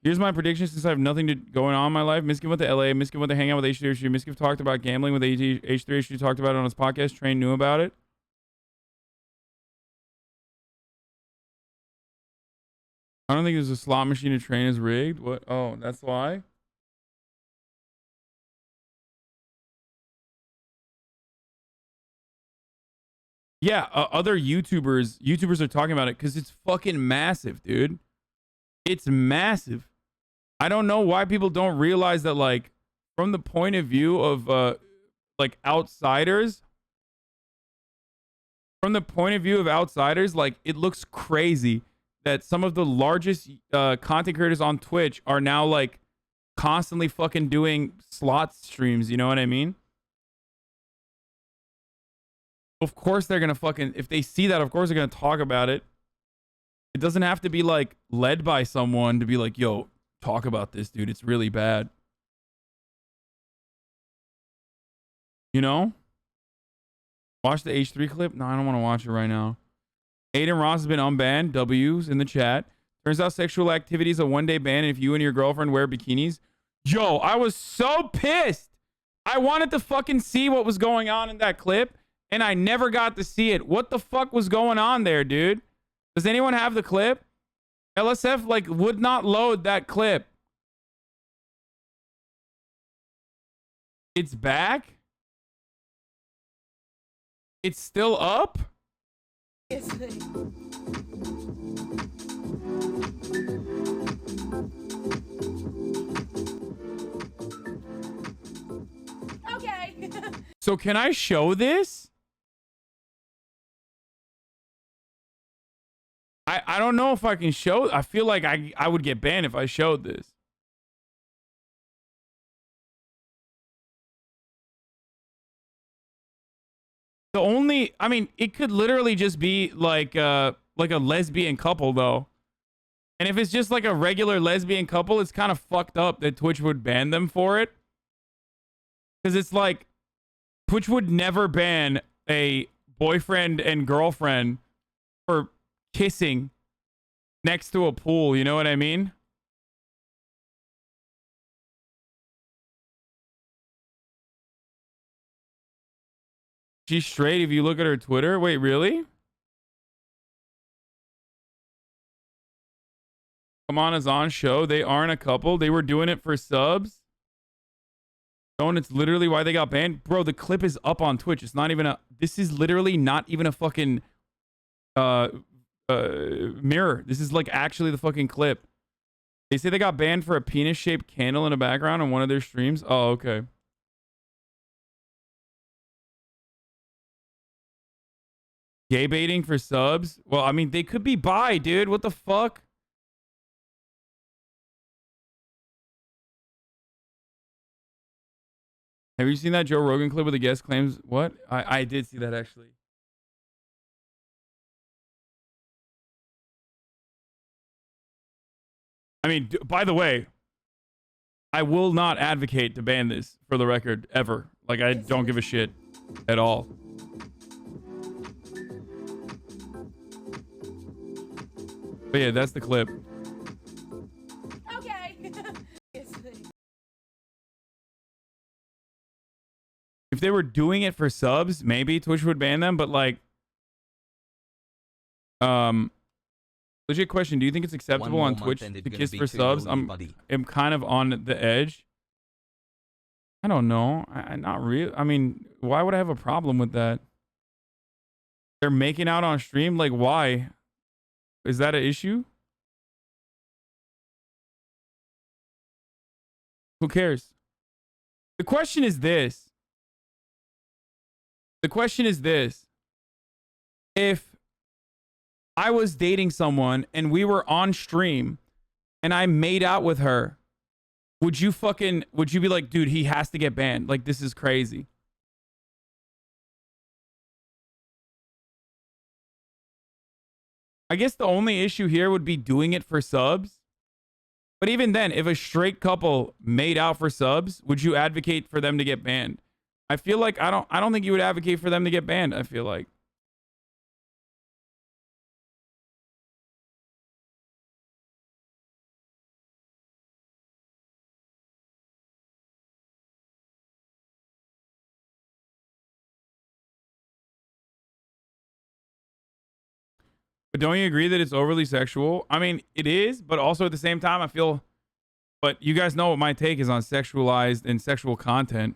Here's my prediction since I have nothing going on in my life. Miskiv went to LA. Miskiv went to hang out with H3. Miskiv talked about gambling with H3. H3 talked about it on his podcast. Train knew about it. I don't think there's a slot machine to Train is rigged. What? Oh, that's why. Yeah, other YouTubers are talking about it because it's fucking massive, dude. It's massive. I don't know why people don't realize that, like, from the point of view of like outsiders, from the point of view of outsiders, like it looks crazy that some of the largest content creators on Twitch are now like constantly fucking doing slot streams. You know what I mean? Of course they're gonna fucking, if they see that, of course they're gonna talk about it. It doesn't have to be like led by someone to be like, yo, talk about this, dude. It's really bad. You know? Watch the H3 clip? No, I don't want to watch it right now. Adin Ross has been unbanned. W's in the chat. Turns out sexual activity is a one-day ban if you and your girlfriend wear bikinis. Yo, I was so pissed. I wanted to fucking see what was going on in that clip, and I never got to see it. What the fuck was going on there, dude? Does anyone have the clip? LSF, like, would not load that clip. It's back? It's still up? Okay. So can I show this? I don't know if I can show. I feel like I would get banned if I showed this. The only, I mean, it could literally just be like a lesbian couple though. And if it's just like a regular lesbian couple, it's kind of fucked up that Twitch would ban them for it. Because it's like, Twitch would never ban a boyfriend and girlfriend for kissing next to a pool. You know what I mean? She's straight if you look at her Twitter. Wait, really? Come on, Hasan show. They aren't a couple. They were doing it for subs. Oh, and it's literally why they got banned. Bro, the clip is up on Twitch. It's not even a... This is literally not even a fucking... mirror. This is like actually the fucking clip. They say they got banned for a penis-shaped candle in the background on one of their streams. Oh, okay. Gay baiting for subs? Well, I mean, they could be bi, dude. What the fuck? Have you seen that Joe Rogan clip where the guest claims what? I did see that actually. I mean, by the way, I will not advocate to ban this for the record ever. Like, I don't give a shit at all. But yeah, that's the clip. Okay. If they were doing it for subs, maybe Twitch would ban them, but like, legit question, do you think it's acceptable on Twitch to kiss for subs? I'm kind of on the edge. I don't know. Not real. I mean, why would I have a problem with that? They're making out on stream? Like, why? Is that an issue? Who cares? The question is this. The question is this. If I was dating someone and we were on stream and I made out with her, would you be like, dude, he has to get banned? Like, this is crazy. I guess the only issue here would be doing it for subs. But even then, if a straight couple made out for subs, would you advocate for them to get banned? I feel like I don't think you would advocate for them to get banned, I feel like. But don't you agree that it's overly sexual? I mean, it is, but also at the same time, I feel... But you guys know what my take is on sexualized and sexual content.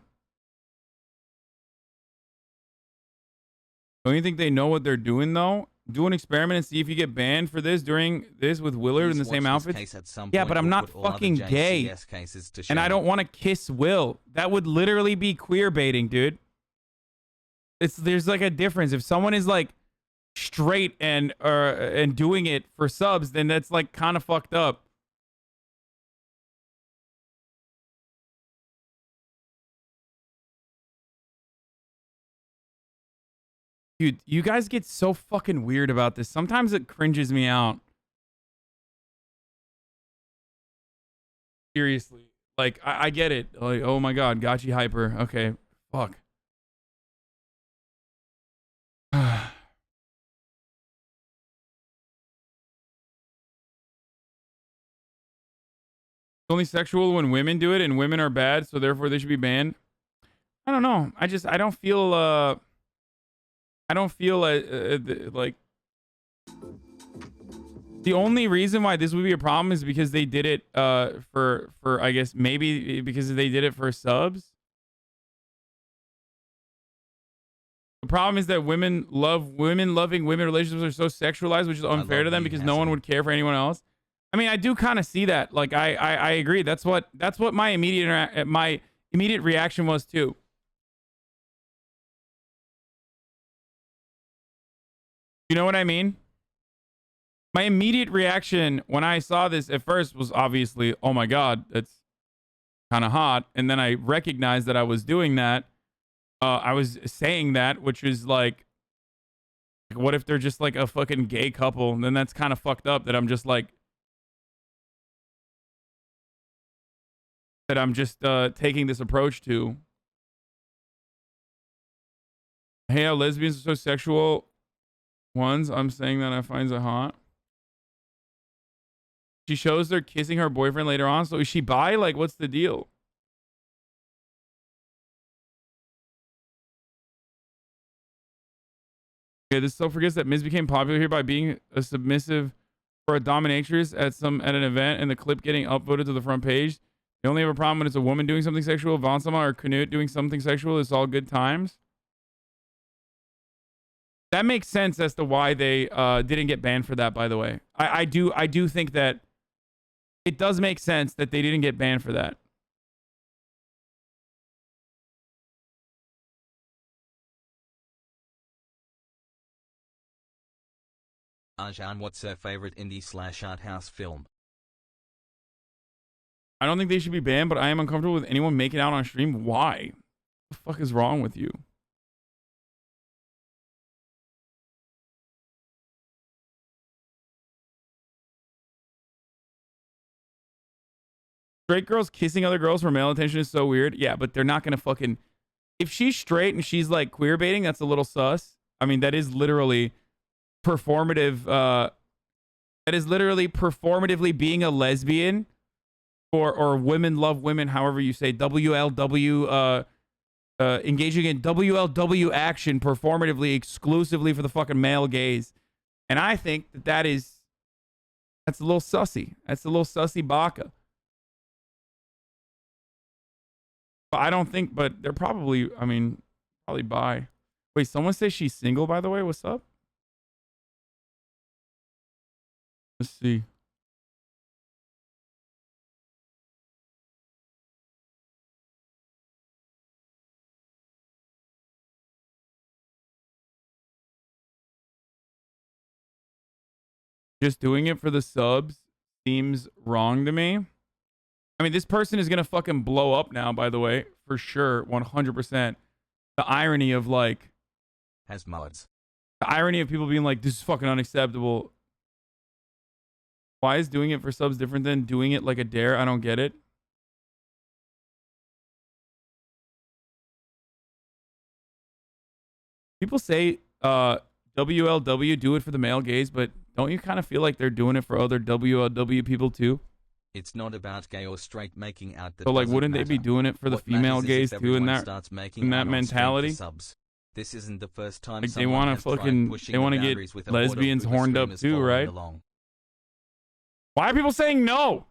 Don't you think they know what they're doing, though? Do an experiment and see if you get banned for this during this with Willard in the same outfit. Yeah, but I'm not fucking gay. And I don't want to kiss Will. That would literally be queer baiting, dude. there's like a difference. If someone is like straight and doing it for subs, then that's like kind of fucked up. Dude, you guys get so fucking weird about this. Sometimes it cringes me out. Seriously. Like, I get it. Like, oh my god, gotcha hyper. Okay, fuck. It's only sexual when women do it, and women are bad, so therefore they should be banned. I don't know. I don't feel like the only reason why this would be a problem is because they did it for I guess maybe because they did it for subs. The problem is that women loving women relationships are so sexualized, which is unfair to them because no one would care for anyone else. I mean, I do kind of see that. Like, I agree. That's what my immediate reaction was too. You know what I mean? My immediate reaction when I saw this at first was obviously, oh my god, that's kind of hot. And then I recognized that I was doing that. I was saying that, which is like, what if they're just like a fucking gay couple? And then that's kind of fucked up that I'm just like, taking this approach to. Hey, how lesbians are so sexual ones. I'm saying that I find it hot. She shows they're kissing her boyfriend later on. So is she bi? Like, what's the deal? Okay, this so forgets that Miz became popular here by being a submissive for a dominatrix at an event, and the clip getting upvoted to the front page. The only have a problem when it's a woman doing something sexual, Vansama or Knut doing something sexual. It's all good times. That makes sense as to why they didn't get banned for that, by the way. I do think that it does make sense that they didn't get banned for that. Arjan, what's her favorite indie/art house film? I don't think they should be banned, but I am uncomfortable with anyone making out on stream. Why? What the fuck is wrong with you? Straight girls kissing other girls for male attention is so weird. Yeah, but they're not gonna fucking... If she's straight and she's like queer baiting, that's a little sus. I mean, that is literally performative. That is literally performatively being a lesbian, or women love women, however you say, WLW, engaging in WLW action performatively, exclusively for the fucking male gaze. And I think that's a little sussy. That's a little sussy baka. But I don't think, but they're probably, I mean, probably bi. Wait, someone says she's single, by the way. What's up? Let's see. Just doing it for the subs seems wrong to me. I mean, this person is going to fucking blow up now, by the way, for sure, 100%. The irony of like... hasMods. The irony of people being like, this is fucking unacceptable. Why is doing it for subs different than doing it like a dare? I don't get it. People say WLW, do it for the male gaze, but don't you kind of feel like they're doing it for other WLW people too? It's not about gay or straight making out. That so like, wouldn't matter. they be doing it for the What female gaze too in that mentality? mentality? Subs. This isn't the first time like they want to fucking, they want to get lesbians horned up too, right? Along. Why are people saying no?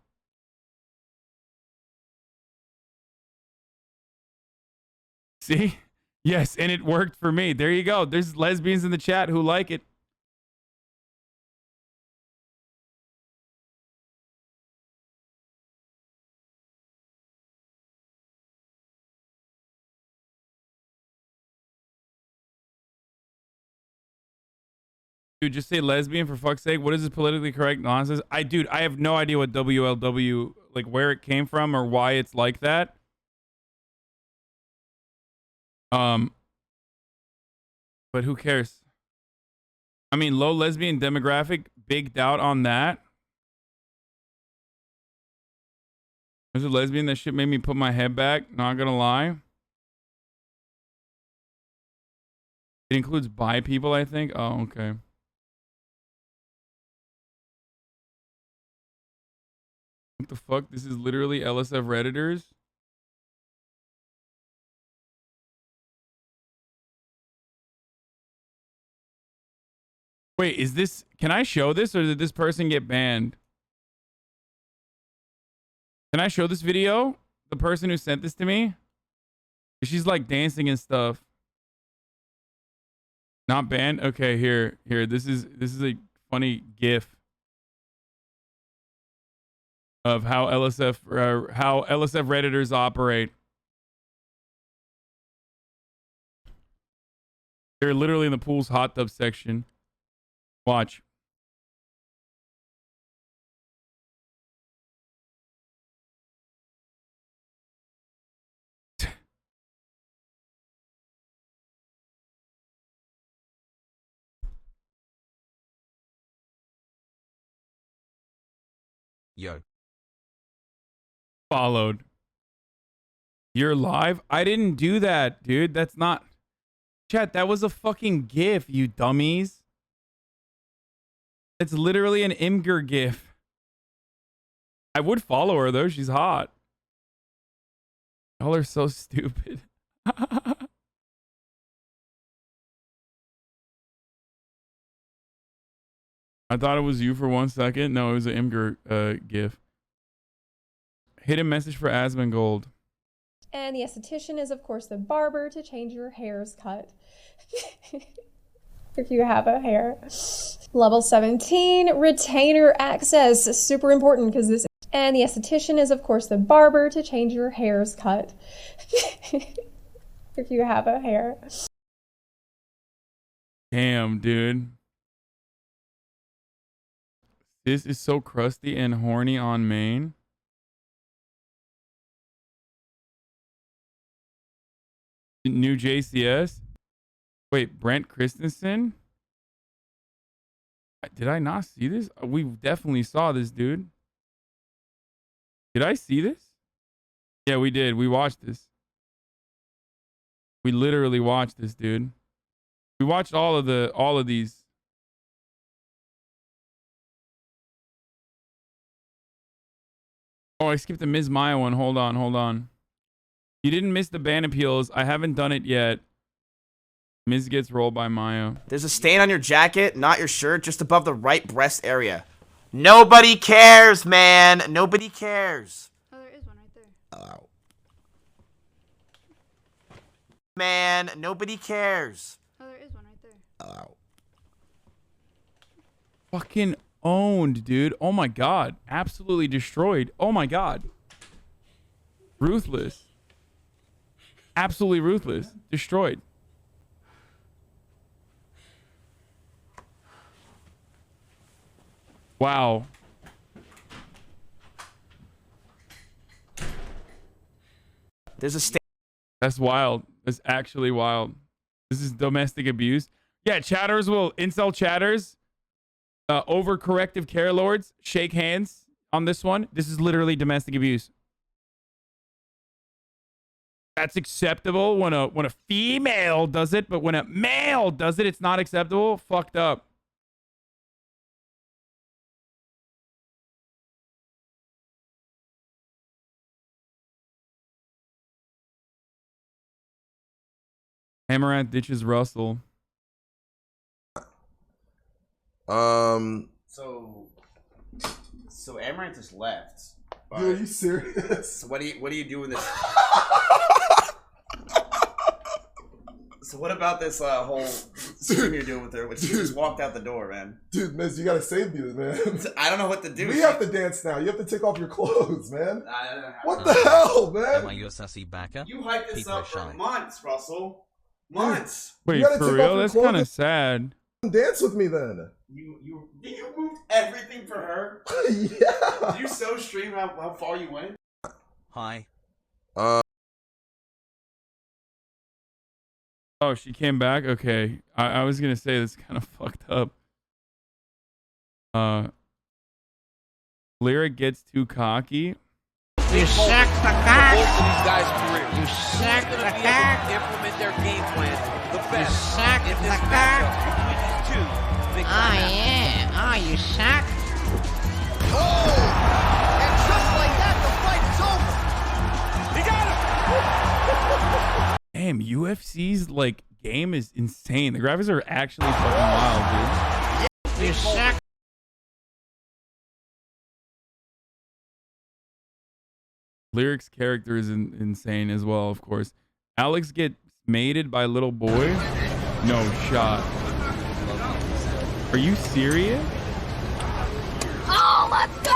See? Yes, and it worked for me. There you go. There's lesbians in the chat who like it. Dude, just say lesbian for fuck's sake. What is this politically correct nonsense? Dude, I have no idea what WLW, like where it came from or why it's like that. But who cares? I mean, low lesbian demographic, big doubt on that. There's a lesbian, that shit made me put my head back, not gonna lie. It includes bi people, I think. Oh, okay. What the fuck? This is literally LSF Redditors? Wait, is this... Can I show this, or did this person get banned? Can I show this video? The person who sent this to me? She's like dancing and stuff. Not banned? Okay, here. This is a funny GIF of how LSF Redditors operate. They're literally in the pool's hot tub section. Watch. Yo. Followed. You're live? I didn't do that, dude. That's not... Chat, that was a fucking GIF, you dummies. It's literally an Imgur GIF. I would follow her, though. She's hot. Y'all are so stupid. I thought it was you for 1 second. No, it was an Imgur GIF. Hidden message for Asmongold. And the esthetician is, of course, the barber to change your hair's cut. If you have a hair. Level 17, retainer access. Super important because this... And the esthetician is, of course, the barber to change your hair's cut. If you have a hair. Damn, dude. This is so crusty and horny on main. New JCS. Wait, Brent Christensen? Did I not see this? We definitely saw this, dude. Did I see this? Yeah, we did. We watched this. We literally watched this, dude. We watched all of these. Oh, I skipped the Ms. Maya one. Hold on. You didn't miss the ban appeals. I haven't done it yet. Miz gets rolled by Maya. There's a stain on your jacket, not your shirt, just above the right breast area. Nobody cares, man. Nobody cares. Oh, there is one right there. Oh. Man, nobody cares. Oh, there is one right there. Oh. Fucking owned, dude. Oh my god. Absolutely destroyed. Oh my god. Ruthless. Absolutely ruthless. Destroyed. Wow. There's a stain. That's wild. That's actually wild. This is domestic abuse. Yeah, chatters will incel chatters. Overcorrective care lords shake hands on this one. This is literally domestic abuse. That's acceptable when a female does it, but when a male does it, it's not acceptable. Fucked up. Amaranth ditches Russell. So Amaranth is left. Dude, are you serious? So what do you do with this? So what about this whole stream you're doing with her when she just walked out the door, man? Dude, Miz, you gotta save me, man. I don't know what to do. We have to dance now. You have to take off your clothes, man. What the hell, man? Am I your sassy backer? You hyped this up for months, Russell. Months. Wait, You gotta for take real? off your That's kind of clothes. sad. dance with me then. You moved everything for her? Yeah. Did you so stream how far you went? Hi. Oh, she came back? Okay. I was gonna say that's kind of fucked up. Lyric gets too cocky. You sack the cock. These guys' careers. You sack the cock. Implement their game plan. The best. You sack the cock. Between these two. Oh yeah. Oh, you sack. Oh! And just like that, the fight is over. He got him. Damn, UFC's like game is insane. The graphics are actually fucking wild, dude. You sack. Lyric's character is insane as well, of course. Alex gets mated by little boy? No shot. Are you serious? Oh, let's go!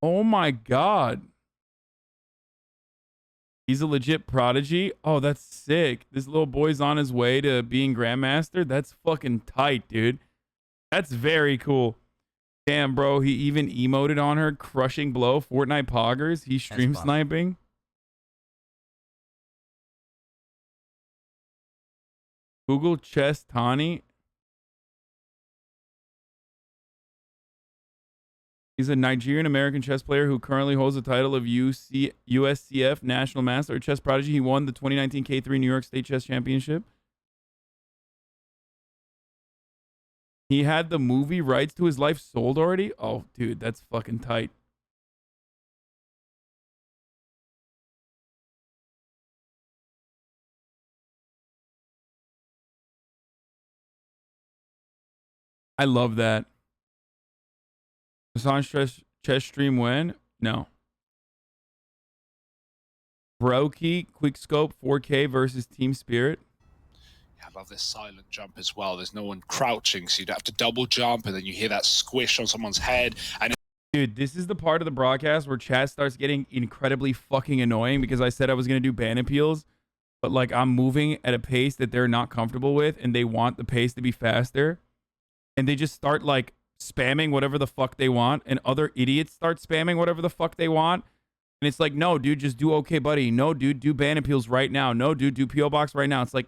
Oh my god. He's a legit prodigy? Oh, that's sick. This little boy's on his way to being Grandmaster? That's fucking tight, dude. That's very cool. Damn, bro, he even emoted on her, crushing blow, Fortnite poggers. He's stream sniping. Google chess Tani. He's a Nigerian-American chess player who currently holds the title of USCF National Master Chess Prodigy. He won the 2019 K3 New York State Chess Championship. He had the movie rights to his life sold already? Oh, dude, that's fucking tight. I love that. Hasan chess stream when? No. Brokey, Quickscope, 4K versus Team Spirit. I love this silent jump as well. There's no one crouching, so you'd have to double jump, and then you hear that squish on someone's head. And dude, this is the part of the broadcast where chat starts getting incredibly fucking annoying because I said I was going to do ban appeals, but like I'm moving at a pace that they're not comfortable with, and they want the pace to be faster. And they just start like spamming whatever the fuck they want, and other idiots start spamming whatever the fuck they want. And it's like, no, dude, just do okay, buddy. No, dude, do ban appeals right now. No, dude, do POBOX right now. It's like,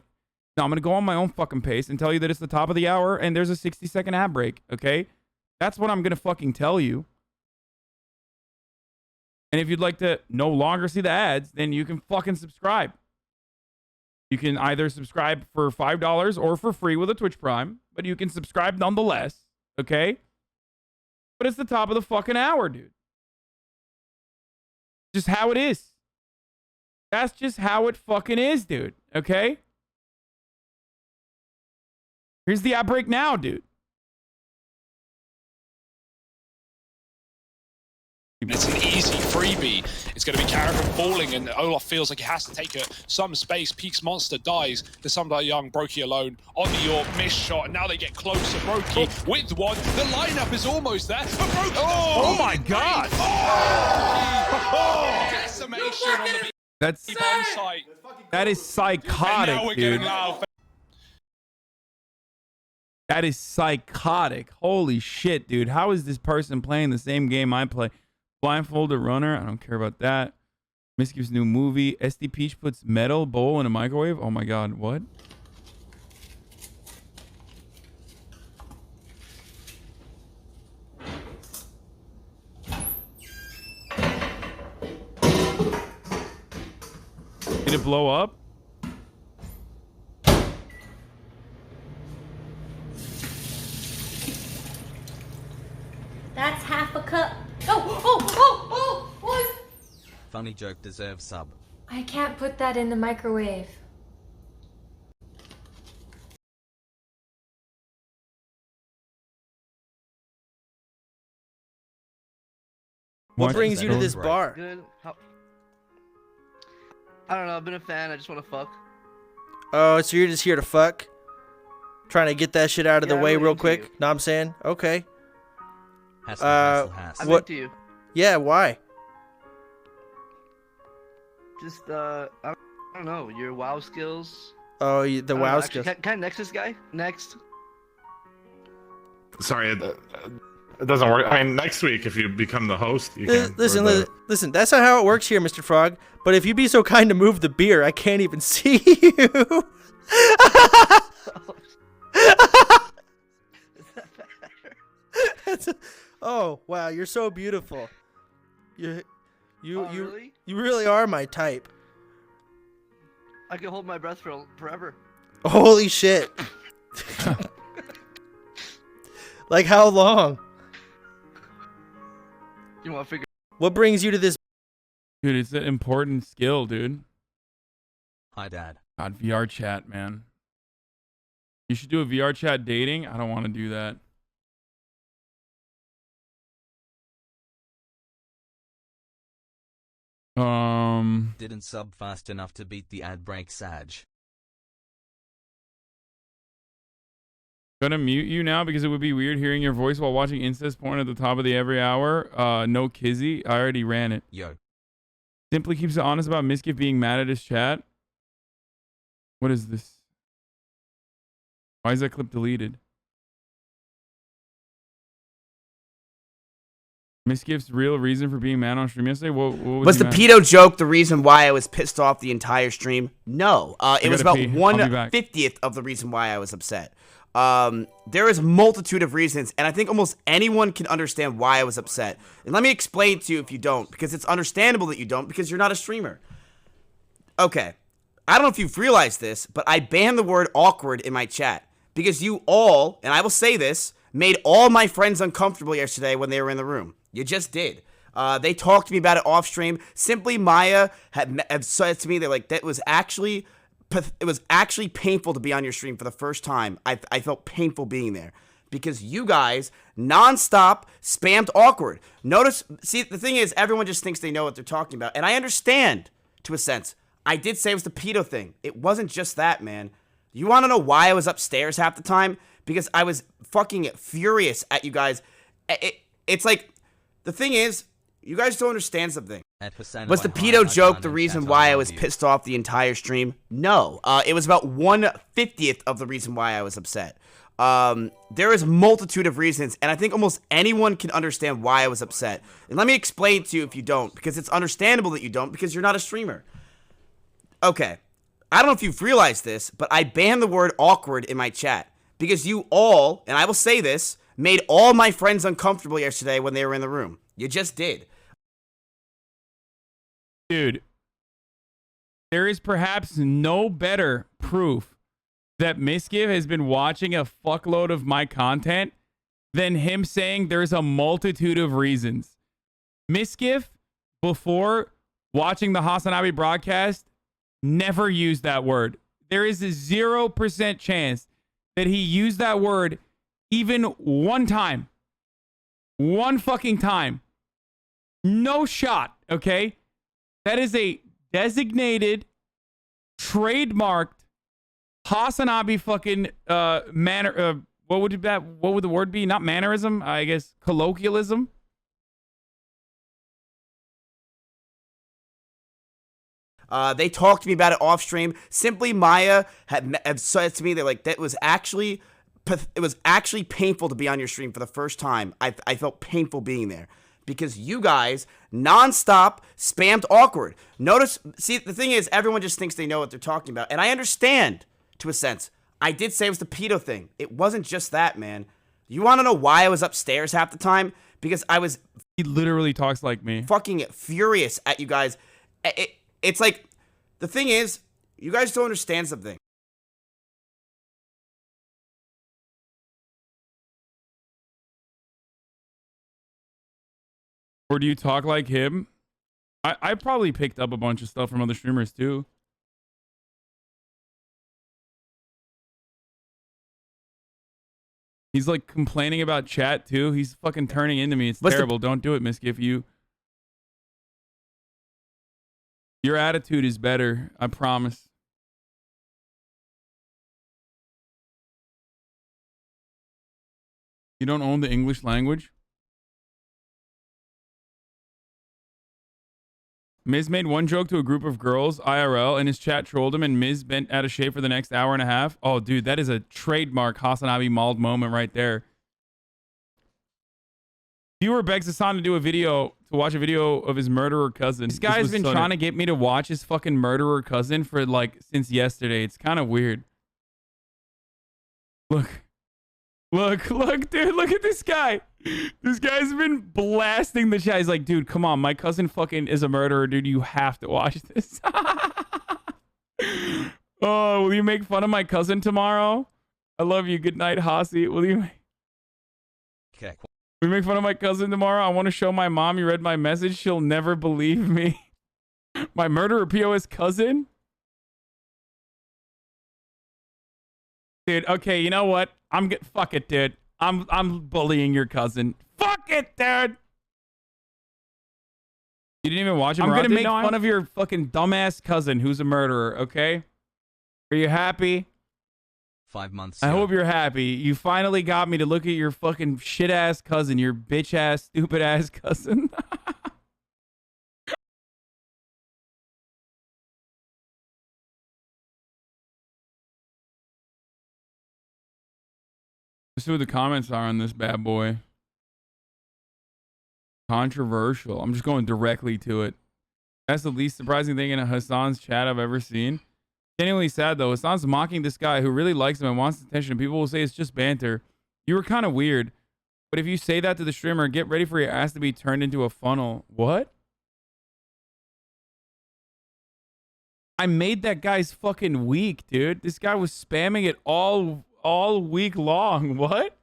no, I'm going to go on my own fucking pace and tell you that it's the top of the hour and there's a 60-second ad break, okay? That's what I'm going to fucking tell you. And if you'd like to no longer see the ads, then you can fucking subscribe. You can either subscribe for $5 or for free with a Twitch Prime, but you can subscribe nonetheless, okay? But it's the top of the fucking hour, dude. Just how it is. That's just how it fucking is, dude, okay? Here's the ad break now, dude. it's an easy freebie. It's going to be Carrigan falling, and Olaf feels like he has to take some space. Peaks Monster dies. There's some young Brokey alone on the York. Missed shot, and now they get closer. Brokey with one. The lineup is almost there. But Brokey, oh my god! Decimation on the That's site. That is psychotic, dude. That is psychotic. Holy shit, dude. How is this person playing the same game I play? Blindfolded runner. I don't care about that. Miskiff's new movie. SD Peach puts metal bowl in a microwave. Oh my god, what? Did it blow up? That's half a cup. What? Funny joke deserves sub. I can't put that in the microwave. What brings you to this bar? Good. I don't know. I've been a fan. I just want to fuck. Oh, so you're just here to fuck? Trying to get that shit out of the way real quick? Know what I'm saying? Okay. I'm what? into you. Yeah, why? Just, I don't know, your WoW skills. Oh, the I don't know, WoW actually, skills. Can I next this guy? Next. Sorry, it doesn't work. I mean, next week if you become the host, you can. Listen. That's not how it works here, Mr. Frog. But if you be so kind to move the beer, I can't even see you. Oh wow, you're so beautiful. You really are my type. I can hold my breath for forever. Holy shit. Like how long? You want to figure? What brings you to this? Dude, it's an important skill, dude. Hi, Dad. God, VR chat, man. You should do a VR chat dating. I don't want to do that. Didn't sub fast enough to beat the ad break, Sag. Gonna mute you now because it would be weird hearing your voice while watching incest porn at the top of the every hour. No kizzy. I already ran it. Yo. Simply keeps it honest about Miskiff being mad at his chat. What is this? Why is that clip deleted? Miskiff's real reason for being mad on stream yesterday? What was the pedo joke the reason why I was pissed off the entire stream? No. It was about 1/50th of the reason why I was upset. There is a multitude of reasons, and I think almost anyone can understand why I was upset. And let me explain to you if you don't, because it's understandable that you don't, because you're not a streamer. Okay. I don't know if you've realized this, but I banned the word awkward in my chat, because you all, and I will say this, made all my friends uncomfortable yesterday when they were in the room. You just did. They talked to me about it off stream. Simply Maya had said to me, they're like, it was actually painful to be on your stream for the first time. I felt painful being there because you guys nonstop spammed awkward. Notice, see, the thing is, everyone just thinks they know what they're talking about, and I understand to a sense. I did say it was the pedo thing. It wasn't just that, man. You want to know why I was upstairs half the time? Because I was fucking furious at you guys. It's like, the thing is, you guys don't understand something. Was the pedo joke the reason why I was pissed off the entire stream? No. It was about 1/50th of the reason why I was upset. There is a multitude of reasons, and I think almost anyone can understand why I was upset. And let me explain to you if you don't, because it's understandable that you don't, because you're not a streamer. Okay. I don't know if you've realized this, but I banned the word awkward in my chat, because you all, and I will say this, made all my friends uncomfortable yesterday when they were in the room. You just did. Dude, there is perhaps no better proof that Miskiff has been watching a fuckload of my content than him saying there's a multitude of reasons. Miskiff, before watching the HasanAbi broadcast, never used that word. There is a 0% chance that he used that word even one time. One fucking time. No shot, okay? That is a designated, trademarked HasanAbi fucking manner. What would the word be? Not mannerism, I guess colloquialism. They talked to me about it off stream. Simply Maya had said to me, they're like, it was actually painful to be on your stream for the first time. I felt painful being there. Because you guys nonstop spammed awkward. Notice, see, the thing is, everyone just thinks they know what they're talking about. And I understand, to a sense. I did say it was the pedo thing. It wasn't just that, man. You want to know why I was upstairs half the time? Because I was... He literally talks like me. Fucking furious at you guys. It's like, the thing is, you guys don't understand something. Or do you talk like him? I probably picked up a bunch of stuff from other streamers too. He's like complaining about chat too. He's fucking turning into me. It's terrible. Don't do it, Miskiff. Your attitude is better. I promise. You don't own the English language? Miz made one joke to a group of girls, IRL, and his chat trolled him, and Miz bent out of shape for the next hour and a half. Oh, dude, that is a trademark HasanAbi mauled moment right there. Viewer begs Hasan to do to watch a video of his murderer cousin. This guy's been trying to get me to watch his fucking murderer cousin for like since yesterday. It's kind of weird. Look, dude, look at this guy. This guy's been blasting the chat. He's like, dude, come on, my cousin fucking is a murderer, dude. You have to watch this. Oh, will you make fun of my cousin tomorrow? I love you. Good night, Hasi. Will you make fun of my cousin tomorrow? I want to show my mom you read my message. She'll never believe me. My murderer POS cousin? Dude, okay, you know what? Fuck it, dude. I'm bullying your cousin. Fuck it, dude. You didn't even watch him. I'm gonna make fun of your fucking dumbass cousin who's a murderer, okay? Are you happy? 5 months. I hope you're happy. You finally got me to look at your fucking shit ass cousin, your bitch ass, stupid ass cousin. Let's see what the comments are on this bad boy. Controversial. I'm just going directly to it. That's the least surprising thing in a Hasan's chat I've ever seen. Genuinely sad though. Hasan's mocking this guy who really likes him and wants attention. People will say it's just banter. You were kind of weird. But if you say that to the streamer, get ready for your ass to be turned into a funnel. What? I made that guy's fucking week, dude. This guy was spamming it all week long. What?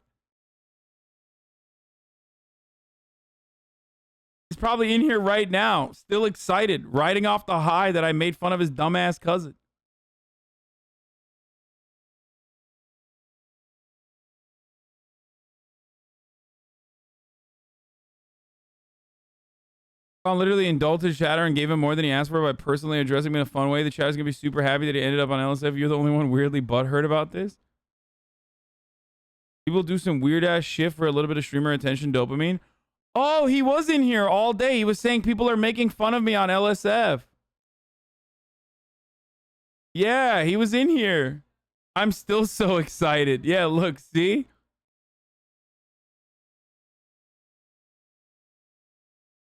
He's probably in here right now, still excited, riding off the high that I made fun of his dumbass cousin. I literally indulged his chatter and gave him more than he asked for by personally addressing me in a fun way. The chatter's gonna be super happy that he ended up on LSF. You're the only one weirdly butthurt about this. People do some weird ass shit for a little bit of streamer attention dopamine. Oh, he was in here all day. He was saying people are making fun of me on LSF. Yeah, he was in here. I'm still so excited. Yeah, look, see?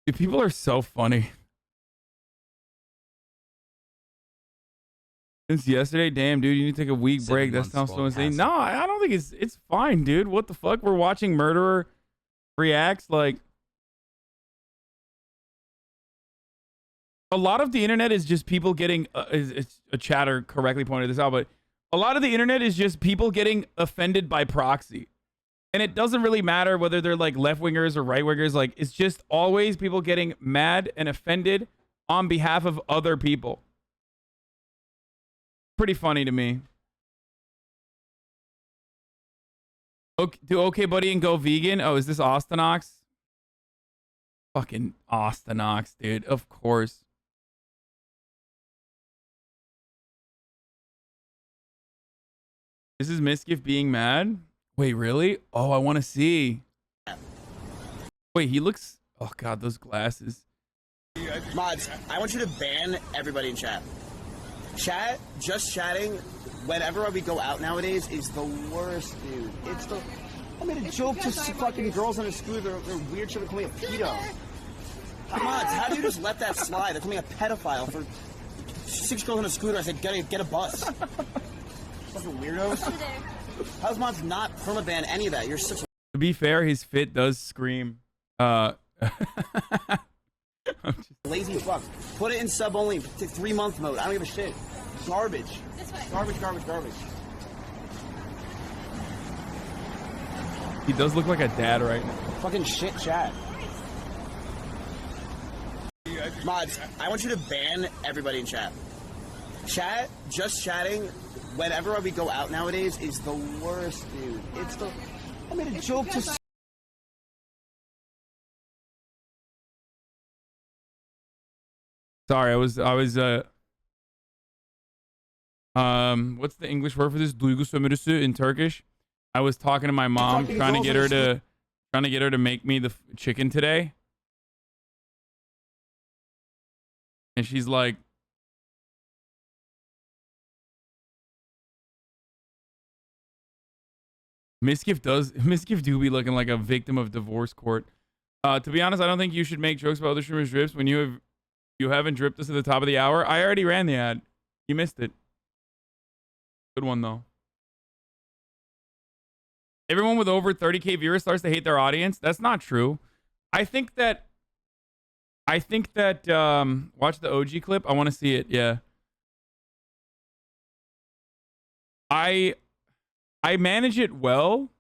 Dude, people are so funny. Since yesterday, damn, dude, you need to take a week break. That sounds so insane. No, I don't think it's fine, dude. What the fuck? We're watching Murderer reacts. Like, a lot of the internet is just people getting. It's a chatter correctly pointed this out, but a lot of the internet is just people getting offended by proxy. And it doesn't really matter whether they're like left wingers or right wingers. Like, it's just always people getting mad and offended on behalf of other people. Pretty funny to me. Okay, do okay, buddy, and go vegan. Oh, is this Austinox? Fucking Austinox, dude. Of course. This is Misgift being mad. Wait, really? Oh, I want to see. Wait, he looks... Oh, God, those glasses. Mods, I want you to ban everybody in chat. Chat, just chatting, whenever we go out nowadays, is the worst, dude. It's the... I made a joke to fucking girls on a scooter. They're weird shit. They're calling me a pedo. Mods, how do you just let that slide? They're calling me a pedophile for 6 girls on a scooter. I said, get a bus. Fucking weirdos. How's Mods not permaban any of that? You're such a... To be fair, his fit does scream. Lazy fuck. Put it in sub only. 3-month mode. I don't give a shit. Garbage. Garbage. He does look like a dad right now. Fucking shit chat. Mods, I want you to ban everybody in chat. Chat, just chatting, whenever we go out nowadays, is the worst, dude. It's the... I made a joke to... Sorry, I was what's the English word for this? Duygu sömürüsü in Turkish. I was talking to my mom, trying to get her to make me the chicken today. And she's like, Misgift do be looking like a victim of divorce court. To be honest, I don't think you should make jokes about other streamers' drips when you haven't dripped us at the top of the hour. I already ran the ad. You missed it. Good one though. Everyone with over 30K viewers starts to hate their audience. That's not true. I think that watch the OG clip. I want to see it. Yeah. I manage it well.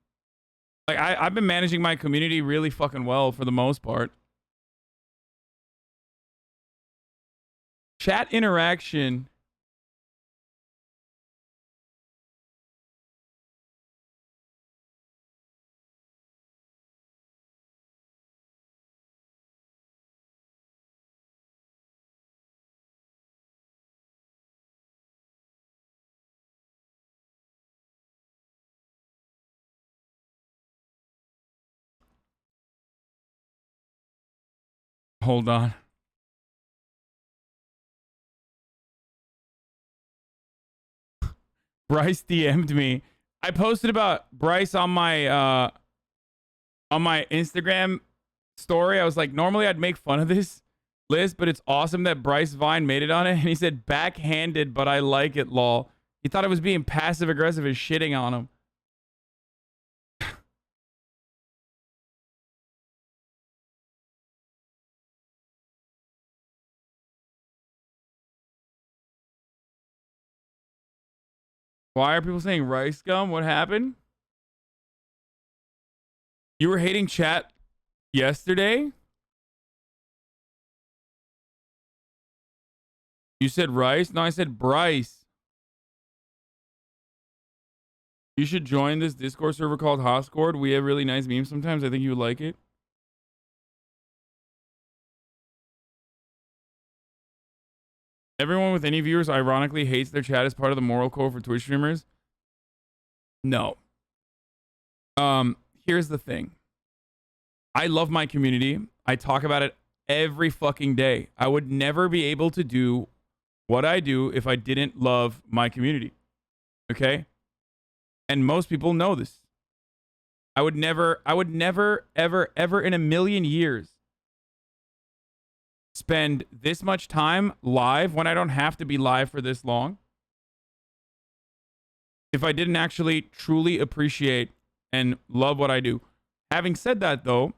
Like I've been managing my community really fucking well for the most part. Chat interaction. Hold on. Bryce DM'd me. I posted about Bryce on my Instagram story. I was like, normally I'd make fun of this list, but it's awesome that Bryce Vine made it on it. And he said, backhanded, but I like it, lol. He thought I was being passive aggressive and shitting on him. Why are people saying rice gum? What happened? You were hating chat yesterday? You said rice? No, I said Bryce. You should join this Discord server called Hoscord. We have really nice memes sometimes. I think you would like it. Everyone with any viewers ironically hates their chat as part of the moral code for Twitch streamers. No. Here's the thing. I love my community. I talk about it every fucking day. I would never be able to do what I do if I didn't love my community. Okay? And most people know this. I would never, ever in a million years spend this much time live when I don't have to be live for this long if I didn't actually truly appreciate and love what I do. Having said that though,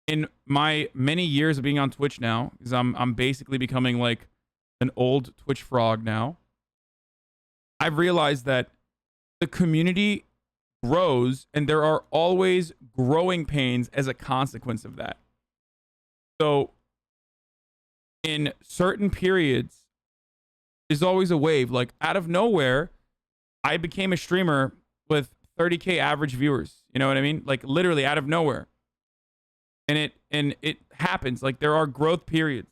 in my many years of being on Twitch now, because I'm basically becoming like an old Twitch frog now, I've realized that the community grows and there are always growing pains as a consequence of that. So in certain periods, there's always a wave. Like out of nowhere, I became a streamer with 30K average viewers. You know what I mean? Like literally out of nowhere. And it happens. Like there are growth periods.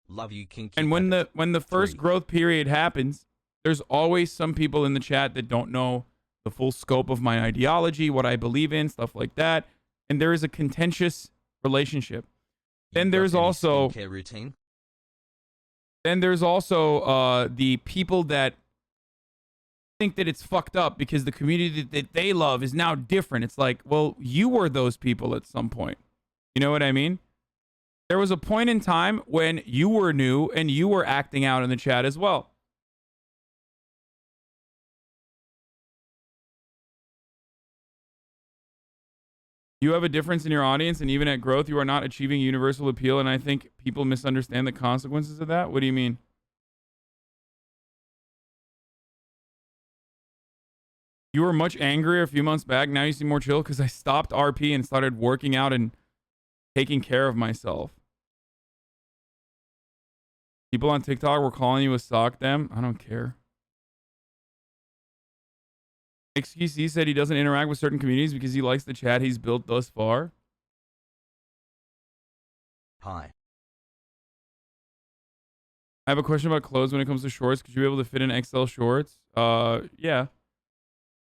Love you, Kinky. And when the first growth period happens, there's always some people in the chat that don't know the full scope of my ideology, what I believe in, stuff like that. And there is a contentious relationship. Then there's also routine. Then there's also the people that think that it's fucked up because the community that they love is now different. It's like, well, you were those people at some point. You know what I mean? There was a point in time when you were new and you were acting out in the chat as well. You have a difference in your audience, and even at growth, you are not achieving universal appeal, and I think people misunderstand the consequences of that. What do you mean? You were much angrier a few months back. Now you seem more chill because I stopped RP and started working out and taking care of myself. People on TikTok were calling you a sock them. I don't care. XQC said he doesn't interact with certain communities because he likes the chat he's built thus far. Hi. I have a question about clothes when it comes to shorts. Could you be able to fit in XL shorts? Yeah.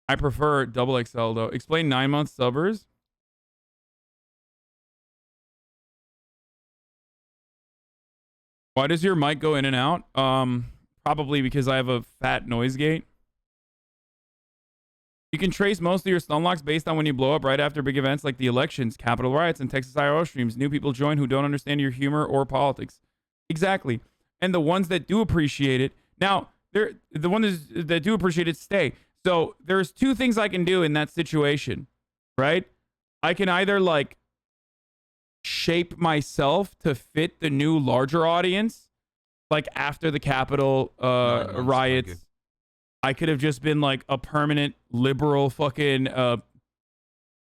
I prefer double XL though. Explain 9-month subbers. Why does your mic go in and out? Probably because I have a fat noise gate. You can trace most of your stun locks based on when you blow up right after big events like the elections, Capitol riots, and Texas IRL streams. New people join who don't understand your humor or politics. Exactly. And the ones that do appreciate it, now, the ones that do appreciate it stay. So there's two things I can do in that situation, right? I can either like shape myself to fit the new larger audience, like after the Capitol riots. I could have just been like a permanent liberal fucking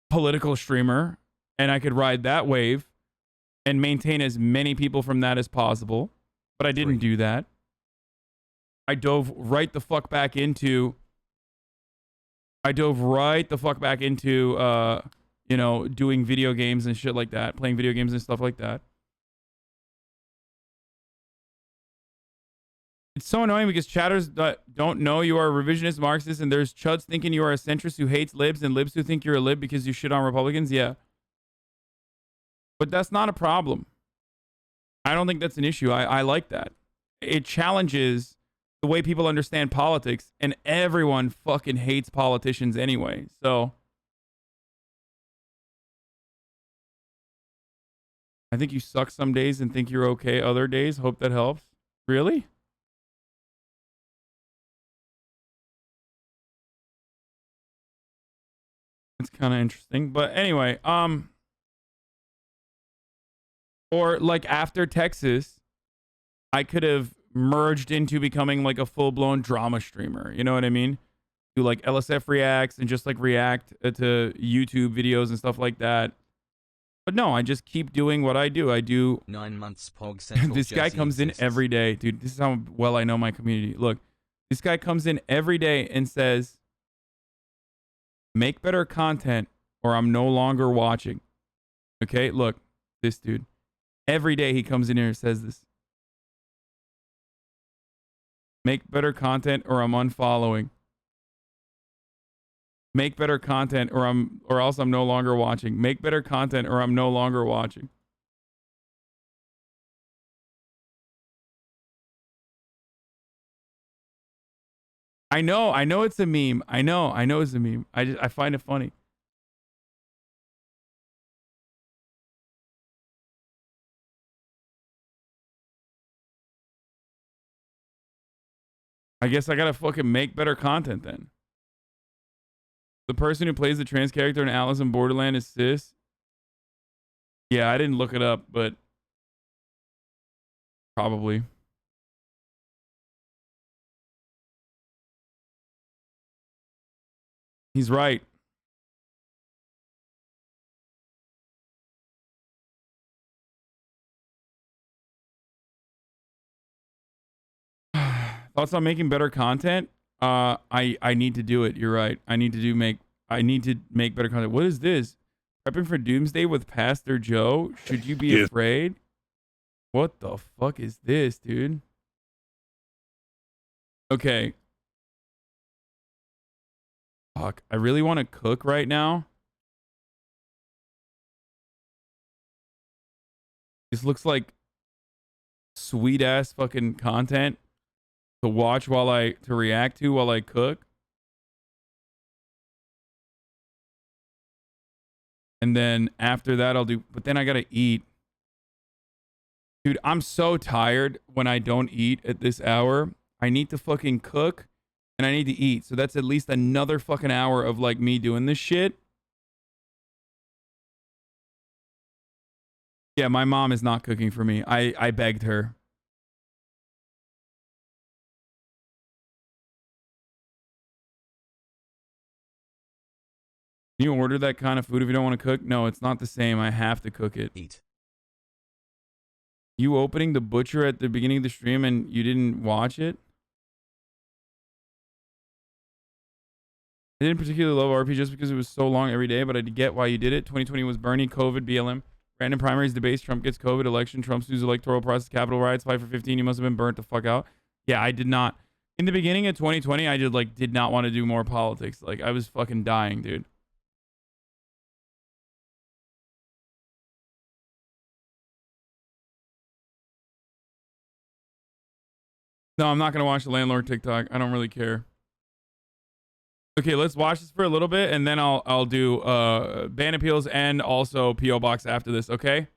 political streamer, and I could ride that wave and maintain as many people from that as possible. But I didn't do that. I dove right the fuck back into you know, doing video games and shit like that, playing video games and stuff like that. It's so annoying because chatters that don't know you are a revisionist Marxist, and there's chuds thinking you are a centrist who hates libs, and libs who think you're a lib because you shit on Republicans. Yeah. But that's not a problem. I don't think that's an issue. I like that. It challenges the way people understand politics, and everyone fucking hates politicians anyway. So I think you suck some days and think you're okay other days. Hope that helps. Really? It's kind of interesting. But anyway, or like after Texas, I could have merged into becoming like a full-blown drama streamer. You know what I mean? Do like LSF reacts and just like react to YouTube videos and stuff like that. But no, I just keep doing what I do. I do 9 months POG Central. This guy comes in every day, dude. This is how well I know my community. Look, this guy comes in every day and says, make better content or I'm no longer watching. Okay, look, this dude. Every day he comes in here and says this. Make better content or I'm unfollowing. Make better content or else I'm no longer watching. Make better content or I'm no longer watching. I know it's a meme. I know it's a meme. I find it funny. I guess I gotta fucking make better content then. The person who plays the trans character in Alice in Borderland is cis. Yeah, I didn't look it up, but probably. He's right. Thoughts on making better content? I need to do it. You're right. I need to make better content. What is this? Prepping for Doomsday with Pastor Joe? Should you be afraid? What the fuck is this, dude? Okay. Fuck. I really want to cook right now. This looks like sweet ass fucking content to watch to react to while I cook. And then after that but then I gotta eat. Dude, I'm so tired when I don't eat at this hour. I need to fucking cook and I need to eat. So that's at least another fucking hour of like me doing this shit. Yeah, my mom is not cooking for me. I begged her. Can you order that kind of food if you don't want to cook? No, it's not the same. I have to cook it. Eat. You opening the butcher at the beginning of the stream and you didn't watch it? I didn't particularly love RP just because it was so long every day, but I get why you did it. 2020 was Bernie, COVID, BLM, random primaries, debates, Trump gets COVID, election, Trump's news, electoral process, Capitol riots, 5 for 15. You must have been burnt the fuck out. Yeah, I did not. In the beginning of 2020, I just did not want to do more politics. Like I was fucking dying, dude. No, I'm not gonna watch the landlord TikTok. I don't really care. Okay, let's watch this for a little bit, and then I'll do BANANAPEELS and also PO Box after this. Okay.